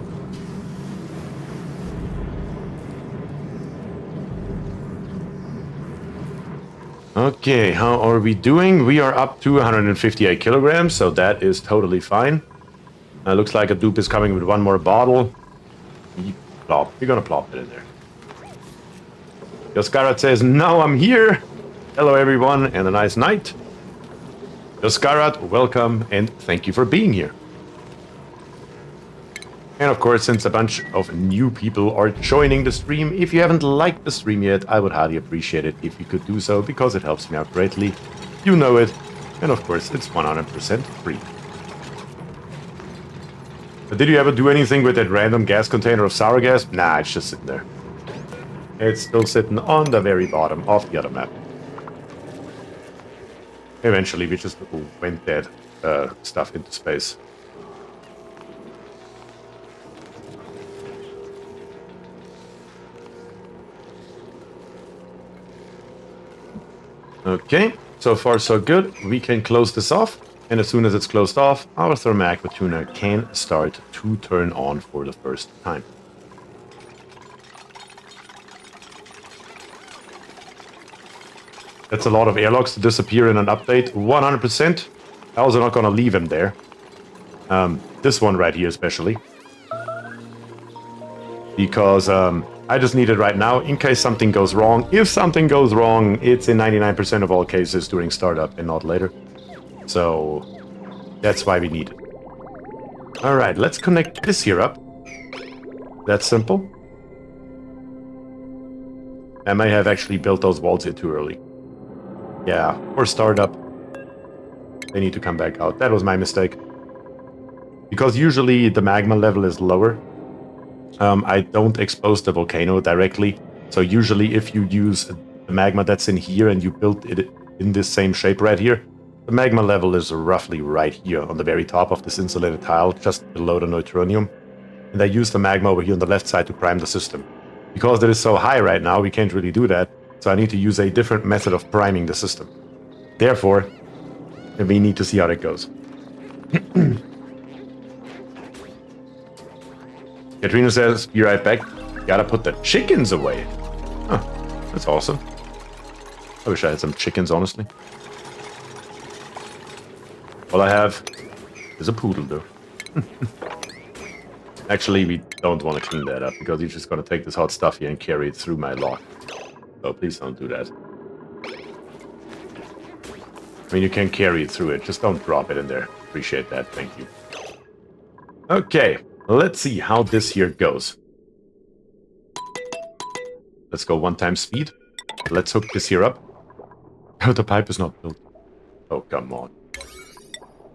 Okay, how are we doing? We are up to 158 kilograms, so that is totally fine. Looks like a dupe is coming with one more bottle. We're gonna plop it in there. Yoskarat says, now I'm here. Hello everyone, and a nice night. Yoskarat, welcome, and thank you for being here. And of course, since a bunch of new people are joining the stream, if you haven't liked the stream yet, I would highly appreciate it if you could do so, because it helps me out greatly. You know it. And of course, it's 100% free. But did you ever do anything with that random gas container of sour gas? Nah, it's just sitting there. It's still sitting on the very bottom of the other map. Eventually, we just went that stuff into space. Okay, so far so good. We can close this off, and as soon as it's closed off, our thermal aqua tuner can start to turn on for the first time. That's a lot of airlocks to disappear in an update, 100%. I was not going to leave him there. This one right here especially. Because I just need it right now in case something goes wrong. If something goes wrong, it's in 99% of all cases during startup and not later. So that's why we need it. Alright, let's connect this here up. That's simple. I may have actually built those walls here too early. Yeah, for startup, they need to come back out. That was my mistake. Because usually the magma level is lower. I don't expose the volcano directly. So usually if you use the magma that's in here and you build it in this same shape right here, the magma level is roughly right here on the very top of this insulated tile, just below the neutronium. And I use the magma over here on the left side to prime the system. Because it is so high right now, we can't really do that. So I need to use a different method of priming the system. Therefore, we need to see how that goes. Katrina says, be right back. Gotta put the chickens away. Huh, that's awesome. I wish I had some chickens, honestly. All I have is a poodle, though. Actually, we don't want to clean that up, because he's just going to take this hot stuff here and carry it through my lock. So please don't do that. I mean, you can carry it through it. Just don't drop it in there. Appreciate that. Thank you. Okay. Let's see how this here goes. Let's go 1 time speed. Let's hook this here up. Oh, the pipe is not built. Oh, come on.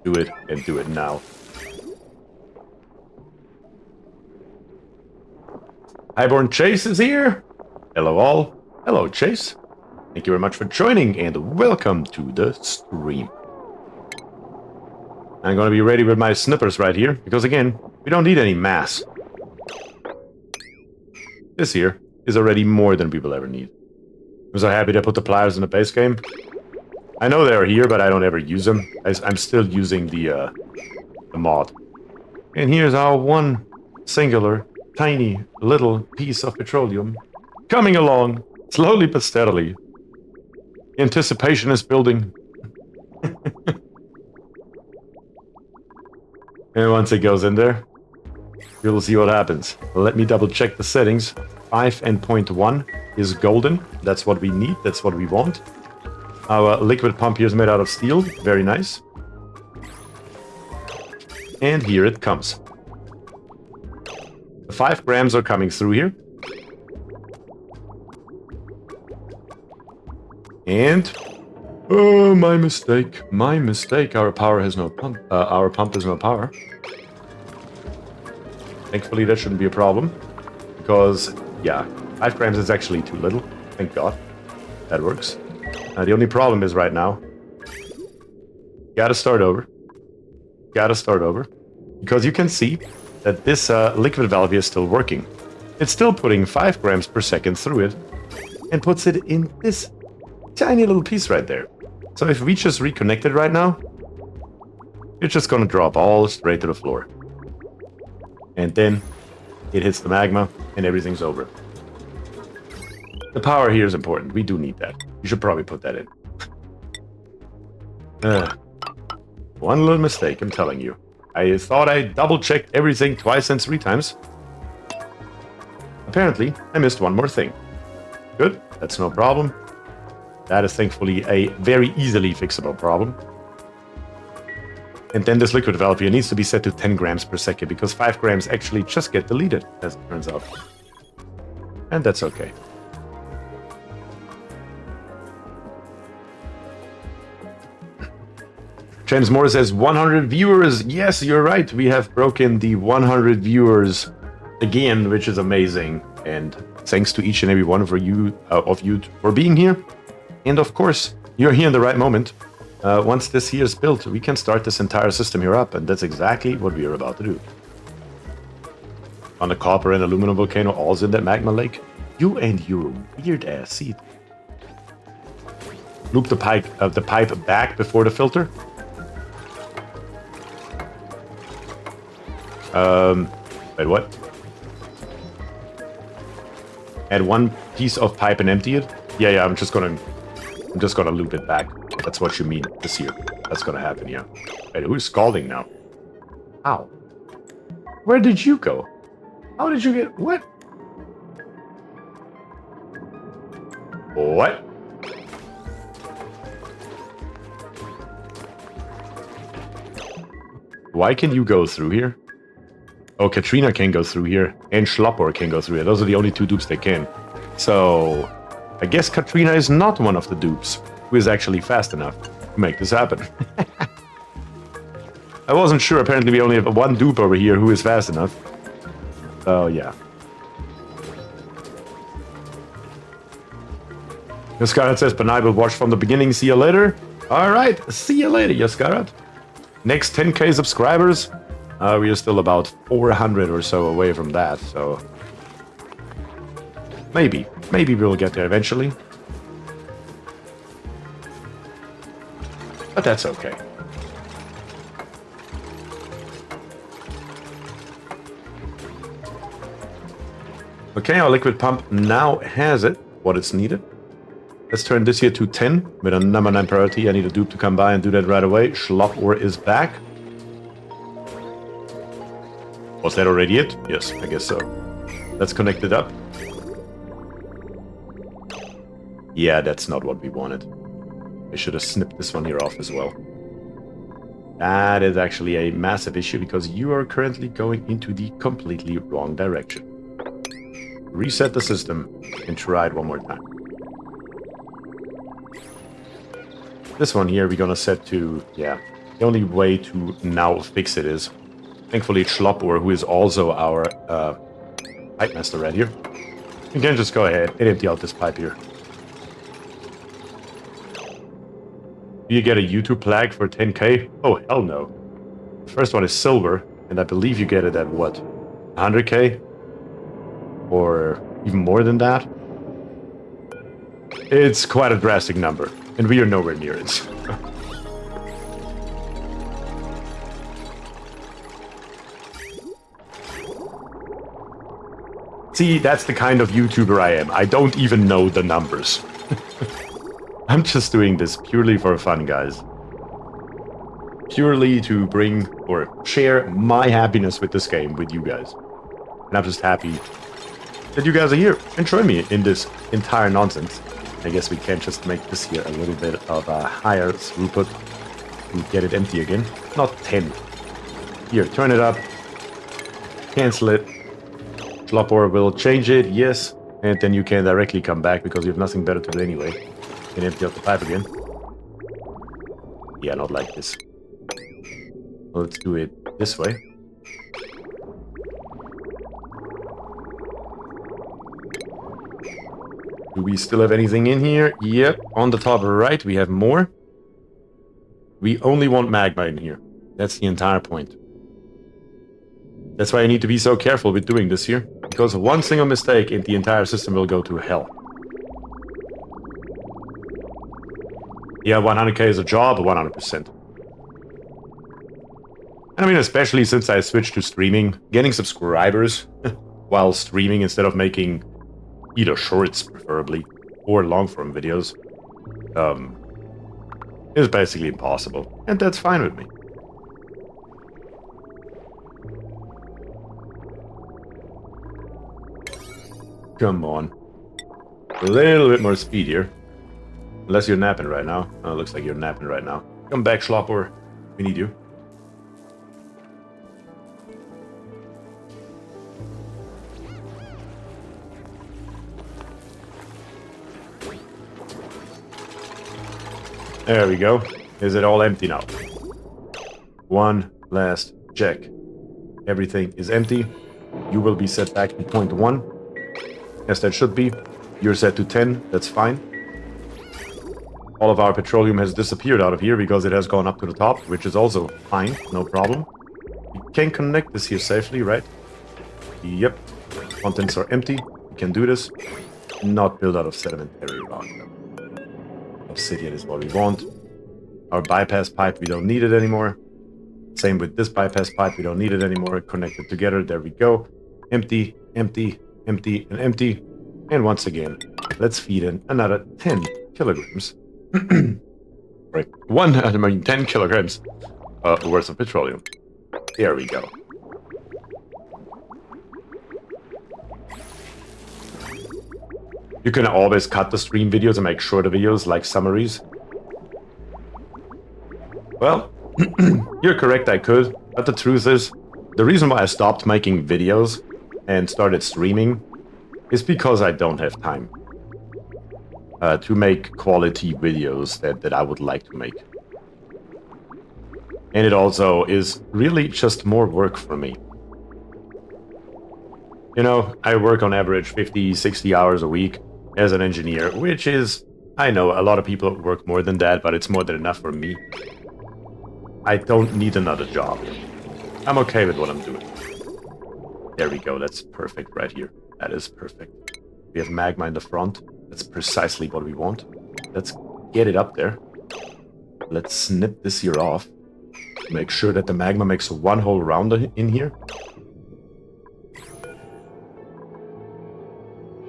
Do it, and do it now. Highborn Chase is here. Hello all. Hello, Chase. Thank you very much for joining and welcome to the stream. I'm gonna be ready with my snippers right here, because again, we don't need any mass. This here is already more than we will ever need. I'm so happy to put the pliers in the base game. I know they're here, but I don't ever use them. I'm still using the mod. And here's our one singular, tiny, little piece of petroleum coming along, slowly but steadily. Anticipation is building. And once it goes in there, you'll see what happens. Let me double check the settings. 5.1 is golden. That's what we need. That's what we want. Our liquid pump here is made out of steel. Very nice. And here it comes. The 5 grams are coming through here. And... oh, my mistake. My mistake. Our power has no pump. Our pump has no power. Thankfully, that shouldn't be a problem. Because, yeah, 5 grams is actually too little. Thank God. That works. The only problem is right now, gotta start over. Gotta start over. Because you can see that this liquid valve is still working. It's still putting 5 grams per second through it and puts it in this tiny little piece right there. So if we just reconnect it right now, it's just gonna drop all straight to the floor. And then it hits the magma and everything's over. The power here is important. We do need that. You should probably put that in. One little mistake, I'm telling you. I thought I double-checked everything twice and 3 times. Apparently, I missed one more thing. Good, that's no problem. That is thankfully a very easily fixable problem. And then this liquid valve here needs to be set to 10 grams per second, because 5 grams actually just get deleted, as it turns out. And that's okay. James Moore says 100 viewers. Yes, you're right. We have broken the 100 viewers again, which is amazing. And thanks to each and every one of you for being here. And of course, you're here in the right moment. Once this here is built, we can start this entire system here up, and that's exactly what we are about to do. On the copper and aluminum volcano, all's in that magma lake. You and your weird ass seat. Loop the pipe back before the filter. Wait, what? Add one piece of pipe and empty it? Yeah, I'm just gonna loop it back. That's what you mean this year. That's gonna happen, yeah. Wait, who's scalding now? How? Where did you go? How did you get... what? What? Why can you go through here? Oh, Katrina can go through here, and Schlopper can go through here. Those are the only 2 dupes that can. So, I guess Katrina is not one of the dupes who is actually fast enough to make this happen. I wasn't sure. Apparently, we only have 1 dupe over here who is fast enough. So, yeah. Yaskarat says, but I will watch from the beginning. See you later. All right. See you later, Yaskarat. Next 10k subscribers. We are still about 400 or so away from that, so... maybe we'll get there eventually. But that's okay. Okay, our liquid pump now has what it's needed. Let's turn this here to 10 with a number 9 priority. I need a dupe to come by and do that right away. Schlopper is back. Was that already it? Yes, I guess so. Let's connect it up. Yeah, that's not what we wanted. I should have snipped this one here off as well. That is actually a massive issue because you are currently going into the completely wrong direction. Reset the system and try it one more time. This one here we're gonna set to, yeah, the only way to now fix it is, thankfully it's Schlopper, who is also our pipe master right here. You can just go ahead and empty out this pipe here. Do you get a YouTube flag for 10k? Oh, hell no. The first one is silver, and I believe you get it at what? 100k? Or even more than that? It's quite a drastic number, and we are nowhere near it. See, that's the kind of YouTuber I am. I don't even know the numbers. I'm just doing this purely for fun, guys. Purely to bring or share my happiness with this game with you guys. And I'm just happy that you guys are here and join me in this entire nonsense. I guess we can just make this here a little bit of a higher throughput to get it empty again. Not 10. Here, turn it up. Cancel it. Flopper will change it, yes. And then you can directly come back because you have nothing better to do anyway. And empty out the pipe again. Yeah, not like this. Let's do it this way. Do we still have anything in here? Yep, on the top right we have more. We only want magma in here. That's the entire point. That's why I need to be so careful with doing this here. Because one single mistake and the entire system will go to hell. Yeah, 100k is a job, 100%. And I mean, especially since I switched to streaming, getting subscribers while streaming instead of making either shorts, preferably, or long-form videos, is basically impossible. And that's fine with me. Come on. A little bit more speed here. Unless you're napping right now. Oh, looks like you're napping right now. Come back, Schlopper. We need you. There we go. Is it all empty now? One last check. Everything is empty. You will be set back to 0.1. Yes, that should be. You're set to 10. That's fine. All of our petroleum has disappeared out of here because it has gone up to the top, which is also fine. No problem. We can connect this here safely, right? Yep. Contents are empty. We can do this. Not built out of sedimentary rock. Obsidian is what we want. Our bypass pipe, we don't need it anymore. Same with this bypass pipe, we don't need it anymore. Connected together, there we go. Empty, empty, empty, and empty. And once again, let's feed in another 10 kilograms. Right, 10 kilograms worth of petroleum. There we go. You can always cut the stream videos and make shorter videos like summaries. Well, you're correct, I could. But the truth is, the reason why I stopped making videos and started streaming is because I don't have time to make quality videos that I would like to make. And it also is really just more work for me. You know, I work on average 50, 60 hours a week as an engineer, which is, I know, a lot of people work more than that, but it's more than enough for me. I don't need another job. I'm okay with what I'm doing. There we go, that's perfect right here. That is perfect. We have magma in the front. That's precisely what we want. Let's get it up there. Let's snip this here off. Make sure that the magma makes one whole round in here.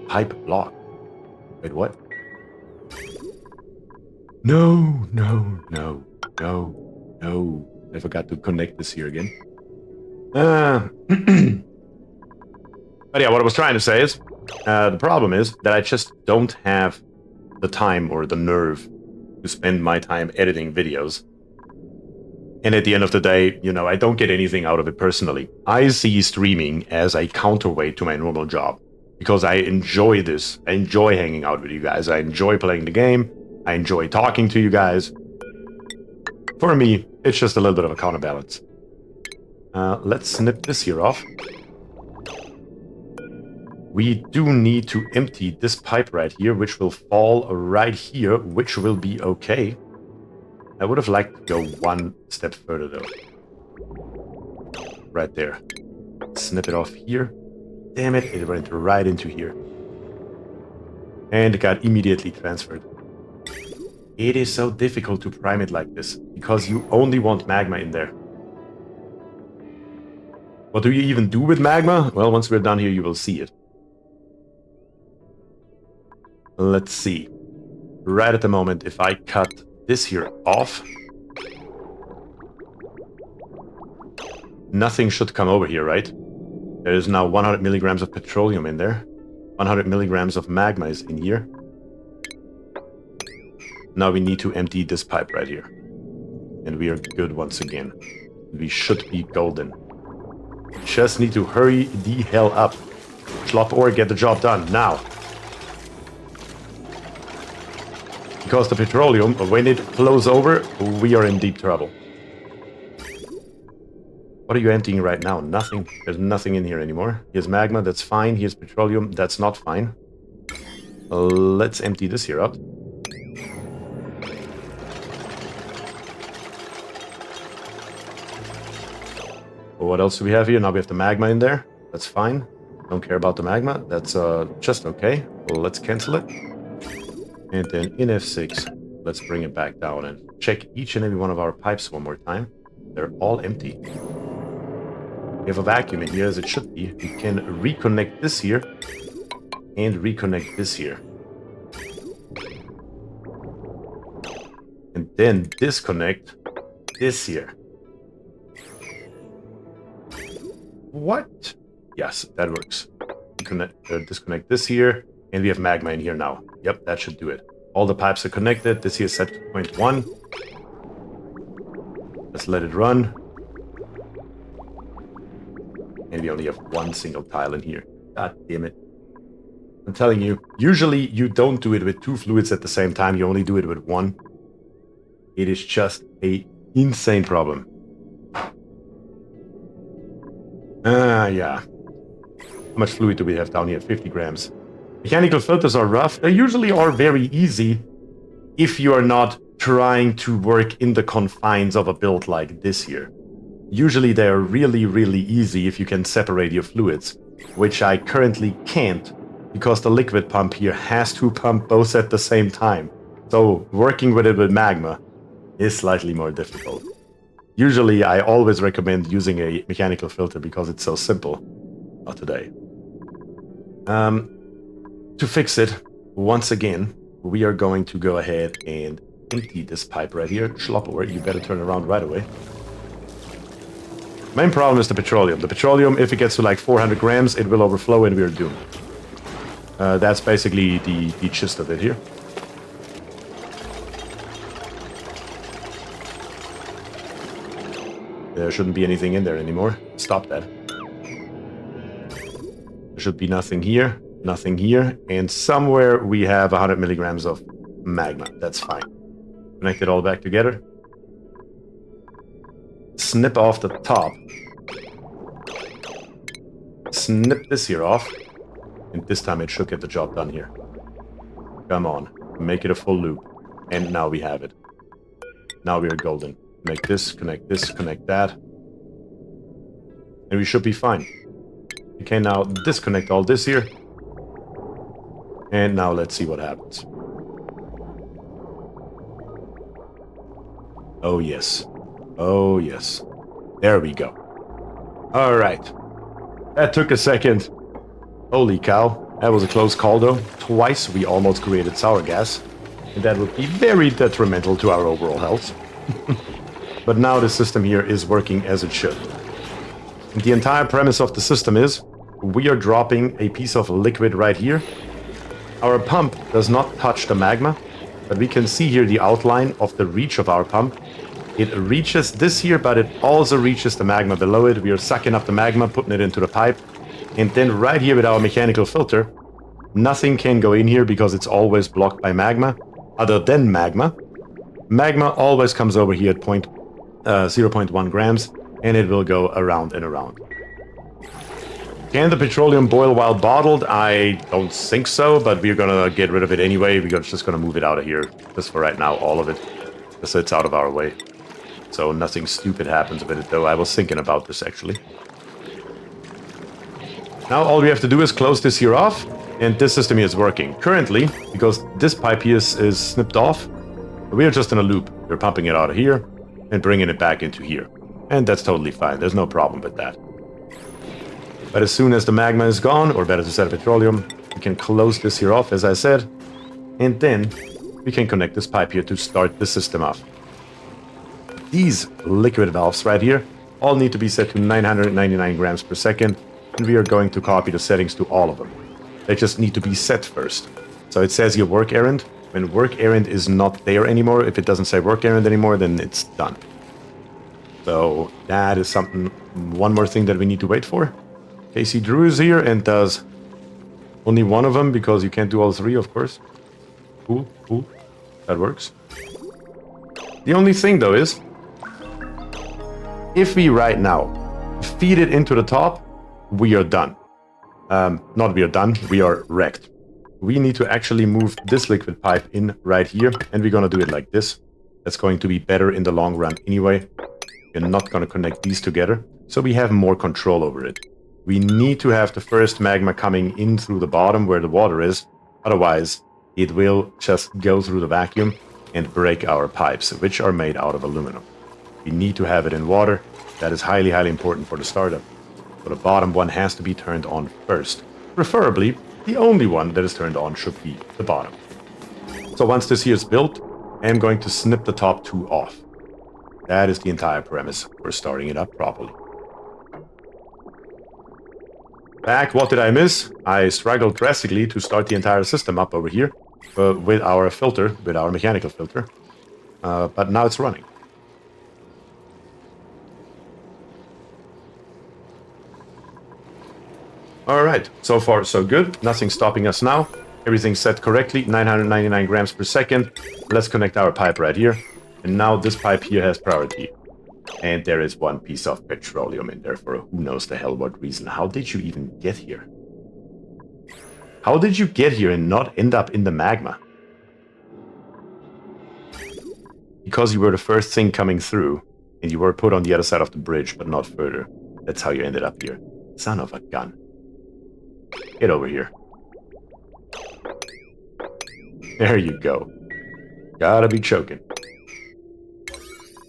Pipe block. Wait, what? No, no, no, no, no. I forgot to connect this here again. But yeah, what I was trying to say is, the problem is that I just don't have the time or the nerve to spend my time editing videos. And at the end of the day, you know, I don't get anything out of it personally. I see streaming as a counterweight to my normal job. Because I enjoy this. I enjoy hanging out with you guys. I enjoy playing the game. I enjoy talking to you guys. For me, it's just a little bit of a counterbalance. Let's snip this here off. We do need to empty this pipe right here, which will fall right here, which will be okay. I would have liked to go one step further though. Right there. Snip it off here. Damn it, it went right into here. And it got immediately transferred. It is so difficult to prime it like this, because you only want magma in there. What do you even do with magma? Well, once we're done here, you will see it. Let's see. Right at the moment, if I cut this here off, nothing should come over here, right? There is now 100 milligrams of petroleum in there. 100 milligrams of magma is in here. Now we need to empty this pipe right here. And we are good once again. We should be golden. Just need to hurry the hell up. Schlop or get the job done, now. Because the petroleum, when it flows over, we are in deep trouble. What are you emptying right now? Nothing. There's nothing in here anymore. Here's magma, that's fine. Here's petroleum, that's not fine. Let's empty this here up. What else do we have here? Now we have the magma in there. That's fine. Don't care about the magma. That's just okay. Well, let's cancel it. And then in F6, let's bring it back down and check each and every one of our pipes one more time. They're all empty. We have a vacuum in here as it should be. We can reconnect this here and reconnect this here. And then disconnect this here. What? Yes, that works. Disconnect this here, and we have magma in here now. Yep, that should do it. All the pipes are connected. This here is set to 0.1. Let's let it run. And we only have one single tile in here. God damn it. I'm telling you, usually you don't do it with two fluids at the same time. You only do it with one. It is just an insane problem. Yeah. How much fluid do we have down here? 50 grams. Mechanical filters are rough. They usually are very easy if you are not trying to work in the confines of a build like this here. Usually they are really, really easy if you can separate your fluids, which I currently can't because the liquid pump here has to pump both at the same time. So working with it with magma is slightly more difficult. Usually, I always recommend using a mechanical filter because it's so simple. Not today. To fix it, once again, we are going to go ahead and empty this pipe right here. Schlopper, you better turn around right away. Main problem is the petroleum. The petroleum, if it gets to like 400 grams, it will overflow and we're doomed. That's basically the gist of it here. There shouldn't be anything in there anymore. Stop that. There should be nothing here, and somewhere we have 100 milligrams of magma. That's fine. Connect it all back together. Snip off the top. Snip this here off. And this time it should get the job done here. Come on. Make it a full loop. And now we have it. Now we are golden. Connect this, connect that. And we should be fine. Okay, now disconnect all this here. And now let's see what happens. Oh yes. Oh yes. There we go. Alright. That took a second. Holy cow. That was a close call though. Twice we almost created sour gas. And that would be very detrimental to our overall health. But now the system here is working as it should. And the entire premise of the system is we are dropping a piece of liquid right here. Our pump does not touch the magma, but we can see here the outline of the reach of our pump. It reaches this here, but it also reaches the magma below it. We are sucking up the magma, putting it into the pipe. And then right here with our mechanical filter, nothing can go in here because it's always blocked by magma, other than magma. Magma always comes over here at 0.1 grams, and it will go around and around. Can the petroleum boil while bottled? I don't think so, but we're gonna get rid of it anyway. We're just gonna move it out of here, just for right now, all of it. just so it's out of our way. So nothing stupid happens with it, though. I was thinking about this, actually. Now all we have to do is close this here off, and this system here is working. Currently, because this pipe here is snipped off, we are just in a loop. We're pumping it out of here and bringing it back into here. And that's totally fine. There's no problem with that. But as soon as the magma is gone, or better to say petroleum, we can close this here off, as I said, and then we can connect this pipe here to start the system off. These liquid valves right here all need to be set to 999 grams per second, and we are going to copy the settings to all of them. They just need to be set first. So it says here work errand. When work errand is not there anymore, if it doesn't say work errand anymore, then it's done. So that is something, one more thing that we need to wait for. Casey Drew is here and does only one of them because you can't do all three, of course. Cool, cool. That works. The only thing though is, if we right now feed it into the top, we are done. Not we are done, we are wrecked. We need to actually move this liquid pipe in right here, and we're gonna do it like this. That's going to be better in the long run anyway. We're not gonna connect these together, so we have more control over it. We need to have the first magma coming in through the bottom where the water is, otherwise it will just go through the vacuum and break our pipes, which are made out of aluminum. We need to have it in water. That is highly, highly important for the startup. So the bottom one has to be turned on first. Preferably, the only one that is turned on should be the bottom. So once this here is built, I'm going to snip the top two off. That is the entire premise for starting it up properly. Back, what did I miss? I struggled drastically to start the entire system up over here with our filter, with our mechanical filter. But now it's running. Alright, so far so good. Nothing stopping us now. Everything's set correctly, 999 grams per second. Let's connect our pipe right here. And now this pipe here has priority. And there is one piece of petroleum in there for who knows the hell what reason. How did you even get here? How did you get here and not end up in the magma? Because you were the first thing coming through, and you were put on the other side of the bridge, but not further. That's how you ended up here. Son of a gun. Get over here. There you go. Gotta be choking.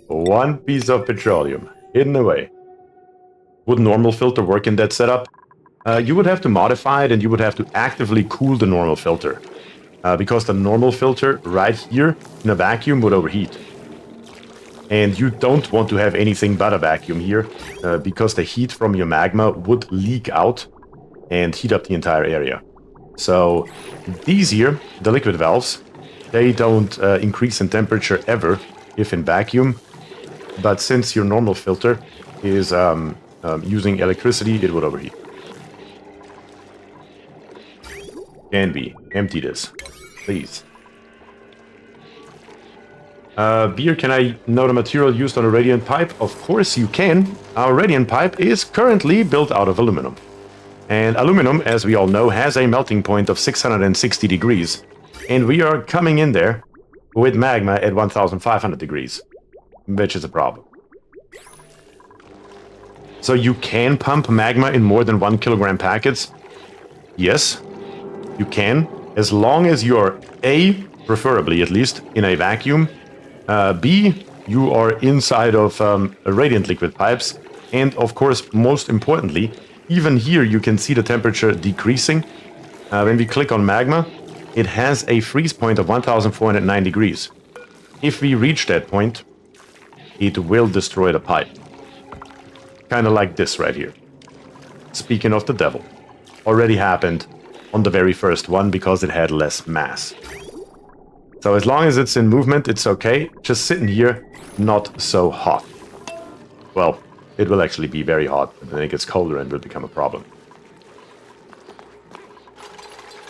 One piece of petroleum hidden away. Would normal filter work in that setup? You would have to modify it and you would have to actively cool the normal filter. Because the normal filter right here in a vacuum would overheat. And you don't want to have anything but a vacuum here, because the heat from your magma would leak out and heat up the entire area. So these here, the liquid valves, they don't increase in temperature ever if in vacuum. But since your normal filter is using electricity, it would overheat. Can we empty this, please? Beer, can I know the material used on a radiant pipe? Of course you can. Our radiant pipe is currently built out of aluminum. And aluminum, as we all know, has a melting point of 660 degrees. And we are coming in there with magma at 1500 degrees, which is a problem. So you can pump magma in more than 1 kilogram packets? Yes, you can, as long as you're A, preferably at least, in a vacuum, B, you are inside of radiant liquid pipes, and of course, most importantly, even here you can see the temperature decreasing. When we click on magma, it has a freeze point of 1409 degrees. If we reach that point, it will destroy the pipe. Kind of like this right here. Speaking of the devil, already happened on the very first one because it had less mass. So as long as it's in movement, it's okay. Just sitting here, not so hot. Well, it will actually be very hot, but then it gets colder and will become a problem.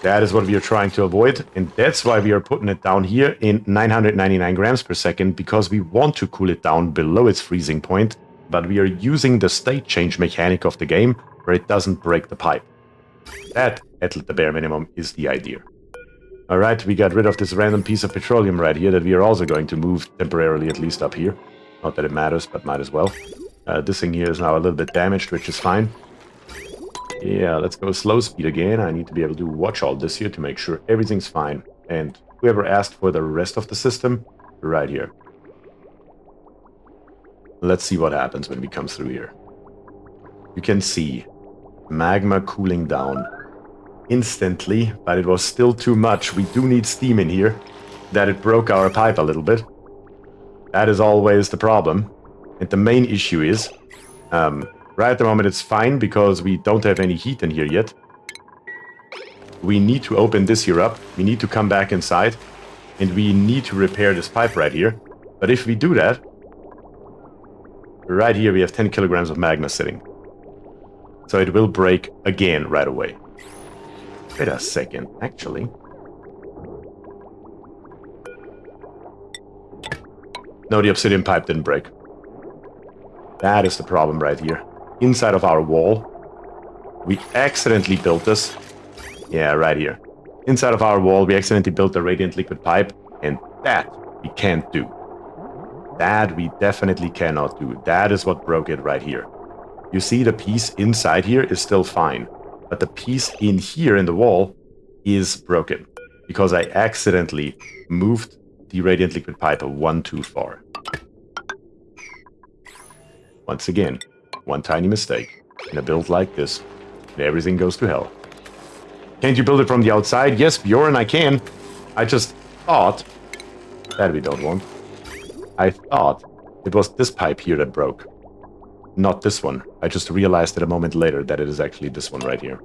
That is what we are trying to avoid, and that's why we are putting it down here in 999 grams per second, because we want to cool it down below its freezing point, but we are using the state change mechanic of the game, where it doesn't break the pipe. That, at the bare minimum, is the idea. Alright, we got rid of this random piece of petroleum right here that we are also going to move temporarily, at least up here. Not that it matters, but might as well. This thing here is now a little bit damaged, which is fine. Yeah, let's go slow speed again. I need to be able to watch all this here to make sure everything's fine. And whoever asked for the rest of the system, right here. Let's see what happens when we come through here. You can see magma cooling down instantly, but it was still too much. We do need steam in here, that it broke our pipe a little bit. That is always the problem. And the main issue is, right at the moment it's fine because we don't have any heat in here yet. We need to open this here up, we need to come back inside, and we need to repair this pipe right here. But if we do that, right here we have 10 kilograms of magma sitting. So it will break again right away. Wait a second, actually. No, the obsidian pipe didn't break. That is the problem right here. Inside of our wall, we accidentally built this. Yeah, right here. Inside of our wall, we accidentally built a radiant liquid pipe, and that we can't do. That we definitely cannot do. That is what broke it right here. You see the piece inside here is still fine, but the piece in here in the wall is broken because I accidentally moved the radiant liquid pipe one too far. Once again, one tiny mistake in a build like this, and everything goes to hell. Can't you build it from the outside? Yes, Bjorn, I can. I just thought... That we don't want. I thought it was this pipe here that broke. Not this one. I just realized it a moment later that it is actually this one right here.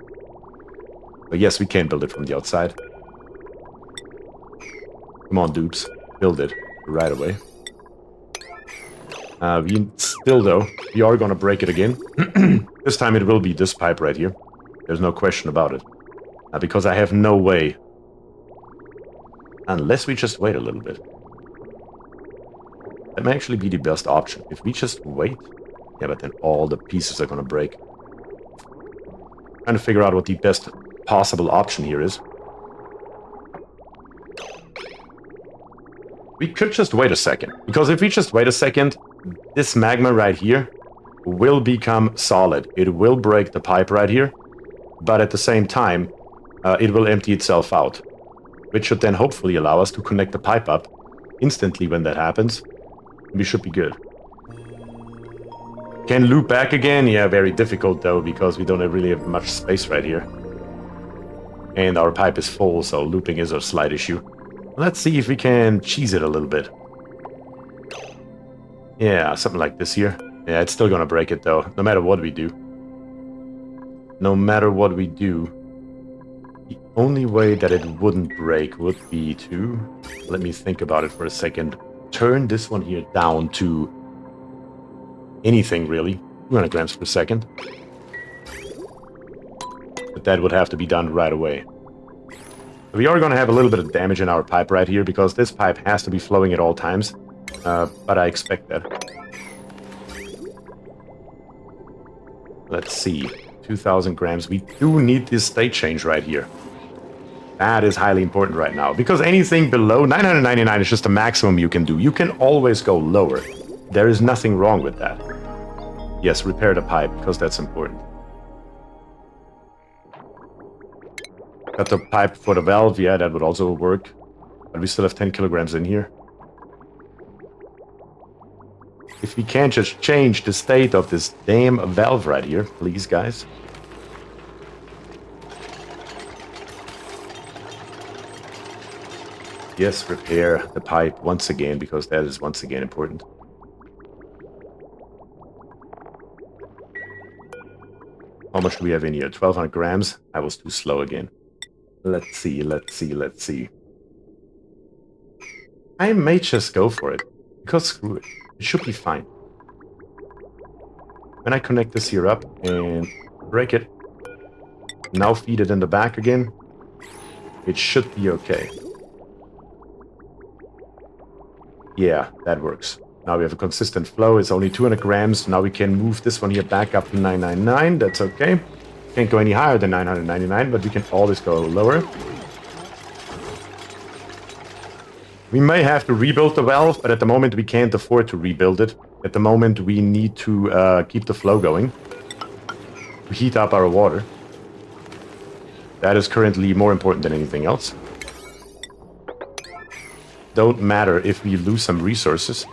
But yes, we can build it from the outside. Come on, dupes. Build it right away. We still, though, we are gonna break it again. This time it will be this pipe right here. There's no question about it. Because I have no way. Unless we just wait a little bit. That may actually be the best option. If we just wait. Yeah, but then all the pieces are gonna break. Trying to figure out what the best possible option here is. We could just wait a second. Because if we just wait a second, this magma right here will become solid. It will break the pipe right here. But at the same time, it will empty itself out. Which should then hopefully allow us to connect the pipe up instantly when that happens. We should be good. Can loop back again? Yeah, very difficult though, because we don't really have much space right here. And our pipe is full, so looping is a slight issue. Let's see if we can cheese it a little bit. Yeah, something like this here. Yeah, it's still gonna break it though, no matter what we do. No matter what we do. The only way that it wouldn't break would be to... Let me think about it for a second. Turn this one here down to... anything really, 200 grams per second. But that would have to be done right away. We are going to have a little bit of damage in our pipe right here, because this pipe has to be flowing at all times. But I expect that. Let's see, 2000 grams. We do need this state change right here. That is highly important right now, because anything below 999 is just the maximum you can do. You can always go lower. There is nothing wrong with that. Yes, repair the pipe, because that's important. Got the pipe for the valve, yeah, that would also work. But we still have 10 kilograms in here. If we can just change the state of this damn valve right here, please, guys. Yes, repair the pipe once again, because that is once again important. How much do we have in here? 1200 grams. I was too slow again. Let's see, let's see, let's see. I may just go for it, because screw it. It should be fine. When I connect this here up and break it, now feed it in the back again, it should be okay. Yeah, that works. Now we have a consistent flow. It's only 200 grams. Now we can move this one here back up to 999. That's okay. Can't go any higher than 999, but we can always go lower. We may have to rebuild the valve, but at the moment we can't afford to rebuild it. At the moment we need to keep the flow going. To heat up our water. That is currently more important than anything else. Don't matter if we lose some resources.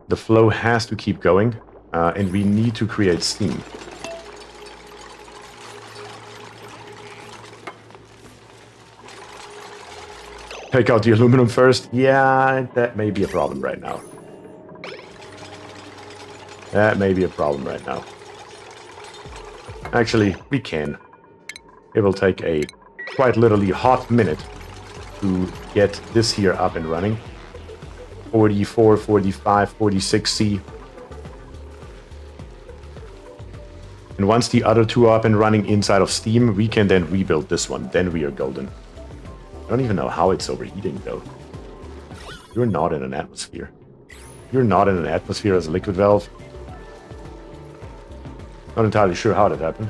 The flow has to keep going, and we need to create steam. Take out the aluminum first. Yeah, that may be a problem right now. That may be a problem right now. Actually, we can. It will take a quite literally hot minute to get this here up and running. 44, 45, 46C. And once the other two are up and running inside of Steam, we can then rebuild this one. Then we are golden. I don't even know how it's overheating, though. You're not in an atmosphere. You're not in an atmosphere as a liquid valve. Not entirely sure how that happened.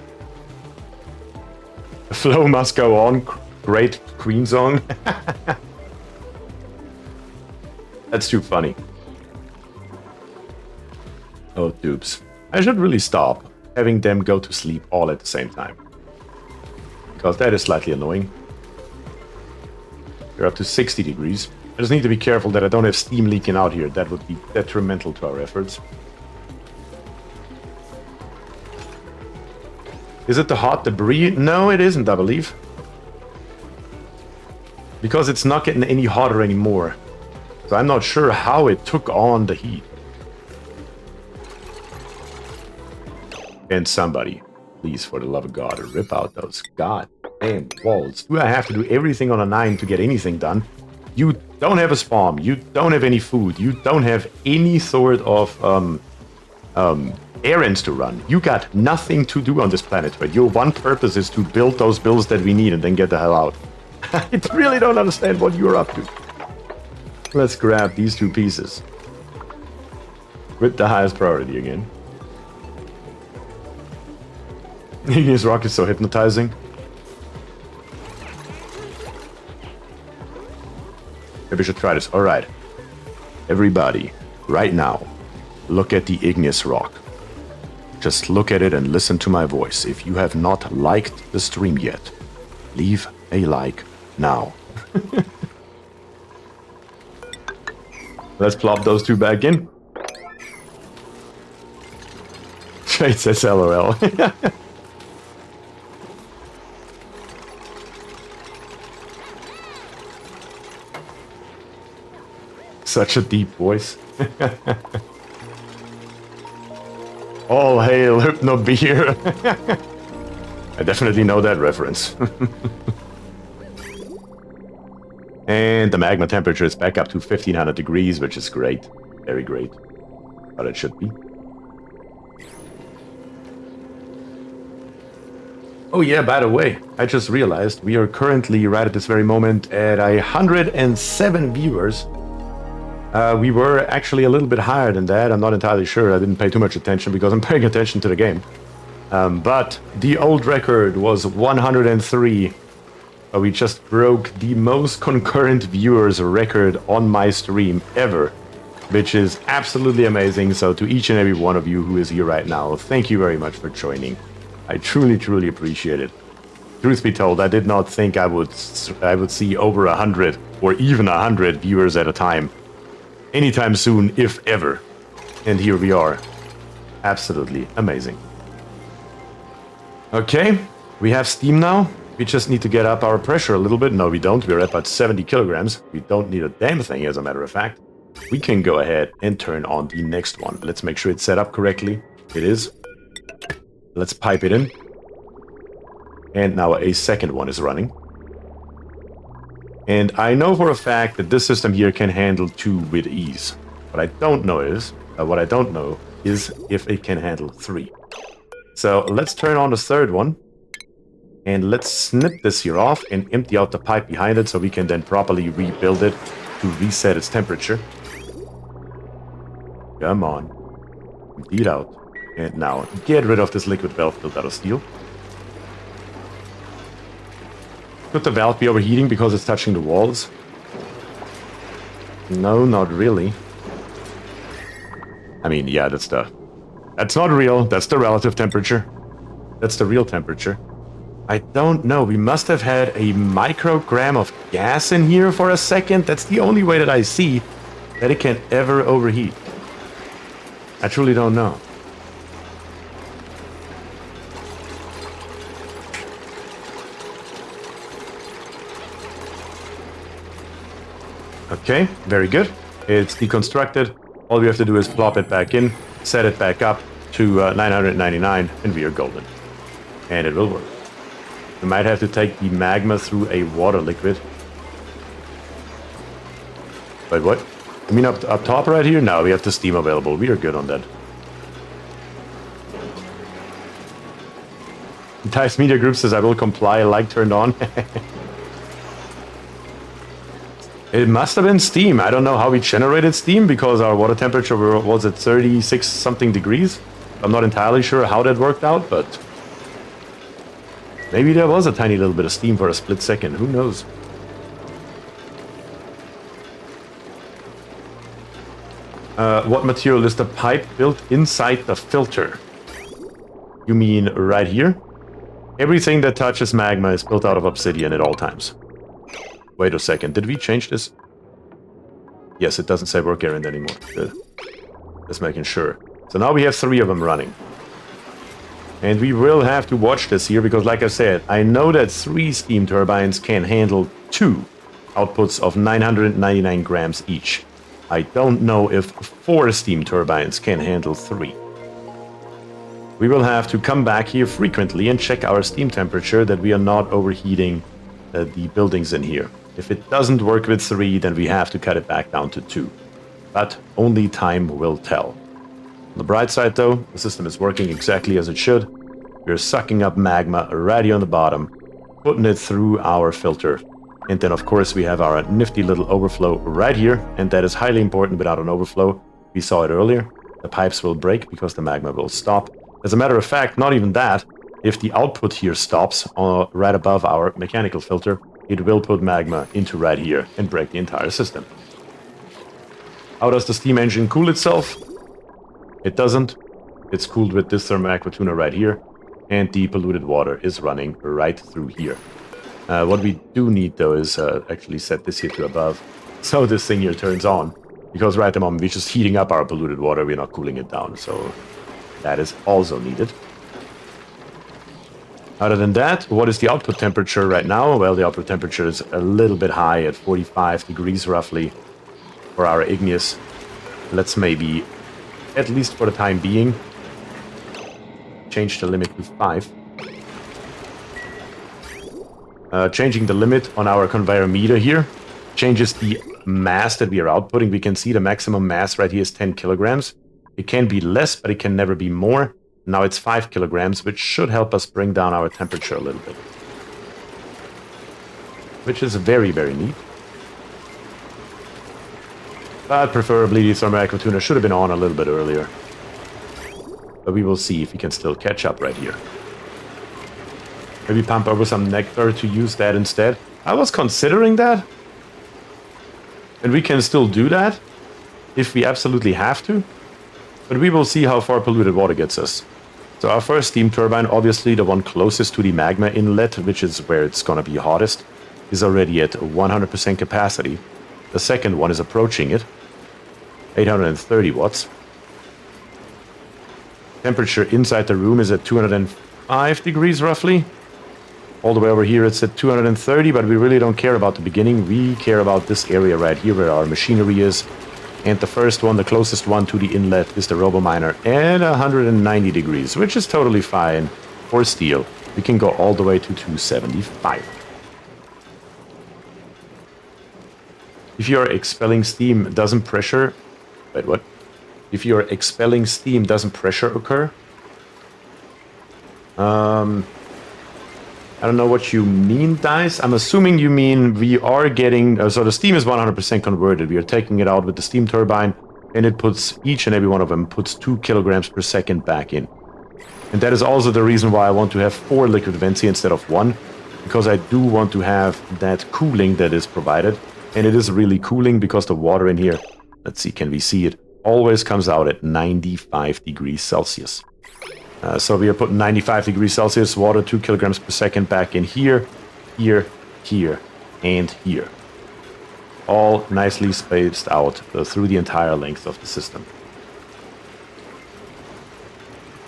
The flow must go on. Great Queen song. That's too funny. Oh, dupes. I should really stop having them go to sleep all at the same time. Because that is slightly annoying. We're up to 60 degrees. I just need to be careful that I don't have steam leaking out here. That would be detrimental to our efforts. Is it the hot debris? No, it isn't, I believe. Because it's not getting any hotter anymore. So I'm not sure how it took on the heat. And somebody, please, for the love of God, rip out those goddamn walls. Do I have to do everything on a 9 to get anything done? You don't have a spawn. You don't have any food. You don't have any sort of errands to run. You got nothing to do on this planet, but your one purpose is to build those builds that we need and then get the hell out. I really don't understand what you're up to. Let's grab these two pieces. With the highest priority again. Igneous rock is so hypnotizing. Maybe we should try this. Alright. Everybody, right now, look at the igneous rock. Just look at it and listen to my voice. If you have not liked the stream yet, leave a like now. Let's plop those two back in. It says LOL. Such a deep voice. All hail Hypno Beer. I definitely know that reference. And the magma temperature is back up to 1500 degrees, which is great. Very great. How it should be. Oh yeah, by the way, I just realized we are currently, right at this very moment, at 107 viewers. We were actually a little bit higher than that. I'm not entirely sure. I didn't pay too much attention because I'm paying attention to the game. But the old record was 103. We just broke the most concurrent viewers record on my stream ever, which is absolutely amazing. So to each and every one of you who is here right now, thank you very much for joining. I truly, truly appreciate it. Truth be told, I did not think I would see over 100 or even 100 viewers at a time anytime soon, if ever. And here we are. Absolutely amazing. Okay, we have steam now. We just need to get up our pressure a little bit. No, we don't. We're at about 70 kilograms. We don't need a damn thing, as a matter of fact. We can go ahead and turn on the next one. Let's make sure it's set up correctly. It is. Let's pipe it in. And now a second one is running. And I know for a fact that this system here can handle 2 with ease. What I don't know is if it can handle 3. So let's turn on the third one. And let's snip this here off and empty out the pipe behind it so we can then properly rebuild it to reset its temperature. Come on. Empty it out. And now get rid of this liquid valve built out of steel. Could the valve be overheating because it's touching the walls? No, not really. I mean, yeah, that's not real. That's the relative temperature. That's the real temperature. I don't know. We must have had a microgram of gas in here for a second. That's the only way that I see that it can ever overheat. I truly don't know. Okay, very good. It's deconstructed. All we have to do is plop it back in, set it back up to 999, and we are golden. And it will work. We might have to take the magma through a water liquid. Wait, what? I mean up top right here? No, we have the steam available. We are good on that. Dice Media Group says, I will comply, light turned on. It must have been steam. I don't know how we generated steam because our water temperature was at 36 something degrees. I'm not entirely sure how that worked out, but maybe there was a tiny little bit of steam for a split second. Who knows? What material is the pipe built inside the filter? You mean right here? Everything that touches magma is built out of obsidian at all times. Wait a second, did we change this? Yes, it doesn't say work errand anymore. Good. Just making sure. So now we have 3 of them running. And we will have to watch this here, because like I said, I know that 3 steam turbines can handle 2 outputs of 999 grams each. I don't know if 4 steam turbines can handle 3. We will have to come back here frequently and check our steam temperature that we are not overheating the buildings in here. If it doesn't work with 3, then we have to cut it back down to 2. But only time will tell. On the bright side though, the system is working exactly as it should. We're sucking up magma right here on the bottom, putting it through our filter. And then of course we have our nifty little overflow right here, and that is highly important. Without an overflow, we saw it earlier, the pipes will break because the magma will stop. As a matter of fact, not even that, if the output here stops right above our mechanical filter, it will put magma into right here and break the entire system. How does the steam engine cool itself? It doesn't. It's cooled with this thermal aqua tuner right here, and the polluted water is running right through here. What we do need though is actually set this here to above, so this thing here turns on, because right at the moment we're just heating up our polluted water, we're not cooling it down, so that is also needed. Other than that, what is the output temperature right now? Well, the output temperature is a little bit high at 45 degrees roughly for our igneous. Let's maybe, at least for the time being, change the limit to 5. Changing the limit on our conveyor meter here changes the mass that we are outputting. We can see the maximum mass right here is 10 kilograms. It can be less, but it can never be more. Now it's 5 kilograms, which should help us bring down our temperature a little bit. Which is very, very neat. But preferably the thermal aqua tuner should have been on a little bit earlier. But we will see if we can still catch up right here. Maybe pump over some nectar to use that instead. I was considering that. And we can still do that if we absolutely have to. But we will see how far polluted water gets us. So our first steam turbine, obviously the one closest to the magma inlet, which is where it's going to be hottest, is already at 100% capacity. The second one is approaching it. 830 watts. Temperature inside the room is at 205 degrees roughly. All the way over here it's at 230, but we really don't care about the beginning. We care about this area right here where our machinery is. And the first one, the closest one to the inlet, is the RoboMiner at 190 degrees, which is totally fine for steel. We can go all the way to 275. If you're expelling steam, doesn't pressure... Wait, what? If you're expelling steam, doesn't pressure occur? I don't know what you mean, Dice. I'm assuming you mean we are getting... so the steam is 100% converted. We are taking it out with the steam turbine, and it puts, each and every one of them puts 2 kilograms per second back in. And that is also the reason why I want to have 4 liquid vents here instead of 1, because I do want to have that cooling that is provided. And it is really cooling because the water in here, let's see, can we see it, always comes out at 95 degrees Celsius. So we are putting 95 degrees Celsius water, 2 kilograms per second back in here, here, here, and here. All nicely spaced out through the entire length of the system.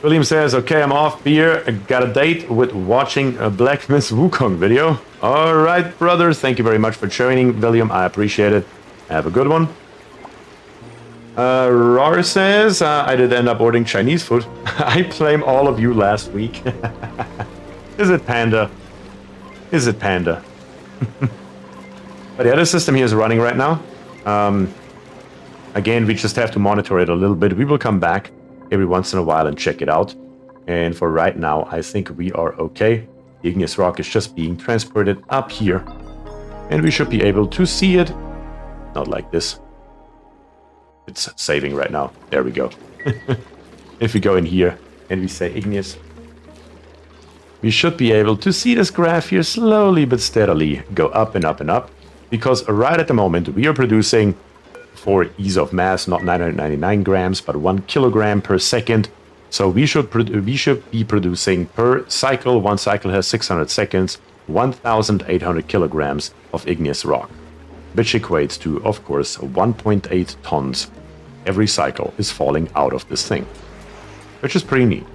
William says, okay, I'm off beer. I got a date with watching a Black Miss Wukong video. All right, brothers. Thank you very much for joining, William. I appreciate it. Have a good one. Rar says, I did end up ordering Chinese food. I blame all of you last week. Is it Panda? Is it Panda? But the other system here is running right now. Again, we just have to monitor it a little bit. We will come back every once in a while and check it out. And for right now, I think we are okay. The igneous rock is just being transported up here. And we should be able to see it. Not like this. It's saving right now. There we go. If we go in here and we say igneous, we should be able to see this graph here slowly but steadily go up and up and up. Because right at the moment we are producing, for ease of mass, not 999 grams, but 1 kilogram per second. So we should be producing per cycle, one cycle has 600 seconds, 1,800 kilograms of igneous rock, which equates to, of course, 1.8 tons. Every cycle is falling out of this thing, which is pretty neat.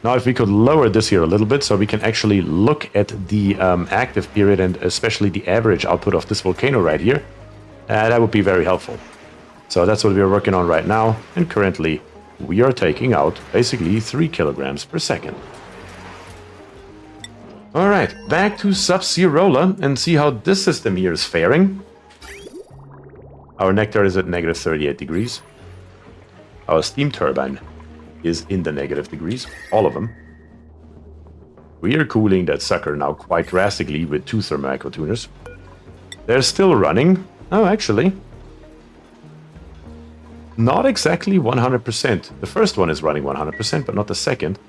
Now, if we could lower this here a little bit so we can actually look at the active period and especially the average output of this volcano right here, that would be very helpful. So that's what we're working on right now. And currently, we are taking out basically 3 kilograms per second. All right, back to Sub-Zerola and see how this system here is faring. Our nectar is at negative 38 degrees. Our steam turbine is in the negative degrees, all of them. We are cooling that sucker now quite drastically with 2 thermal aquatuners. They're still running. Oh, actually, not exactly 100%. The first one is running 100%, but not the second.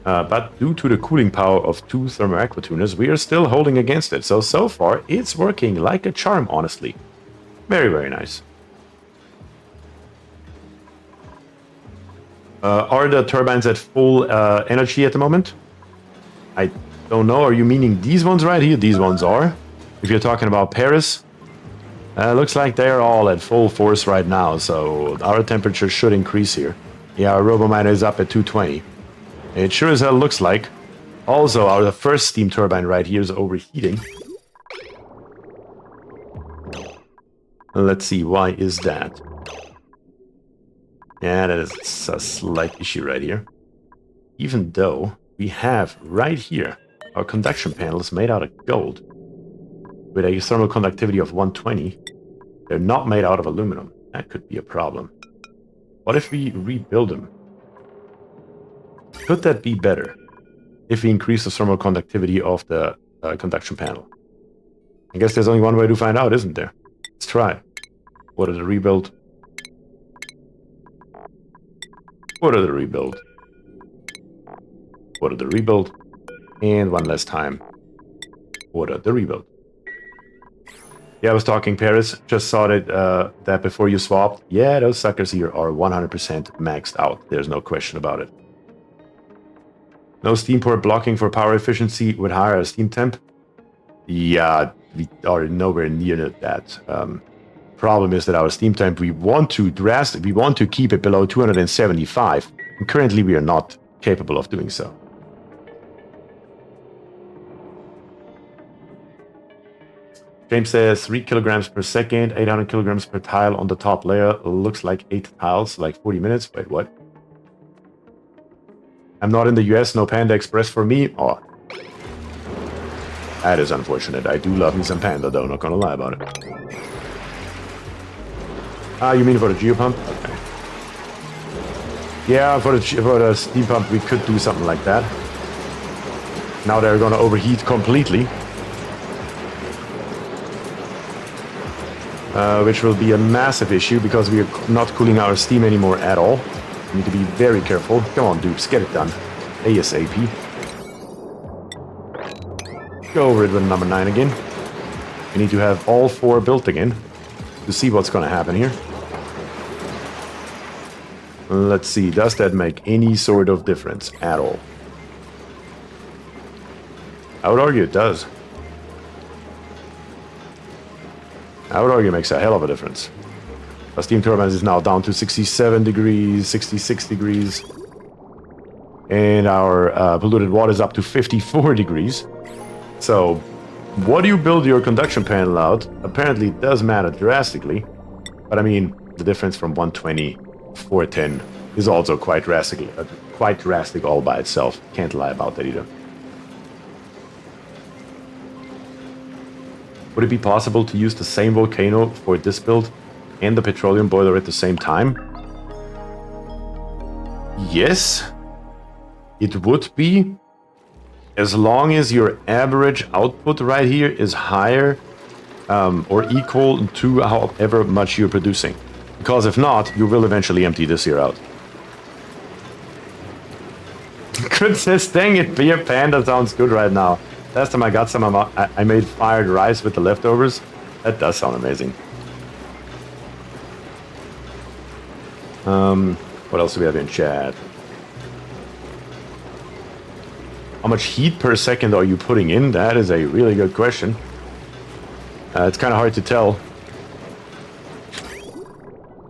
But due to the cooling power of 2 thermal aquatuners, we are still holding against it. So far, it's working like a charm, honestly. Very, very nice. Are the turbines at full energy at the moment? I don't know. Are you meaning these ones right here? These ones are. If you're talking about Paris, looks like they're all at full force right now. So our temperature should increase here. Yeah, our RoboMiner is up at 220. It sure as hell looks like. Also, our first steam turbine right here is overheating. Let's see, why is that? Yeah, that is a slight issue right here. Even though we have right here our conduction panels made out of gold with a thermal conductivity of 120, they're not made out of aluminum. That could be a problem. What if we rebuild them? Could that be better if we increase the thermal conductivity of the conduction panel? I guess there's only one way to find out, isn't there? Let's try it. Order the rebuild. Order the rebuild. Order the rebuild. And one last time. Order the rebuild. Yeah, I was talking Paris. Just saw that before you swapped. Yeah, those suckers here are 100% maxed out. There's no question about it. No steam port blocking for power efficiency with higher steam temp. Yeah, we are nowhere near that. Problem is that our steam temp, we want to keep it below 275, and currently we are not capable of doing so. James says 3 kilograms per second, 800 kilograms per tile on the top layer. Looks like 8 tiles, like 40 minutes. Wait, what? I'm not in the US, no Panda Express for me. Oh, that is unfortunate. I do love me some Panda, though, not gonna lie about it. Ah, you mean for the geopump? Okay. Yeah, for the steam pump, we could do something like that. Now they're gonna overheat completely. Which will be a massive issue because we are not cooling our steam anymore at all. We need to be very careful. Come on, dupes, get it done. ASAP. Go over it with number 9 again. We need to have all 4 built again to see what's going to happen here. Let's see, does that make any sort of difference at all? I would argue it does. I would argue it makes a hell of a difference. Our steam turbines is now down to 67 degrees, 66 degrees. And our polluted water is up to 54 degrees. So, what do you build your conduction panel out? Apparently it does matter drastically. But I mean, the difference from 120 to 410 is also quite drastic all by itself. Can't lie about that either. Would it be possible to use the same Volcano for this build and the petroleum boiler at the same time? Yes, it would be, as long as your average output right here is higher or equal to however much you're producing. Because if not, you will eventually empty this here out. Goodness dang it, beer panda sounds good right now. Last time I got some, I made fired rice with the leftovers. That does sound amazing. What else do we have in chat? How much heat per second are you putting in? That is a really good question. It's kind of hard to tell.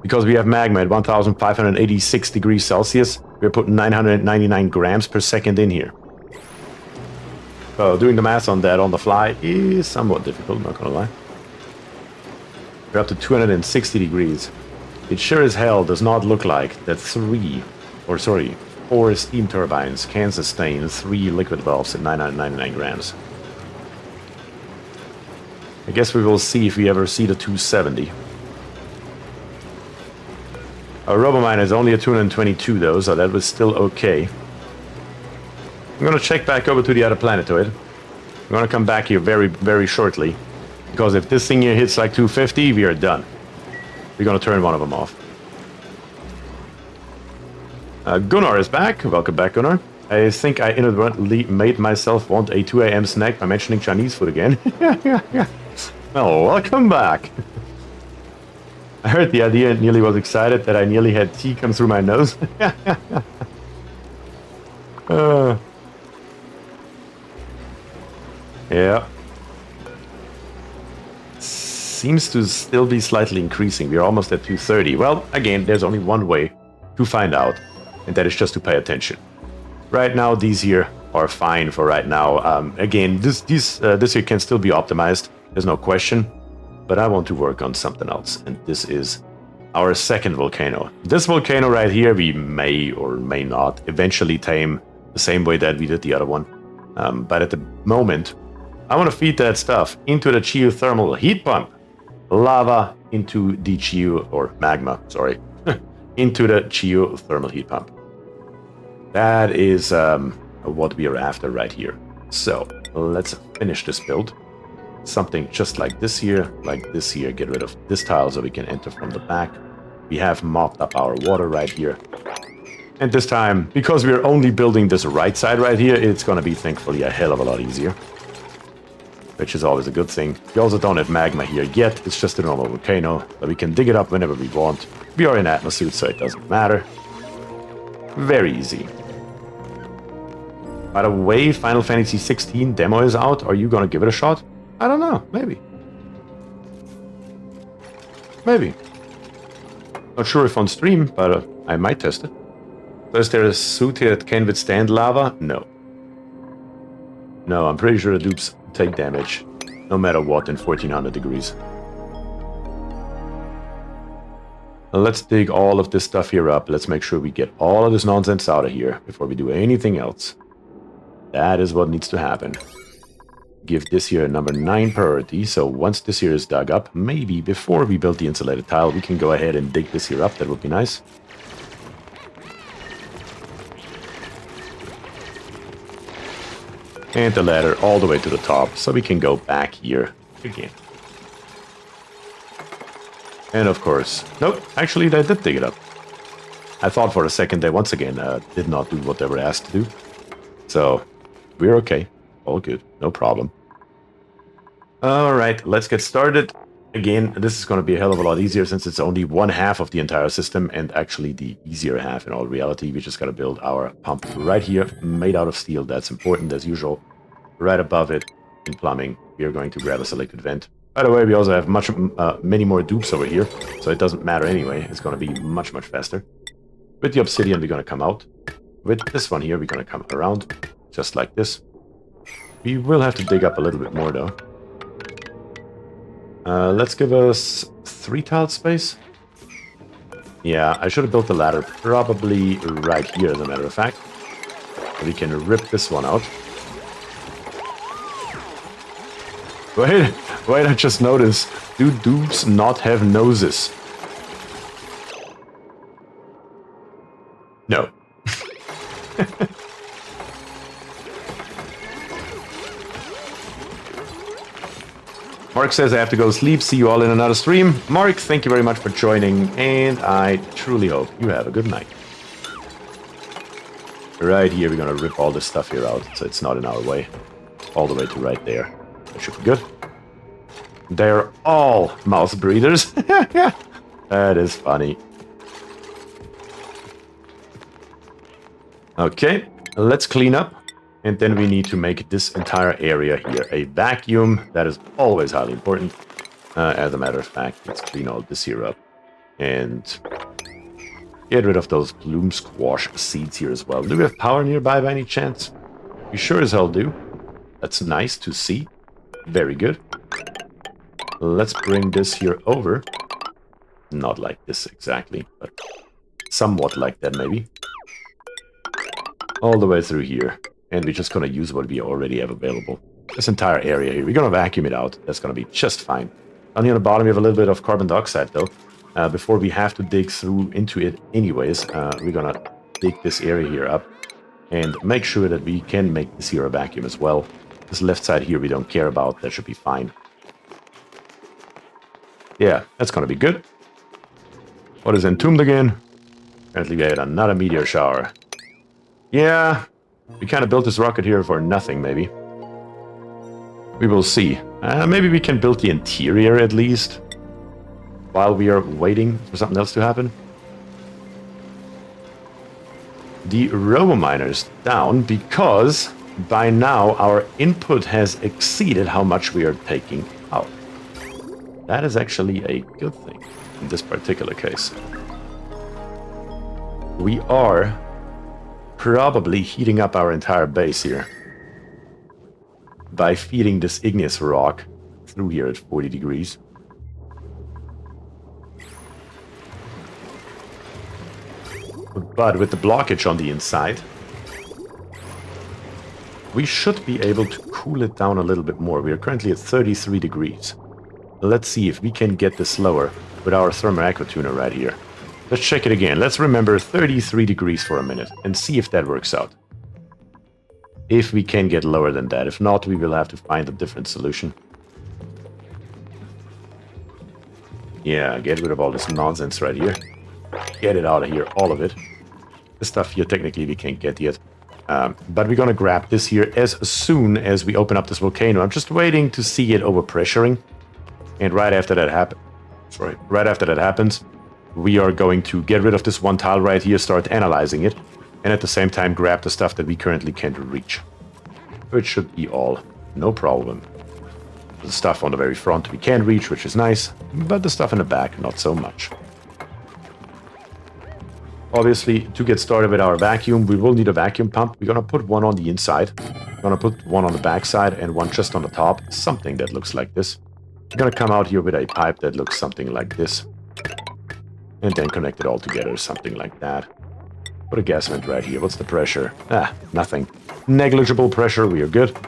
Because we have magma at 1586 degrees Celsius, we're putting 999 grams per second in here. So doing the math on that on the fly is somewhat difficult, not gonna lie. We're up to 260 degrees. It sure as hell does not look like that 4 steam turbines can sustain 3 liquid valves at 999 grams. I guess we will see if we ever see the 270. Our RoboMiner is only a 222 though, so that was still okay. I'm gonna check back over to the other planetoid. I'm gonna come back here very, very shortly. Because if this thing here hits like 250, we are done. We're gonna turn one of them off. Gunnar is back. Welcome back, Gunnar. I think I inadvertently made myself want a 2 a.m. snack by mentioning Chinese food again. Well, welcome back. I heard the idea and nearly was excited that I nearly had tea come through my nose. Yeah. Seems to still be slightly increasing. We're almost at 230. Well, again, there's only one way to find out, and that is just to pay attention. Right now, these here are fine for right now. Again, this here can still be optimized. There's no question. But I want to work on something else, and this is our second volcano. This volcano right here, we may or may not eventually tame the same way that we did the other one. But at the moment, I want to feed that stuff into the geothermal heat pump. Lava into the magma, sorry, into the geothermal heat pump. That is what we are after right here. So let's finish this build. Something just like this here, get rid of this tile so we can enter from the back. We have mopped up our water right here. And this time, because we're only building this right side right here, it's gonna be thankfully a hell of a lot easier. Which is always a good thing. We also don't have magma here yet, it's just a normal volcano, but we can dig it up whenever we want. We are in atmosphere, so it doesn't matter. Very easy. By the way, Final Fantasy 16 demo is out. Are you gonna give it a shot? I don't know, maybe. Maybe. Not sure if on stream, but I might test it. So is there a suit here that can withstand lava? No. No, I'm pretty sure the dupes take damage, no matter what, in 1400 degrees. Now let's dig all of this stuff here up. Let's make sure we get all of this nonsense out of here before we do anything else. That is what needs to happen. Give this here a number 9 priority, so once this here is dug up, maybe before we build the insulated tile, we can go ahead and dig this here up. That would be nice. And the ladder all the way to the top, so we can go back here again. And of course, nope, actually they did dig it up. I thought for a second they once again did not do what they were asked to do. So, we're okay. All good, no problem. Alright, let's get started. Again, this is going to be a hell of a lot easier since it's only one half of the entire system and actually the easier half in all reality. We just got to build our pump right here, made out of steel. That's important as usual. Right above it, in plumbing, we are going to grab us a liquid vent. By the way, we also have many more dupes over here, so it doesn't matter anyway. It's going to be much faster. With the obsidian, we're going to come out. With this one here, we're going to come around, just like this. We will have to dig up a little bit more, though. Let's give us 3 tile space. Yeah, I should have built the ladder probably right here, as a matter of fact. We can rip this one out. Wait, I just noticed. Do dupes not have noses? No. Mark says I have to go sleep. See you all in another stream. Mark, thank you very much for joining, and I truly hope you have a good night. Right here, we're gonna rip all this stuff here out, so it's not in our way. All the way to right there. That should be good. They're all mouse breeders. That is funny. Okay, let's clean up. And then we need to make this entire area here a vacuum. That is always highly important. As a matter of fact, let's clean all this here up. And get rid of those bloom squash seeds here as well. Do we have power nearby by any chance? We sure as hell do. That's nice to see. Very good. Let's bring this here over. Not like this exactly, but somewhat like that maybe. All the way through here. And we're just going to use what we already have available. This entire area here, we're going to vacuum it out. That's going to be just fine. Down here on the bottom, we have a little bit of carbon dioxide, though. Before we have to dig through into it anyways, we're going to dig this area here up and make sure that we can make this here a vacuum as well. This left side here we don't care about. That should be fine. Yeah, that's going to be good. What is entombed again? Apparently we had another meteor shower. Yeah. We kind of built this rocket here for nothing, maybe. We will see. Maybe we can build the interior at least, while we are waiting for something else to happen. The robominer's down because by now our input has exceeded how much we are taking out. That is actually a good thing in this particular case. We are probably heating up our entire base here by feeding this igneous rock through here at 40 degrees. But with the blockage on the inside, we should be able to cool it down a little bit more. We are currently at 33 degrees. Let's see if we can get this lower with our thermal aqua tuner right here. Let's check it again. Let's remember 33 degrees for a minute and see if that works out. If we can get lower than that. If not, we will have to find a different solution. Yeah, get rid of all this nonsense right here. Get it out of here, all of it. This stuff here, technically, we can't get yet. But we're going to grab this here as soon as we open up this volcano. I'm just waiting to see it overpressuring. And right after that happens, we are going to get rid of this one tile right here, start analyzing it, and at the same time grab the stuff that we currently can't reach. Which should be all, no problem. The stuff on the very front we can reach, which is nice, but the stuff in the back, not so much. Obviously, to get started with our vacuum, we will need a vacuum pump. We're going to put one on the inside, we're going to put one on the back side, and one just on the top, something that looks like this. We're going to come out here with a pipe that looks something like this. And then connect it all together, something like that. Put a gas vent right here. What's the pressure? Nothing. Negligible pressure, we are good.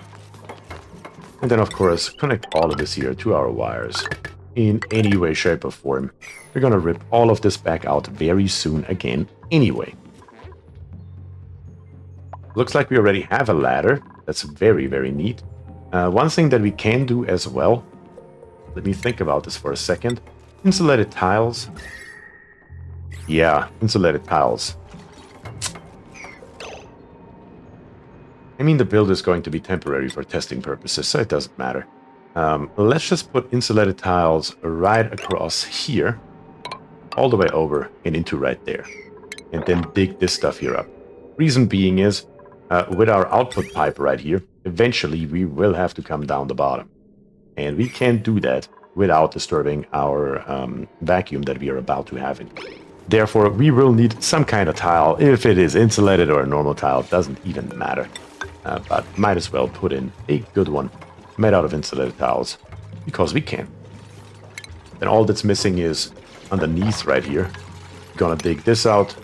And then, of course, connect all of this here to our wires. In any way, shape, or form. We're gonna rip all of this back out very soon again, anyway. Looks like we already have a ladder. That's very, very neat. One thing that we can do as well, let me think about this for a second. Insulated tiles. Yeah, insulated tiles. I mean, the build is going to be temporary for testing purposes, so it doesn't matter. Let's just put insulated tiles right across here, all the way over and into right there. And then dig this stuff here up. Reason being is, with our output pipe right here, eventually we will have to come down the bottom. And we can't do that without disturbing our vacuum that we are about to have in. Therefore, we will need some kind of tile. If it is insulated or a normal tile, it doesn't even matter. But might as well put in a good one made out of insulated tiles, because we can. Then all that's missing is underneath right here. Gonna dig this out,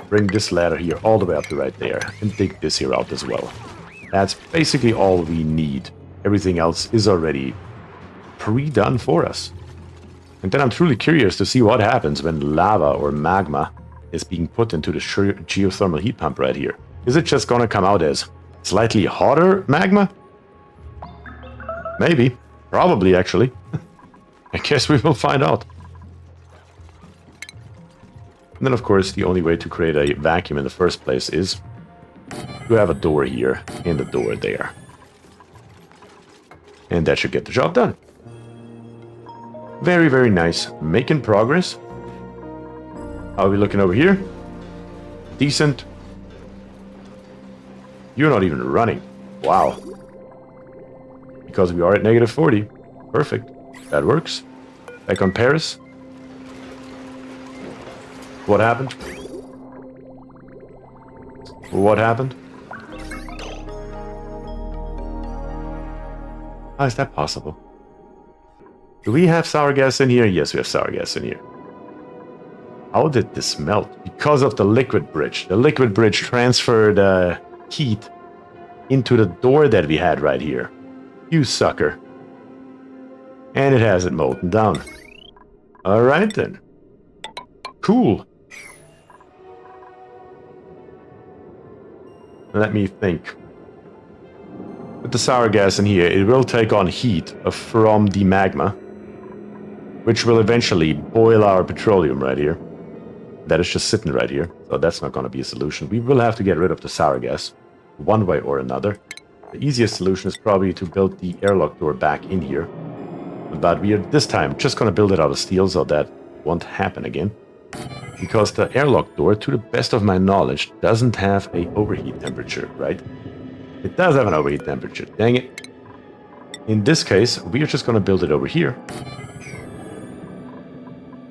bring this ladder here all the way up to right there, and dig this here out as well. That's basically all we need. Everything else is already pre-done for us. And then I'm truly curious to see what happens when lava or magma is being put into the geothermal heat pump right here. Is it just gonna come out as slightly hotter magma? Maybe. Probably, actually. I guess we will find out. And then, of course, the only way to create a vacuum in the first place is to have a door here and a door there. And that should get the job done. Very, very nice. Making progress. How are we looking over here? Decent. You're not even running. Wow. Because we are at negative 40. Perfect. That works. Back on Paris. What happened? What happened? How is that possible? Do we have sour gas in here? Yes, we have sour gas in here. How did this melt? Because of the liquid bridge. The liquid bridge transferred heat into the door that we had right here. You sucker. And it hasn't molten down. Alright then. Cool. Let me think. With the sour gas in here, it will take on heat from the magma, which will eventually boil our petroleum right here. That is just sitting right here, so that's not going to be a solution. We will have to get rid of the sour gas, one way or another. The easiest solution is probably to build the airlock door back in here. But we are, this time, just going to build it out of steel, so that won't happen again. Because the airlock door, to the best of my knowledge, doesn't have an overheat temperature, right? It does have an overheat temperature, dang it. In this case, we are just going to build it over here.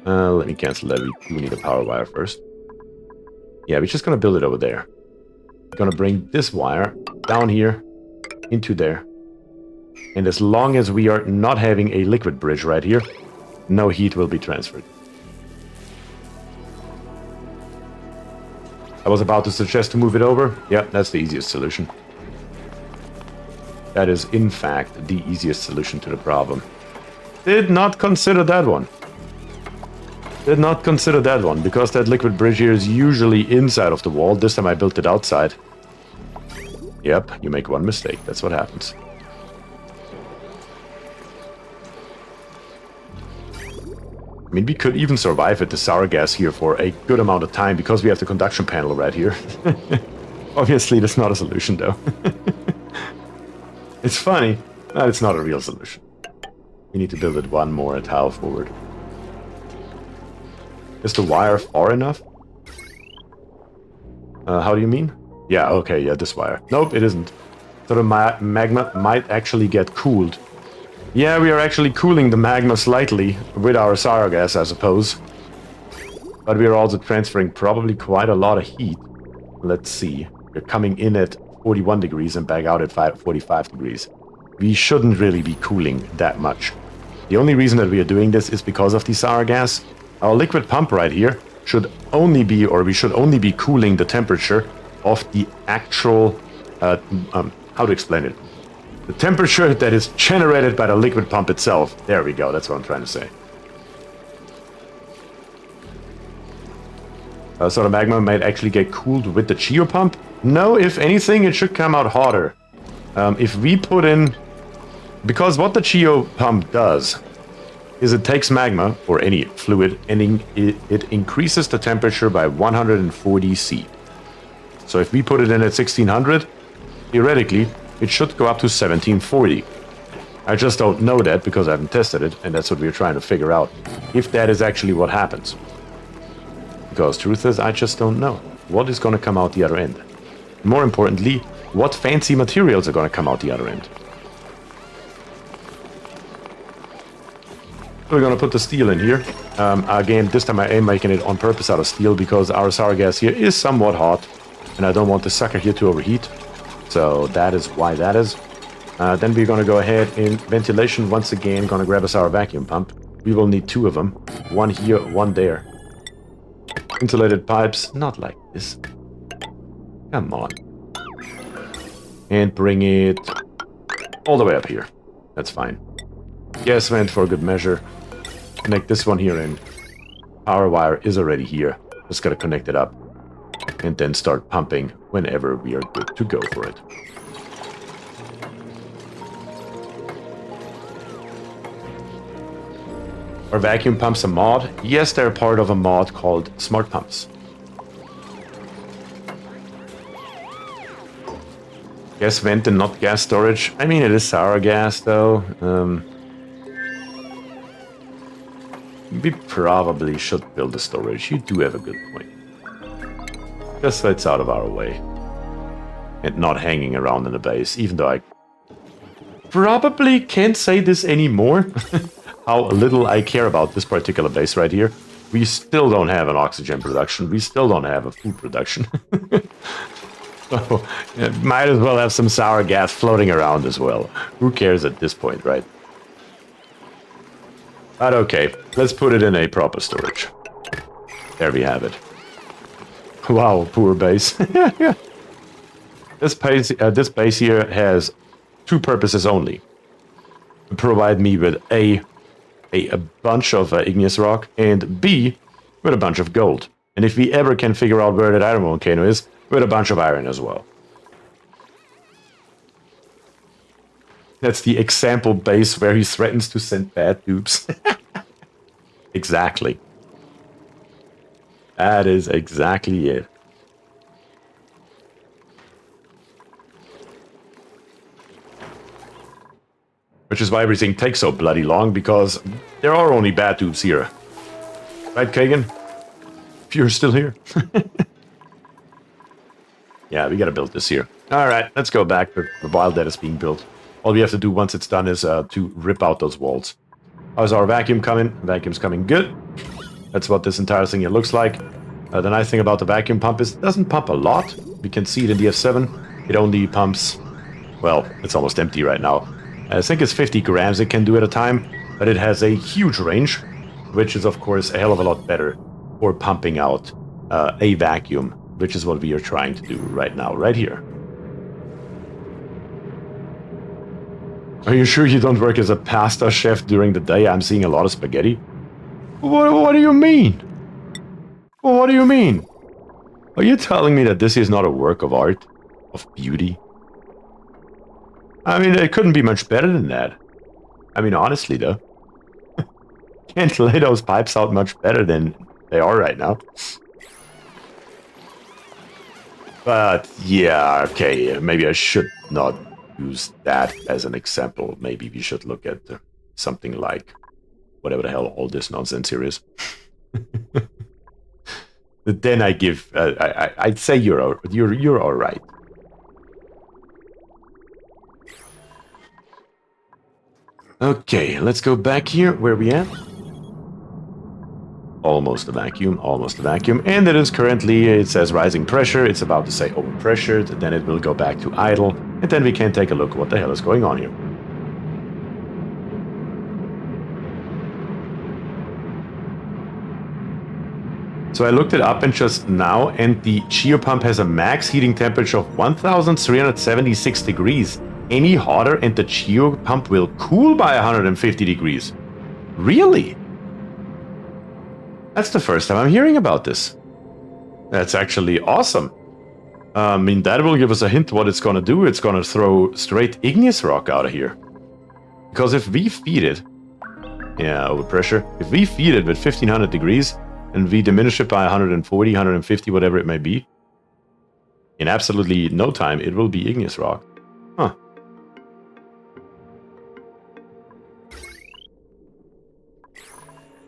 Let me cancel that. We do need a power wire first. Yeah, we're just going to build it over there. We're going to bring this wire down here into there. And as long as we are not having a liquid bridge right here, no heat will be transferred. I was about to suggest to move it over. Yeah, that's the easiest solution. That is, in fact, the easiest solution to the problem. Did not consider that one. Did not consider that one, because that liquid bridge here is usually inside of the wall. This time I built it outside. Yep, you make one mistake. That's what happens. I mean, we could even survive with the sour gas here for a good amount of time, because we have the conduction panel right here. Obviously, that's not a solution, though. It's funny, but it's not a real solution. We need to build it one more tile forward. Is the wire far enough? How do you mean? Yeah, okay, yeah, this wire. Nope, it isn't. So the magma might actually get cooled. Yeah, we are actually cooling the magma slightly with our sour gas, I suppose. But we are also transferring probably quite a lot of heat. Let's see. We're coming in at 41 degrees and back out at 45 degrees. We shouldn't really be cooling that much. The only reason that we are doing this is because of the sour gas. Our liquid pump right here should only be, or we should only be cooling the temperature of the actual, how to explain it? The temperature that is generated by the liquid pump itself. There we go, that's what I'm trying to say. So the magma might actually get cooled with the geo pump? No, if anything, it should come out hotter. If we put in... Because what the geo pump does is it takes magma, or any fluid, and it increases the temperature by 140 C. So if we put it in at 1600, theoretically, it should go up to 1740. I just don't know that because I haven't tested it, and that's what we're trying to figure out. If that is actually what happens. Because truth is, I just don't know. What is going to come out the other end? More importantly, what fancy materials are going to come out the other end? We're going to put the steel in here. Again, this time I am making it on purpose out of steel because our sour gas here is somewhat hot. And I don't want the sucker here to overheat. So that is why that is. Then we're going to go ahead in ventilation once again. Going to grab us our vacuum pump. We will need 2 of them. One here, one there. Insulated pipes, not like this. Come on. And bring it all the way up here. That's fine. Gas vent for good measure. Connect this one here in. Power wire is already here. Just gotta connect it up. And then start pumping whenever we are good to go for it. Are vacuum pumps a mod? Yes, they're part of a mod called Smart Pumps. Gas vent and not gas storage. I mean, it is sour gas, though. We probably should build a storage. You do have a good point. Just so it's out of our way. And not hanging around in the base, even though I probably can't say this anymore. How little I care about this particular base right here. We still don't have an oxygen production. We still don't have a food production. So, might as well have some sour gas floating around as well. Who cares at this point, right? But okay, let's put it in a proper storage. There we have it. Wow, poor base. This base here has 2 purposes only. To provide me with A bunch of igneous rock, and B, with a bunch of gold. And if we ever can figure out where that iron volcano is, with a bunch of iron as well. That's the example base where he threatens to send bad dupes. Exactly. That is exactly it. Which is why everything takes so bloody long, because there are only bad tubes here. Right, Kagan? If you're still here. Yeah, we gotta build this here. Alright, let's go back while that is being built. All we have to do once it's done is to rip out those walls. How's our vacuum coming? Vacuum's coming good. That's what this entire thing here looks like. The nice thing about the vacuum pump is it doesn't pump a lot. We can see it in the F7. It only pumps... Well, it's almost empty right now. I think it's 50 grams it can do at a time, but it has a huge range, which is of course a hell of a lot better for pumping out a vacuum, which is what we are trying to do right now, right here. Are you sure you don't work as a pasta chef during the day? I'm seeing a lot of spaghetti. What do you mean? What do you mean? Are you telling me that this is not a work of art? Of beauty? I mean, it couldn't be much better than that. I mean, honestly, though. Can't lay those pipes out much better than they are right now. But, yeah, okay, maybe I should not use that as an example. Maybe we should look at something like whatever the hell all this nonsense here is. Then I give... I'd say you're all right. Okay, let's go back here. Where are we at? Almost a vacuum, almost a vacuum. And it is currently, it says rising pressure. It's about to say overpressured. Then it will go back to idle. And then we can take a look at what the hell is going on here. So I looked it up and just now, and the Geopump has a max heating temperature of 1376 degrees. Any hotter and the Geopump will cool by 150 degrees. Really? That's the first time I'm hearing about this. That's actually awesome. I mean, that will give us a hint what it's going to do. It's going to throw straight igneous rock out of here. Because if we feed it... Yeah, overpressure. If we feed it with 1500 degrees and we diminish it by 140, 150, whatever it may be, in absolutely no time, it will be igneous rock. Huh.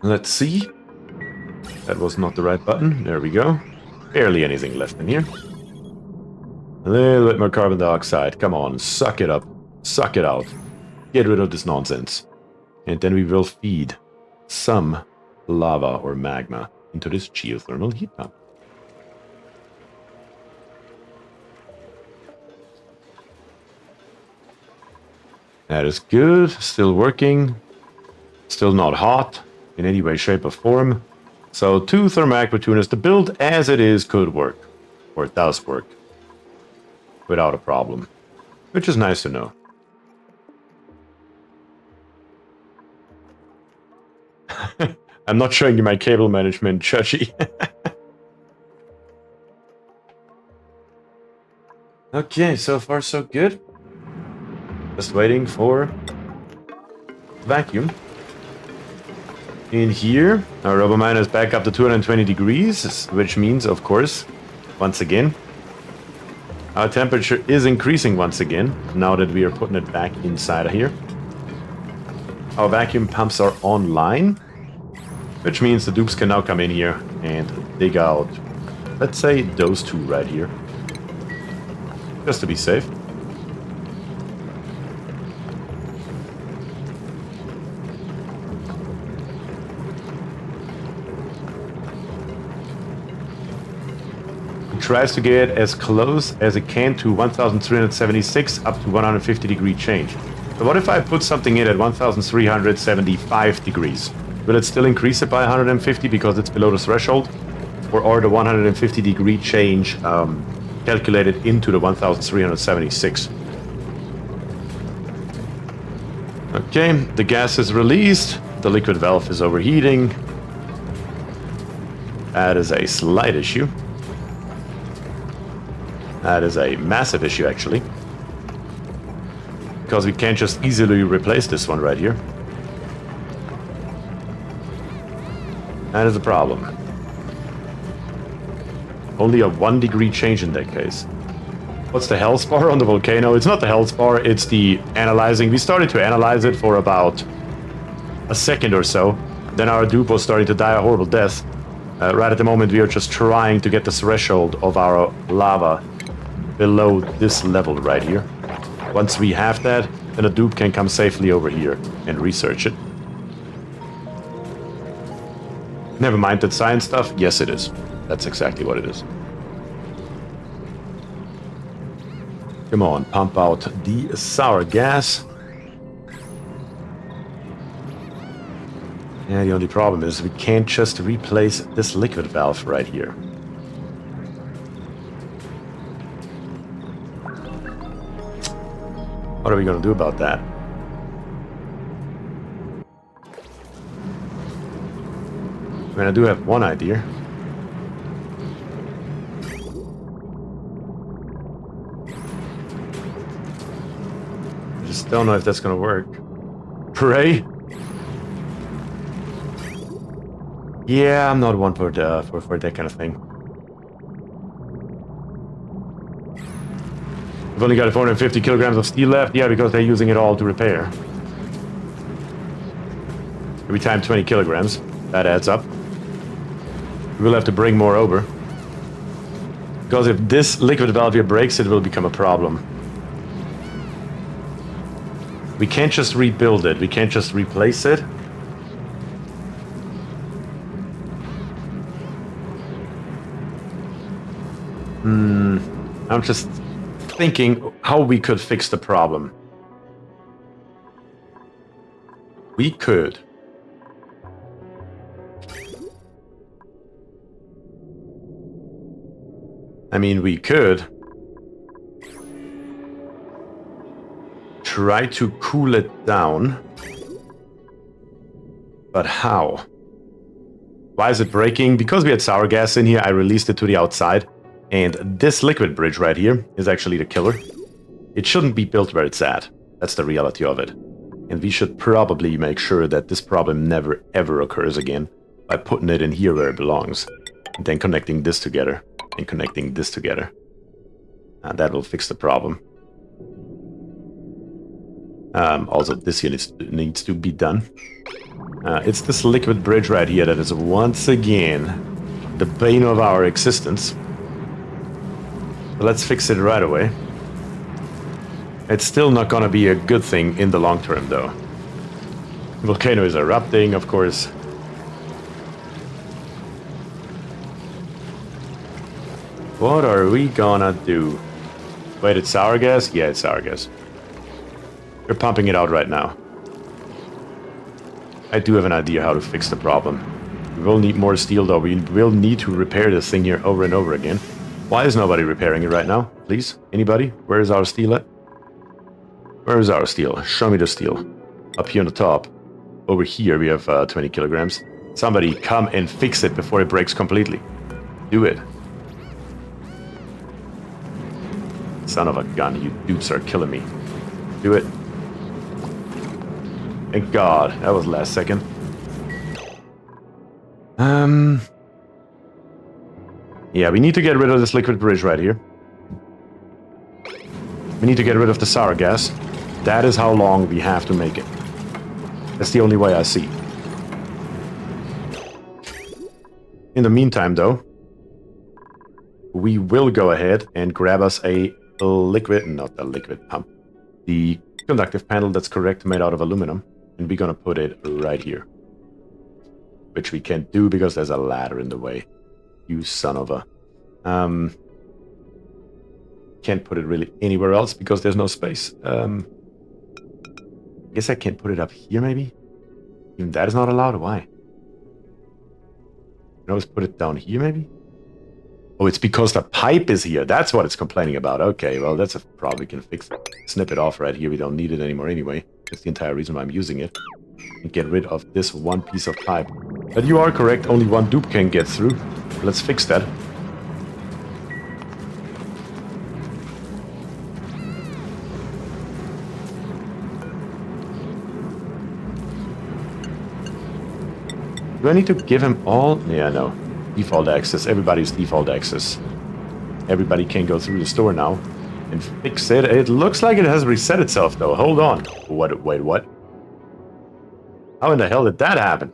Let's see. That was not the right button. There we go. Barely anything left in here. A little bit more carbon dioxide. Come on, suck it up. Suck it out. Get rid of this nonsense. And then we will feed some lava or magma into this geothermal heat pump. That is good. Still working. Still not hot in any way, shape, or form. So 2 thermal tuners. The build as it is could work. Or it does work. Without a problem. Which is nice to know. I'm not showing you my cable management, Chachi. Okay, so far so good. Just waiting for vacuum. In here, our RoboMiner is back up to 220 degrees, which means, of course, once again, our temperature is increasing once again, now that we are putting it back inside of here. Our vacuum pumps are online, which means the dupes can now come in here and dig out, let's say, those 2 right here. Just to be safe. Tries to get as close as it can to 1376 up to 150 degree change. But what if I put something in at 1375 degrees? Will it still increase it by 150 because it's below the threshold? Or are the 150 degree change calculated into the 1376? Okay, the gas is released. The liquid valve is overheating. That is a slight issue. That is a massive issue, actually. Because we can't just easily replace this one right here. That is a problem. Only a 1 degree change in that case. What's the health bar on the Volcano? It's not the health bar, it's the analyzing. We started to analyze it for about a second or so. Then our dupe was starting to die a horrible death. Right at the moment, we are just trying to get the threshold of our lava below this level right here. Once we have that, then a dupe can come safely over here and research it. Never mind that science stuff. Yes, it is. That's exactly what it is. Come on, pump out the sour gas. Yeah, the only problem is we can't just replace this liquid valve right here. What are we going to do about that? I mean, I do have one idea. I just don't know if that's going to work. Pray? Yeah, I'm not one for that kind of thing. We've only got 450 kilograms of steel left. Yeah, because they're using it all to repair. Every time 20 kilograms. That adds up. We'll have to bring more over. Because if this liquid valve here breaks, it will become a problem. We can't just rebuild it. We can't just replace it. I'm just thinking how we could fix the problem. We could. I mean, we could try to cool it down. But how? Why is it breaking? Because we had sour gas in here, I released it to the outside. And this liquid bridge right here is actually the killer. It shouldn't be built where it's at. That's the reality of it. And we should probably make sure that this problem never ever occurs again by putting it in here where it belongs. And then connecting this together. And connecting this together. And that will fix the problem. Also, this here needs to be done. It's this liquid bridge right here that is once again the bane of our existence. Let's fix it right away. It's still not gonna be a good thing in the long term, though. Volcano is erupting, of course. What are we gonna do? Wait, it's sour gas? Yeah, it's sour gas. We're pumping it out right now. I do have an idea how to fix the problem. We will need more steel, though. We will need to repair this thing here over and over again. Why is nobody repairing it right now? Please? Anybody? Where is our steel at? Where is our steel? Show me the steel. Up here on the top. Over here we have 20 kilograms. Somebody come and fix it before it breaks completely. Do it. Son of a gun, you dupes are killing me. Do it. Thank God, that was last second. Yeah, we need to get rid of this liquid bridge right here. We need to get rid of the sour gas. That is how long we have to make it. That's the only way I see. In the meantime, though, we will go ahead and grab us a liquid, not a liquid pump, the conductive panel that's correct, made out of aluminum, and we're gonna put it right here. Which we can't do because there's a ladder in the way. You son of a... Can't put it really anywhere else because there's no space. I guess I can't put it up here, maybe? Even that is not allowed? Why? Can I always put it down here, maybe? Oh, it's because the pipe is here. That's what it's complaining about. Okay, well, that's a problem we can fix. Snip it off right here. We don't need it anymore anyway. That's the entire reason why I'm using it. And get rid of this one piece of pipe. But you are correct. Only one dupe can get through. Let's fix that. Do I need to give him all? Yeah, no. Default access. Everybody's default access. Everybody can go through the store now and fix it. It looks like it has reset itself, though. Hold on. What? Wait, what? How in the hell did that happen?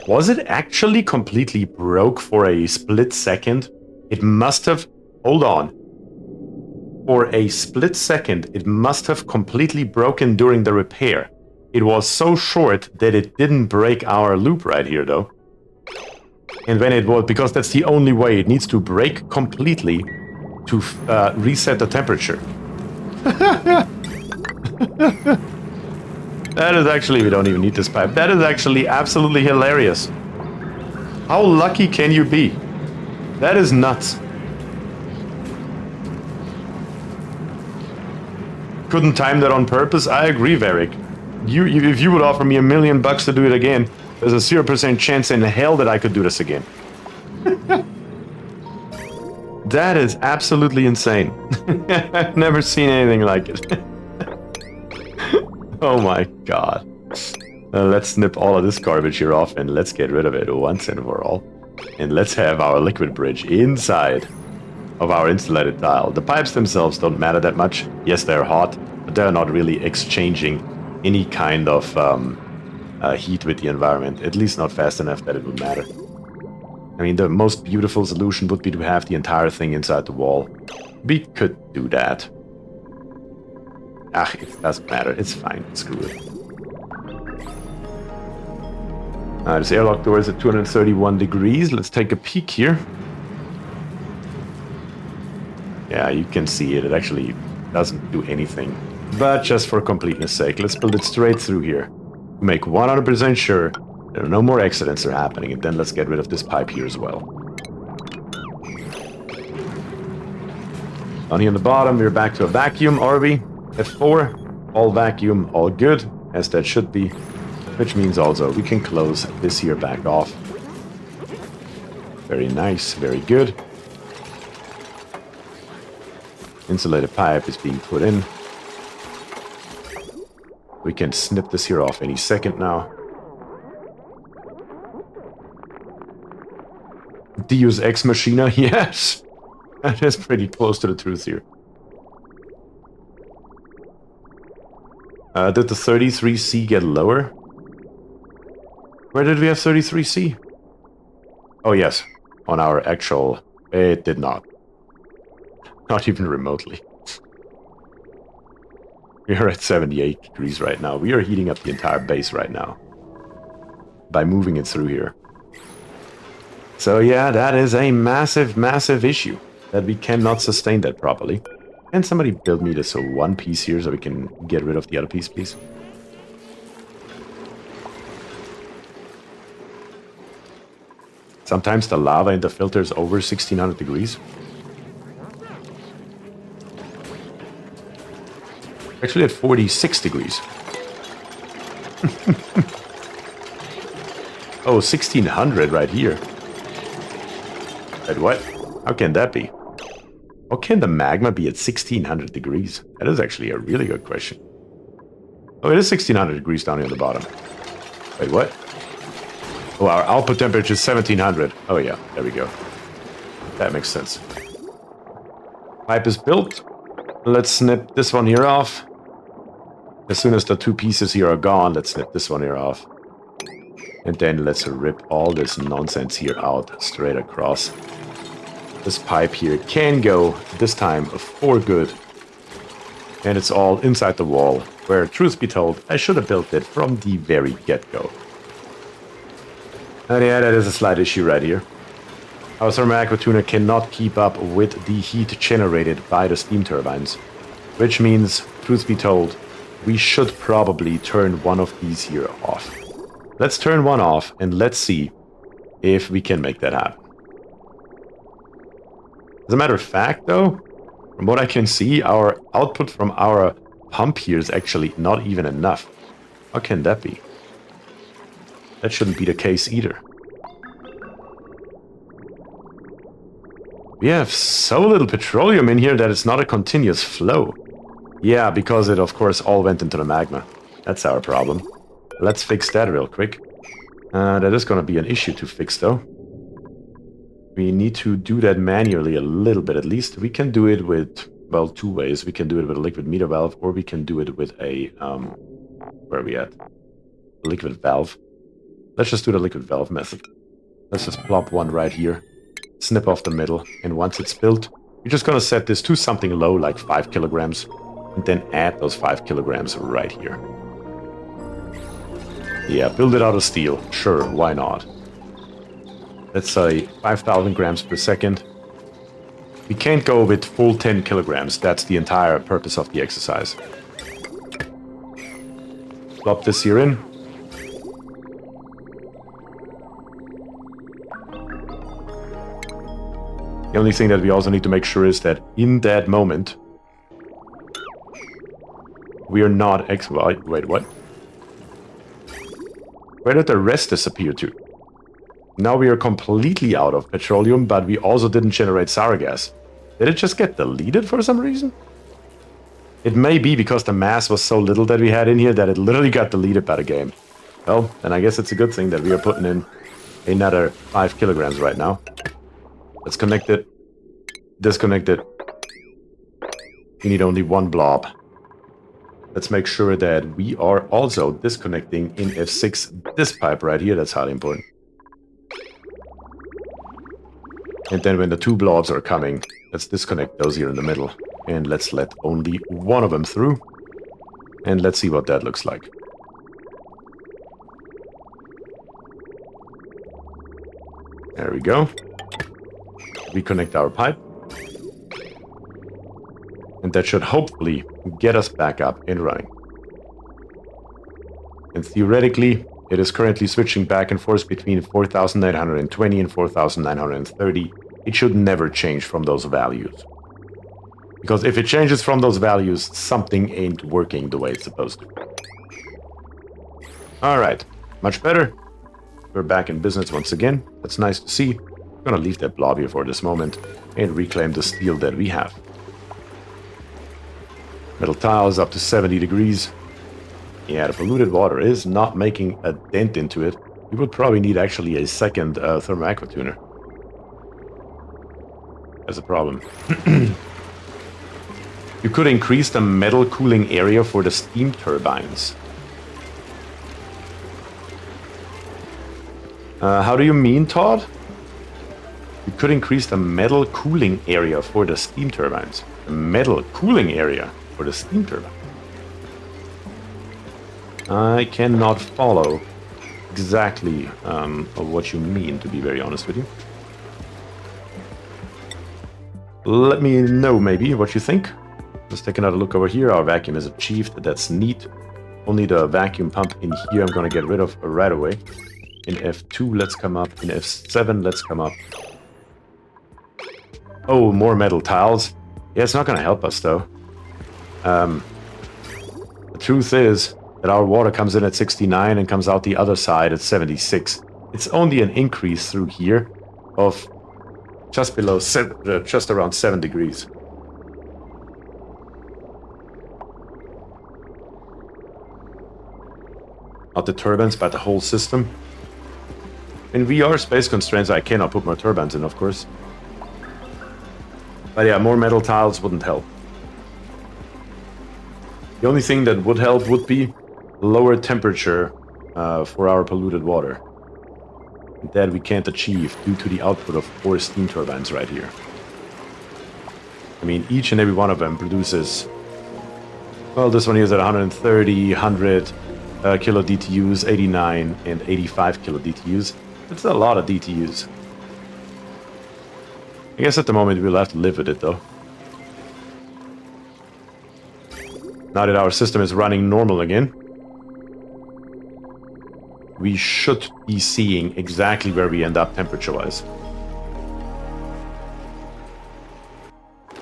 Was it actually completely broke for a split second? It must have... Hold on. For a split second, it must have completely broken during the repair. It was so short that it didn't break our loop right here, though. And when it was... Because that's the only way. It needs to break completely to reset the temperature. That is actually... We don't even need this pipe. That is actually absolutely hilarious. How lucky can you be? That is nuts. Couldn't time that on purpose? I agree, Varric. If you would offer me $1 million to do it again, there's a 0% chance in hell that I could do this again. That is absolutely insane. I've never seen anything like it. Oh my god. Let's snip all of this garbage here off and let's get rid of it once and for all. And let's have our liquid bridge inside of our insulated tile. The pipes themselves don't matter that much. Yes, they're hot, but they're not really exchanging any kind of heat with the environment. At least not fast enough that it would matter. I mean, the most beautiful solution would be to have the entire thing inside the wall. We could do that. Ah, it doesn't matter. It's fine. Screw it. This airlock door is at 231 degrees. Let's take a peek here. Yeah, you can see it. It actually doesn't do anything. But just for completeness sake, let's build it straight through here. To make 100% sure there are no more accidents are happening. And then let's get rid of this pipe here as well. Down here on the bottom, we're back to a vacuum, are we? F4, all vacuum, all good, as that should be. Which means also we can close this here back off. Very nice, very good. Insulated pipe is being put in. We can snip this here off any second now. Deus Ex Machina, yes! That is pretty close to the truth here. Did the 33C get lower? Where did we have 33C? Oh yes, on our actual... It did not. Not even remotely. We are at 78 degrees right now. We are heating up the entire base right now. By moving it through here. So yeah, that is a massive, massive issue. That we cannot sustain that properly. Can somebody build me this one piece here so we can get rid of the other piece, please? Sometimes the lava in the filter is over 1600 degrees. Actually at 46 degrees. Oh, 1600 right here. Wait, what? How can that be? How can the magma be at 1600 degrees? That is actually a really good question. Oh, it is 1600 degrees down here on the bottom. Wait, what? Oh, our output temperature is 1700. Oh yeah, there we go. That makes sense. Pipe is built. Let's snip this one here off. As soon as the two pieces here are gone, let's snip this one here off. And then let's rip all this nonsense here out straight across. This pipe here can go, this time, for good. And it's all inside the wall, where, truth be told, I should have built it from the very get-go. And yeah, that is a slight issue right here. Our thermal aqua tuner cannot keep up with the heat generated by the steam turbines. Which means, truth be told, we should probably turn one of these here off. Let's turn one off and let's see if we can make that happen. As a matter of fact, though, from what I can see, our output from our pump here is actually not even enough. How can that be? That shouldn't be the case either. We have so little petroleum in here that it's not a continuous flow. Yeah, because it, of course, all went into the magma. That's our problem. Let's fix that real quick. That is going to be an issue to fix, though. We need to do that manually a little bit, at least. We can do it with, well, two ways. We can do it with a liquid meter valve, or we can do it with a, where are we at? Liquid valve. Let's just do the liquid valve method. Let's just plop one right here. Snip off the middle, and once it's built, we're just going to set this to something low, like 5 kilograms. And then add those 5 kilograms right here. Yeah, build it out of steel. Sure, why not? Let's say 5,000 grams per second. We can't go with full 10 kilograms. That's the entire purpose of the exercise. Plop this here in. The only thing that we also need to make sure is that in that moment, we are not wait, what? Where did the rest disappear to? Now we are completely out of petroleum, but we also didn't generate sour gas. Did it just get deleted for some reason? It may be because the mass was so little that we had in here that it literally got deleted by the game. Well, then I guess it's a good thing that we are putting in another 5 kilograms right now. Let's connect it. Disconnect it. We need only one blob. Let's make sure that we are also disconnecting in F6 this pipe right here. That's highly important. And then when the two blobs are coming, let's disconnect those here in the middle. And let's let only one of them through. And let's see what that looks like. There we go. Reconnect our pipe. And that should hopefully get us back up and running. And theoretically, it is currently switching back and forth between 4,920 and 4,930. It should never change from those values. Because if it changes from those values, something ain't working the way it's supposed to. Alright, much better. We're back in business once again. That's nice to see. I'm gonna leave that blob here for this moment and reclaim the steel that we have. Metal tiles up to 70 degrees. Yeah, the polluted water is not making a dent into it. We would probably need actually a second thermal aqua tuner. That's a problem. You could increase the metal cooling area for the steam turbines. How do you mean, Todd? You could increase the metal cooling area for the steam turbines. The metal cooling area for the steam turbine. I cannot follow exactly what you mean, to be very honest with you. Let me know maybe what you think. Let's take another look over here. Our vacuum is achieved. That's neat. Only the vacuum pump in here I'm going to get rid of right away. In F2, let's come up. In F7, let's come up. Oh, more metal tiles. Yeah, it's not going to help us, though. The truth is that our water comes in at 69 and comes out the other side at 76. It's only an increase through here of just below, just around 7 degrees. Not the turbines, but the whole system. In VR space constraints, I cannot put more turbines in, of course. But yeah, more metal tiles wouldn't help. The only thing that would help would be lower temperature for our polluted water. That we can't achieve due to the output of 4 steam turbines right here. I mean, each and every one of them produces... Well, this one here is at 130, 100 kilo DTUs, 89 and 85 kilo DTUs. It's a lot of DTUs. I guess at the moment we'll have to live with it, though. Now that our system is running normal again, we should be seeing exactly where we end up temperature-wise.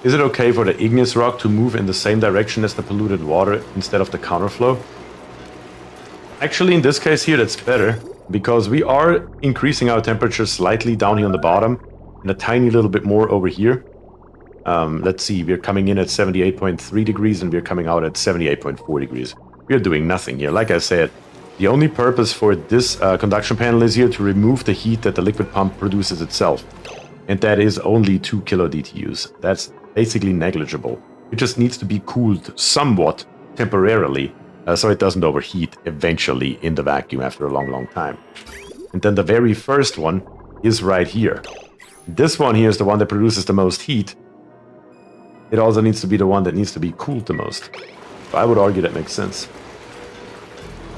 Is it okay for the igneous rock to move in the same direction as the polluted water instead of the counterflow? Actually, in this case here, that's better, because we are increasing our temperature slightly down here on the bottom, and a tiny little bit more over here. Let's see, we're coming in at 78.3 degrees, and we're coming out at 78.4 degrees. We're doing nothing here. Like I said, the only purpose for this conduction panel is here to remove the heat that the liquid pump produces itself. And that is only 2 kilo DTUs. That's basically negligible. It just needs to be cooled somewhat temporarily, so it doesn't overheat eventually in the vacuum after a long, long time. And then the very first one is right here. This one here is the one that produces the most heat. It also needs to be the one that needs to be cooled the most. So I would argue that makes sense.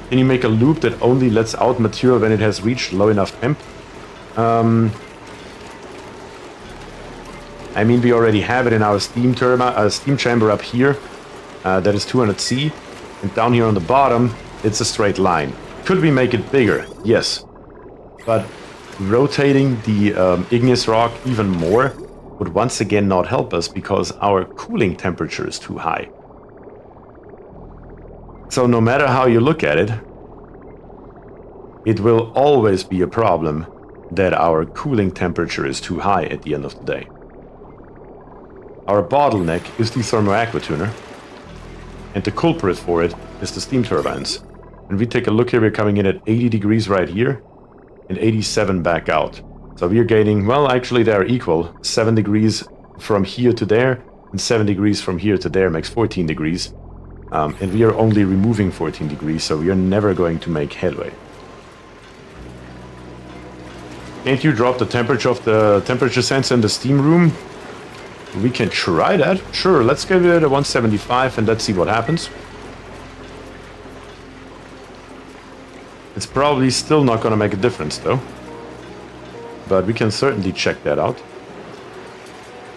Can you make a loop that only lets out material when it has reached low enough temp? I mean, we already have it in our steam chamber up here. That is 200C. And down here on the bottom, it's a straight line. Could we make it bigger? Yes. But rotating the igneous rock even more would once again not help us because our cooling temperature is too high. So no matter how you look at it, it will always be a problem that our cooling temperature is too high at the end of the day. Our bottleneck is the thermoaquatuner, and the culprit for it is the steam turbines. And we take a look here, we're coming in at 80 degrees right here, and 87 back out. So we're gaining, well, actually they are equal. 7 degrees from here to there, and 7 degrees from here to there makes 14 degrees. And we are only removing 14 degrees, so we are never going to make headway. Can't you drop the temperature of the temperature sensor in the steam room? We can try that. Sure, let's give it a 175 and let's see what happens. It's probably still not going to make a difference, though. But we can certainly check that out.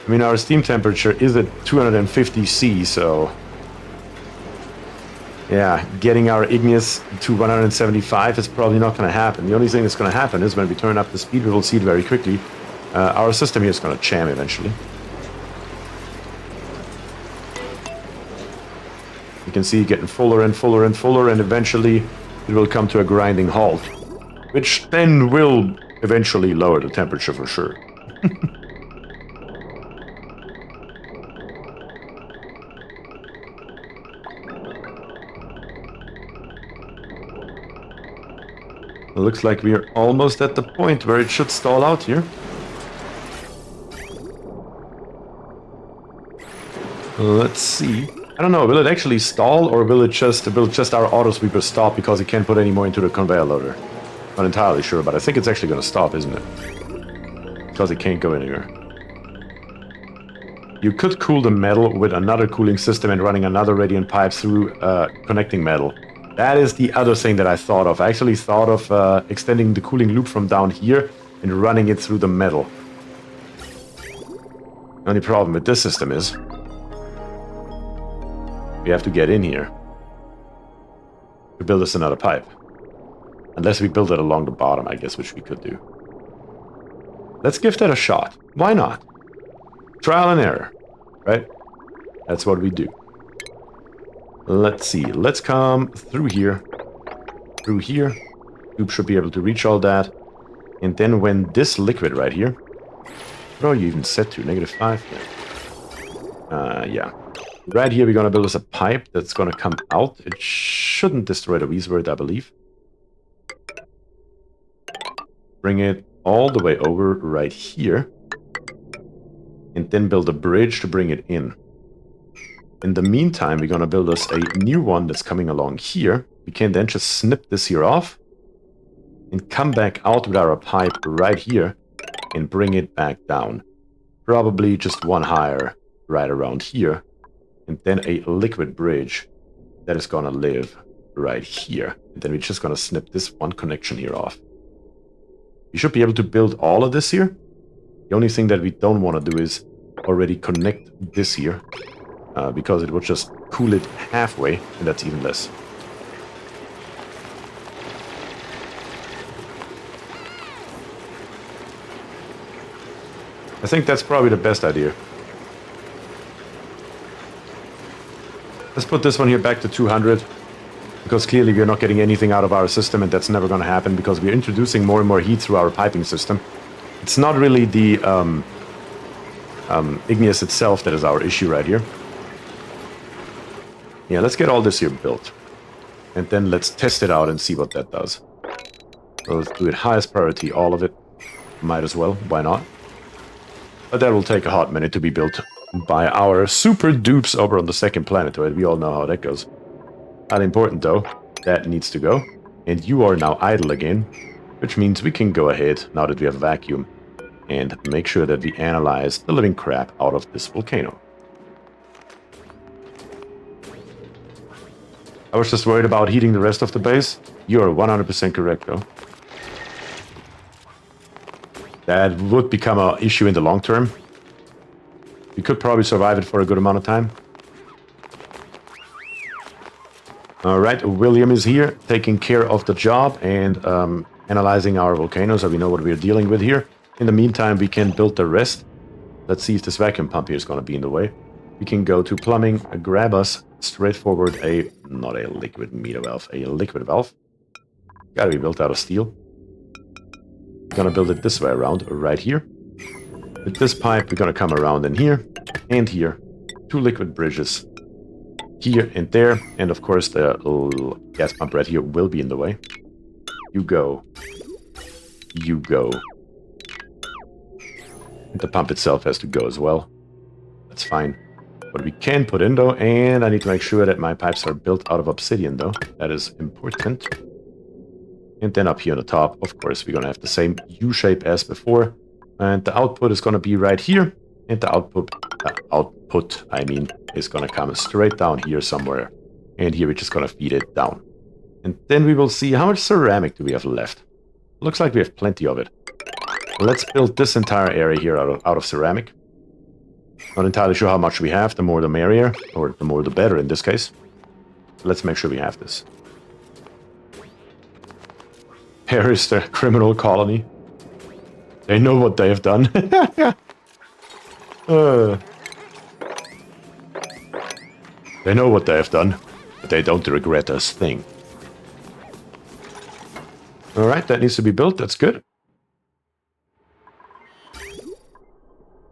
I mean, our steam temperature is at 250 C, so... yeah, getting our igneous to 175 is probably not going to happen. The only thing that's going to happen is when we turn up the speed, we will see it very quickly. Our system here is going to jam eventually. You can see it getting fuller and fuller and fuller, and eventually it will come to a grinding halt, which then will eventually lower the temperature for sure. It looks like we are almost at the point where it should stall out here. Let's see. I don't know, will it actually stall or will just our auto sweeper stop because it can't put any more into the conveyor loader? Not entirely sure, but I think it's actually going to stop, isn't it? Because it can't go anywhere. You could cool the metal with another cooling system and running another radiant pipe through connecting metal. That is the other thing that I thought of. I actually thought of extending the cooling loop from down here and running it through the metal. The only problem with this system is we have to get in here to build us another pipe. Unless we build it along the bottom, I guess, which we could do. Let's give that a shot. Why not? Trial and error, right? That's what we do. Let's see. Let's come through here. Through here. Tube should be able to reach all that. And then when this liquid right here... What are you even set to? -5? Yeah. Right here we're going to build us a pipe that's going to come out. It shouldn't destroy the Weasword, I believe. Bring it all the way over right here. And then build a bridge to bring it in. In the meantime, we're going to build us a new one that's coming along here. We can then just snip this here off. And come back out with our pipe right here. And bring it back down. Probably just one higher right around here. And then a liquid bridge that is going to live right here. And then we're just going to snip this one connection here off. We should be able to build all of this here. The only thing that we don't want to do is already connect this here. Because it would just cool it halfway, and that's even less. I think that's probably the best idea. Let's put this one here back to 200. Because clearly we're not getting anything out of our system, and that's never going to happen because we're introducing more and more heat through our piping system. It's not really the igneous itself that is our issue right here. Yeah, let's get all this here built. And then let's test it out and see what that does. So let's do it highest priority, all of it. Might as well, why not? But that will take a hot minute to be built by our super dupes over on the second planetoid. We all know how that goes. Not important though, that needs to go. And you are now idle again, which means we can go ahead, now that we have a vacuum, and make sure that we analyze the living crap out of this volcano. I was just worried about heating the rest of the base. You are 100% correct though. That would become an issue in the long term. We could probably survive it for a good amount of time. Alright, William is here, taking care of the job and analyzing our volcanoes so we know what we're dealing with here. In the meantime, we can build the rest. Let's see if this vacuum pump here is going to be in the way. We can go to plumbing, grab us straightforward not a liquid meter valve, a liquid valve. Gotta be built out of steel. Gonna build it this way around, right here. With this pipe, we're gonna come around in here and here. 2 liquid bridges. Here and there, and of course the little gas pump right here will be in the way. You go. You go. And the pump itself has to go as well. That's fine. What we can put in though, and I need to make sure that my pipes are built out of obsidian though. That is important. And then up here on the top, of course, we're going to have the same U-shape as before. And the output is going to be right here. And the output, is going to come straight down here somewhere. And here we're just going to feed it down. And then we will see how much ceramic do we have left. Looks like we have plenty of it. Let's build this entire area here out of ceramic. Not entirely sure how much we have. The more the merrier, or the more the better in this case. Let's make sure we have this. Here is the criminal colony. They know what they have done. They know what they have done, but they don't regret a thing. Alright, that needs to be built. That's good.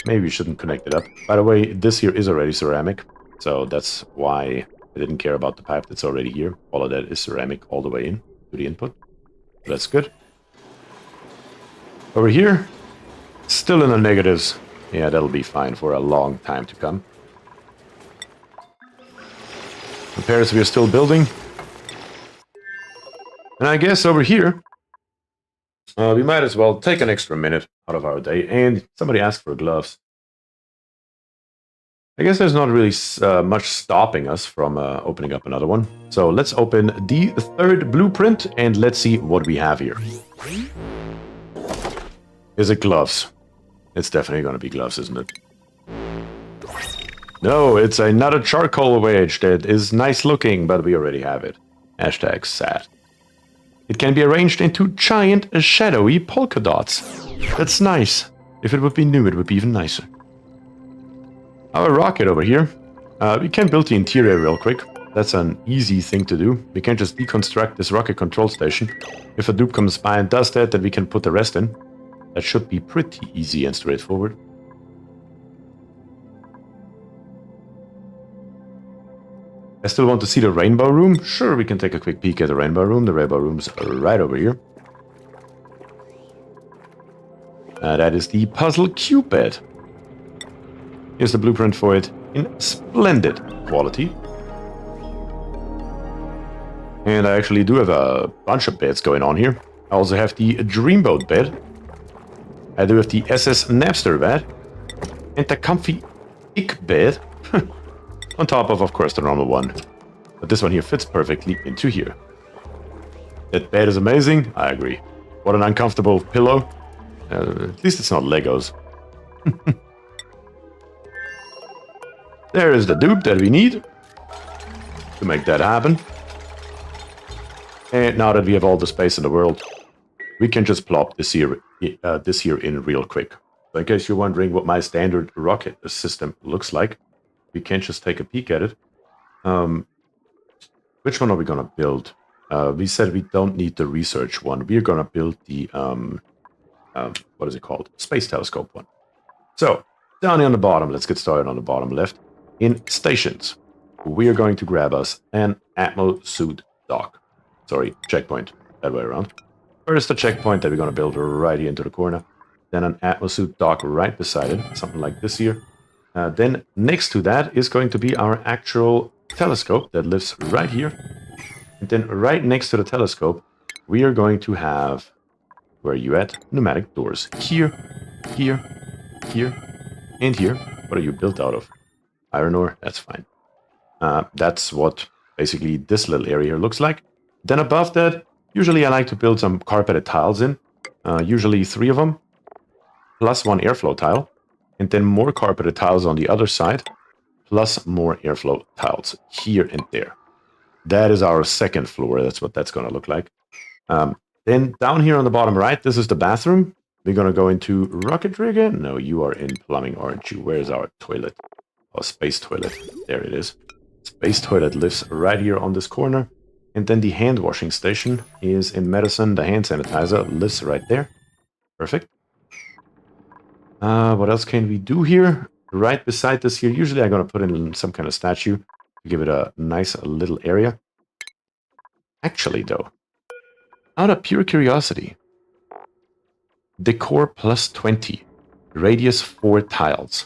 Maybe we shouldn't connect it up. By the way, this here is already ceramic. So that's why I didn't care about the pipe that's already here. All of that is ceramic all the way in to the input. That's good. Over here, still in the negatives. Yeah, that'll be fine for a long time to come. repairs we are still building. And I guess over here, we might as well take an extra minute out of our day. And somebody asked for gloves. I guess there's not really much stopping us from opening up another one. So let's open the third blueprint and let's see what we have here. Is it gloves? It's definitely going to be gloves, isn't it? No, it's another charcoal wedge that is nice looking, but we already have it. Hashtag sad. It can be arranged into giant, shadowy polka dots. That's nice. If it would be new, it would be even nicer. Our rocket over here. We can build the interior real quick. That's an easy thing to do. We can just deconstruct this rocket control station. If a dupe comes by and does that, then we can put the rest in. That should be pretty easy and straightforward. I still want to see the rainbow room. Sure, we can take a quick peek at the rainbow room. The rainbow room's right over here. That is the puzzle cube bed. Here's the blueprint for it in splendid quality. And I actually do have a bunch of beds going on here. I also have the Dreamboat bed. I do have the SS Napster bed. And the comfy Ick bed. On top of course, the normal one. But this one here fits perfectly into here. That bed is amazing. I agree. What an uncomfortable pillow. At least it's not Legos. There is the dupe that we need to make that happen. And now that we have all the space in the world, we can just plop this here in real quick. So in case you're wondering what my standard rocket system looks like, we can just take a peek at it. Which one are we going to build? We said we don't need the research one. We're going to build the, what is it called? Space telescope one. So, down here on the bottom, let's get started on the bottom left. In stations, we are going to grab us an Atmo suit dock. Sorry, checkpoint. That way around. First, a checkpoint that we're going to build right here into the corner. Then an Atmo suit dock right beside it. Something like this here. Then next to that is going to be our actual telescope that lives right here. And then right next to the telescope, we are going to have, where are you at? Pneumatic doors. Here, here, here, and here. What are you built out of? Iron ore? That's fine. That's what basically this little area here looks like. Then above that, usually I like to build some carpeted tiles in. Usually 3 of them, plus 1 airflow tile. And then more carpeted tiles on the other side, plus more airflow tiles here and there. That is our second floor. That's what that's going to look like. Then down here on the bottom right, this is the bathroom. We're going to go into rocketry again. No, you are in plumbing, aren't you? Where's our toilet? Oh, space toilet. There it is. Space toilet lives right here on this corner. And then the hand washing station is in medicine. The hand sanitizer lives right there. Perfect. What else can we do here? Right beside this here, usually I'm going to put in some kind of statue to give it a nice little area. Actually, though, out of pure curiosity, decor plus 20, radius 4 tiles.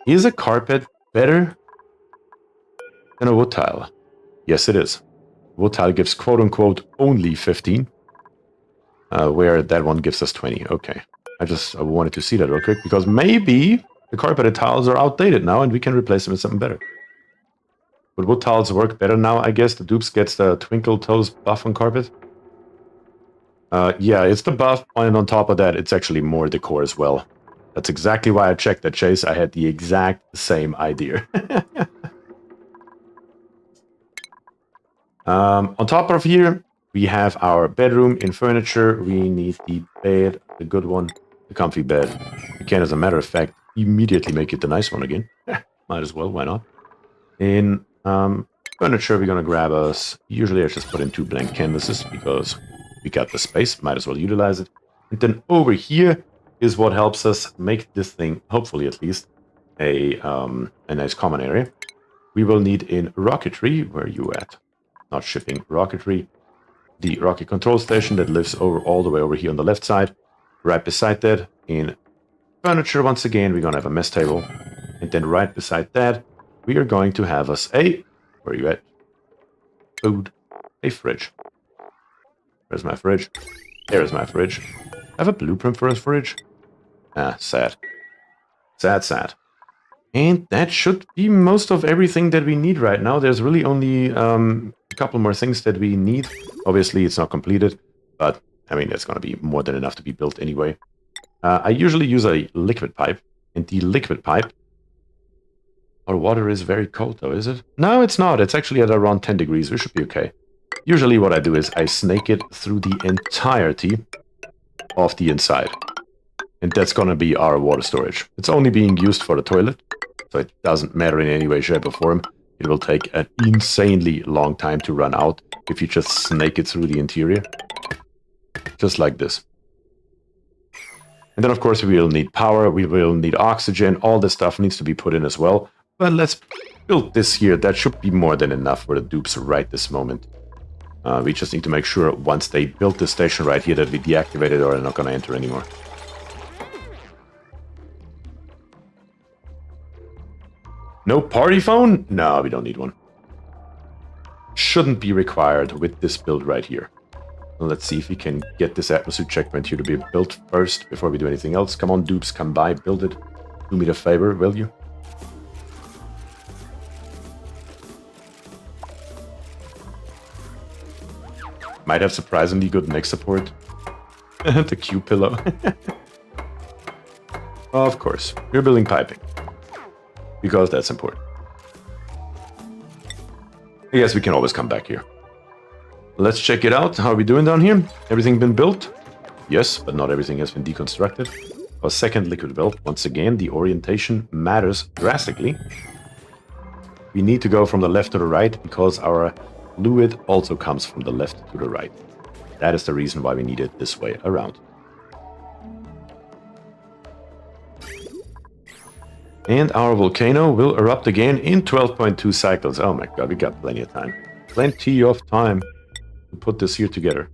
Is a carpet better than a wood tile? Yes, it is. Wood tile gives quote-unquote only 15, where that one gives us 20. Okay. I wanted to see that real quick, because maybe the carpeted tiles are outdated now and we can replace them with something better. Would wood tiles work better now, I guess? The dupes gets the twinkle toes buff on carpet. Yeah, it's the buff, and on top of that, it's actually more decor as well. That's exactly why I checked that, Chase. I had the exact same idea. On top of here, we have our bedroom in furniture. We need the bed, the good one, the comfy bed. We can, as a matter of fact, immediately make it the nice one again. Might as well, why not? In furniture, we're going to grab us... Usually I just put in 2 blank canvases because we got the space. Might as well utilize it. And then over here is what helps us make this thing, hopefully at least, a nice common area. We will need in rocketry, where are you at? Not shipping, rocketry. The rocket control station that lives all the way over here on the left side. Right beside that, in furniture, once again, we're going to have a mess table. And then right beside that, we are going to have us a... Where are you at? Food. A fridge. Where's my fridge? There's my fridge. I have a blueprint for a fridge? Ah, sad. Sad, sad. And that should be most of everything that we need right now. There's really only a couple more things that we need. Obviously, it's not completed, but I mean, it's going to be more than enough to be built anyway. I usually use a liquid pipe, and the liquid pipe... Our water is very cold though, is it? No, it's not. It's actually at around 10 degrees. We should be okay. Usually what I do is I snake it through the entirety of the inside. And that's going to be our water storage. It's only being used for the toilet, so it doesn't matter in any way, shape, or form. It will take an insanely long time to run out if you just snake it through the interior. Just like this. And then, of course, we will need power, we will need oxygen. All this stuff needs to be put in as well. But let's build this here. That should be more than enough for the dupes right this moment. We just need to make sure once they build this station right here that we deactivate it or they're not going to enter anymore. No party phone? No, we don't need one. Shouldn't be required with this build right here. Let's see if we can get this atmosphere checkpoint here to be built first before we do anything else. Come on, dupes, come by, build it. Do me the favor, will you? Might have surprisingly good neck support. The Q pillow. Of course, we're building piping. Because that's important. I guess we can always come back here. Let's check it out. How are we doing down here? Everything been built? Yes, but not everything has been deconstructed. Our second liquid belt. Once again, the orientation matters drastically. We need to go from the left to the right because our fluid also comes from the left to the right. That is the reason why we need it this way around. And our volcano will erupt again in 12.2 cycles. Oh my god, we got plenty of time. Plenty of time to put this here together.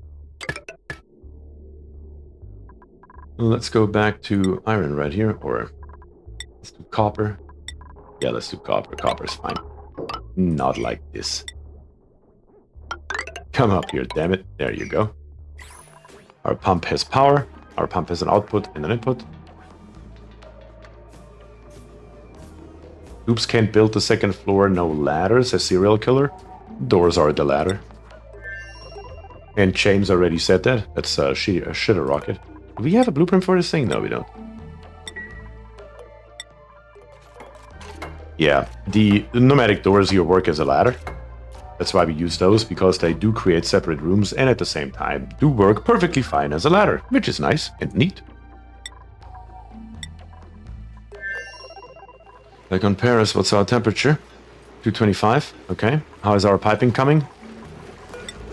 Let's go back to iron right here, or let's do copper. Yeah, let's do copper. Copper's fine. Not like this. Come up here, damn it. There you go. Our pump has power. Our pump has an output and an input. Oops, can't build the second floor, no ladders, a serial killer. Doors are the ladder. And James already said that. That's a shitter rocket. Do we have a blueprint for this thing? No, we don't. Yeah, the pneumatic doors here work as a ladder. That's why we use those, because they do create separate rooms and at the same time do work perfectly fine as a ladder, which is nice and neat. Like on Paris, what's our temperature? 225. Okay. How is our piping coming?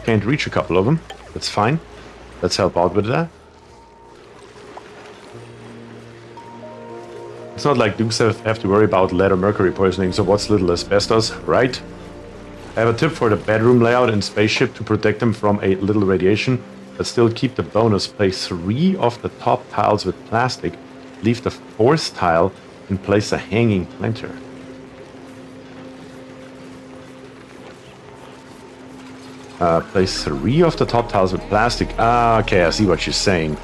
Can't reach a couple of them. That's fine. Let's help out with that. It's not like dukes have to worry about lead or mercury poisoning, so what's little asbestos, right? I have a tip for the bedroom layout in Spaceship to protect them from a little radiation, but still keep the bonus. Place 3 of the top tiles with plastic. Leave the 4th tile and place a hanging planter. Place 3 of the top tiles with plastic. Ah, okay, I see what you're saying.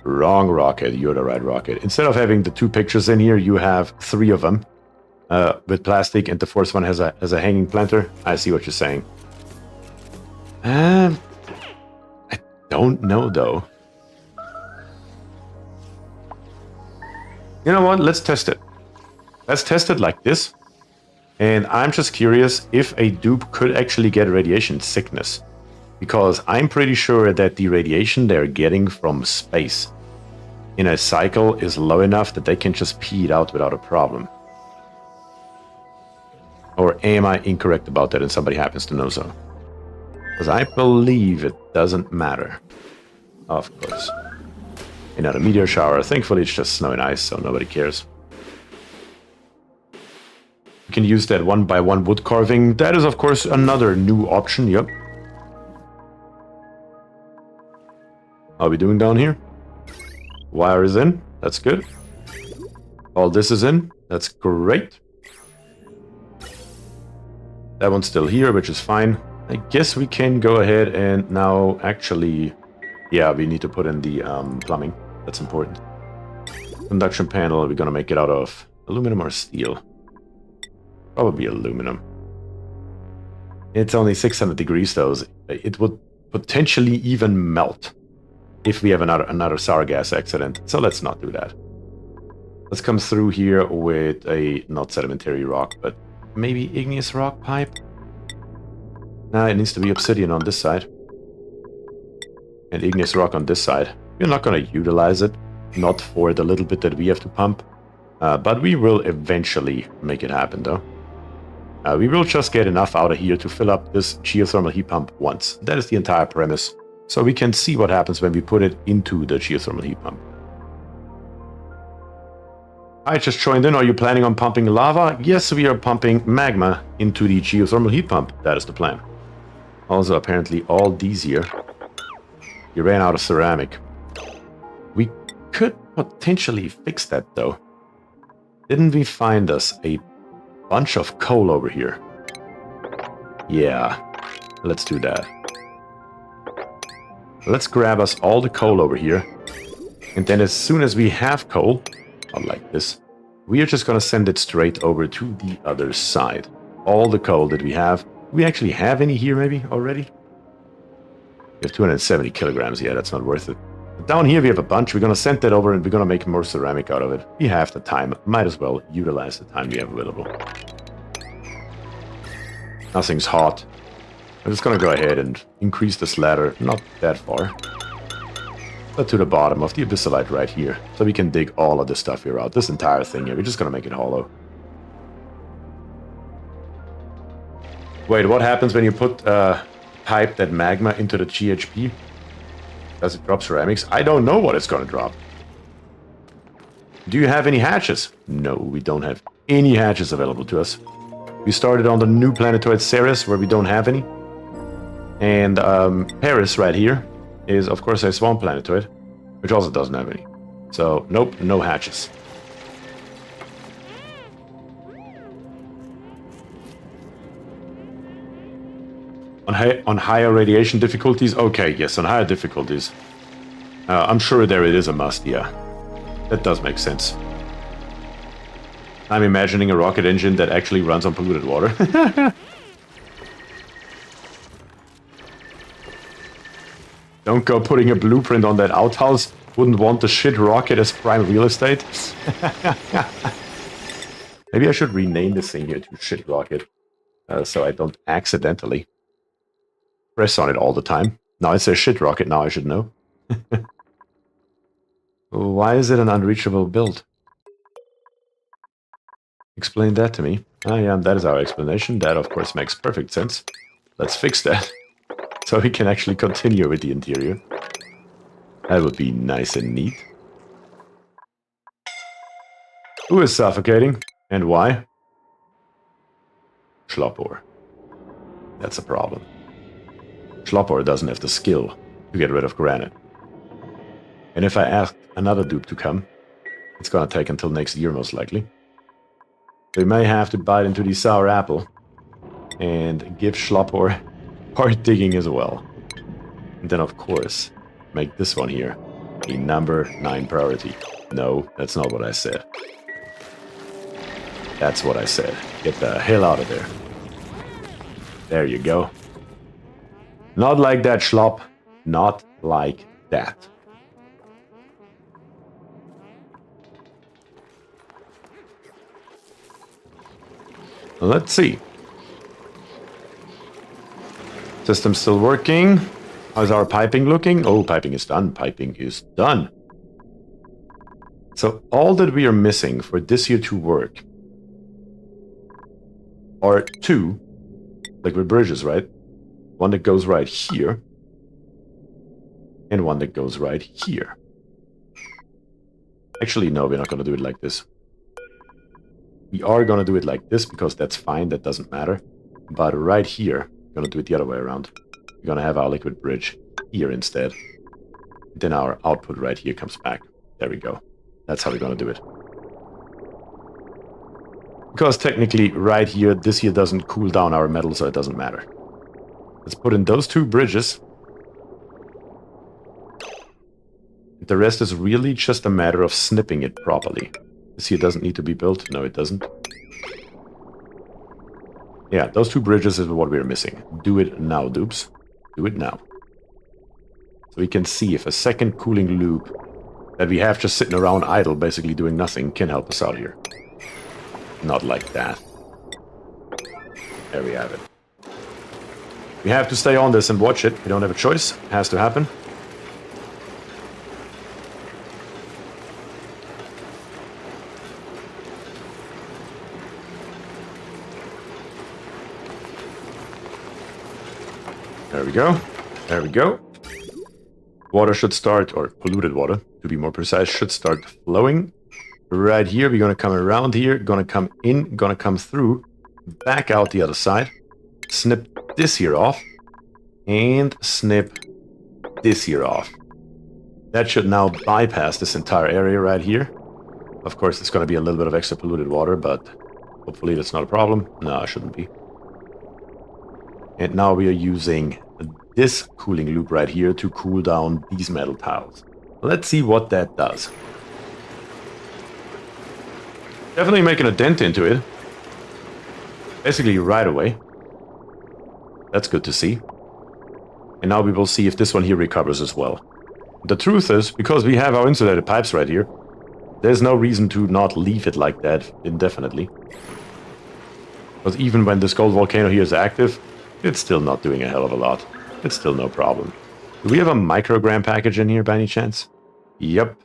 Wrong rocket, you're the right rocket. Instead of having the 2 pictures in here, you have 3 of them with plastic, and the 4th one has a hanging planter. I see what you're saying. I don't know though. You know what? Let's test it. Let's test it like this. And I'm just curious if a dupe could actually get radiation sickness. Because I'm pretty sure that the radiation they're getting from space in a cycle is low enough that they can just pee it out without a problem. Or am I incorrect about that and somebody happens to know so? Because I believe it doesn't matter. Of course. Another meteor shower. Thankfully it's just snow and ice, so nobody cares. You can use that 1x1 wood carving. That is of course another new option, yep. How are we doing down here? Wire is in. That's good. All this is in. That's great. That one's still here, which is fine. I guess we can go ahead and now actually... Yeah, we need to put in the plumbing. That's important. Conduction panel, we're gonna make it out of aluminum or steel. Probably aluminum. It's only 600 degrees though. It would potentially even melt if we have another sour gas accident. So let's not do that. Let's come through here with a, not sedimentary rock, but maybe igneous rock pipe. Nah, it needs to be obsidian on this side. And igneous rock on this side. We're not going to utilize it. Not for the little bit that we have to pump. But we will eventually make it happen though. We will just get enough out of here to fill up this geothermal heat pump once. That is the entire premise. So we can see what happens when we put it into the geothermal heat pump. I just joined in. Are you planning on pumping lava? Yes, we are pumping magma into the geothermal heat pump. That is the plan. Also, apparently all these here, you ran out of ceramic. We could potentially fix that though. Didn't we find us a bunch of coal over here? Yeah, let's do that. Let's grab us all the coal over here. And then as soon as we have coal, not like this, we are just going to send it straight over to the other side. All the coal that we have. We actually have any here maybe already? We have 270 kilograms. Yeah, that's not worth it. But down here we have a bunch. We're going to send that over and we're going to make more ceramic out of it. We have the time. Might as well utilize the time we have available. Nothing's hot. I'm just going to go ahead and increase this ladder. Not that far. But to the bottom of the abyssalite right here. So we can dig all of this stuff here out. This entire thing here. We're just going to make it hollow. Wait, what happens when you put pipe that magma into the GHP? Does it drop ceramics? I don't know what it's going to drop. Do you have any hatches? No, we don't have any hatches available to us. We started on the new planetoid Ceres, where we don't have any. And Paris right here is, of course, a swamp planetoid, which also doesn't have any. So, nope, no hatches. On higher radiation difficulties? Okay, yes, on higher difficulties. I'm sure there it is a must, yeah. That does make sense. I'm imagining a rocket engine that actually runs on polluted water. Don't go putting a blueprint on that outhouse. Wouldn't want the shit rocket as prime real estate. Maybe I should rename this thing here to shit rocket. So I don't accidentally press on it all the time. Now it says shit rocket, now I should know. Why is it an unreachable build? Explain that to me. Ah, yeah, that is our explanation. That, of course, makes perfect sense. Let's fix that. So we can actually continue with the interior. That would be nice and neat. Who is suffocating? And why? Schlopor. That's a problem. Schlopor doesn't have the skill to get rid of granite. And if I ask another dupe to come, it's gonna take until next year most likely. We may have to bite into the sour apple and give Schlopor hard digging as well. And then of course, make this one here a number 9 priority. No, that's not what I said. That's what I said. Get the hell out of there. There you go. Not like that, Schlop. Not like that. Let's see. System still working. How's our piping looking? Oh, piping is done. Piping is done. So all that we are missing for this here to work are 2 liquid bridges, right? One that goes right here and one that goes right here. Actually, no, we're not going to do it like this. We are going to do it like this because that's fine. That doesn't matter. But right here, we're going to do it the other way around. We're going to have our liquid bridge here instead. Then our output right here comes back. There we go. That's how we're going to do it. Because technically, right here, this here doesn't cool down our metal, so it doesn't matter. Let's put in those 2 bridges. The rest is really just a matter of snipping it properly. This here doesn't need to be built. No, it doesn't. Yeah, those 2 bridges is what we're missing. Do it now, dupes. Do it now. So we can see if a second cooling loop that we have just sitting around idle, basically doing nothing, can help us out here. Not like that. There we have it. We have to stay on this and watch it. We don't have a choice. It has to happen. There we go. There we go. Water should start, or polluted water, to be more precise, should start flowing. Right here, we're going to come around here, going to come in, going to come through, back out the other side, snip this here off, and snip this here off. That should now bypass this entire area right here. Of course, it's going to be a little bit of extra polluted water, but hopefully that's not a problem. No, it shouldn't be. And now we are using this cooling loop right here to cool down these metal tiles. Let's see what that does. Definitely making a dent into it. Basically right away. That's good to see. And now we will see if this one here recovers as well. The truth is, because we have our insulated pipes right here, there's no reason to not leave it like that indefinitely. Because even when this gold volcano here is active, it's still not doing a hell of a lot. It's still no problem. Do we have a microgram package in here by any chance? Yep.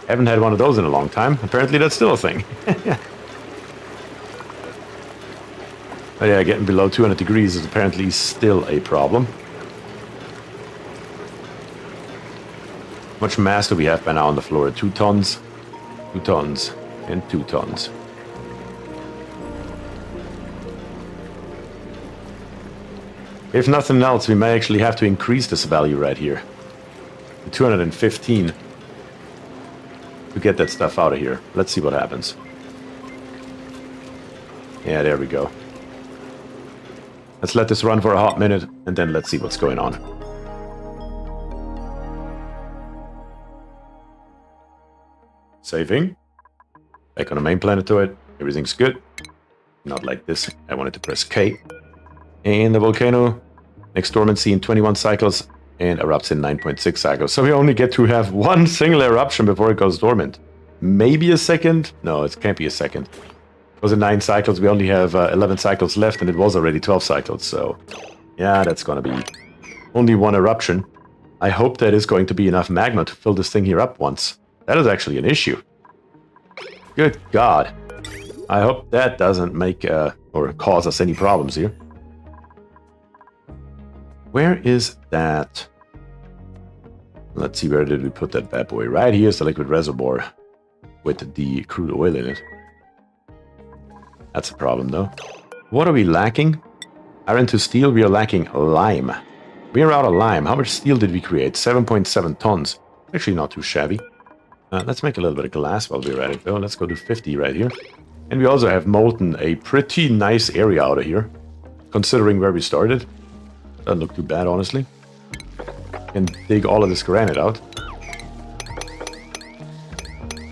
Haven't had one of those in a long time. Apparently that's still a thing. Oh yeah, getting below 200 degrees is apparently still a problem. How much mass do we have by now on the floor? 2 tons, 2 tons, and 2 tons. If nothing else, we may actually have to increase this value right here to 215 to get that stuff out of here. Let's see what happens. Yeah, there we go. Let's let this run for a hot minute, and then let's see what's going on. Saving. Back on the main planetoid. Everything's good. Not like this. I wanted to press K. And the volcano makes dormancy in 21 cycles and erupts in 9.6 cycles. So we only get to have 1 single eruption before it goes dormant. Maybe a second? No, it can't be a second. Because in 9 cycles, we only have 11 cycles left, and it was already 12 cycles. So, yeah, that's going to be only 1 eruption. I hope that is going to be enough magma to fill this thing here up once. That is actually an issue. Good God. I hope that doesn't make or cause us any problems here. Where is that? Let's see, where did we put that bad boy? Right here is the liquid reservoir with the crude oil in it. That's a problem, though. What are we lacking? Iron to steel, we are lacking lime. We are out of lime. How much steel did we create? 7.7 tons. Actually, not too shabby. Let's make a little bit of glass while we're at it, though. Let's go to 50 right here. And we also have molten a pretty nice area out of here, considering where we started. Doesn't look too bad, honestly. And dig all of this granite out.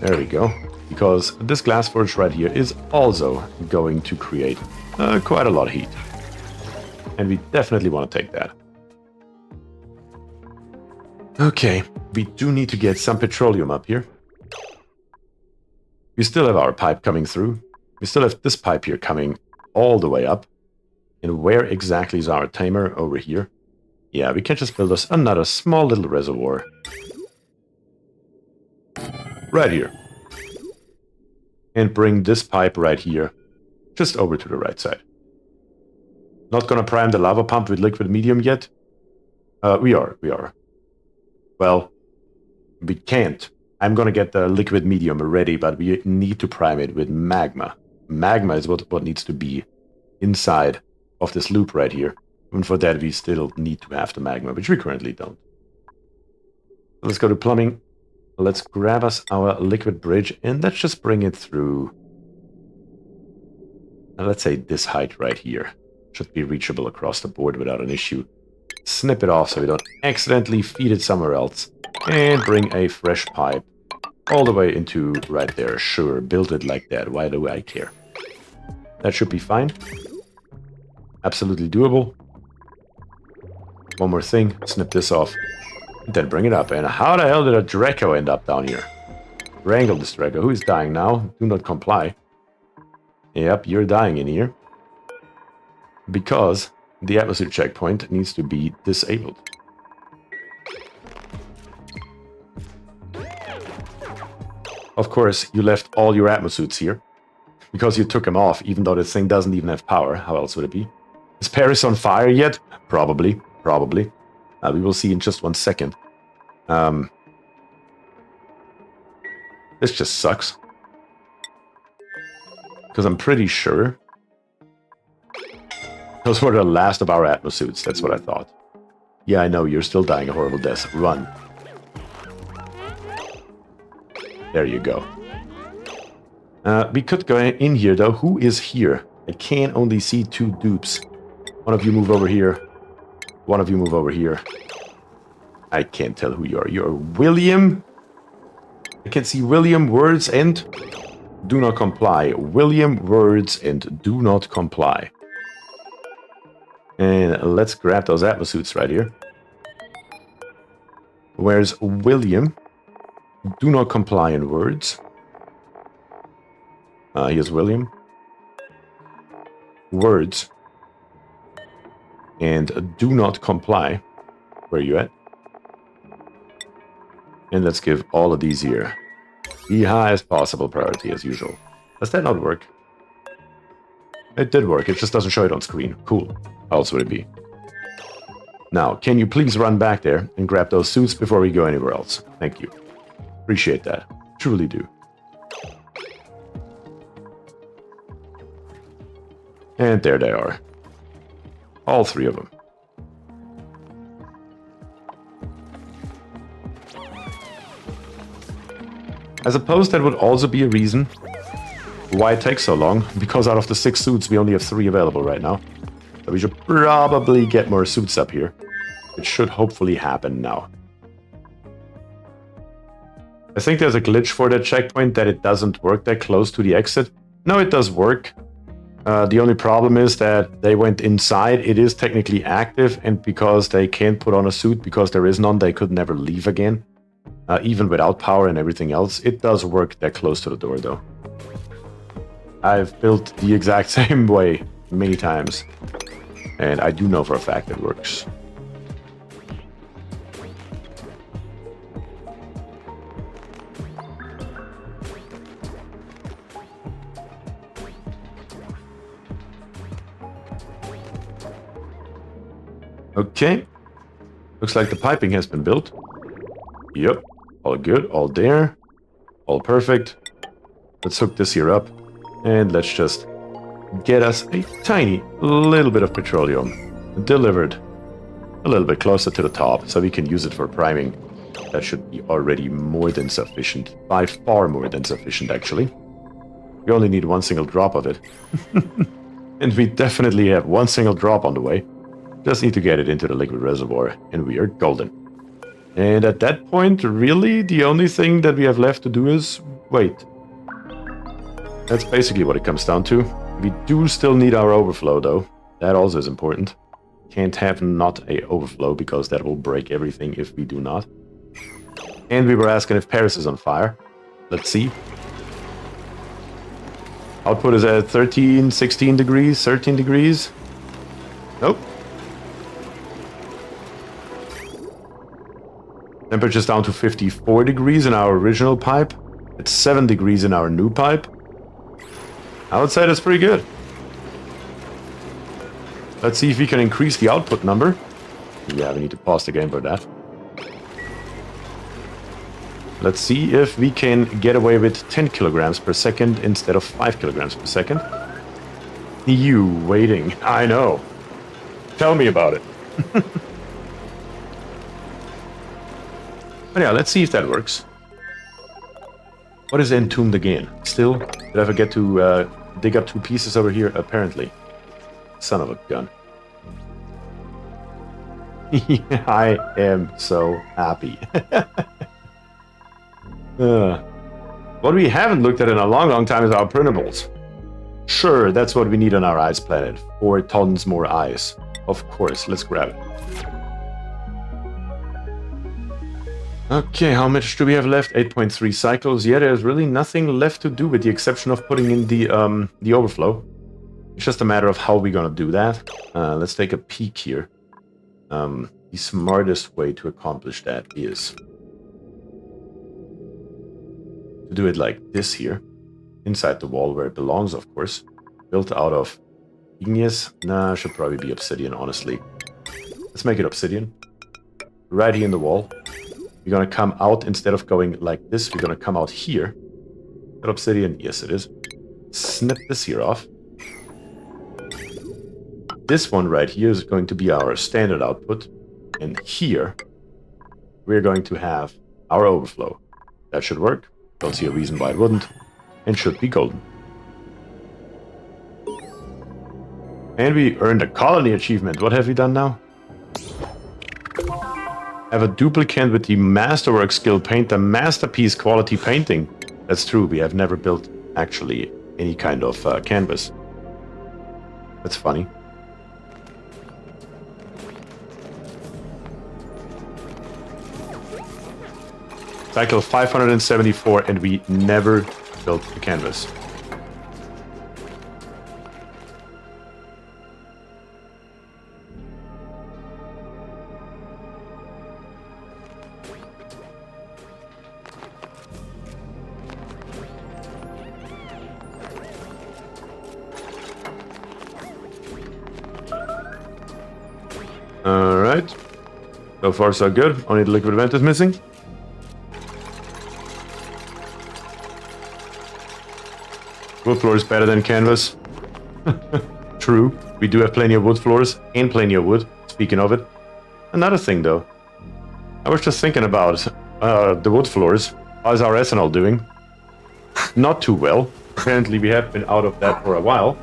There we go. Because this glass forge right here is also going to create quite a lot of heat. And we definitely want to take that. Okay, we do need to get some petroleum up here. We still have our pipe coming through. We still have this pipe here coming all the way up. And where exactly is our tamer? Over here. Yeah, we can just build us another small little reservoir. Right here. And bring this pipe right here, just over to the right side. Not gonna prime the lava pump with liquid medium yet. We are. Well, we can't. I'm gonna get the liquid medium ready, but we need to prime it with magma. Magma is what needs to be inside of this loop right here. And for that, we still need to have the magma, which we currently don't. Let's go to plumbing. Let's grab us our liquid bridge, and let's just bring it through Now let's say this height right here should be reachable across the board without an issue. Snip it off so we don't accidentally feed it somewhere else. And bring a fresh pipe all the way into right there. Sure, build it like that. Why do I care? That should be fine. Absolutely doable. One more thing. Snip this off. And then bring it up. And how the hell did a Draco end up down here? Wrangle this Draco. Who is dying now? Do not comply. Yep, you're dying in here. Because the atmosphere checkpoint needs to be disabled. Of course, you left all your atmosuits here. Because you took them off, even though this thing doesn't even have power. How else would it be? Is Paris on fire yet? Probably. Probably. We will see in just 1 second. This just sucks. Because I'm pretty sure those were the last of our atmosuits. That's what I thought. Yeah, I know, you're still dying a horrible death. Run. There you go. We could go in here, though. Who is here? I can only see 2 dupes. One of you move over here. One of you move over here. I can't tell who you are. You're William? I can see William, words, and do not comply. William, words, and do not comply. And let's grab those atmosuits right here. Where's William? Do not comply in words. Here's William. Words. And do not comply. Where are you at? And let's give all of these here the highest possible priority as usual. Does that not work? It did work, it just doesn't show it on screen. Cool. How else would it be? Now, can you please run back there and grab those suits before we go anywhere else? Thank you. Appreciate that. Truly do. And there they are. All 3 of them. I suppose that would also be a reason why it takes so long, because out of the 6 suits we only have 3 available right now. So we should probably get more suits up here. It should hopefully happen now. I think there's a glitch for that checkpoint that it doesn't work that close to the exit. No, it does work. The only problem is that they went inside. It is technically active, and because they can't put on a suit because there is none, they could never leave again. Even without power and everything else. It does work that close to the door, though. I've built the exact same way many times. And I do know for a fact it works. Okay. Looks like the piping has been built. Yep. All good, all there. All perfect. Let's hook this here up. And let's just get us a tiny little bit of petroleum delivered a little bit closer to the top so we can use it for priming. That should be already more than sufficient. By far more than sufficient, actually. We only need 1 single drop of it. And we definitely have 1 single drop on the way. Just need to get it into the liquid reservoir, and we are golden. And at that point, really, the only thing that we have left to do is wait. That's basically what it comes down to. We do still need our overflow, though. That also is important. Can't have not a overflow, because that will break everything if we do not. And we were asking if Paris is on fire. Let's see. Output is at 13, 16 degrees, 13 degrees. Nope. Temperature's down to 54 degrees in our original pipe. It's 7 degrees in our new pipe. I would say that's pretty good. Let's see if we can increase the output number. Yeah, we need to pause the game for that. Let's see if we can get away with 10 kilograms per second instead of 5 kilograms per second. You waiting. I know. Tell me about it. But yeah, let's see if that works. What is entombed again? Still, did I forget to dig up 2 pieces over here, apparently. Son of a gun. I am so happy. What we haven't looked at in a long time is our printables. Sure, that's what we need on our ice planet. 4 tons more ice. Of course, let's grab it. Okay, how much do we have left? 8.3 cycles. Yeah, there's really nothing left to do with the exception of putting in the overflow. It's just a matter of how we're gonna do that. Let's take a peek here. The smartest way to accomplish that is to do it like this here. Inside the wall where it belongs, of course. Built out of igneous. Nah, should probably be obsidian, honestly. Let's make it obsidian. Right here in the wall. We're gonna come out, instead of going like this, we're gonna come out here. Is that obsidian? Yes, it is. Snip this here off. This one right here is going to be our standard output. And here, we're going to have our overflow. That should work. Don't see a reason why it wouldn't. And should be golden. And we earned a colony achievement. What have we done now? Have a duplicate with the masterwork skill, paint a masterpiece quality painting. That's true, we have never built actually any kind of canvas. That's funny. Cycle 574 and we never built the canvas. Alright. So far so good. Only the liquid vent is missing. Wood floor is better than canvas. True. We do have plenty of wood floors and plenty of wood. Speaking of it. Another thing though. I was just thinking about the wood floors. How's our ethanol doing? Not too well. Apparently we have been out of that for a while.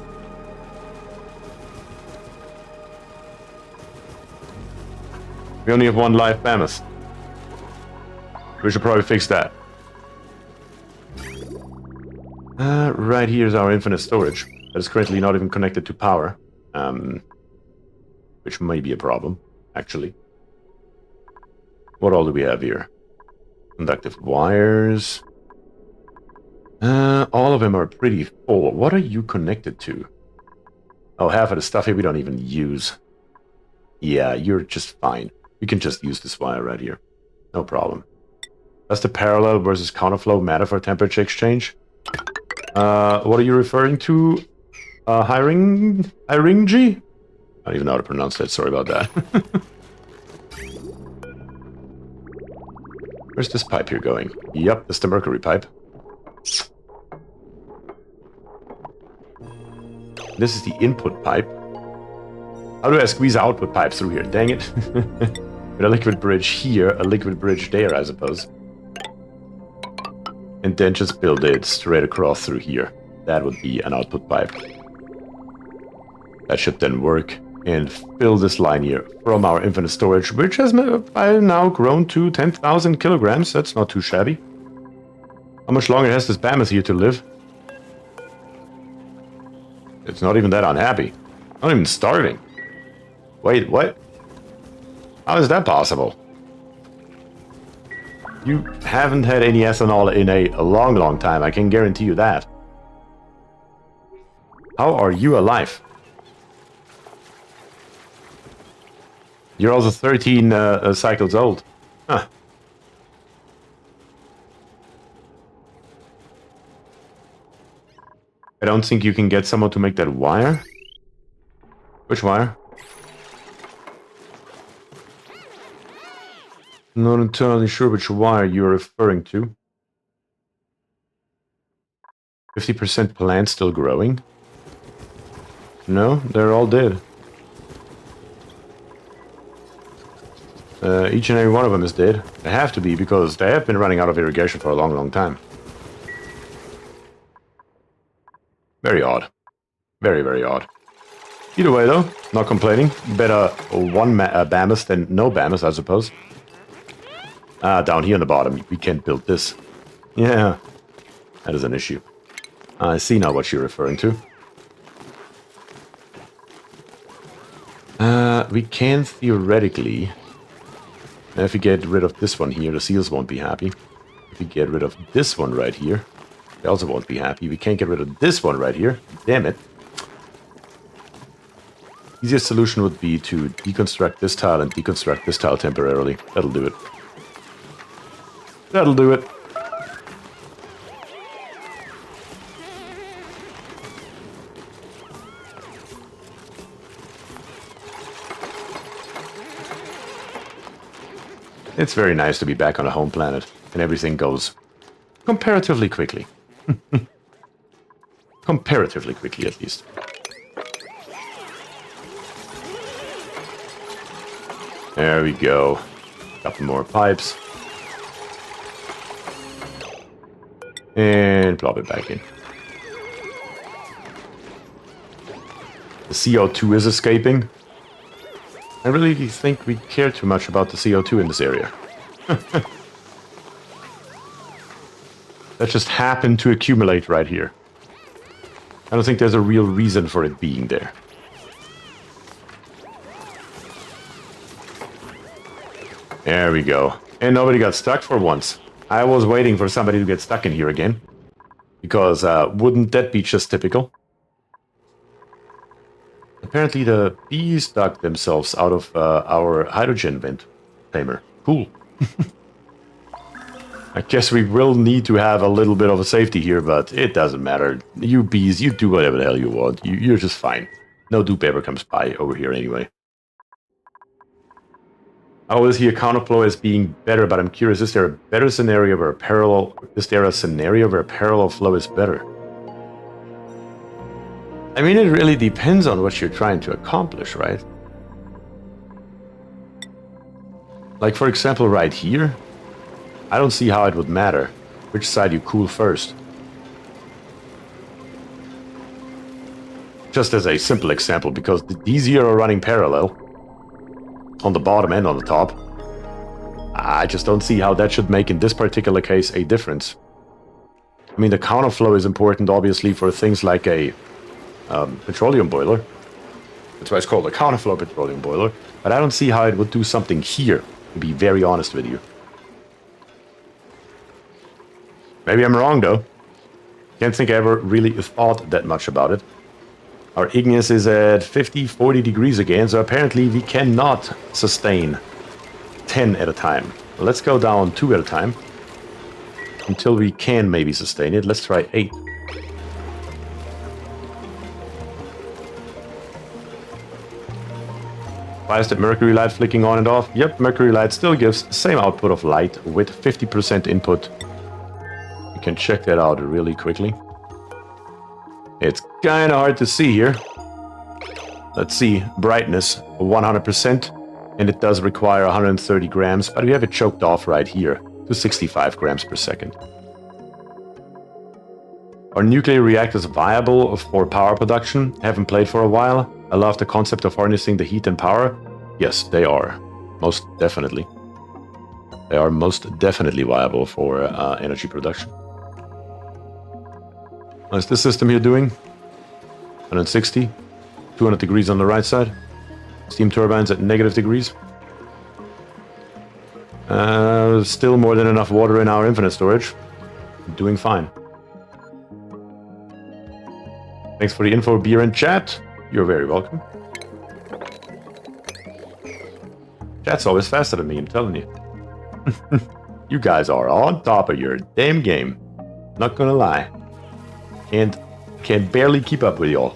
We only have 1 live mammoth. We should probably fix that. Right here is our infinite storage. That is currently not even connected to power. Which may be a problem, actually. What all do we have here? Conductive wires. All of them are pretty full. What are you connected to? Oh, half of the stuff here we don't even use. Yeah, you're just fine. We can just use this wire right here. No problem. Does the parallel versus counterflow matter for temperature exchange? What are you referring to? Hiring G? I don't even know how to pronounce that. Sorry about that. Where's this pipe here going? Yep, that's the mercury pipe. This is the input pipe. How do I squeeze output pipes through here? Dang it. With a liquid bridge here, a liquid bridge there, I suppose. And then just build it straight across through here. That would be an output pipe. That should then work and fill this line here from our infinite storage, which has by now grown to 10,000 kilograms. That's not too shabby. How much longer has this mammoth here to live? It's not even that unhappy. Not even starving. Wait, what? How is that possible? You haven't had any ethanol in a long time, I can guarantee you that. How are you alive? You're also 13 cycles old. Huh. I don't think you can get someone to make that wire. Which wire? Not entirely sure which wire you're referring to. 50% plants still growing? No, they're all dead. Each and every one of them is dead. They have to be, because they have been running out of irrigation for a long time. Very odd. Very, very odd. Either way, though, not complaining. Better one Bamus than no Bamus, I suppose. Down here on the bottom, we can't build this. Yeah, that is an issue. I see now what you're referring to. We can theoretically... If we get rid of this one here, the seals won't be happy. If we get rid of this one right here, they also won't be happy. We can't get rid of this one right here. Damn it. Easiest solution would be to deconstruct this tile and deconstruct this tile temporarily. That'll do it. That'll do it. It's very nice to be back on a home planet, and everything goes comparatively quickly. Comparatively quickly, at least. There we go. Couple more pipes. And plop it back in. The CO2 is escaping. I really think we care too much about the CO2 in this area. That just happened to accumulate right here. I don't think there's a real reason for it being there. There we go. And nobody got stuck for once. I was waiting for somebody to get stuck in here again. Because wouldn't that be just typical? Apparently the bees dug themselves out of our hydrogen vent tamer. Cool. I guess we will need to have a little bit of a safety here, but it doesn't matter. You bees, you do whatever the hell you want. You're just fine. No dupe ever comes by over here anyway. I always hear counterflow as being better, but I'm curious, is there a better scenario where a parallel... Is there a scenario where parallel flow is better? I mean, it really depends on what you're trying to accomplish, right? Like, for example, right here, I don't see how it would matter which side you cool first. Just as a simple example, because these here are running parallel, on the bottom and on the top. I just don't see how that should make, in this particular case, a difference. I mean, the counterflow is important, obviously, for things like a petroleum boiler. That's why it's called a counterflow petroleum boiler. But I don't see how it would do something here, to be very honest with you. Maybe I'm wrong, though. Can't think I ever really thought that much about it. Our igneous is at 50, 40 degrees again, so apparently we cannot sustain 10 at a time. Let's go down 2 at a time. Until we can maybe sustain it. Let's try 8. Why is that mercury light flicking on and off? Yep, mercury light still gives same output of light with 50% input. You can check that out really quickly. It's kind of hard to see here. Let's see, brightness 100%, and it does require 130 grams, but we have it choked off right here to 65 grams per second. Are nuclear reactors viable for power production? Haven't played for a while. I love the concept of harnessing the heat and power. Yes, they are. Most definitely. They are most definitely viable for energy production. How's this system here doing? 160. 200 degrees on the right side. Steam turbines at negative degrees. Still more than enough water in our infinite storage. Doing fine. Thanks for the info, beer and chat. You're very welcome. Chat's always faster than me, I'm telling you. You guys are on top of your damn game. Not gonna lie. Can't barely keep up with y'all.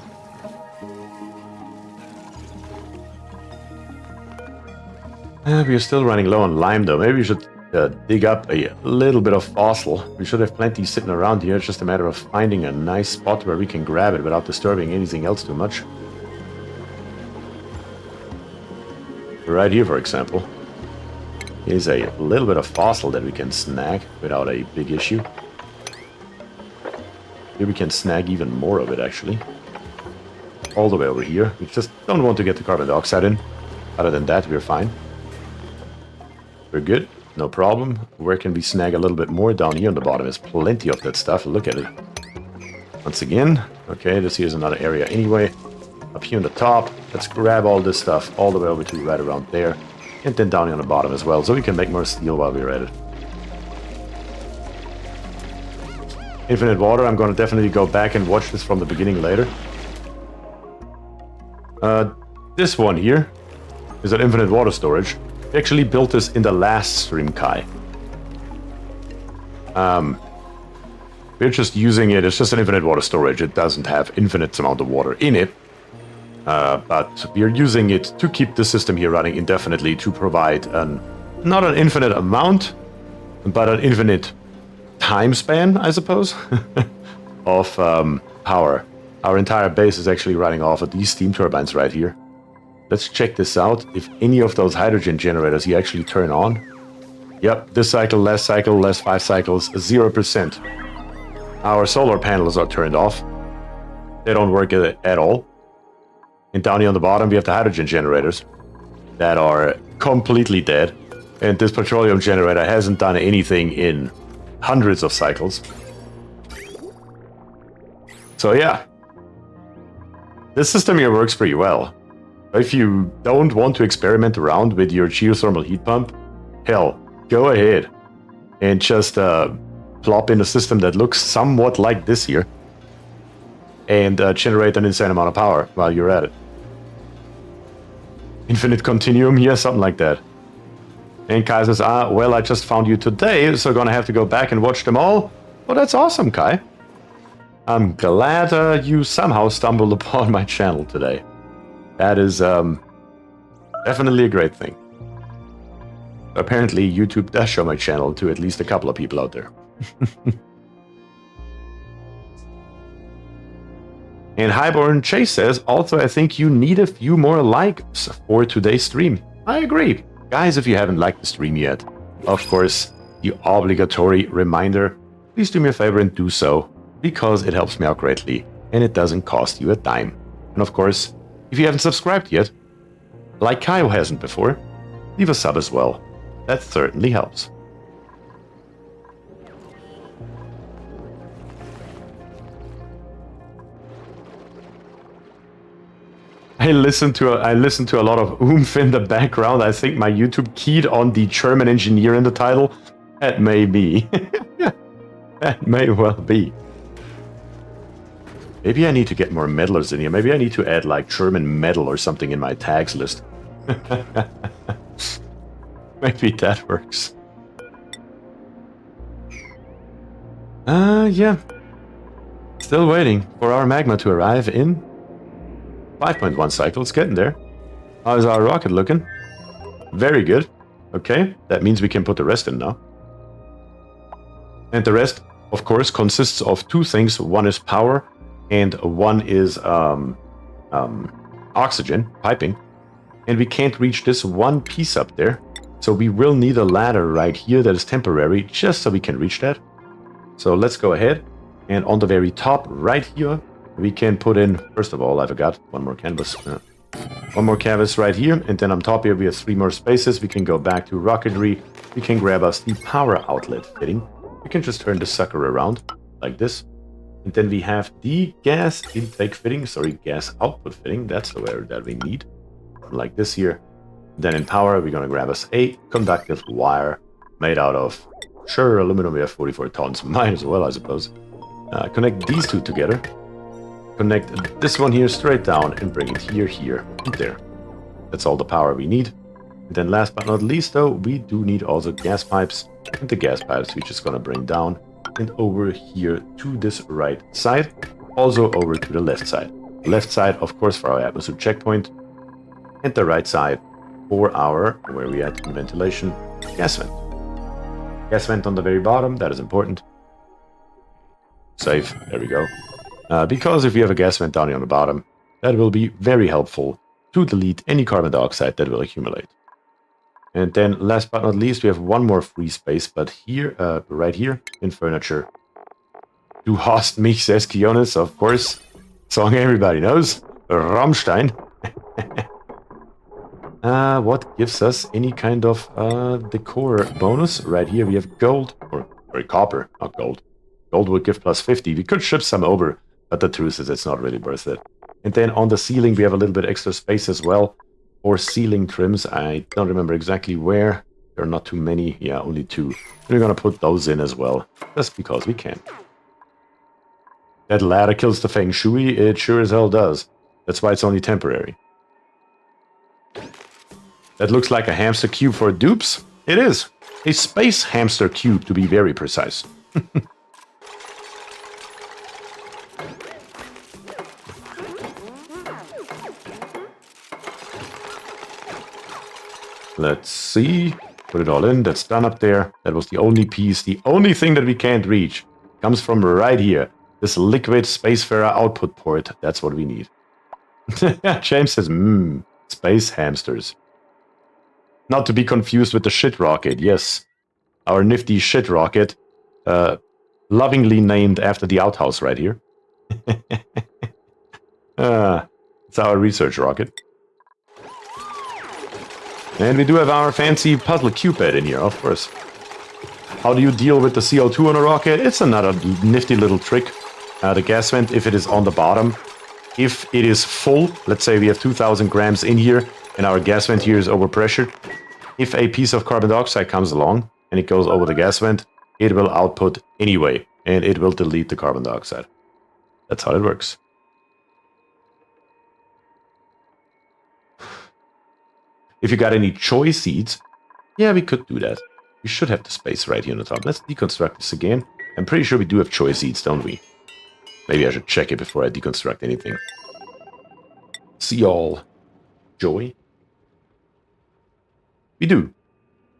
We are still running low on lime though. Maybe we should dig up a little bit of fossil. We should have plenty sitting around here. It's just a matter of finding a nice spot where we can grab it without disturbing anything else too much. Right here, for example, is a little bit of fossil that we can snag without a big issue. Here we can snag even more of it, actually. All the way over here. We just don't want to get the carbon dioxide in. Other than that, we're fine. We're good. No problem. Where can we snag a little bit more? Down here on the bottom is plenty of that stuff. Look at it. Once again. Okay, this here is another area anyway. Up here on the top. Let's grab all this stuff all the way over to right around there. And then down here on the bottom as well. So we can make more steel while we're at it. Infinite water. I'm going to definitely go back and watch this from the beginning later. This one here is an infinite water storage. We actually built this in the last stream, Kai. We're just using it. It's just an infinite water storage. It doesn't have infinite amount of water in it. But we're using it to keep the system here running indefinitely to provide not an infinite amount, but an infinite time span, I suppose, of power. Our entire base is actually running off of these steam turbines right here. Let's check this out. If any of those hydrogen generators here actually turn on. Yep, this cycle, last 5 cycles, 0%. Our solar panels are turned off. They don't work at all. And down here on the bottom, we have the hydrogen generators that are completely dead. And this petroleum generator hasn't done anything in hundreds of cycles. So yeah, this system here works pretty well. If you don't want to experiment around with your geothermal heat pump, hell, go ahead and just plop in a system that looks somewhat like this here and generate an insane amount of power while you're at it. Infinite continuum, yeah, something like that. And Kai says, well, I just found you today, so gonna have to go back and watch them all. Well, that's awesome, Kai. I'm glad you somehow stumbled upon my channel today. That is definitely a great thing. Apparently, YouTube does show my channel to at least a couple of people out there. And Highborn Chase says, also, I think you need a few more likes for today's stream. I agree. Guys, if you haven't liked the stream yet, of course, the obligatory reminder, please do me a favor and do so, because it helps me out greatly, and it doesn't cost you a dime. And of course, if you haven't subscribed yet, like Kyle hasn't before, leave a sub as well. That certainly helps. I listen to a lot of oomph in the background. I think my YouTube keyed on the German engineer in the title. That may be. That may well be. Maybe I need to get more meddlers in here. Maybe I need to add like German metal or something in my tags list. Maybe that works. Yeah. Still waiting for our magma to arrive in 5.1 cycles. Getting there. How's our rocket looking? Very good. Okay, that means we can put the rest in now. And the rest, of course, consists of two things. One is power, and one is oxygen piping. And we can't reach this one piece up there. So we will need a ladder right here that is temporary, just so we can reach that. So let's go ahead. And on the very top right here, we can put in, first of all, I forgot, one more canvas. One more canvas right here. And then on top here, we have 3 more spaces. We can go back to rocketry. We can grab us the power outlet fitting. We can just turn the sucker around like this. And then we have the gas intake fitting, gas output fitting. That's the wire that we need. Like this here. Then in power, we're going to grab us a conductive wire made out of, sure, aluminum. We have 44 tons. Might as well, I suppose. Connect these two together. Connect this one here straight down and bring it here, and there. That's all the power we need. And then last but not least, though, we do need also gas pipes. And the gas pipes we're just going to bring down and over here to this right side. Also over to the left side. Left side, of course, for our atmosphere checkpoint. And the right side for our, where we at in ventilation, gas vent. Gas vent on the very bottom, that is important. Safe, there we go. Because if you have a gas vent down here on the bottom, that will be very helpful to delete any carbon dioxide that will accumulate. And then last but not least, we have one more free space, but here, right here in furniture, Du hast mich, says Kionis, of course. Song everybody knows. Rammstein. What gives us any kind of decor bonus? Right here we have gold, or sorry, copper, not gold. Gold would give plus 50. We could ship some over, but the truth is it's not really worth it. And then on the ceiling we have a little bit extra space as well for ceiling trims. I don't remember exactly where. There are not too many. Yeah, only 2. And we're gonna put those in as well, just because we can. That ladder kills the feng shui. It sure as hell does. That's why it's only temporary. That looks like a hamster cube for dupes. It is. A space hamster cube, to be very precise. Let's see. Put it all in. That's done up there. That was the only piece. The only thing that we can't reach comes from right here. This liquid spacefarer output port. That's what we need. James says, space hamsters. Not to be confused with the shit rocket. Yes, our nifty shit rocket. Lovingly named after the outhouse right here. It's our research rocket. And we do have our fancy puzzle cupid in here, of course. How do you deal with the CO2 on a rocket? It's another nifty little trick. The gas vent, if it is on the bottom, if it is full, let's say we have 2,000 grams in here, and our gas vent here is overpressured, if a piece of carbon dioxide comes along, and it goes over the gas vent, it will output anyway, and it will delete the carbon dioxide. That's how it works. If you got any choice seeds, yeah, we could do that. We should have the space right here on the top. Let's deconstruct this again. I'm pretty sure we do have choice seeds, don't we? Maybe I should check it before I deconstruct anything. See all. Joy? We do.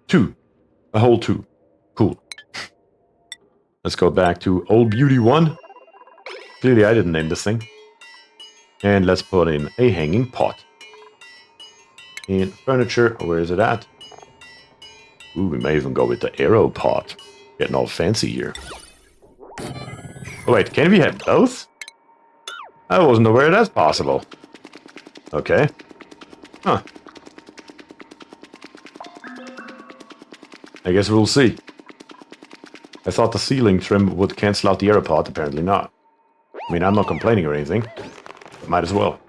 2. A whole 2. Cool. Let's go back to Old Beauty 1. Clearly I didn't name this thing. And let's put in a hanging pot. In furniture, where is it at? Ooh, we may even go with the arrow pot. Getting all fancy here. Oh wait, can we have both? I wasn't aware that's possible. Okay. Huh. I guess we'll see. I thought the ceiling trim would cancel out the arrow pot, apparently not. I mean, I'm not complaining or anything. But might as well.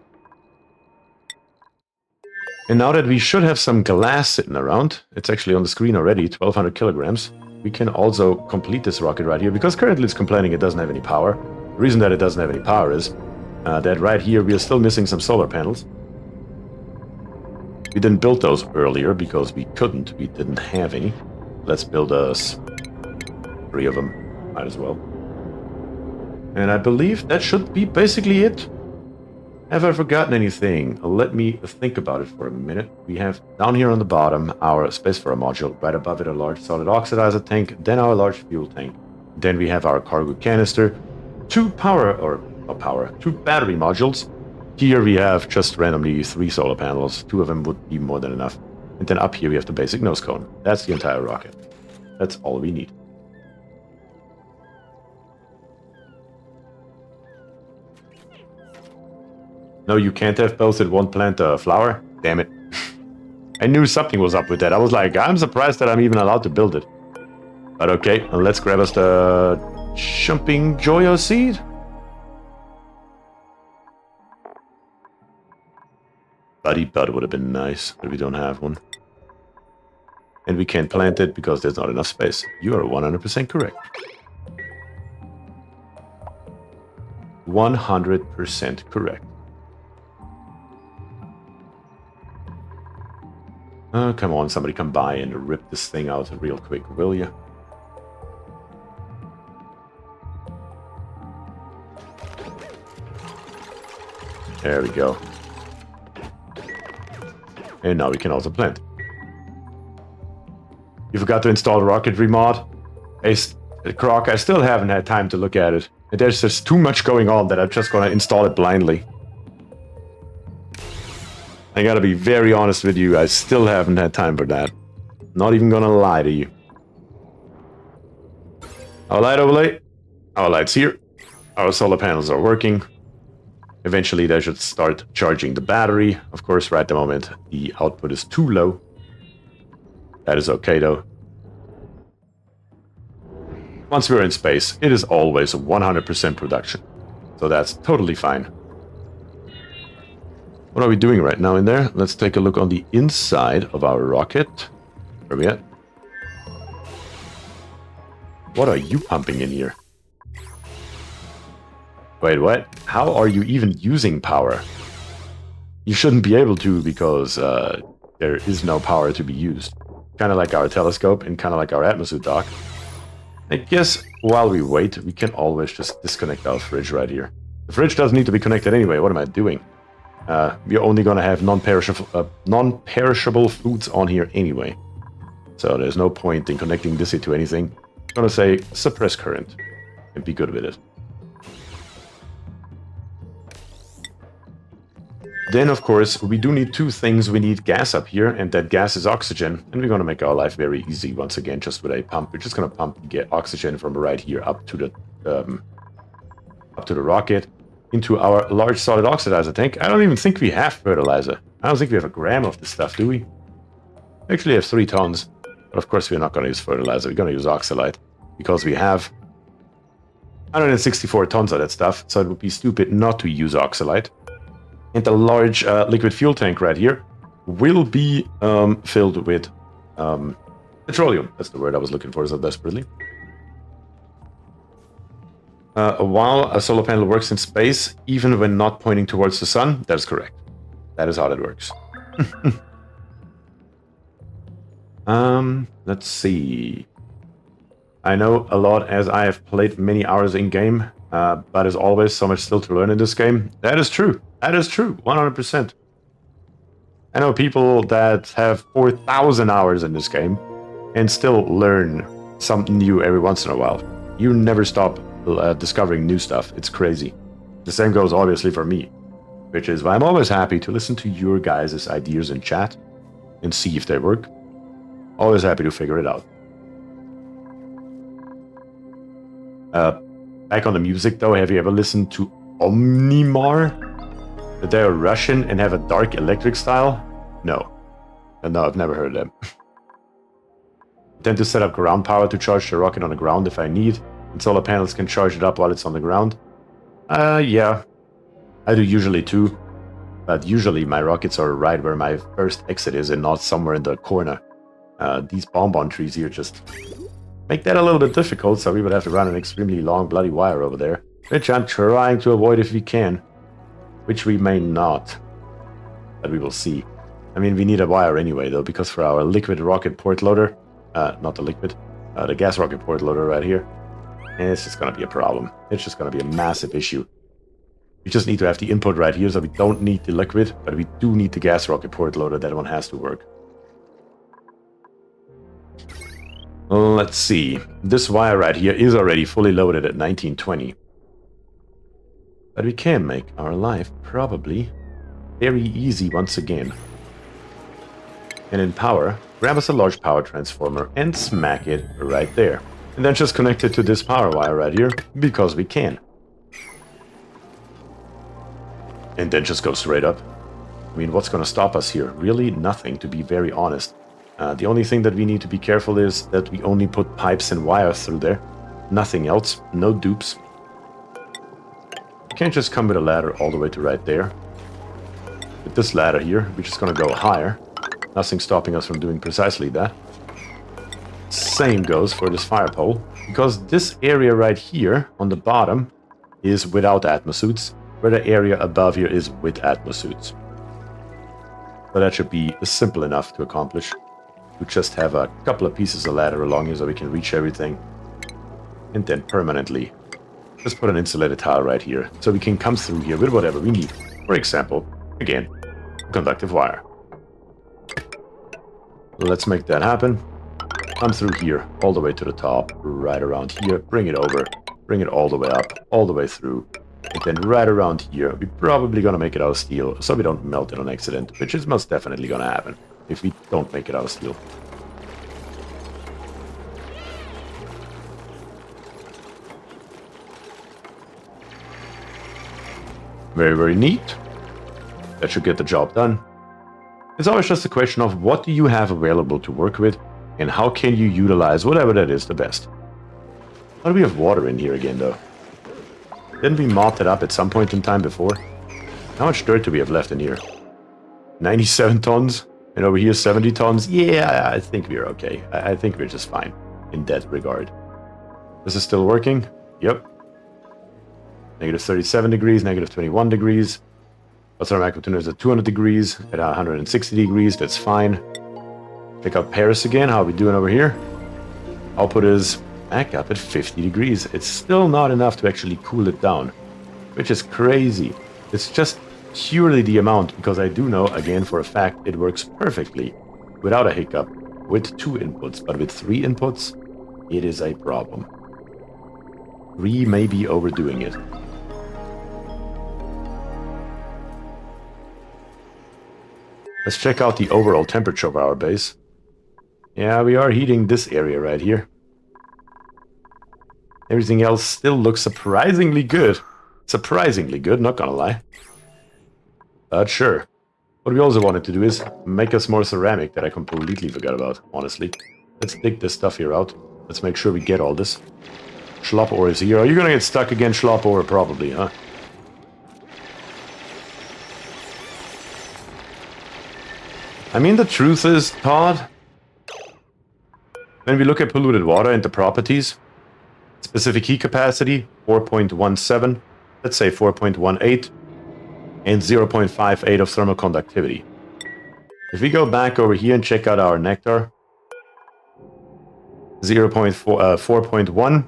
And now that we should have some glass sitting around, it's actually on the screen already, 1200 kilograms, we can also complete this rocket right here, because currently it's complaining it doesn't have any power. The reason that it doesn't have any power is that right here we are still missing some solar panels. We didn't build those earlier because we couldn't, we didn't have any. Let's build us 3 of them, might as well. And I believe that should be basically it. Have I forgotten anything? Let me think about it for a minute. We have down here on the bottom our spacefarer module, right above it a large solid oxidizer tank, then our large fuel tank. Then we have our cargo canister, 2 battery modules. Here we have just randomly 3 solar panels, 2 of them would be more than enough. And then up here we have the basic nose cone. That's the entire rocket. That's all we need. No, you can't have both. It won't plant a flower. Damn it. I knew something was up with that. I was like, I'm surprised that I'm even allowed to build it. But okay, let's grab us the jumping joyo seed. Buddy bud would have been nice, but we don't have one. And we can't plant it because there's not enough space. You are 100% correct. 100% correct. Oh, come on, somebody come by and rip this thing out real quick, will you? There we go. And now we can also plant. You forgot to install rocketry mod? Croc, I still haven't had time to look at it. There's just too much going on that I'm just gonna install it blindly. I gotta be very honest with you, I still haven't had time for that. Not even gonna lie to you. Our light overlay. Our light's here. our solar panels are working. Eventually they should start charging the battery. Of course, right at the moment the output is too low. That is okay though. Once we're in space, it is always 100% production. So that's totally fine. What are we doing right now in there? Let's take a look on the inside of our rocket. Where are we at? What are you pumping in here? Wait, what? How are you even using power? You shouldn't be able to because there is no power to be used. Kind of like our telescope and kind of like our atmosphere dock. I guess while we wait, we can always just disconnect our fridge right here. The fridge doesn't need to be connected anyway. What am I doing? We're only going to have non-perishable foods on here anyway. So there's no point in connecting this into anything. I'm going to say suppress current and be good with it. Then, of course, we do need two things. We need gas up here, and that gas is oxygen. And we're going to make our life very easy once again, just with a pump. We're just going to pump and get oxygen from right here up to the rocket into our large solid oxidizer tank. I don't even think we have fertilizer. I don't think we have a gram of this stuff, do we? We actually have 3 tons. But of course, we're not going to use fertilizer. We're going to use oxalite because we have 164 tons of that stuff. So it would be stupid not to use oxalite. And the large liquid fuel tank right here will be filled with petroleum. That's the word I was looking for so desperately. While a solar panel works in space, even when not pointing towards the sun, that is correct. That is how that works. Let's see. I know a lot as I have played many hours in game, but as always, so much still to learn in this game. That is true. That is true, 100%. I know people that have 4,000 hours in this game and still learn something new every once in a while. You never stop discovering new stuff. It's crazy. The same goes obviously for me, which is why I'm always happy to listen to your guys' ideas in chat and see if they work. Always happy to figure it out. Back on the music though, have you ever listened to Omnimar? That they are Russian and have a dark electric style? No. No, I've never heard of them. I tend to set up ground power to charge the rocket on the ground if I need, and solar panels can charge it up while it's on the ground. Yeah. I do usually too, but usually my rockets are right where my first exit is and not somewhere in the corner. These bonbon trees here just make that a little bit difficult, so we would have to run an extremely long bloody wire over there, which I'm trying to avoid if we can. Which we may not, but we will see. I mean, we need a wire anyway, though, because for our liquid rocket port loader, not the liquid, the gas rocket port loader right here, it's just going to be a problem. It's just going to be a massive issue. We just need to have the input right here, so we don't need the liquid, but we do need the gas rocket port loader. That one has to work. Let's see. This wire right here is already fully loaded at 1920. But we can make our life probably very easy once again. And in power, grab us a large power transformer and smack it right there. And then just connect it to this power wire right here, because we can. And then just go straight up. I mean, what's going to stop us here? Really nothing, to be very honest. The only thing that we need to be careful is that we only put pipes and wires through there. Nothing else, no dupes. Can't just come with a ladder all the way to right there. With this ladder here, we're just gonna go higher. Nothing stopping us from doing precisely that. Same goes for this fire pole, because this area right here on the bottom is without atmosuits, where the area above here is with atmosuits. So that should be simple enough to accomplish. We just have a couple of pieces of ladder along here so we can reach everything. And then permanently just put an insulated tile right here, so we can come through here with whatever we need. For example, again, conductive wire. Let's make that happen. Come through here, all the way to the top, right around here, bring it over, bring it all the way up, all the way through, and then right around here, we're probably gonna make it out of steel, so we don't melt it on accident, which is most definitely gonna happen, if we don't make it out of steel. Very, very neat. That should get the job done. It's always just a question of what do you have available to work with and how can you utilize whatever that is the best. How do we have water in here again though? Didn't we mop it up at some point in time before? How much dirt do we have left in here? 97 tons? And over here 70 tons? Yeah, I think we're okay. I think we're just fine in that regard. This is still working? Yep. Negative 37 degrees, negative 21 degrees. What's our maximum temperature is at 200 degrees, at 160 degrees, that's fine. Check out Paris again, how are we doing over here? Output is back up at 50 degrees. It's still not enough to actually cool it down, which is crazy. It's just purely the amount, because I do know, again, for a fact, it works perfectly without a hiccup with 2 inputs, but with 3 inputs, it is a problem. 3 may be overdoing it. Let's check out the overall temperature of our base. Yeah, we are heating this area right here. Everything else still looks surprisingly good. Surprisingly good, not gonna lie. But sure. What we also wanted to do is make us more ceramic that I completely forgot about, honestly. Let's dig this stuff here out. Let's make sure we get all this. Schlop ore is here. Are you gonna get stuck again, schlop ore? Probably, huh? I mean, the truth is, Todd, when we look at polluted water and the properties, specific heat capacity, 4.17, let's say 4.18, and 0.58 of thermal conductivity. If we go back over here and check out our nectar, 4.1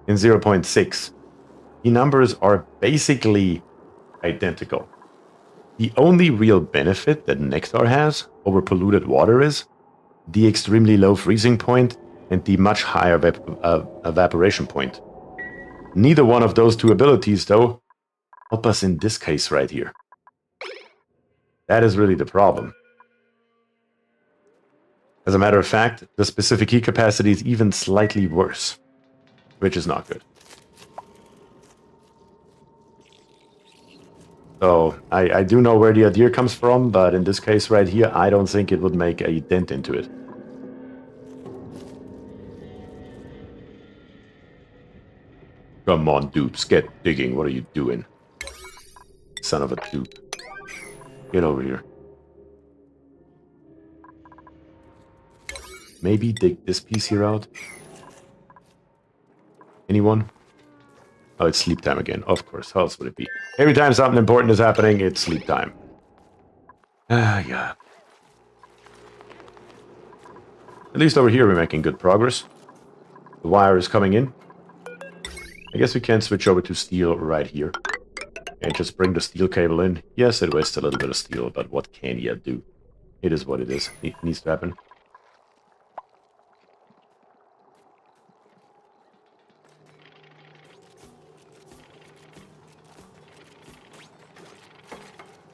and 0.6, the numbers are basically identical. The only real benefit that nectar has over polluted water is the extremely low freezing point and the much higher evaporation point. Neither one of those two abilities, though, help us in this case right here. That is really the problem. As a matter of fact, the specific heat capacity is even slightly worse, which is not good. So, I do know where the idea comes from, but in this case right here, I don't think it would make a dent into it. Come on, dupes, get digging. What are you doing? Son of a dupe. Get over here. Maybe dig this piece here out? Anyone? Oh, it's sleep time again. Of course. How else would it be? Every time something important is happening, it's sleep time. Yeah. At least over here we're making good progress. The wire is coming in. I guess we can switch over to steel right here. And just bring the steel cable in. Yes, it wastes a little bit of steel, but what can you do? It is what it is. It needs to happen.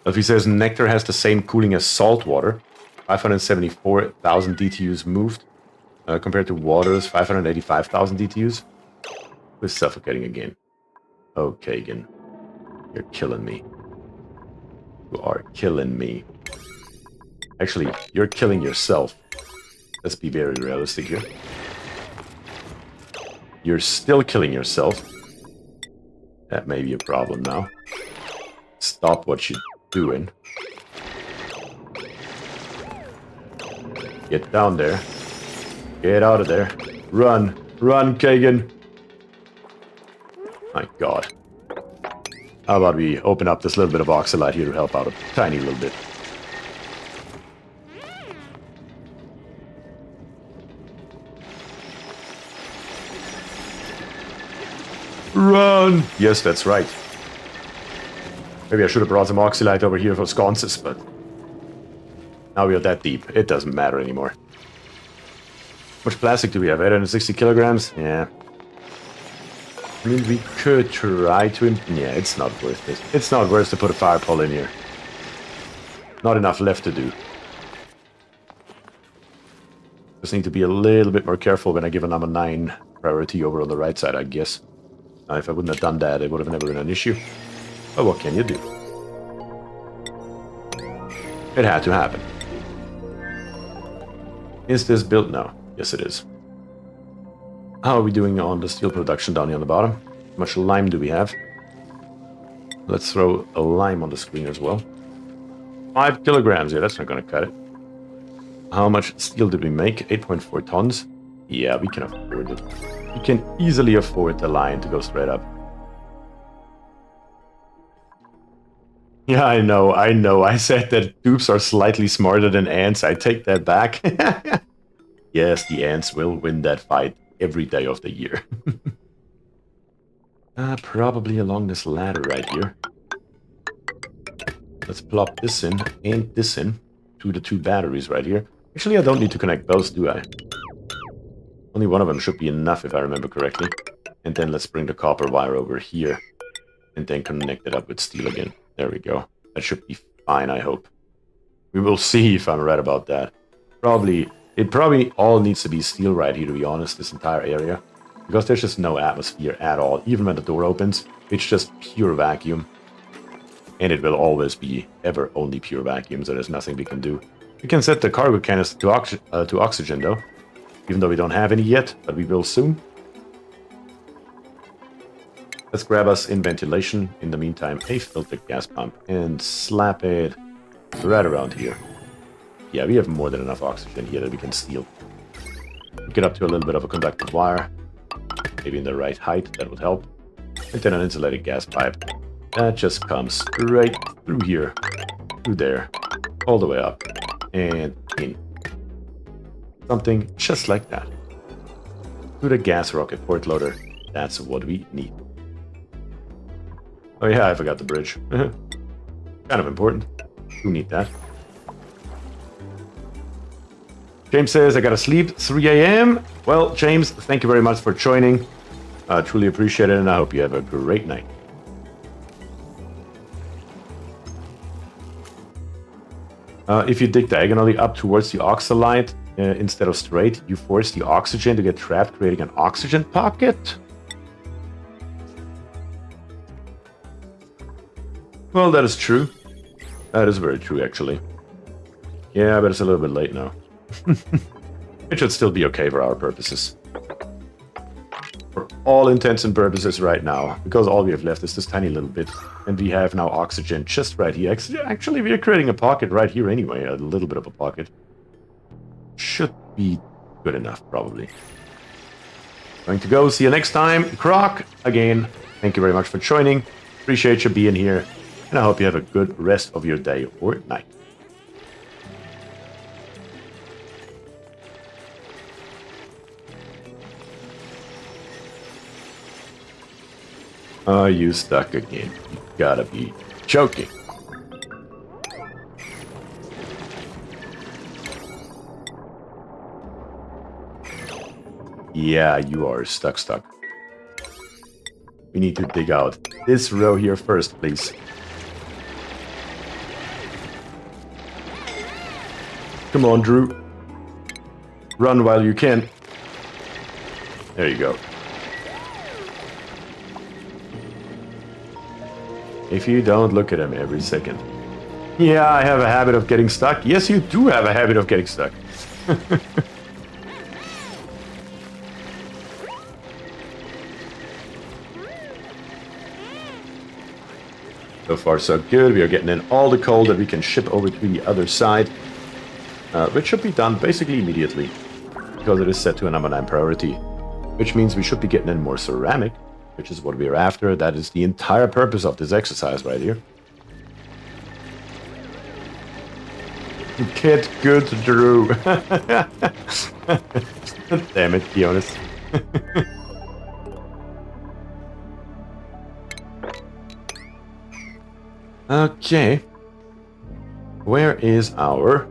If he says nectar has the same cooling as salt water, 574,000 DTUs moved, compared to water's 585,000 DTUs. We're suffocating again. Okay, again. You're killing me. You are killing me. Actually, you're killing yourself. Let's be very realistic here. You're still killing yourself. That may be a problem now. Stop what you're doing. Get down there. Get out of there. Run. Run, Kagan. My god. How about we open up this little bit of oxalite here to help out a tiny little bit. Run! Yes, that's right. Maybe I should have brought some oxalite over here for sconces, but now we are that deep. It doesn't matter anymore. How much plastic do we have? 860 kilograms? Yeah. I mean, we could try to... Yeah, it's not worth it. It's not worth to put a fire pole in here. Not enough left to do. Just need to be a little bit more careful when I give a number 9 priority over on the right side, I guess. If I wouldn't have done that, it would have never been an issue. But what can you do? It had to happen. Is this built? No. Yes, it is. How are we doing on the steel production down here on the bottom? How much lime do we have? Let's throw a lime on the screen as well. 5 kilograms. Yeah, that's not going to cut it. How much steel did we make? 8.4 tons. Yeah, we can afford it. We can easily afford the line to go straight up. Yeah, I know. I said that dupes are slightly smarter than ants. I take that back. Yes, the ants will win that fight every day of the year. Probably along this ladder right here. Let's plop this in and this in to the 2 batteries right here. Actually, I don't need to connect those, do I? Only one of them should be enough if I remember correctly. And then let's bring the copper wire over here. And then connect it up with steel again. There we go. That should be fine, I hope. We will see if I'm right about that. It probably all needs to be steel right here, to be honest, this entire area. Because there's just no atmosphere at all. Even when the door opens, it's just pure vacuum. And it will always be ever only pure vacuum, so there's nothing we can do. We can set the cargo canister to oxygen, though. Even though we don't have any yet, but we will soon. Let's grab us in ventilation. In the meantime, a filtered gas pump. And slap it right around here. Yeah, we have more than enough oxygen here that we can steal. Get up to a little bit of a conductive wire. Maybe in the right height, that would help. And then an insulated gas pipe. That just comes right through here, through there, all the way up, and in. Something just like that. To the gas rocket port loader. That's what we need. Oh yeah, I forgot the bridge. Kind of important. Do need that. James says, I gotta sleep, 3 a.m. Well, James, thank you very much for joining. Truly appreciate it, and I hope you have a great night. If you dig diagonally up towards the oxalite instead of straight, you force the oxygen to get trapped, creating an oxygen pocket. Well, that is true. That is very true, actually. Yeah, but it's a little bit late now. It should still be okay for our purposes. For all intents and purposes right now, because all we have left is this tiny little bit, and we have now oxygen just right here. Actually, we are creating a pocket right here anyway, a little bit of a pocket. Should be good enough, probably. Going to go. See you next time. Croc, again, thank you very much for joining. Appreciate you being here, and I hope you have a good rest of your day or night. Are you stuck again? You gotta be joking. Yeah, you are stuck. We need to dig out this row here first, please. Come on, Drew. Run while you can. There you go. If you don't look at him every second. Yeah, I have a habit of getting stuck. Yes, you do have a habit of getting stuck. So far, so good. We are getting in all the coal that we can ship over to the other side. Which should be done basically immediately. Because it is set to a number 9 priority. Which means we should be getting in more ceramic. Which is what we're after. That is the entire purpose of this exercise right here. Get good, Drew. Damn it, be honest. Okay. Where is our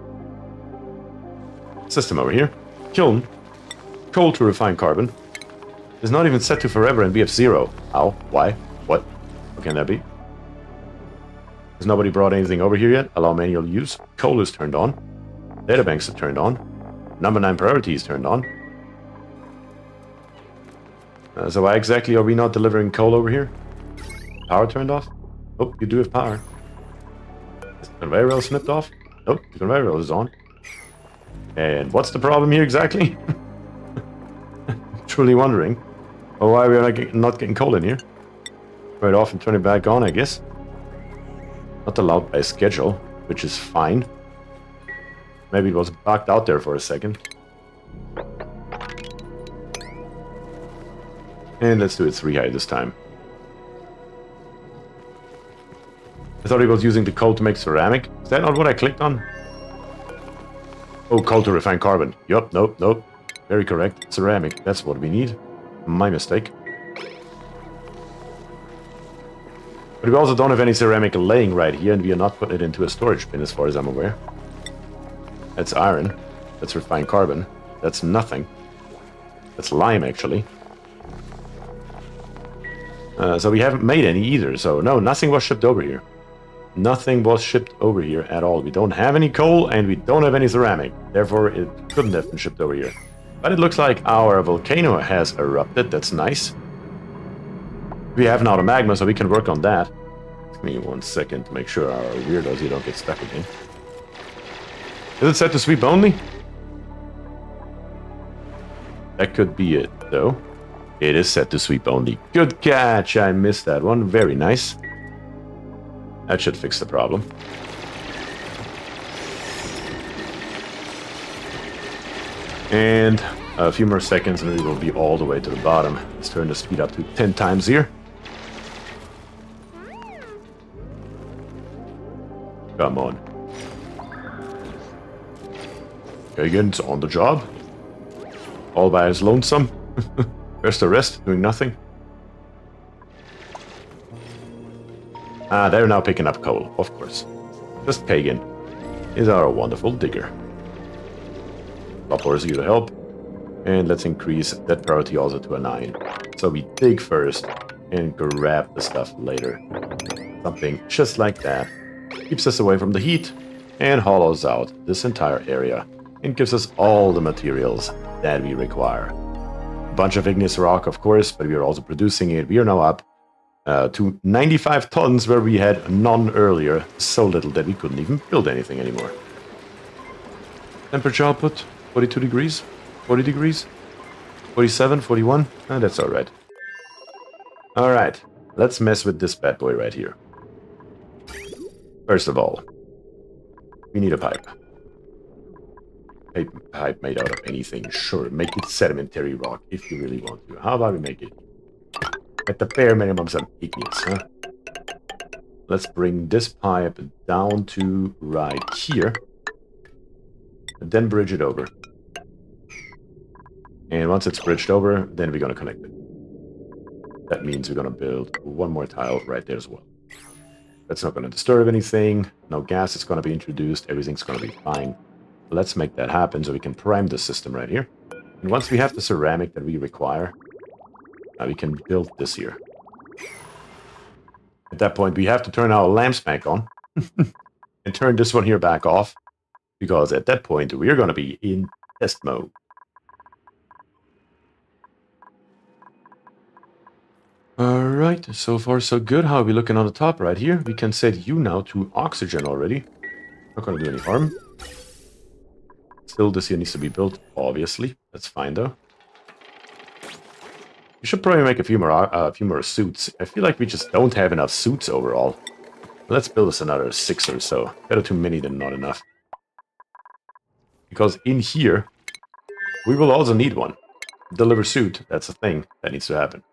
system over here? Kiln. Coal to refine carbon. It's not even set to forever and we have 0. How? Why? What? What can that be? Has nobody brought anything over here yet? Allow manual use. Coal is turned on. Databanks are turned on. Number 9 priority is turned on. So why exactly are we not delivering coal over here? Power turned off? Oh, you do have power. Is the conveyor rail snipped off? Nope, the conveyor belt is on. And what's the problem here exactly? Truly wondering. Or why we are not getting coal in here. Turn it off and turn it back on, I guess. Not allowed by schedule, which is fine. Maybe it was bugged out there for a second. And let's do it 3 high this time. I thought he was using the coal to make ceramic. Is that not what I clicked on? Oh, coal to refine carbon. Yup, nope. Very correct. Ceramic, that's what we need. My mistake. But we also don't have any ceramic laying right here, and we are not putting it into a storage bin as far as I'm aware. That's iron. That's refined carbon. That's nothing. That's lime, actually. So we haven't made any either, so no, nothing was shipped over here. Nothing was shipped over here at all. We don't have any coal, and we don't have any ceramic. Therefore, it couldn't have been shipped over here. But it looks like our volcano has erupted. That's nice. We have now the magma, so we can work on that. Give me 1 second to make sure our weirdos here don't get stuck again. Is it set to sweep only? That could be it, though. It is set to sweep only. Good catch! I missed that one. Very nice. That should fix the problem. And a few more seconds and we will be all the way to the bottom. Let's turn the speed up to 10 times here. Come on. Kagan's on the job. All by his lonesome. Where's the rest? Doing nothing. Ah, they're now picking up coal, of course. Just Kagan is our wonderful digger. Boppers here to help. And let's increase that priority also to a 9. So we dig first and grab the stuff later. Something just like that. Keeps us away from the heat and hollows out this entire area and gives us all the materials that we require. A bunch of igneous rock, of course, but we are also producing it. We are now up to 95 tons where we had none earlier. So little that we couldn't even build anything anymore. Temperature output, 42 degrees, 40 degrees, 47, 41. That's alright. Alright, let's mess with this bad boy right here. First of all, we need a pipe. A pipe made out of anything, sure. Make it sedimentary rock if you really want to. How about we make it at the bare minimum some igneous, huh? Let's bring this pipe down to right here. And then bridge it over. And once it's bridged over, then we're going to connect it. That means we're going to build one more tile right there as well. That's not going to disturb anything. No gas is going to be introduced. Everything's going to be fine. Let's make that happen so we can prime the system right here. And once we have the ceramic that we require, we can build this here. At that point, we have to turn our lamps back on and turn this one here back off, because at that point, we're going to be in test mode. Alright, so far so good. How are we looking on the top right here? We can set you now to oxygen already. Not going to do any harm. Still, this here needs to be built, obviously. That's fine, though. We should probably make a few more suits. I feel like we just don't have enough suits overall. Let's build us another 6 or so. Better too many than not enough. Because in here, we will also need one. Deliver suit, that's a thing that needs to happen.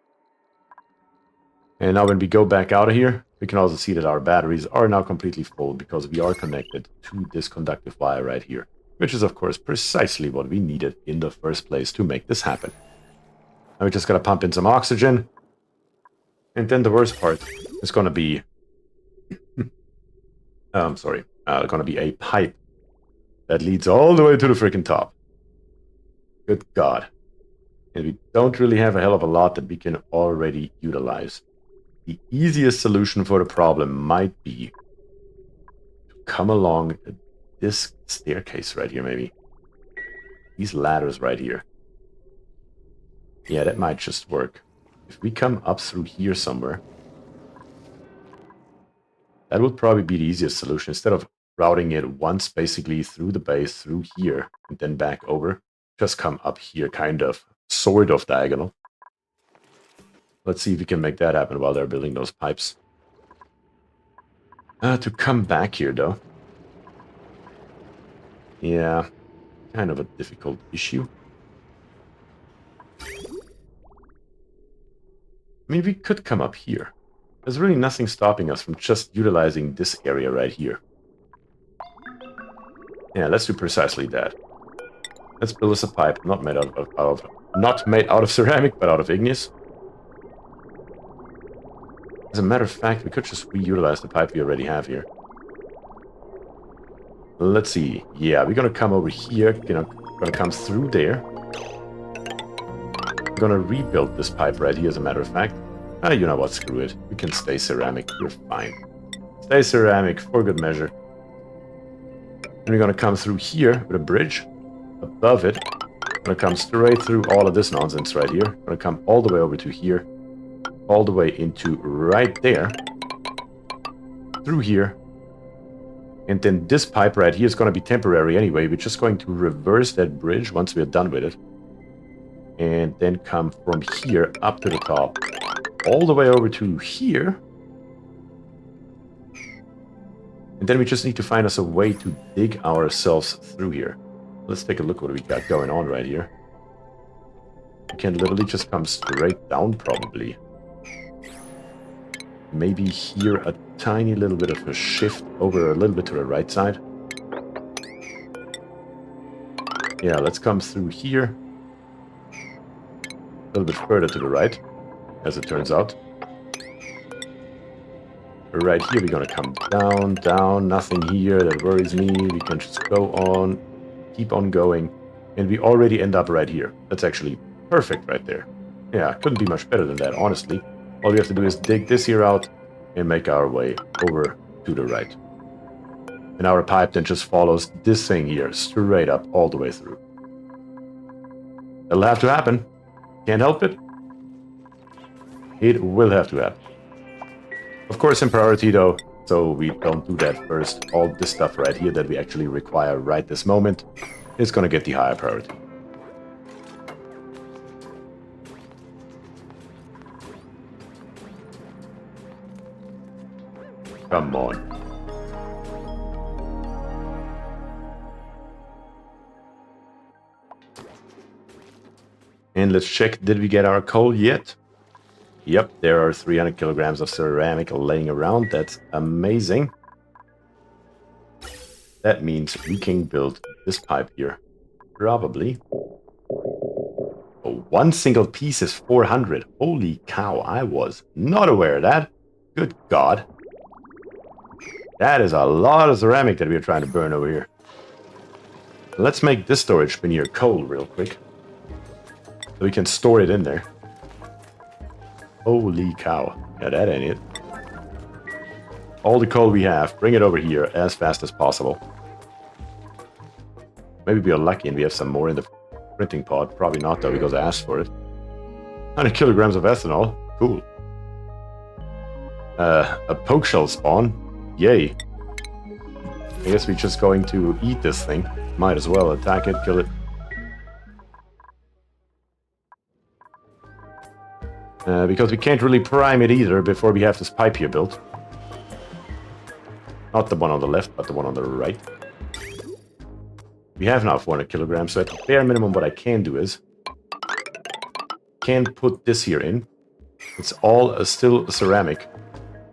And now when we go back out of here, we can also see that our batteries are now completely full because we are connected to this conductive wire right here. Which is, of course, precisely what we needed in the first place to make this happen. Now we just gotta pump in some oxygen. And then the worst part is gonna be... gonna be a pipe that leads all the way to the freaking top. Good God. And we don't really have a hell of a lot that we can already utilize. The easiest solution for the problem might be to come along this staircase right here, maybe. These ladders right here. Yeah, that might just work. If we come up through here somewhere, that would probably be the easiest solution. Instead of routing it once basically through the base, through here, and then back over. Just come up here, kind of, sort of diagonal. Let's see if we can make that happen while they're building those pipes. To come back here, though. Yeah, kind of a difficult issue. I mean, we could come up here. There's really nothing stopping us from just utilizing this area right here. Yeah, let's do precisely that. Let's build us a pipe not made out of ceramic, but out of igneous. As a matter of fact, we could just reutilize the pipe we already have here. Let's see. Yeah, we're gonna come over here. Gonna come through there. We're gonna rebuild this pipe right here, as a matter of fact. You know what? Screw it. We can stay ceramic. We're fine. Stay ceramic for good measure. And we're gonna come through here with a bridge. Above it. Gonna come straight through all of this nonsense right here. Gonna come all the way over to here. All the way into right there. Through here. And then this pipe right here is going to be temporary anyway. We're just going to reverse that bridge once we're done with it. And then come from here up to the top. All the way over to here. And then we just need to find us a way to dig ourselves through here. Let's take a look what we got going on right here. We can literally just come straight down probably. Maybe here a tiny little bit of a shift over a little bit to the right side. Yeah, let's come through here. A little bit further to the right, as it turns out. Right here we're gonna come down, down, nothing here that worries me. We can just go on, keep on going, and we already end up right here. That's actually perfect right there. Yeah, couldn't be much better than that, honestly. All we have to do is dig this here out and make our way over to the right. And our pipe then just follows this thing here straight up all the way through. It'll have to happen. Can't help it. It will have to happen. Of course in priority though, so we don't do that first. All this stuff right here that we actually require right this moment is going to get the higher priority. Come on. And let's check, did we get our coal yet? Yep, there are 300 kilograms of ceramic laying around. That's amazing. That means we can build this pipe here. Probably. Oh, one single piece is 400. Holy cow, I was not aware of that. Good God. That is a lot of ceramic that we're trying to burn over here. Let's make this storage bin here coal real quick. So we can store it in there. Holy cow. Yeah, that ain't it. All the coal we have, bring it over here as fast as possible. Maybe we are lucky and we have some more in the printing pod. Probably not though, because I asked for it. 100 kilograms of ethanol. Cool. A poke shell spawn. Yay. I guess we're just going to eat this thing. Might as well attack it, kill it. Because we can't really prime it either before we have this pipe here built. Not the one on the left, but the one on the right. We have now 400 kilograms, so at the bare minimum what I can do is... can put this here in. It's all still ceramic.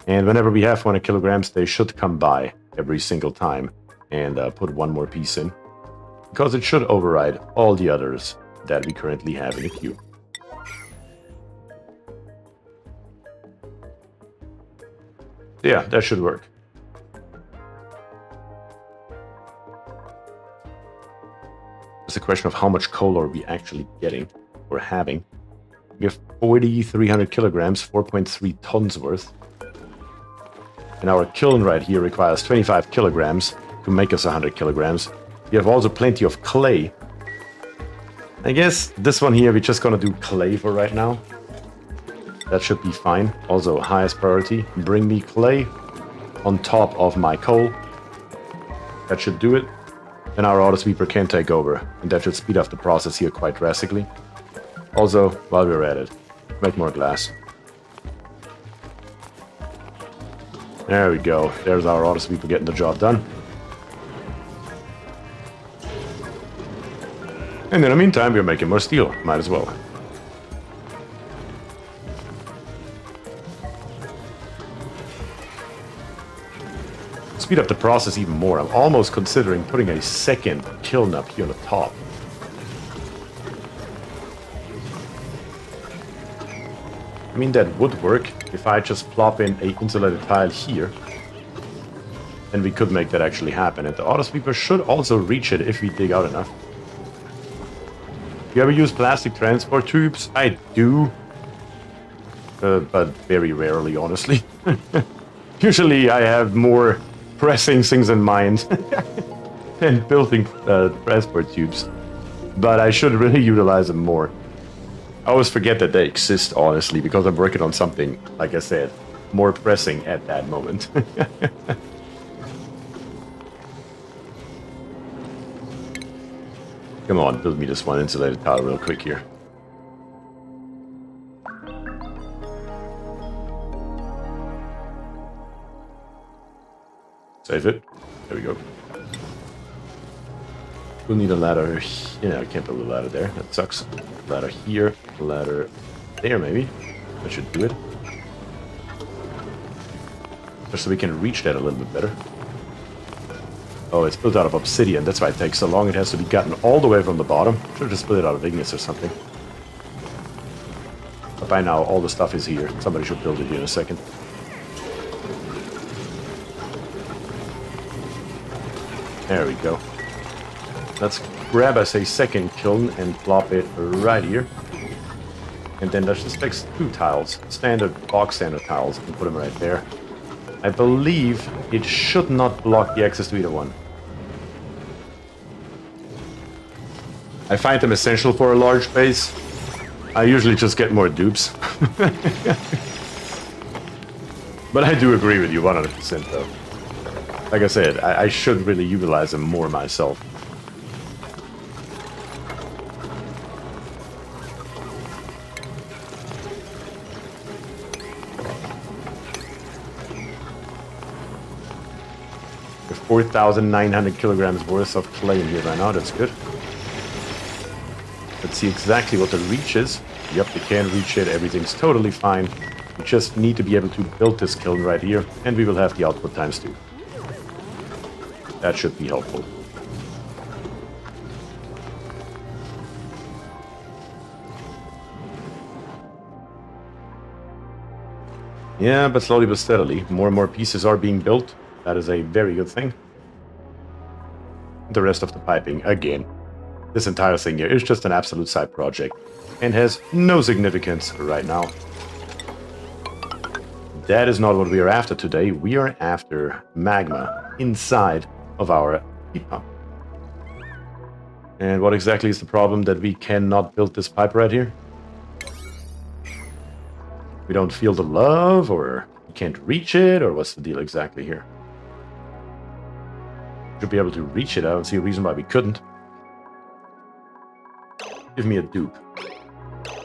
And whenever we have 400 kilograms, they should come by every single time and put one more piece in. Because it should override all the others that we currently have in the queue. Yeah, that should work. It's a question of how much coal are we actually getting or having. We have 4,300 kilograms, 4.3 tons worth. And our kiln right here requires 25 kilograms to make us 100 kilograms. We have also plenty of clay. I guess this one here, we're just gonna do clay for right now. That should be fine. Also, highest priority, bring me clay on top of my coal. That should do it. Then our auto sweeper can take over, and that should speed up the process here quite drastically. Also, while we're at it, make more glass. There we go. There's our auto sweeper getting the job done. And in the meantime, we're making more steel. Might as well. Speed up the process even more. I'm almost considering putting a second kiln up here on the top. I mean, that would work if I just plop in a insulated tile here. And we could make that actually happen. And the auto sweeper should also reach it if we dig out enough. You ever use plastic transport tubes? I do. But very rarely, honestly. Usually I have more pressing things in mind than building transport tubes. But I should really utilize them more. I always forget that they exist, honestly, because I'm working on something, like I said, more pressing at that moment. Come on, build me this one insulated tile real quick here. Save it. There we go. We'll need a ladder. Yeah, I can't build a ladder there. That sucks. Ladder here. Ladder there, maybe. That should do it. Just so we can reach that a little bit better. Oh, it's built out of obsidian. That's why it takes so long. It has to be gotten all the way from the bottom. Should have just built it out of igneous or something. But by now, all the stuff is here. Somebody should build it here in a second. There we go. Let's grab us a second kiln and plop it right here. And then let's just take 2 tiles, standard box standard tiles, and put them right there. I believe it should not block the access to either one. I find them essential for a large base. I usually just get more dupes. But I do agree with you 100% though. Like I said, I should really utilize them more myself. With 4,900 kilograms worth of clay in here right now, that's good. Let's see exactly what the reach is. Yep, we can reach it, everything's totally fine. We just need to be able to build this kiln right here, and we will have the output times 2. That should be helpful. Yeah, but slowly but steadily, more and more pieces are being built. That is a very good thing. The rest of the piping, again. This entire thing here is just an absolute side project and has no significance right now. That is not what we are after today. We are after magma inside of our heat pump. And what exactly is the problem that we cannot build this pipe right here? We don't feel the love, or we can't reach it, or what's the deal exactly here? Should be able to reach it. I don't see a reason why we couldn't. Give me a dupe.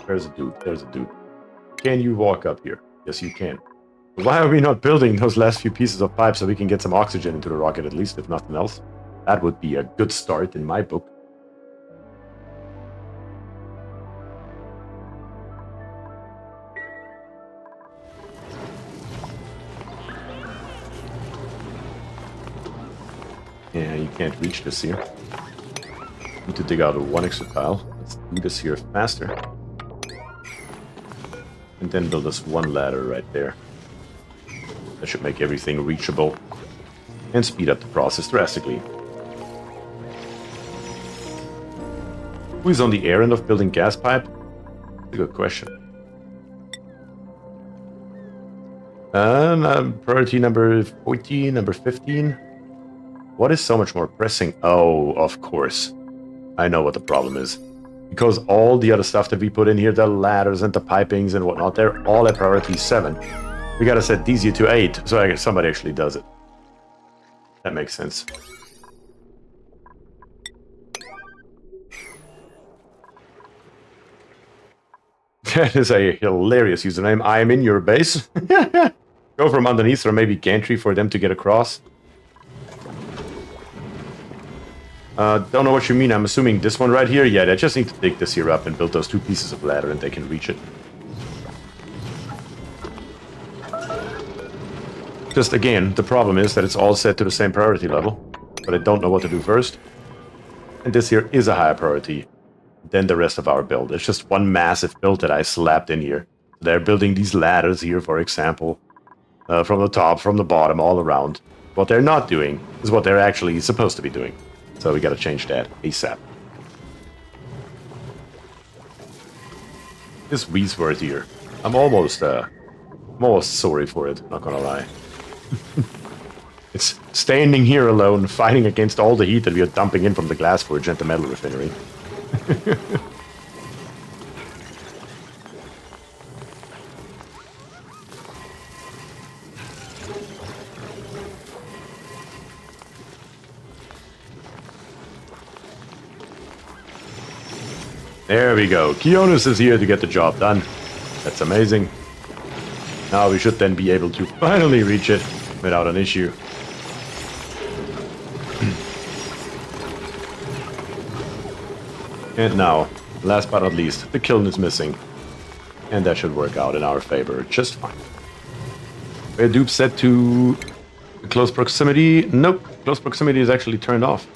There's a dupe. There's a dupe. Can you walk up here? Yes, you can. Why are we not building those last few pieces of pipe so we can get some oxygen into the rocket at least, if nothing else? That would be a good start in my book. Yeah, you can't reach this here. Need to dig out one extra tile. Let's do this here faster. And then build us one ladder right there. That should make everything reachable and speed up the process drastically. Who is on the errand of building gas pipe? That's a good question. Priority number 14, number 15. What is so much more pressing? Oh, of course. I know what the problem is. Because all the other stuff that we put in here, the ladders and the pipings and whatnot, they're all at priority 7. We gotta set these here to 8, so I guess somebody actually does it. That makes sense. That is a hilarious username. I am in your base. Go from underneath or maybe gantry for them to get across. Don't know what you mean. I'm assuming this one right here. Yeah, they just need to dig this here up and build those 2 pieces of ladder and they can reach it. Just again, the problem is that it's all set to the same priority level, but I don't know what to do first. And this here is a higher priority than the rest of our build. It's just one massive build that I slapped in here. They're building these ladders here, for example, from the top, from the bottom, all around. What they're not doing is what they're actually supposed to be doing. So we gotta change that ASAP. This Weesworth here, I'm almost sorry for it, not gonna lie. It's standing here alone, fighting against all the heat that we are dumping in from the glass forge and the metal refinery. There we go. Keonis is here to get the job done. That's amazing. Now we should then be able to finally reach it without an issue. And now, last but not least, the kiln is missing. And that should work out in our favor just fine. Where dupe set to close proximity? Nope, close proximity is actually turned off.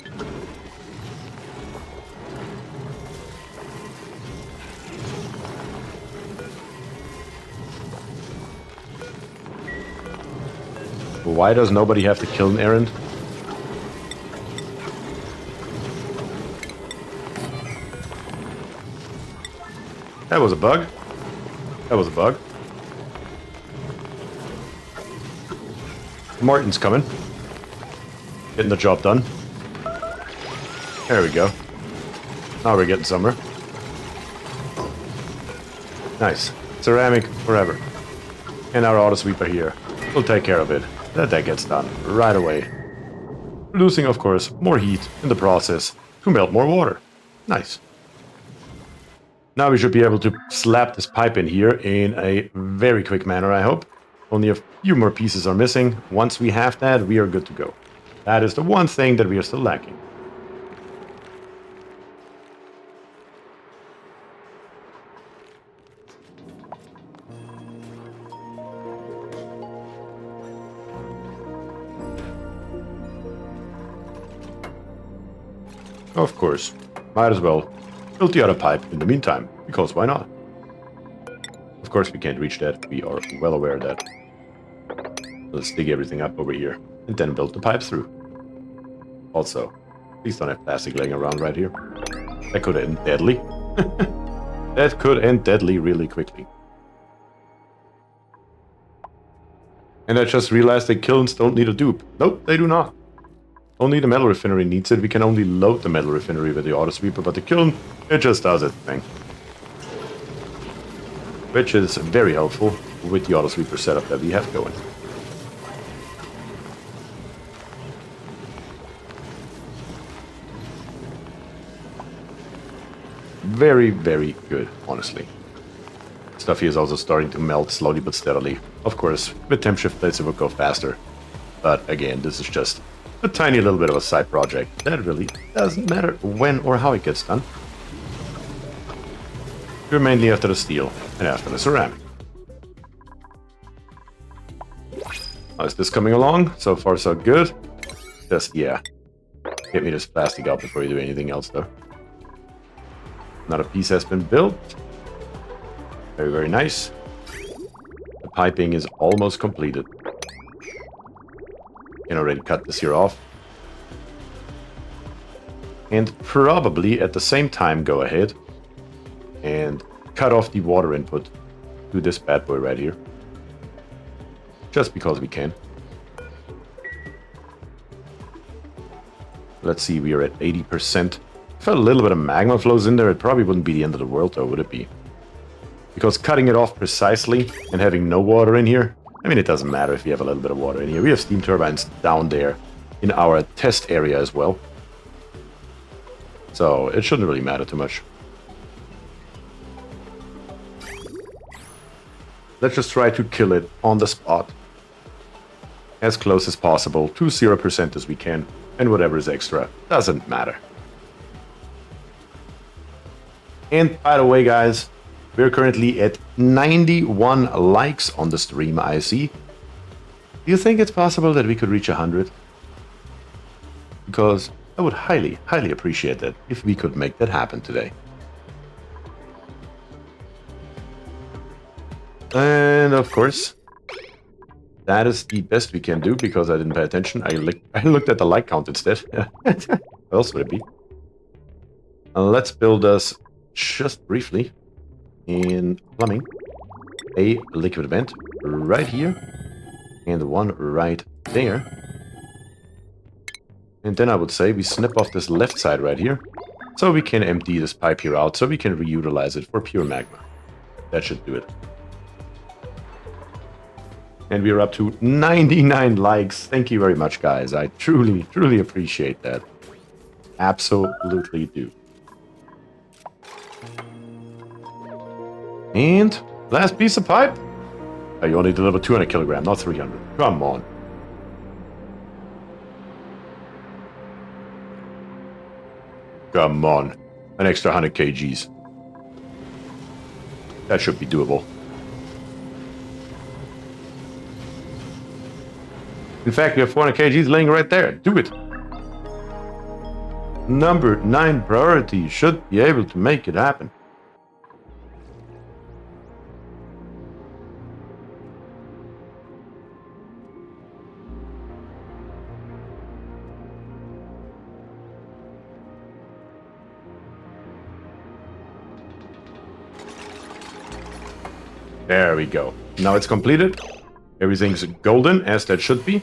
Why does nobody have the kiln errand? That was a bug. That was a bug. Martin's coming. Getting the job done. There we go. Now we're getting somewhere. Nice. Ceramic forever. And our auto sweeper here. We'll take care of it. That gets done right away. Losing, of course, more heat in the process to melt more water. Nice. Now we should be able to slap this pipe in here in a very quick manner, I hope. Only a few more pieces are missing. Once we have that, we are good to go. That is the one thing that we are still lacking. Of course, might as well build the other pipe in the meantime, because why not? Of course we can't reach that, we are well aware of that. Let's dig everything up over here, and then build the pipes through. Also, please don't have plastic laying around right here. That could end deadly. That could end deadly really quickly. And I just realized that kilns don't need a dupe. Nope, they do not. Only the metal refinery needs it. We can only load the metal refinery with the auto sweeper, but the kiln, it just does its thing. Which is very helpful with the auto sweeper setup that we have going. Very, very good, honestly. Stuff here is also starting to melt slowly but steadily. Of course, with temp shift plates it will go faster. But again, this is just a tiny little bit of a side project. That really doesn't matter when or how it gets done. We're mainly after the steel and after the ceramic. How is this coming along? So far so good. Just, yeah. Get me this plastic out before you do anything else though. Another piece has been built. Very, very nice. The piping is almost completed. Can already cut this here off. And probably at the same time go ahead and cut off the water input to this bad boy right here. Just because we can. Let's see, we are at 80%. If a little bit of magma flows in there, it probably wouldn't be the end of the world though, would it be? Because cutting it off precisely and having no water in here, I mean, it doesn't matter if you have a little bit of water in here. We have steam turbines down there in our test area as well. So it shouldn't really matter too much. Let's just try to kill it on the spot. As close as possible to 0% as we can. And whatever is extra doesn't matter. And by the way, guys, we're currently at 91 likes on the stream, I see. Do you think it's possible that we could reach 100? Because I would highly, highly appreciate that if we could make that happen today. And of course, that is the best we can do because I didn't pay attention. I looked at the like count instead. What else would it be? Let's build us, just briefly, in plumbing, a liquid vent right here and one right there. And then I would say we snip off this left side right here so we can empty this pipe here out so we can reutilize it for pure magma. That should do it. And we're up to 99 likes. Thank you very much, guys. I truly, truly appreciate that. Absolutely do. And last piece of pipe. Oh, you only deliver 200 kilogram, not 300. Come on. Come on. An extra 100 kgs. That should be doable. In fact, we have 400 kgs laying right there. Do it. Number 9 priority should be able to make it happen. There we go. Now it's completed. Everything's golden, as that should be.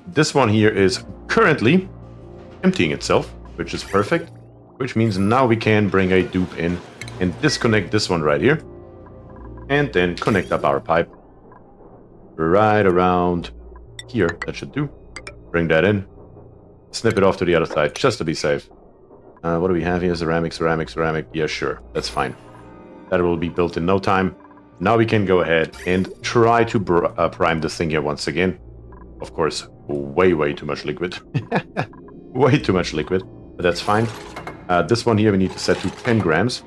This one here is currently emptying itself, which is perfect. Which means now we can bring a dupe in and disconnect this one right here. And then connect up our pipe right around here. That should do. Bring that in. Snip it off to the other side, just to be safe. What do we have here? Ceramic, ceramic, ceramic. Yeah, sure. That's fine. That will be built in no time. Now we can go ahead and try to prime this thing here once again. Of course, way too much liquid. Way too much liquid, but that's fine. This one here we need to set to 10 grams.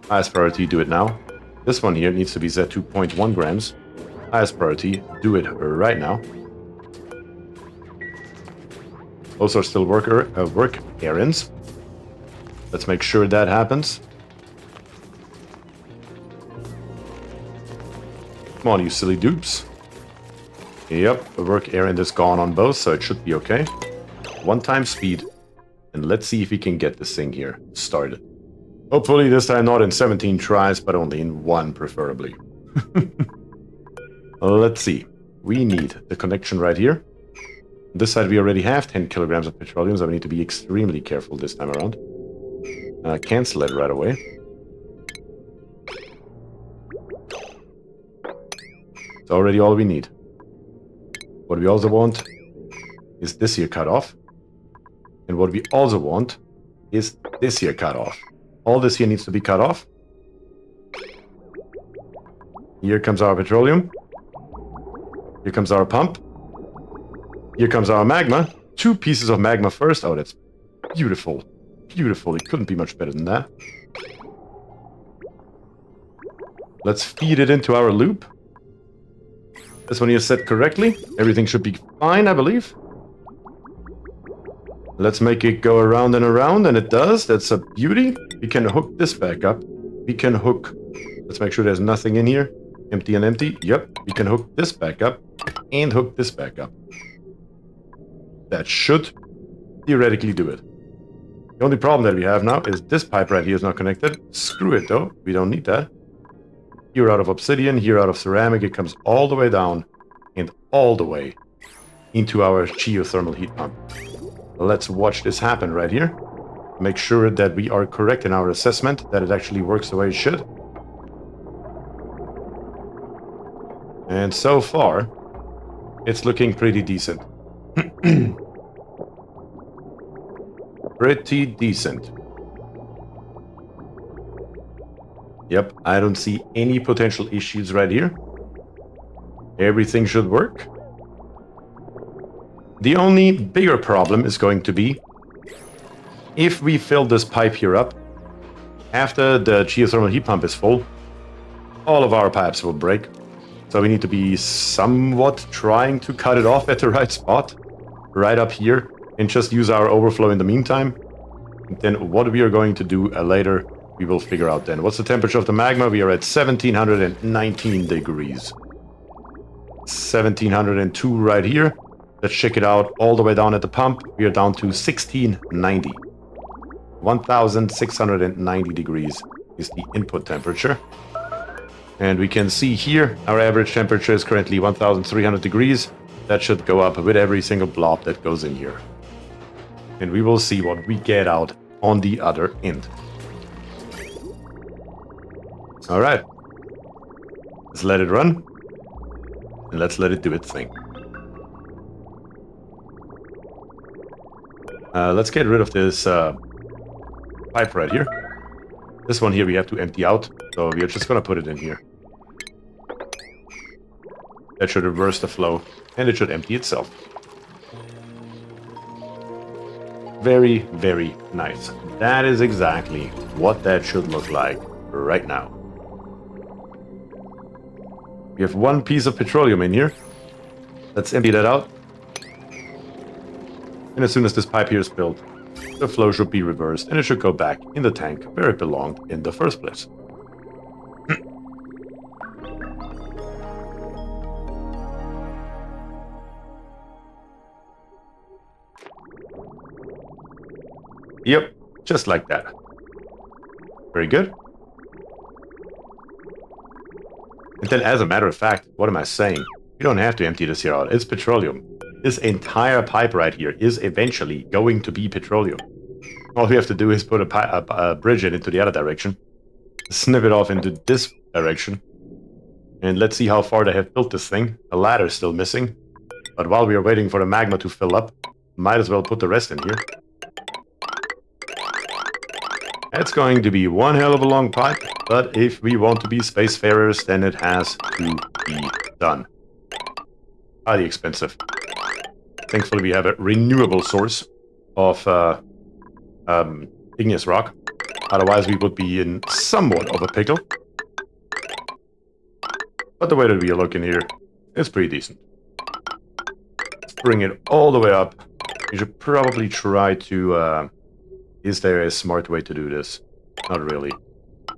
Highest priority, do it now. This one here needs to be set to 0.1 grams. Highest priority, do it right now. Those are still work errands. Let's make sure that happens. Come on, you silly dupes. Yep, the work errand is gone on both, so it should be okay. 1 time speed. And let's see if we can get this thing here started. Hopefully this time not in 17 tries, but only in 1 preferably. Let's see. We need the connection right here. This side we already have 10 kilograms of petroleum, so we need to be extremely careful this time around. Cancel it right away. It's already all we need. What we also want is this here cut off. And what we also want is this here cut off. All this here needs to be cut off. Here comes our petroleum. Here comes our pump. Here comes our magma. 2 pieces of magma first. Oh, that's beautiful. Beautiful. It couldn't be much better than that. Let's feed it into our loop. This one here is set correctly. Everything should be fine, I believe. Let's make it go around and around, and it does. That's a beauty. We can hook this back up. We can hook... Let's make sure there's nothing in here. Empty and empty. Yep. We can hook this back up and hook this back up. That should theoretically do it. The only problem that we have now is this pipe right here is not connected. Screw it, though. We don't need that. Here out of obsidian, here out of ceramic, it comes all the way down and all the way into our geothermal heat pump. Let's watch this happen right here. Make sure that we are correct in our assessment, that it actually works the way it should. And so far, it's looking pretty decent. Pretty decent. Yep, I don't see any potential issues right here. Everything should work. The only bigger problem is going to be if we fill this pipe here up, after the geothermal heat pump is full, all of our pipes will break. So we need to be somewhat trying to cut it off at the right spot, right up here, and just use our overflow in the meantime. And then what we are going to do later, we will figure out then. What's the temperature of the magma? We are at 1719 degrees. 1702 right here. Let's check it out all the way down at the pump. We are down to 1690. 1690 degrees is the input temperature. And we can see here, our average temperature is currently 1300 degrees. That should go up with every single blob that goes in here. And we will see what we get out on the other end. Alright. Let's let it run. And let's let it do its thing. Let's get rid of this pipe right here. This one here we have to empty out, so we are just gonna put it in here. That should reverse the flow, and it should empty itself. Very, very nice. That is exactly what that should look like right now. We have one piece of petroleum in here. Let's empty that out. And as soon as this pipe here is filled, the flow should be reversed and it should go back in the tank where it belonged in the first place. Yep, just like that. Very good. And then as a matter of fact, what am I saying? You don't have to empty this here out. It's petroleum. This entire pipe right here is eventually going to be petroleum. All we have to do is put a bridge into the other direction, snip it off into this direction, and let's see how far they have built this thing. The ladder is still missing, but while we are waiting for the magma to fill up, might as well put the rest in here. It's going to be one hell of a long pipe, but if we want to be spacefarers, then it has to be done. Highly expensive. Thankfully, we have a renewable source of igneous rock. Otherwise, we would be in somewhat of a pickle. But the way that we are looking here is pretty decent. Let's bring it all the way up. You should probably try to... is there a smart way to do this? Not really.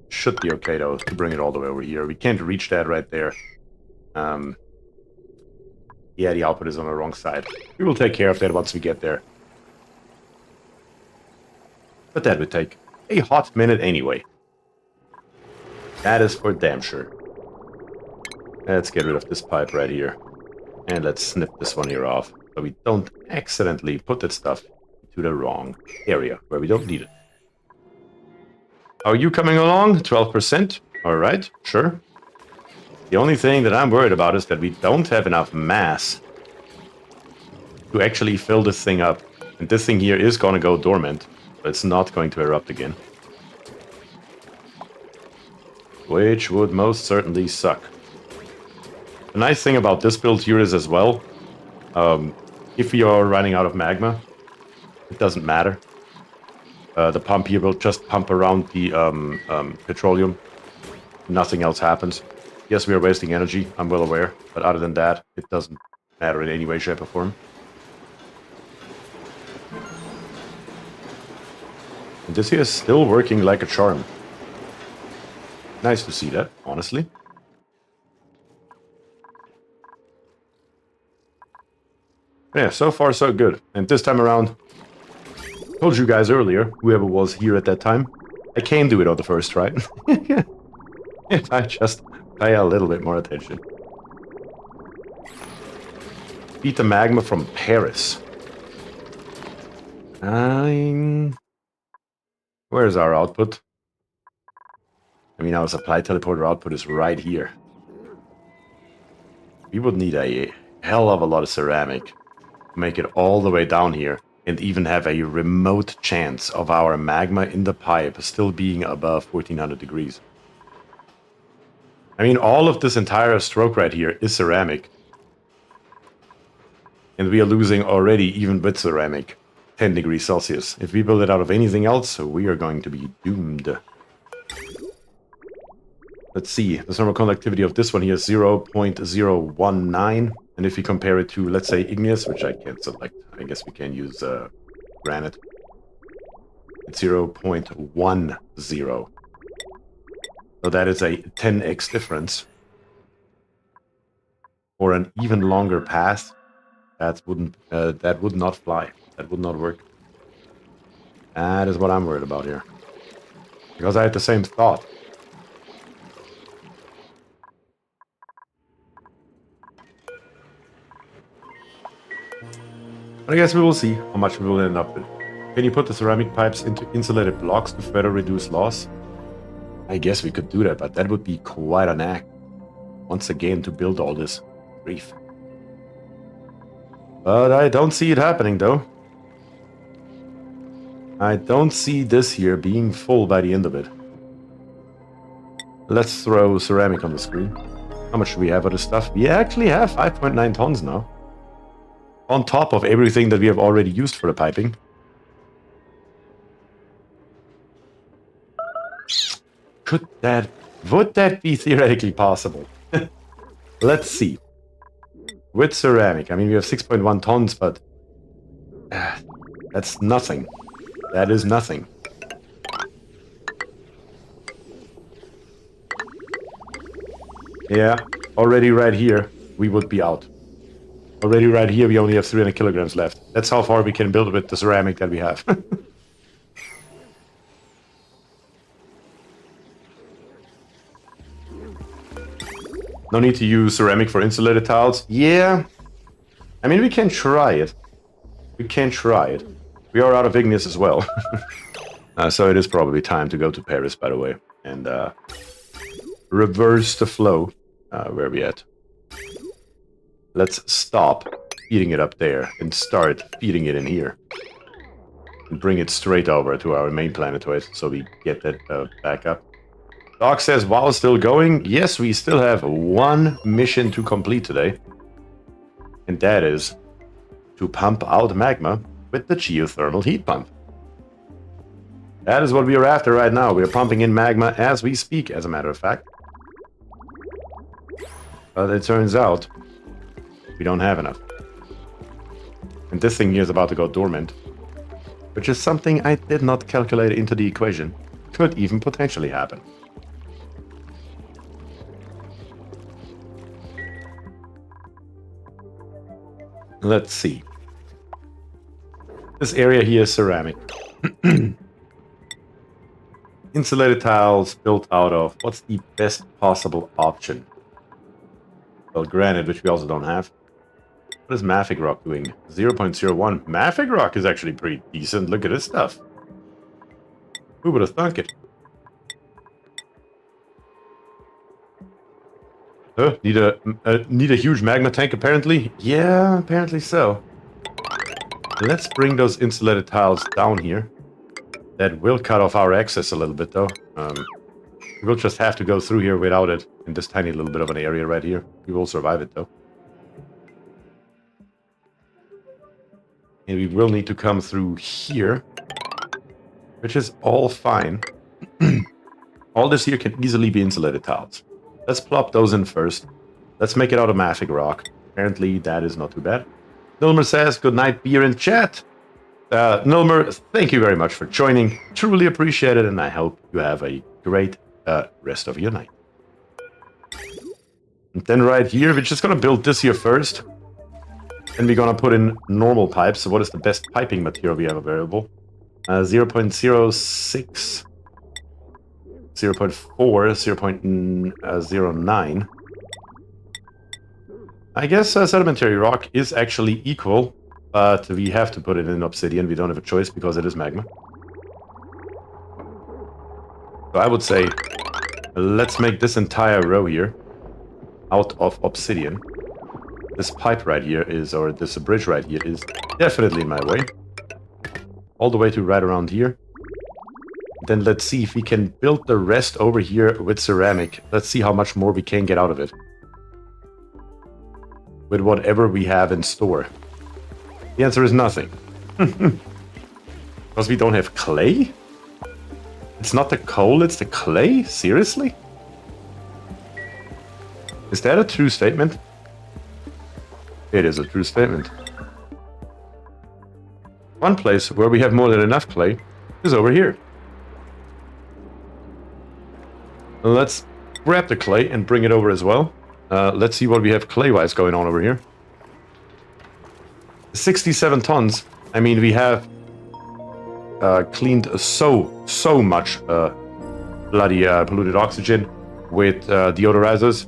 Should be okay, though, to bring it all the way over here. We can't reach that right there. Yeah, the output is on the wrong side. We will take care of that once we get there. But that would take a hot minute anyway. That is for damn sure. Let's get rid of this pipe right here. And let's snip this one here off, so we don't accidentally put that stuff to the wrong area where we don't need it. Are you coming along? 12%? Alright, sure. The only thing that I'm worried about is that we don't have enough mass to actually fill this thing up. And this thing here is going to go dormant, but it's not going to erupt again. Which would most certainly suck. The nice thing about this build here is as well, if we are running out of magma, it doesn't matter. The pump here will just pump around the petroleum. Nothing else happens. Yes, we are wasting energy, I'm well aware, but other than that, it doesn't matter in any way, shape, or form. And this here is still working like a charm. Nice to see that, honestly. Yeah, so far so good. And this time around, told you guys earlier, whoever was here at that time, I can do it on the first try. If I just pay a little bit more attention. Beat the magma from Paris. Where's our output? I mean, our supply teleporter output is right here. We would need a hell of a lot of ceramic to make it all the way down here and even have a remote chance of our magma in the pipe still being above 1400 degrees. I mean, all of this entire stroke right here is ceramic. And we are losing already, even with ceramic, 10 degrees Celsius. If we build it out of anything else, we are going to be doomed. Let's see, the thermal conductivity of this one here is 0.019. And if we compare it to, let's say, igneous, which I can't select, I guess we can use granite. It's 0.10. So that is a 10x difference. For an even longer path, that would not fly. That would not work. That is what I'm worried about here. Because I had the same thought. But I guess we will see how much we will end up with. Can you put the ceramic pipes into insulated blocks to further reduce loss? I guess we could do that, but that would be quite an act. Once again, to build all this reef. But I don't see it happening, though. I don't see this here being full by the end of it. Let's throw ceramic on the screen. How much do we have of this stuff? We actually have 5.9 tons now. On top of everything that we have already used for the piping. Would that be theoretically possible? Let's see. With ceramic, I mean, we have 6.1 tons, but that's nothing. That is nothing. Yeah, already right here, we would be out. Already right here, we only have 300 kilograms left. That's how far we can build with the ceramic that we have. No need to use ceramic for insulated tiles. Yeah. I mean, we can try it. We can try it. We are out of igneous as well. So it is probably time to go to Paris, by the way. And reverse the flow. Where are we at? Let's stop feeding it up there and start feeding it in here. And bring it straight over to our main planetoid so we get that back up. Doc says, while still going, yes, we still have one mission to complete today. And that is to pump out magma with the geothermal heat pump. That is what we are after right now. We are pumping in magma as we speak, as a matter of fact. But it turns out we don't have enough. And this thing here is about to go dormant. Which is something I did not calculate into the equation. Could even potentially happen. Let's see. This area here is ceramic. Insulated tiles built out of what's the best possible option? Well, granite, which we also don't have. What is mafic rock doing? 0.01. Mafic rock is actually pretty decent. Look at this stuff. Who would have thunk it? Need a huge magma tank, apparently? Yeah, apparently so. Let's bring those insulated tiles down here. That will cut off our access a little bit, though. We'll just have to go through here without it in this tiny little bit of an area right here. We will survive it, though. And we will need to come through here, which is all fine. All this here can easily be insulated tiles. Let's plop those in first. Let's make it out of mafic rock. Apparently, that is not too bad. Nilmer says, good night, beer in chat. Nilmer, thank you very much for joining. Truly appreciate it, and I hope you have a great rest of your night. And then right here, we're just going to build this here first. And we're going to put in normal pipes. So what is the best piping material we have available? 0.06... 0.4, 0.09. I guess sedimentary rock is actually equal, but we have to put it in obsidian. We don't have a choice because it is magma. So I would say, let's make this entire row here out of obsidian. This pipe right here is, or this bridge right here is definitely in my way. All the way to right around here. then let's see if we can build the rest over here with ceramic. Let's see how much more we can get out of it. With whatever we have in store. The answer is nothing. Because we don't have clay? It's not the coal, it's the clay? Seriously? Is that a true statement? It is a true statement. One place where we have more than enough clay is over here. Let's grab the clay and bring it over as well. Let's see what we have clay-wise going on over here. 67 tons. I mean, we have cleaned so much bloody polluted oxygen with deodorizers.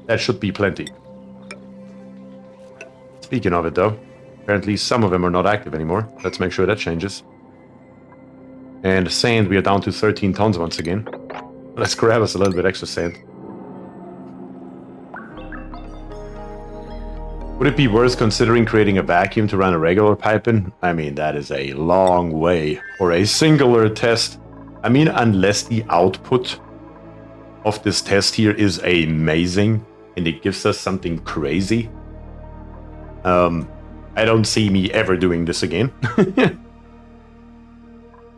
That should be plenty. Speaking of it, though, apparently some of them are not active anymore. Let's make sure that changes. And sand, we are down to 13 tons once again. Let's grab us a little bit extra sand. Would it be worth considering creating a vacuum to run a regular pipe in? I mean, that is a long way for a singular test. I mean, unless the output of this test here is amazing and it gives us something crazy. I don't see me ever doing this again.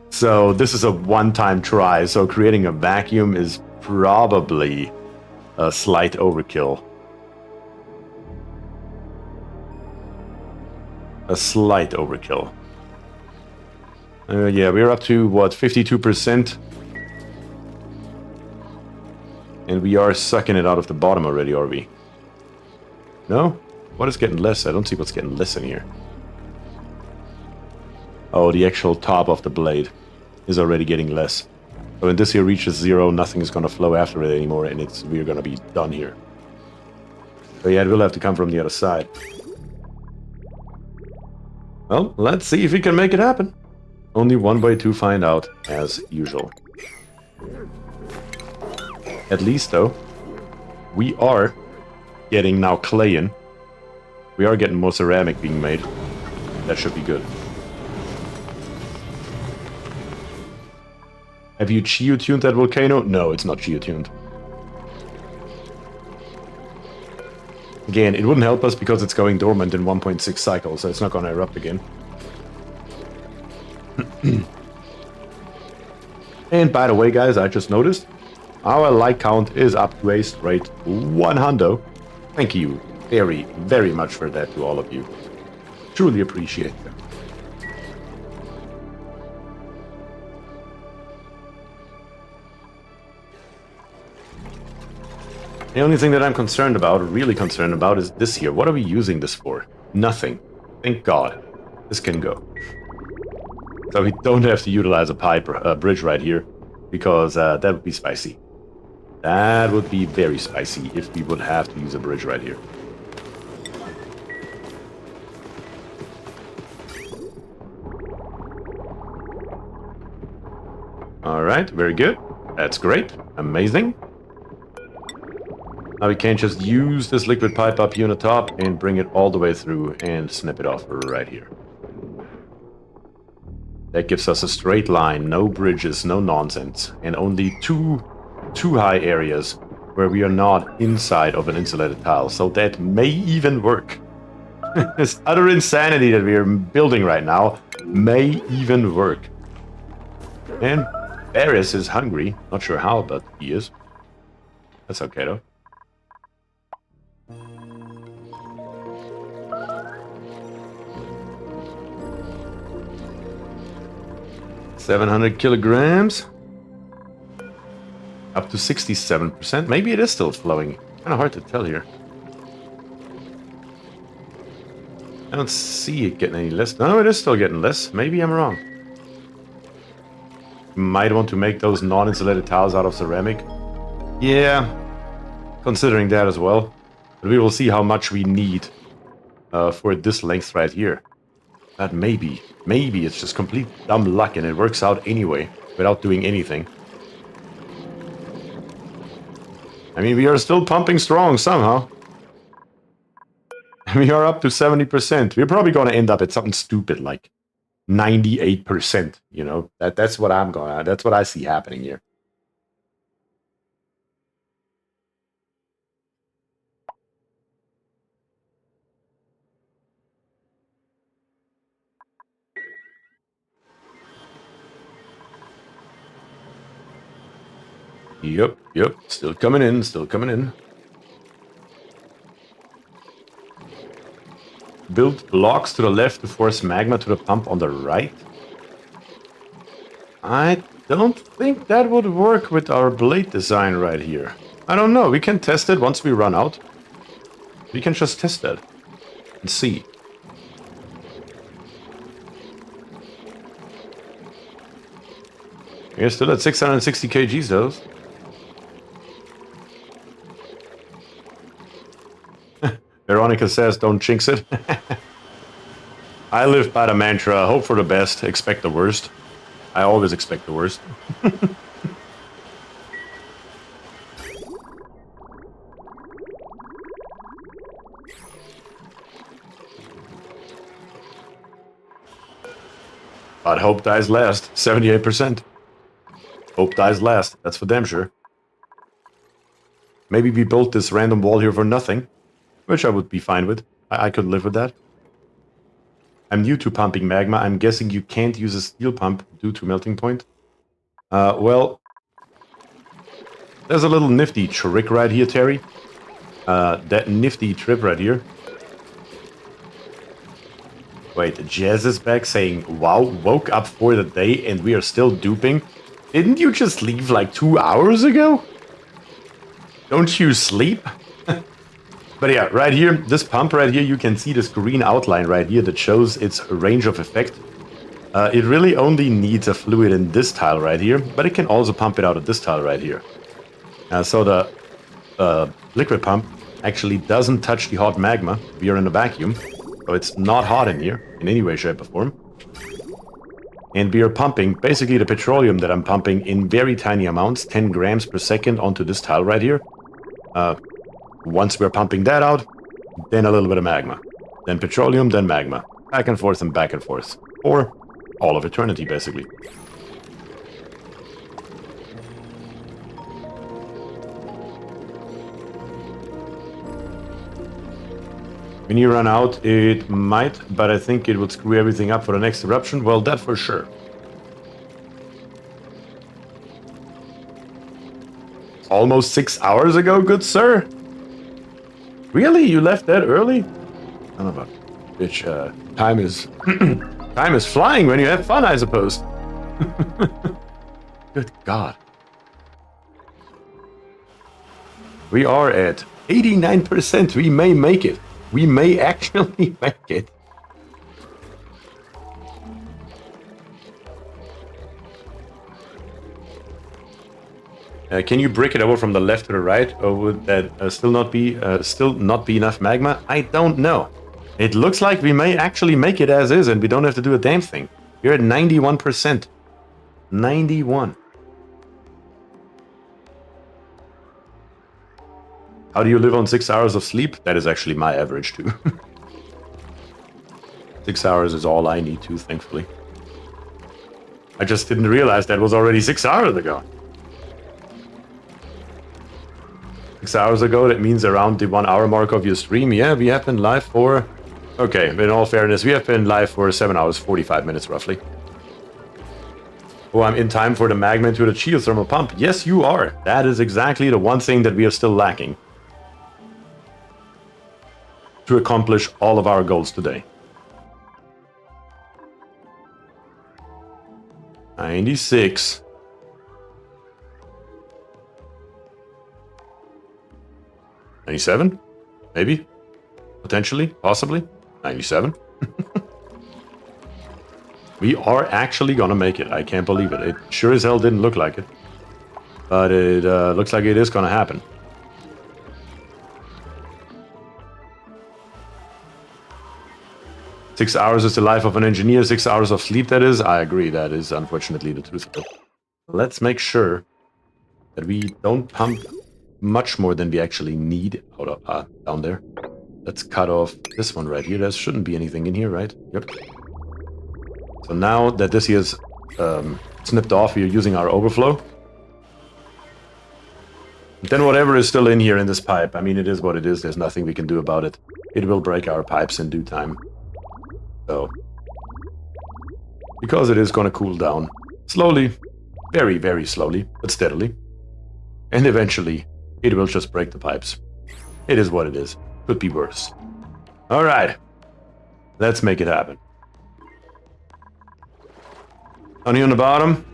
So this is a one-time try, so creating a vacuum is probably a slight overkill. A slight overkill. Yeah, we're up to, what, 52%? And we are sucking it out of the bottom already, are we? No? What is getting less? I don't see what's getting less in here. Oh, the actual top of the blade is already getting less. So when this here reaches 0, nothing is going to flow after it anymore, and we're going to be done here. So yeah, it will have to come from the other side. Well, let's see if we can make it happen. Only one way to find out, as usual. At least, though, we are getting now clay in. We are getting more ceramic being made. That should be good. Have you geotuned that volcano? No, it's not geotuned. Again, it wouldn't help us because it's going dormant in 1.6 cycles, so it's not going to erupt again. And by the way, guys, I just noticed our like count is up to a straight 100. Thank you very, very much for that to all of you. Truly appreciate that. The only thing that I'm concerned about, really concerned about, is this here. What are we using this for? Nothing. Thank God. This can go. So we don't have to utilize a bridge right here, because that would be spicy. That would be very spicy if we would have to use a bridge right here. Alright, very good. That's great. Amazing. Now we can just use this liquid pipe up here on the top and bring it all the way through and snip it off right here. That gives us a straight line, no bridges, no nonsense, and only two high areas where we are not inside of an insulated tile. So that may even work. This utter insanity that we are building right now may even work. And Barris is hungry. Not sure how, but he is. That's okay though. $700 kilograms. Up to 67%. Maybe it is still flowing. Kind of hard to tell here. I don't see it getting any less. No, it is still getting less. Maybe I'm wrong. You might want to make those non-insulated tiles out of ceramic. Yeah, considering that as well. But we will see how much we need for this length right here. That maybe it's just complete dumb luck and it works out anyway, without doing anything. I mean, we are still pumping strong somehow. We are up to 70%. We're probably going to end up at something stupid like 98%. You know, that's what I'm going. That's what I see happening here. Yep. Still coming in, still coming in. Build blocks to the left to force magma to the pump on the right. I don't think that would work with our blade design right here. I don't know. We can test it once we run out. We can just test that and see. We're still at 660 kgs though. Veronica says, don't jinx it. I live by the mantra, hope for the best, expect the worst. I always expect the worst. But hope dies last, 78%. Hope dies last, that's for damn sure. Maybe we built this random wall here for nothing, which I would be fine with. I could live with that. I'm new to pumping magma. I'm guessing you can't use a steel pump due to melting point. Well, there's a little nifty trick right here, Terry. That nifty trip right here. Wait, Jazz is back saying, wow, woke up for the day and we are still duping. Didn't you just leave like 2 hours ago? Don't you sleep? But yeah, right here, this pump right here, you can see this green outline right here that shows its range of effect. It really only needs a fluid in this tile right here, but it can also pump it out of this tile right here. So the liquid pump actually doesn't touch the hot magma. We are in a vacuum, so it's not hot in here in any way, shape, or form. And we are pumping basically the petroleum that I'm pumping in very tiny amounts, 10 grams per second onto this tile right here. Once we're pumping that out, then a little bit of magma. Then petroleum, then magma. Back and forth and back and forth. For all of eternity, basically. When you run out, it might, but I think it would screw everything up for the next eruption. Well, that for sure. Almost 6 hours ago, good sir? Really? You left that early? I don't know. Bitch, time is... time is flying when you have fun, I suppose. Good God. We are at 89%. We may make it. We may actually make it. Can you brick it over from the left to the right, or would that still not be enough magma? I don't know. It looks like we may actually make it as is, and we don't have to do a damn thing. We're at 91%. 91. How do you live on 6 hours of sleep? That is actually my average too. 6 hours is all I need to, thankfully. I just didn't realize that was already 6 hours ago. 6 hours ago, that means around the 1 hour mark of your stream. Yeah, we have been live for... Okay, in all fairness, we have been live for 7 hours, 45 minutes roughly. Oh, I'm in time for the magma to the geothermal pump. Yes, you are. That is exactly the one thing that we are still lacking to accomplish all of our goals today. 96. 97? Maybe? Potentially? Possibly? 97? We are actually gonna make it. I can't believe it. It sure as hell didn't look like it. But it looks like it is gonna happen. Six hours is the life of an engineer. 6 hours of sleep, that is. I agree. That is unfortunately the truth of it. Let's make sure that we don't pump much more than we actually need out of, down there. Let's cut off this one right here. There shouldn't be anything in here, right? Yep. So now that this here is snipped off, we are using our overflow. Then whatever is still in here in this pipe, I mean, it is what it is. There's nothing we can do about it. It will break our pipes in due time. So, because it is going to cool down slowly, very, very slowly, but steadily. And eventually, it will just break the pipes. It is what it is. Could be worse. All right. Let's make it happen. Down here on the bottom,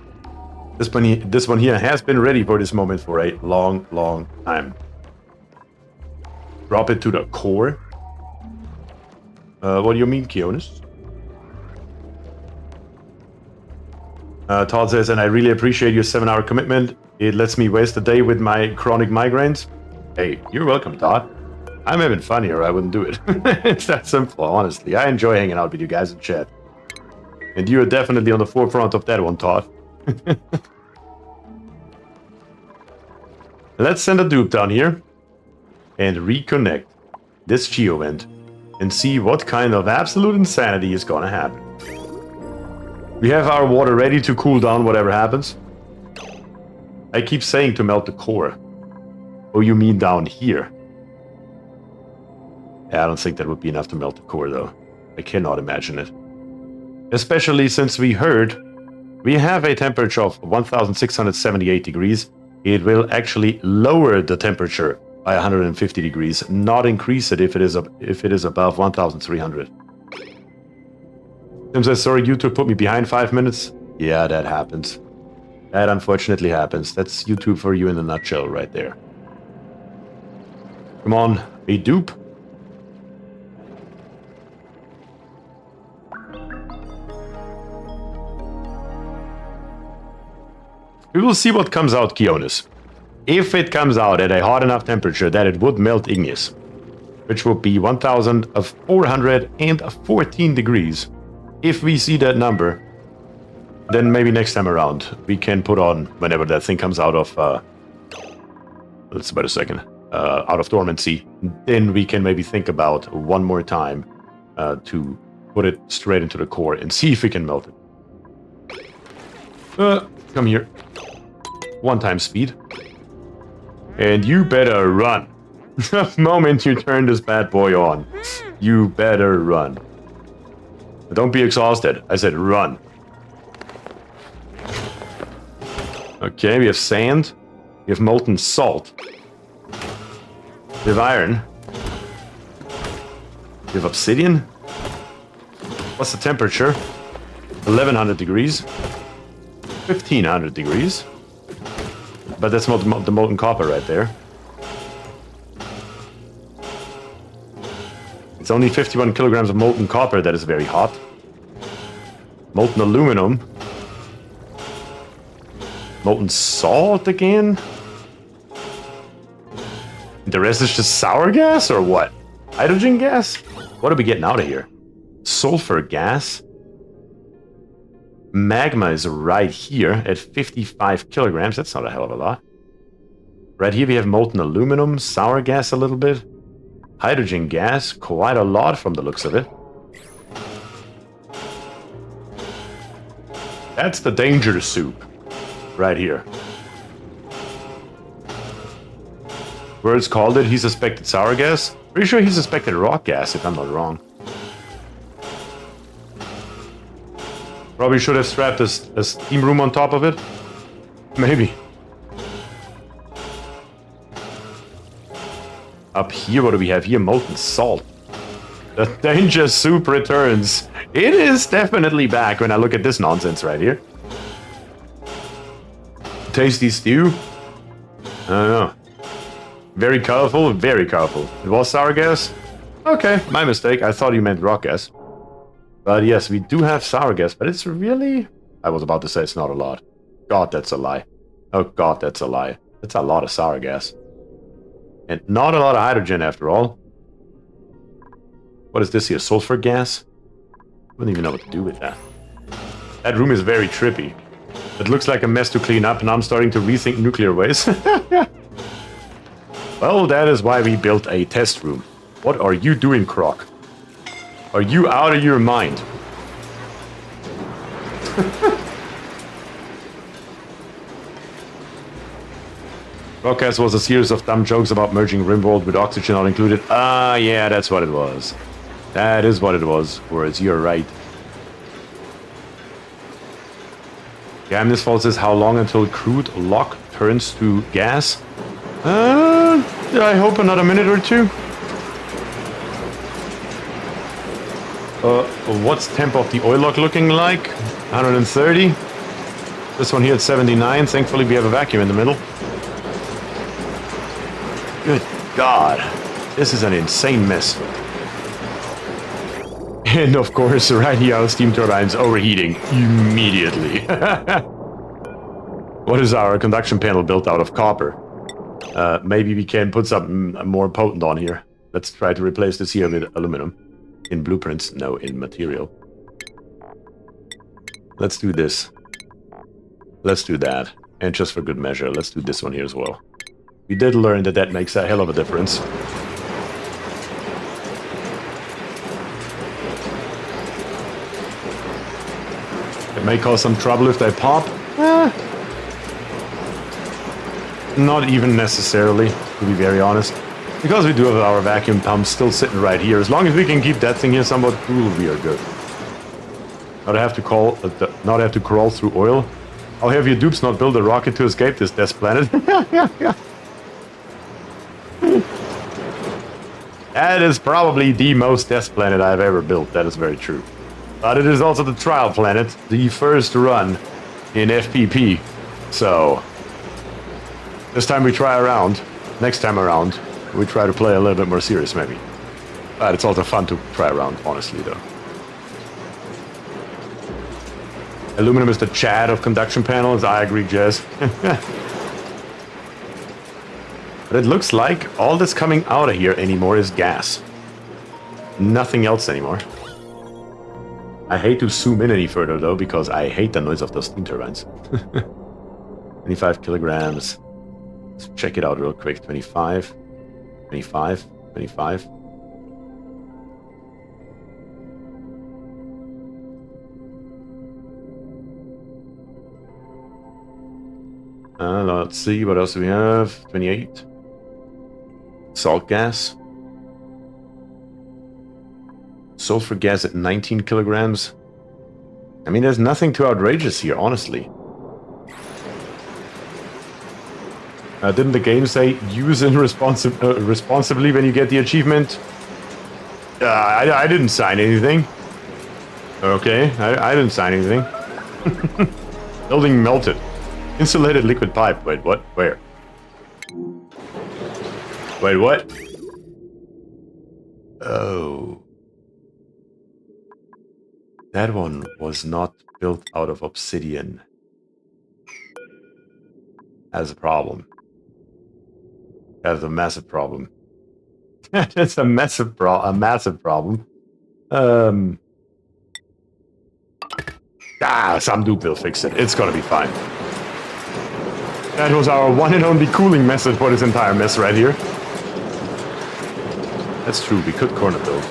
this one here has been ready for this moment for a long, long time. Drop it to the core. What do you mean, Keonis? Todd says, and I really appreciate your 7-hour commitment. It lets me waste a day with my chronic migraines. Hey, you're welcome, Todd. I'm having fun here, I wouldn't do it. It's that simple, honestly. I enjoy hanging out with you guys in chat. And you're definitely on the forefront of that one, Todd. Let's send a dupe down here and reconnect this geovent and see what kind of absolute insanity is gonna happen. We have our water ready to cool down whatever happens. I keep saying to melt the core. Oh, you mean down here? Yeah, I don't think that would be enough to melt the core, though. I cannot imagine it. Especially since we heard we have a temperature of 1678 degrees. It will actually lower the temperature by 150 degrees, not increase it if it is above 1300. Tim says, sorry, YouTube put me behind 5 minutes. Yeah, that happens. That unfortunately happens. That's YouTube for you in a nutshell right there. Come on, a dupe. We will see what comes out, Keonis. If it comes out at a hot enough temperature that it would melt igneous, which would be 1414 degrees. If we see that number, then maybe next time around we can put on, whenever that thing comes out of, let's wait a second, out of dormancy, then we can maybe think about one more time to put it straight into the core and see if we can melt it. Come here. 1 speed. And you better run. The moment you turn this bad boy on, you better run. But don't be exhausted. I said run. Okay, we have sand. We have molten salt. We have iron. We have obsidian. What's the temperature? 1100 degrees. 1500 degrees. But that's not the molten copper right there. It's only 51 kilograms of molten copper that is very hot. Molten aluminum. Molten salt again? The rest is just sour gas or what? Hydrogen gas? What are we getting out of here? Sulfur gas? Magma is right here at 55 kilograms. That's not a hell of a lot. Right here we have molten aluminum, sour gas a little bit. Hydrogen gas, quite a lot from the looks of it. That's the danger soup. Right here. Words called it, he suspected sour gas. Pretty sure he suspected rock gas, if I'm not wrong. Probably should have strapped a steam room on top of it. Maybe. Up here, what do we have here? Molten salt. The danger soup returns. It is definitely back when I look at this nonsense right here. Tasty stew? I don't know. Very colorful, very colorful. It was sour gas? Okay, my mistake. I thought you meant rock gas. But yes, we do have sour gas, but it's really... I was about to say it's not a lot. God, that's a lie. Oh god, that's a lie. That's a lot of sour gas. And not a lot of hydrogen after all. What is this here? Sulfur gas? I don't even know what to do with that. That room is very trippy. It looks like a mess to clean up, and I'm starting to rethink nuclear waste. Well, that is why we built a test room. What are you doing, Croc? Are you out of your mind? Broadcast was a series of dumb jokes about merging Rimworld with oxygen not included. Ah, yeah, that's what it was. That is what it was. Words, you're right. Gamnis Fall says, how long until crude lock turns to gas? I hope another minute or two. What's temp of the oil lock looking like? 130. This one here at 79. Thankfully we have a vacuum in the middle. Good God. This is an insane mess. And of course, right here, our steam turbine's overheating immediately. What is our conduction panel built out of? Copper. Maybe we can put something more potent on here. Let's try to replace this here with aluminum. In blueprints? No, in material. Let's do this. Let's do that. And just for good measure, let's do this one here as well. We did learn that that makes a hell of a difference. It may cause some trouble if they pop. Not even necessarily, to be very honest. Because we do have our vacuum pump still sitting right here. As long as we can keep that thing here somewhat cool, we are good. Not have to crawl through oil. I'll have your dupes not build a rocket to escape this death planet. That is probably the most death planet I've ever built. That is very true. But it is also the trial planet, the first run in FPP. So, this time we try around. Next time around, we try to play a little bit more serious, maybe. But it's also fun to try around, honestly, though. Aluminum is the Chad of conduction panels. I agree, Jez. But it looks like all that's coming out of here anymore is gas. Nothing else anymore. I hate to zoom in any further, though, because I hate the noise of those steam turbines. 25 kilograms. Let's check it out real quick. 25. 25. 25. Let's see, what else do we have? 28. Salt gas. Sulfur gas at 19 kilograms. I mean, there's nothing too outrageous here, honestly. Didn't the game say use it responsibly when you get the achievement? I didn't sign anything. Okay, I didn't sign anything. Building melted. Insulated liquid pipe. Wait, what? Where? Wait, what? Oh. That one was not built out of obsidian. That's a problem. That's a massive problem. That's a massive problem. Some dupe will fix it. It's gonna be fine. That was our one and only cooling method for this entire mess right here. That's true, we could corner build.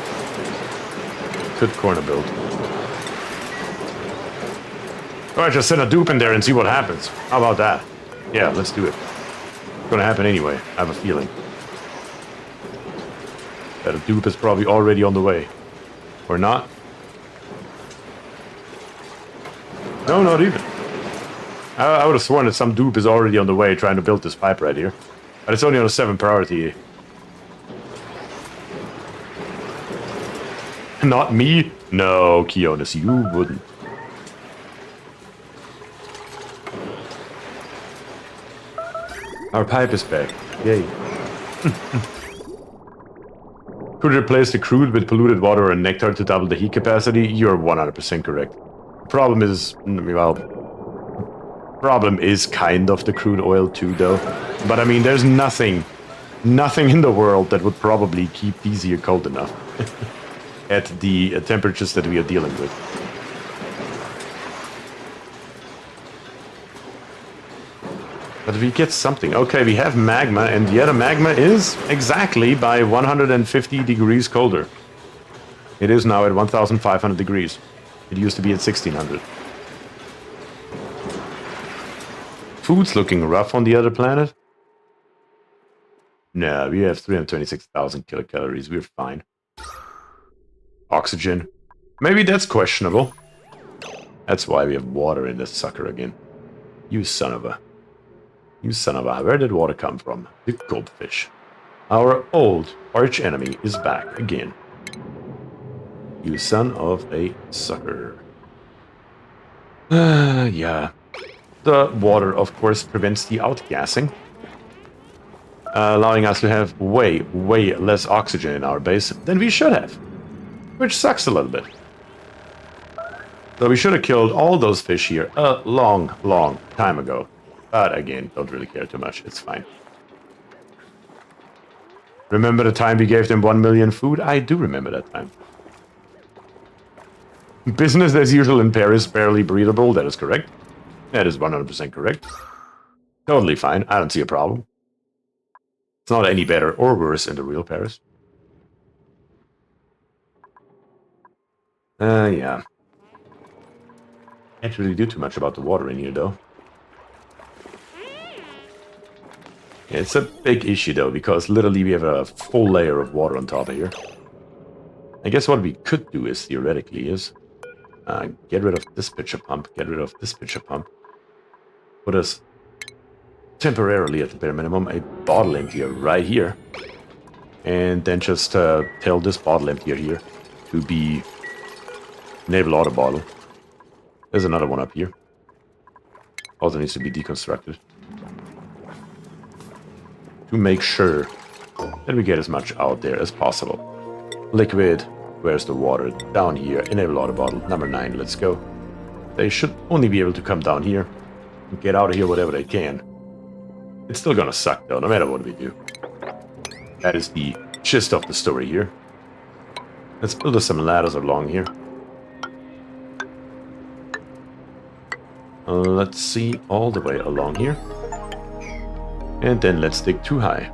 Alright, just send a dupe in there and see what happens. How about that? Yeah, let's do it. It's gonna happen anyway, I have a feeling. That a dupe is probably already on the way. Or not? No, not even. I would have sworn that some dupe is already on the way trying to build this pipe right here. But it's only on a 7 priority. Not me? No, Kionis, you wouldn't. Our pipe is back. Yay. Could replace the crude with polluted water or nectar to double the heat capacity? You're 100% correct. Problem is, well, problem is kind of the crude oil too, though. But I mean, there's nothing in the world that would probably keep these here cold enough at the temperatures that we are dealing with. But we get something. Okay, we have magma, and yeah, the magma is exactly by 150 degrees colder. It is now at 1,500 degrees. It used to be at 1,600. Food's looking rough on the other planet. No, we have 326,000 kilocalories. We're fine. Oxygen. Maybe that's questionable. That's why we have water in this sucker again. You son of a... You son of a... Where did water come from? The goldfish. Our old arch enemy is back again. You son of a sucker. Yeah. The water, of course, prevents the outgassing. Allowing us to have way less oxygen in our base than we should have. Which sucks a little bit. So we should have killed all those fish here a long time ago. But again, don't really care too much. It's fine. Remember the time we gave them 1 million food? I do remember that time. Business as usual in Paris, barely breathable. That is correct. That is 100% correct. Totally fine. I don't see a problem. It's not any better or worse in the real Paris. Yeah. Can't really do too much about the water in here, though. Yeah, it's a big issue, though, because literally we have a full layer of water on top of here. I guess what we could do is, theoretically, is get rid of this pitcher pump, get rid of this pitcher pump. Put us temporarily at the bare minimum a bottle emptier right here. And then just tell this bottle emptier here to be enable auto bottle. There's another one up here. Also needs to be deconstructed. To make sure that we get as much out there as possible. Liquid, where's the water? Down here, enable auto bottle, number 9, let's go. They should only be able to come down here and get out of here whatever they can. It's still gonna suck though, no matter what we do. That is the gist of the story here. Let's build us some ladders along here. Let's see, all the way along here. And then let's dig too high.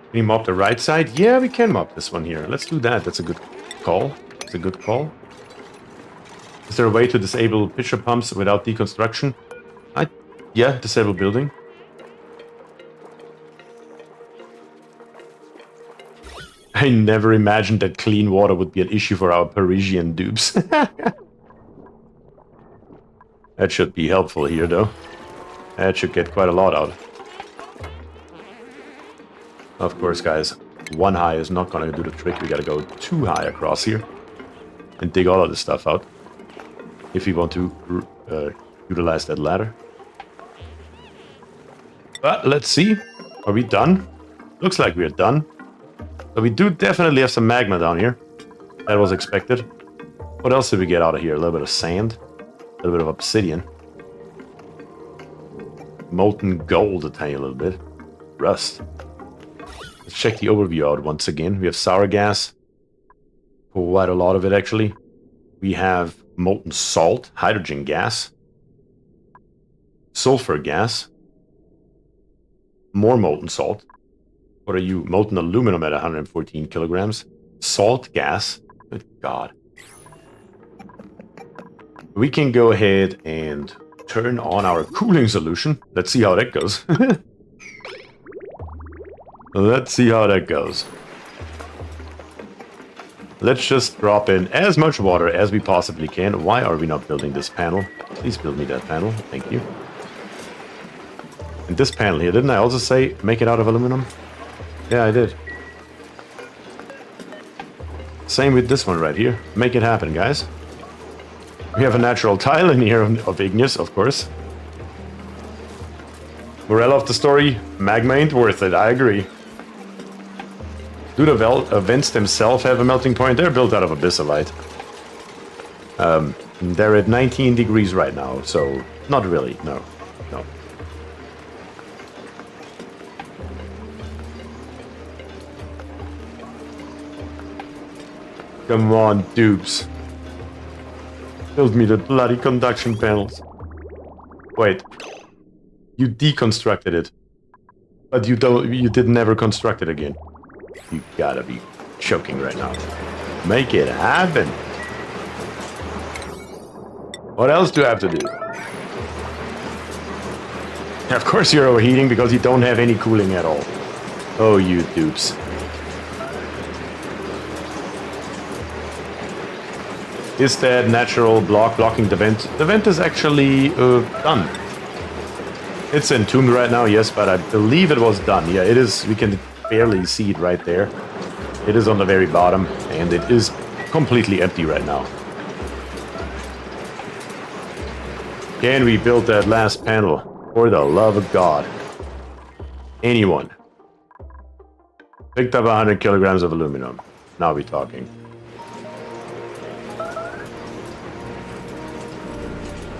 Can we mop the right side? Yeah, we can mop this one here. Let's do that. That's a good call. It's a good call. Is there a way to disable pitcher pumps without deconstruction? Yeah, disable building. I never imagined that clean water would be an issue for our Parisian dupes. That should be helpful here, though. That should get quite a lot out. Of course, guys, one high is not going to do the trick. We got to go too high across here and dig all of this stuff out if we want to utilize that ladder. But let's see. Are we done? Looks like we're done. So we do definitely have some magma down here. That was expected. What else did we get out of here? A little bit of sand. A little bit of obsidian. Molten gold, to tell you a little bit. Rust. Let's check the overview out once again. We have sour gas. Quite a lot of it, actually. We have molten salt, hydrogen gas, sulfur gas, more molten salt. What are you? Molten aluminum at 114 kilograms. Salt gas. Good God. We can go ahead and turn on our cooling solution. Let's see how that goes. Let's see how that goes. Let's just drop in as much water as we possibly can. Why are we not building this panel? Please build me that panel. Thank you. And this panel here, didn't I also say make it out of aluminum? Yeah, I did. Same with this one right here. Make it happen, guys. We have a natural tile in here of igneous, of course. Moral of the story, magma ain't worth it, I agree. Do the vents themselves have a melting point? They're built out of abyssalite. They're at 19 degrees right now, so not really, no. No. Come on, dupes. Build me the bloody conduction panels. Wait. You deconstructed it. But you did never construct it again. You gotta be choking right now. Make it happen. What else do I have to do? Of course you're overheating because you don't have any cooling at all. Oh, you dupes. Is that natural block blocking the vent? The vent is actually done. It's entombed right now, yes, but I believe it was done. Yeah, it is. We can barely see it right there. It is on the very bottom, and it is completely empty right now. Can we build that last panel? For the love of God. Anyone. Picked up 100 kilograms of aluminum. Now we're talking.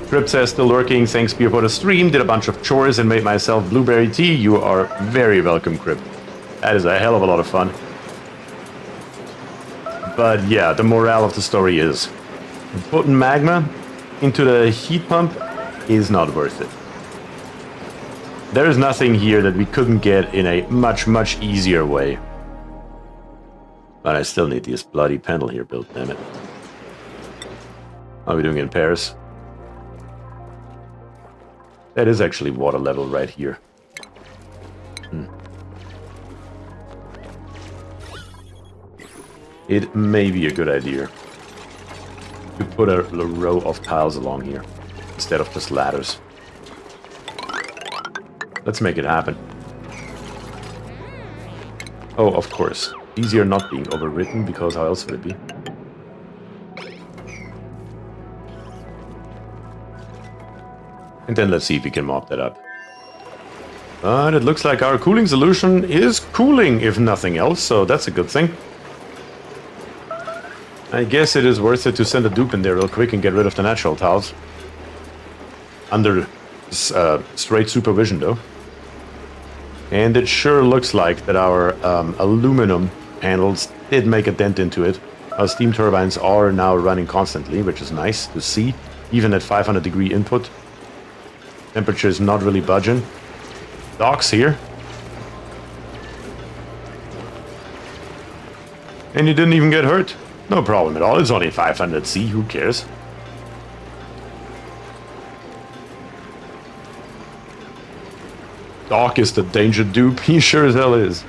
Trip says still working. Thanks, Beer, for the stream. Did a bunch of chores and made myself blueberry tea. You are very welcome, Crip. That is a hell of a lot of fun. But yeah, the morale of the story is putting magma into the heat pump is not worth it. There is nothing here that we couldn't get in a much, much easier way. But I still need this bloody panel here built, damn it. How are we doing in pairs? That is actually water level right here. It may be a good idea to put a row of tiles along here instead of just ladders. Let's make it happen. Oh, of course. These are not being overwritten, because how else would it be? And then let's see if we can mop that up. But it looks like our cooling solution is cooling, if nothing else, so that's a good thing. I guess it is worth it to send a dupe in there real quick and get rid of the natural tiles. Under straight supervision, though. And it sure looks like that our aluminum panels did make a dent into it. Our steam turbines are now running constantly, which is nice to see. Even at 500 degree input. Temperature is not really budging. Docks here. And you didn't even get hurt. No problem at all. It's only 500 C. Who cares? Doc is the danger dupe. He sure as hell is.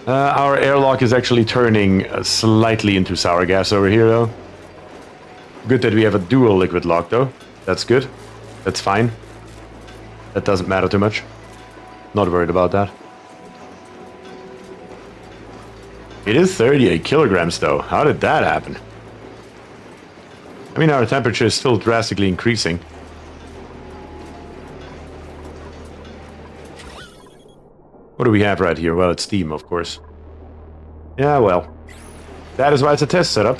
Our airlock is actually turning slightly into sour gas over here, though. Good that we have a dual liquid lock, though. That's good. That's fine. That doesn't matter too much. Not worried about that. It is 38 kilograms, though. How did that happen? I mean, our temperature is still drastically increasing. What do we have right here? Well, it's steam, of course. Yeah, well. That is why it's a test setup.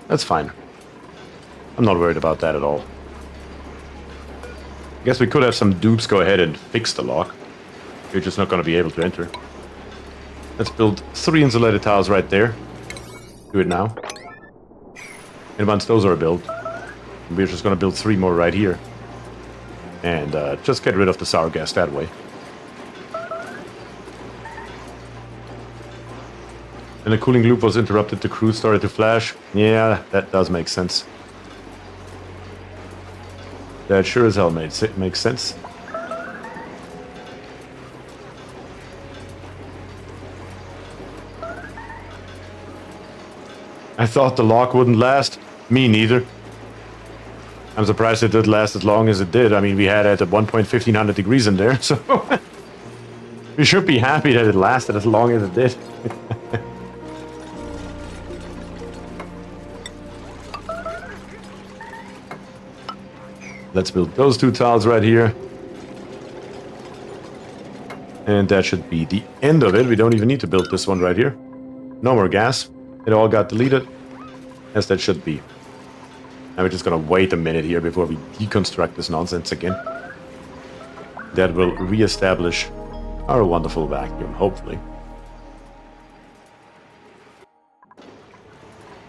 That's fine. I'm not worried about that at all. I guess we could have some dupes go ahead and fix the lock. You're just not going to be able to enter. Let's build 3 insulated tiles right there. Do it now. And once those are built, we're just going to build 3 more right here. And just get rid of the sour gas that way. And the cooling loop was interrupted, the crew started to flash. Yeah, that does make sense. That sure as hell makes sense. I thought the lock wouldn't last. Me neither. I'm surprised it did last as long as it did. I mean, we had it at 1.1500 degrees in there, so... we should be happy that it lasted as long as it did. Let's build those 2 tiles right here. And that should be the end of it. We don't even need to build this one right here. No more gas. It all got deleted. As that should be. Now we're just gonna wait a minute here before we deconstruct this nonsense again. That will re-establish our wonderful vacuum, hopefully.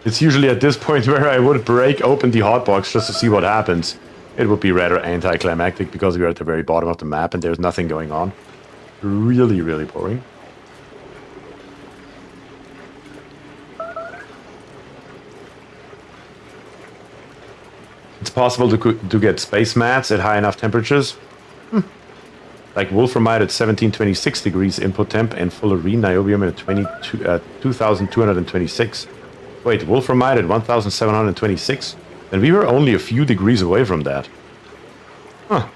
It's usually at this point where I would break open the hotbox just to see what happens. it would be rather anticlimactic because we're at the very bottom of the map and there's nothing going on. Really, really boring. It's possible to get space mats at high enough temperatures. Like wolframite at 1726 degrees input temp and fullerene niobium at 2226. Wait, wolframite at 1726? And we were only a few degrees away from that. Huh.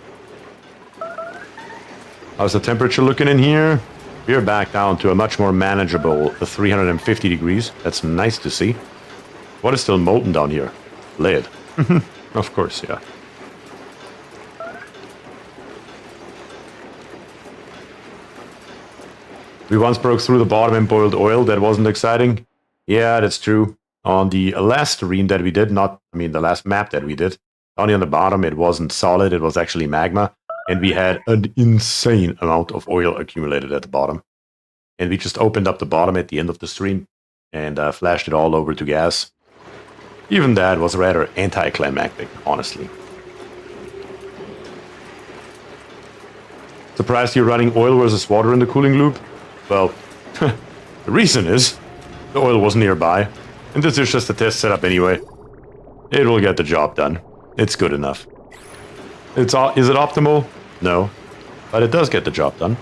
How's the temperature looking in here? We're back down to a much more manageable 350 degrees. That's nice to see. What is still molten down here? Lead. Of course, yeah. We once broke through the bottom and boiled oil. That wasn't exciting. Yeah, that's true. On the last stream that we did, the last map that we did, only on the bottom, it wasn't solid. It was actually magma. And we had an insane amount of oil accumulated at the bottom. And we just opened up the bottom at the end of the stream and flashed it all over to gas. Even that was rather anticlimactic, honestly. Surprised you're running oil versus water in the cooling loop? Well, the reason is the oil was nearby, and this is just a test setup anyway. It will get the job done. It's good enough. Is it optimal? No, but it does get the job done.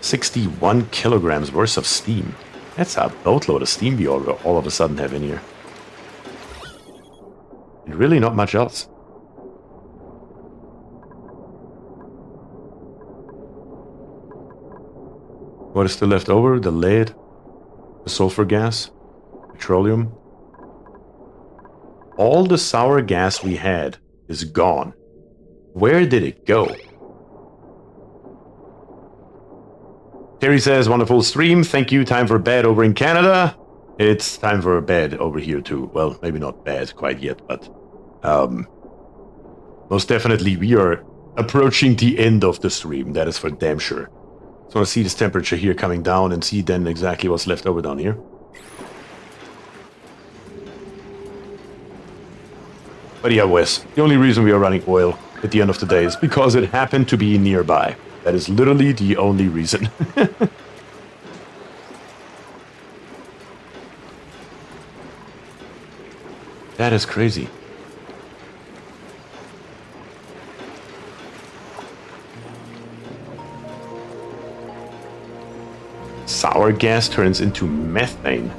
61 kilograms worth of steam. That's a boatload of steam we all of a sudden have in here. And really not much else. What is still left over? The lead, the sulfur gas, petroleum. All the sour gas we had is gone. Where did it go? Terry says, wonderful stream. Thank you. Time for bed over in Canada. It's time for bed over here too. Well, maybe not bed quite yet, but most definitely we are approaching the end of the stream. That is for damn sure. So I want to see this temperature here coming down and see then exactly what's left over down here. But yeah, Wes, the only reason we are running oil at the end of the day is because it happened to be nearby. That is literally the only reason. That is crazy. Sour gas turns into methane.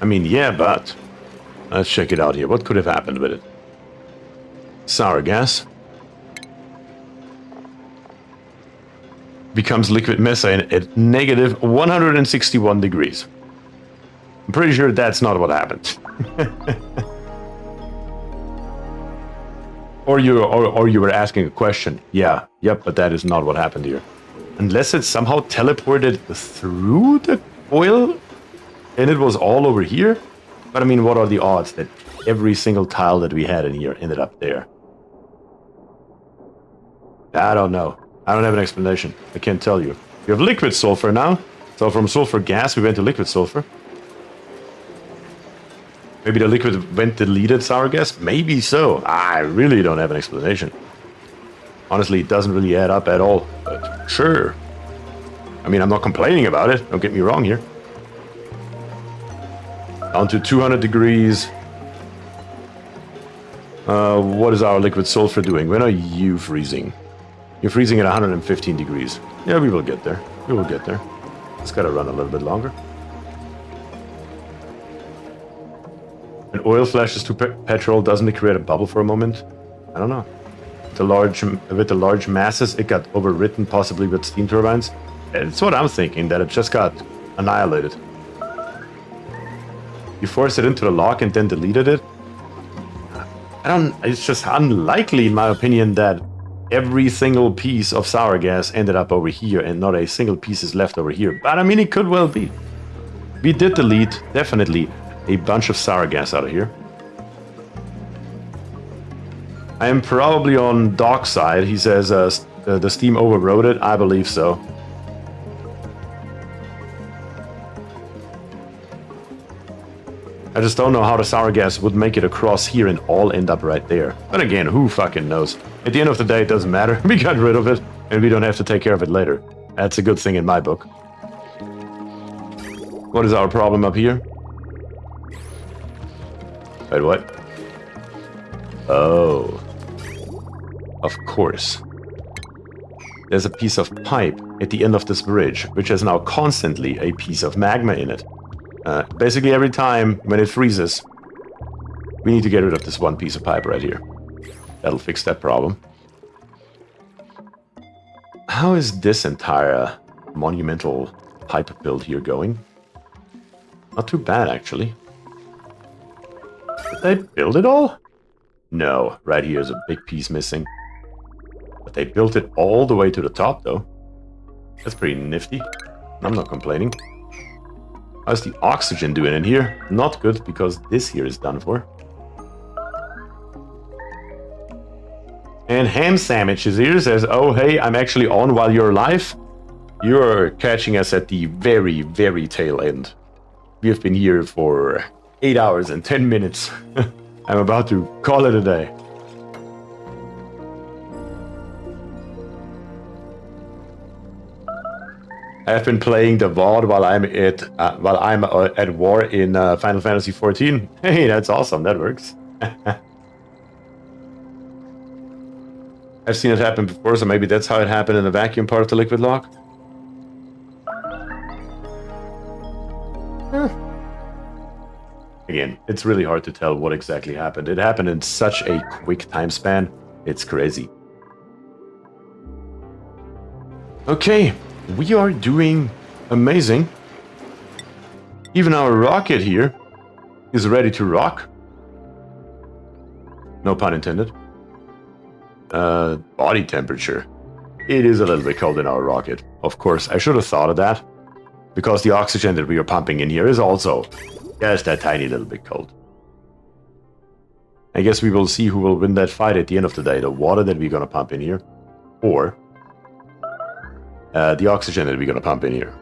I mean, yeah, but let's check it out here. What could have happened with it? Sour gas becomes liquid methane at negative 161 degrees. I'm pretty sure that's not what happened. or you were asking a question. Yeah, yep, but that is not what happened here. Unless it somehow teleported through the oil and it was all over here. But I mean, what are the odds that every single tile that we had in here ended up there? I don't know. I don't have an explanation. I can't tell you. We have liquid sulfur now. So from sulfur gas, we went to liquid sulfur. Maybe the liquid vent deleted sour gas? Maybe so. I really don't have an explanation. Honestly, it doesn't really add up at all. But sure. I mean, I'm not complaining about it. Don't get me wrong here. Down to 200 degrees. What is our liquid sulfur doing? When are you freezing? You're freezing at 115 degrees. Yeah, we will get there. We will get there. It's got to run a little bit longer. When oil flashes to petrol, doesn't it create a bubble for a moment? I don't know. With the large masses, it got overwritten, possibly with steam turbines. It's what I'm thinking, that it just got annihilated. You forced it into the lock and then deleted it? It's just unlikely, in my opinion, that every single piece of sour gas ended up over here and not a single piece is left over here. But I mean, it could well be. We did delete, definitely, a bunch of sour gas out of here. I am probably on Doc's side. He says the steam overrode it. I believe so. I just don't know how the sour gas would make it across here and all end up right there. But again, who fucking knows? At the end of the day, it doesn't matter. We got rid of it, and we don't have to take care of it later. That's a good thing in my book. What is our problem up here? Wait, what? Oh. Of course. There's a piece of pipe at the end of this bridge, which has now constantly a piece of magma in it. Basically every time when it freezes, we need to get rid of this one piece of pipe right here. That'll fix that problem. How is this entire monumental pipe build here going? Not too bad, actually. Did they build it all? No, right here is a big piece missing. But they built it all the way to the top, though. That's pretty nifty. I'm not complaining. How's the oxygen doing in here? Not good, because this here is done for. And Ham Sandwich is here, says, oh, hey, I'm actually on while you're live. You're catching us at the very, very tail end. We have been here for 8 hours and 10 minutes. I'm about to call it a day. I've been playing the VOD while I'm at war in Final Fantasy XIV. Hey, that's awesome. That works. I've seen it happen before, so maybe that's how it happened in the vacuum part of the liquid lock. Again, it's really hard to tell what exactly happened. It happened in such a quick time span. It's crazy. Okay. We are doing amazing. Even our rocket here is ready to rock. No pun intended. Body temperature. It is a little bit cold in our rocket. Of course, I should have thought of that. Because the oxygen that we are pumping in here is also just a tiny little bit cold. I guess we will see who will win that fight at the end of the day. The water that we're going to pump in here. Or the oxygen that we're going to pump in here.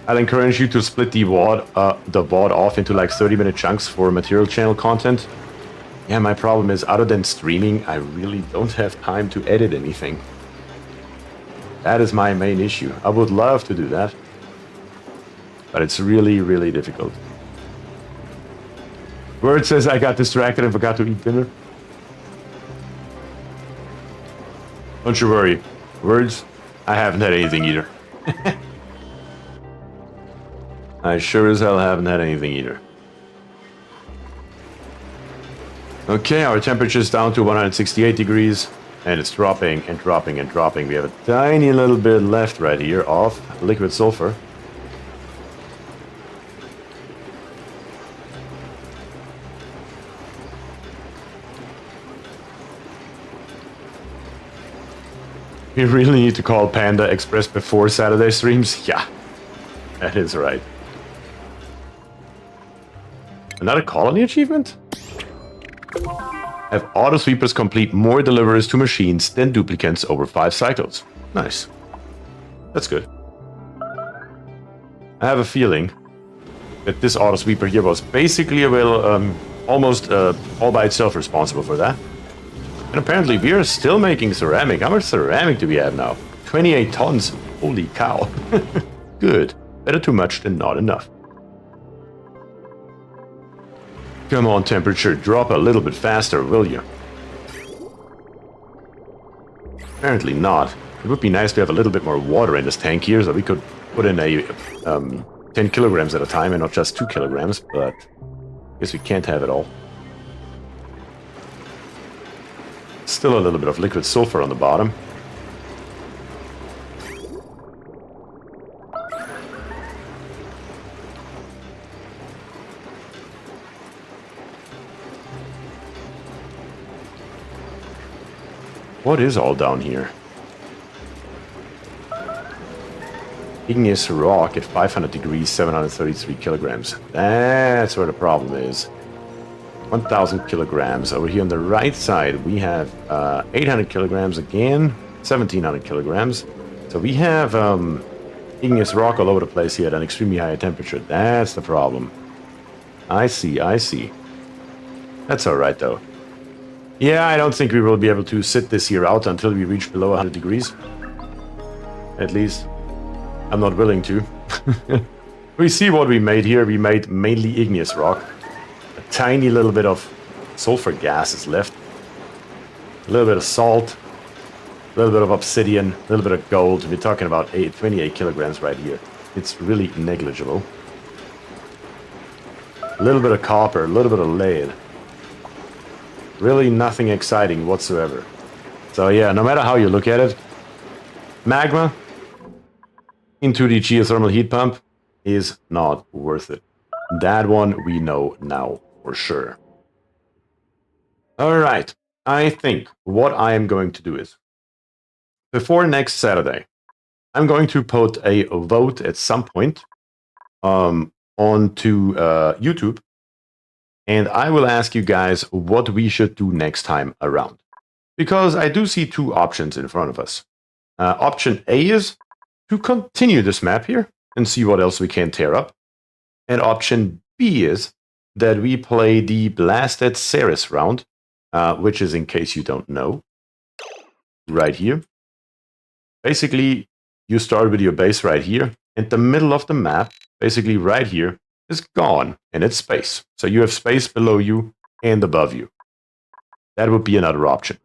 I'll encourage you to split the VOD off into like 30-minute chunks for material channel content. Yeah, my problem is, other than streaming, I really don't have time to edit anything. That is my main issue. I would love to do that, but it's really, really difficult. Word says I got distracted and forgot to eat dinner. Don't you worry. Words, I haven't had anything either. I sure as hell haven't had anything either. Okay, our temperature is down to 168 degrees, and it's dropping and dropping and dropping. We have a tiny little bit left right here of liquid sulfur. We really need to call Panda Express before Saturday streams? Yeah, that is right. Another colony achievement? Have auto sweepers complete more deliveries to machines than duplicates over 5 cycles. Nice. That's good. I have a feeling that this auto sweeper here was basically almost all by itself responsible for that. And apparently we are still making ceramic. How much ceramic do we have now? 28 tons. Holy cow. Good. Better too much than not enough. Come on, temperature. Drop a little bit faster, will you? Apparently not. It would be nice to have a little bit more water in this tank here, so we could put in a 10 kilograms at a time and not just 2 kilograms, but I guess we can't have it all. Still a little bit of liquid sulfur on the bottom. What is all down here? Igneous rock at 500 degrees, 733 kilograms. That's where the problem is. 1,000 kilograms. Over here on the right side, we have 800 kilograms again, 1,700 kilograms. So we have igneous rock all over the place here at an extremely high temperature. That's the problem. I see, I see. That's alright though. Yeah, I don't think we will be able to sit this here out until we reach below 100 degrees. At least, I'm not willing to. We see what we made here. We made mainly igneous rock. A tiny little bit of sulfur gas is left. A little bit of salt. A little bit of obsidian. A little bit of gold. We're talking about 28 kilograms right here. It's really negligible. A little bit of copper. A little bit of lead. Really nothing exciting whatsoever. So yeah, no matter how you look at it, magma into the geothermal heat pump is not worth it. That one we know now for sure. Alright, I think what I am going to do is, before next Saturday, I'm going to put a vote at some point onto YouTube. And I will ask you guys what we should do next time around. Because I do see two options in front of us. Option A is to continue this map here and see what else we can tear up. And option B is that we play the Blasted Ceres round, which is, in case you don't know, right here. Basically, you start with your base right here, and the middle of the map, basically right here, is gone, and it's space. So you have space below you and above you. That would be another option.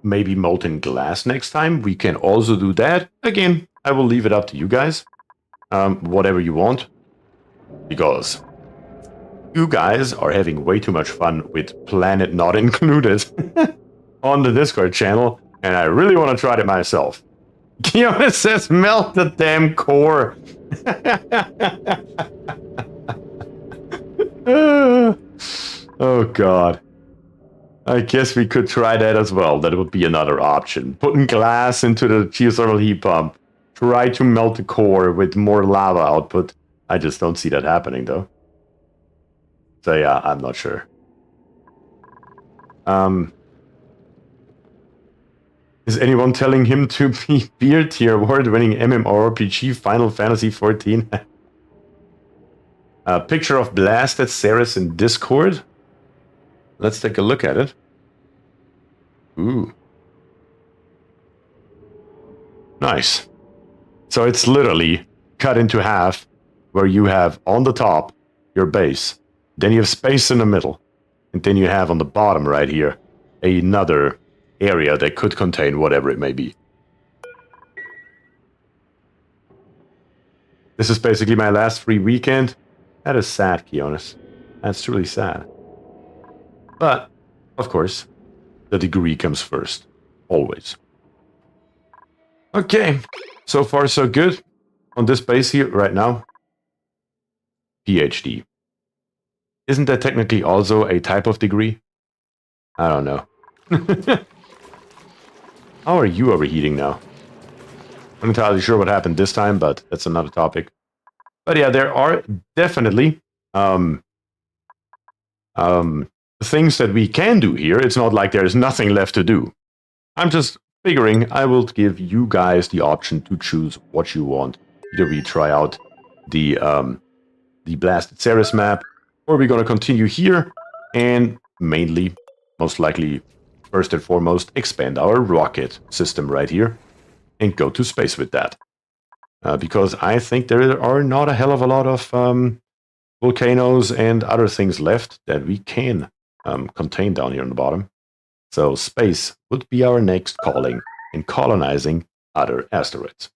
Maybe molten glass next time. We can also do that. Again, I will leave it up to you guys. Whatever you want. Because you guys are having way too much fun with Planet Not Included on the Discord channel, and I really want to try it myself. Kiona says, melt the damn core. Oh god. I guess we could try that as well. That would be another option. Putting glass into the geothermal heat pump. Try to melt the core with more lava output. I just don't see that happening though. So yeah, I'm not sure. Is anyone telling him to be BierTier award-winning MMORPG Final Fantasy XIV? A picture of Blasted Ceres in Discord. Let's take a look at it. Ooh. Nice. So it's literally cut into half, where you have on the top your base, then you have space in the middle, and then you have on the bottom right here another area that could contain whatever it may be. This is basically my last free weekend. That is sad, Kionis. That's truly sad. But, of course, the degree comes first. Always. Okay. So far, so good. On this base here, right now. PhD. Isn't that technically also a type of degree? I don't know. How are you overheating now? I'm not entirely sure what happened this time, but that's another topic. But yeah, there are definitely things that we can do here. It's not like there's nothing left to do. I'm just figuring I will give you guys the option to choose what you want. Either we try out the Blasted Ceres map, or we're going to continue here and mainly, most likely, first and foremost, expand our rocket system right here and go to space with that. Because I think there are not a hell of a lot of volcanoes and other things left that we can contain down here on the bottom. So space would be our next calling in colonizing other asteroids.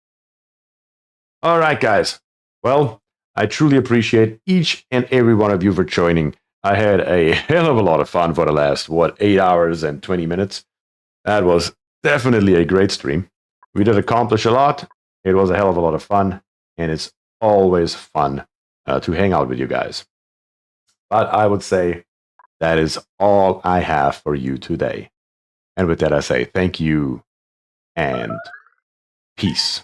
All right, guys. Well, I truly appreciate each and every one of you for joining. I had a hell of a lot of fun for the last, 8 hours and 20 minutes. That was definitely a great stream. We did accomplish a lot. It was a hell of a lot of fun, and it's always fun to hang out with you guys. But I would say that is all I have for you today. And with that, I say thank you and peace.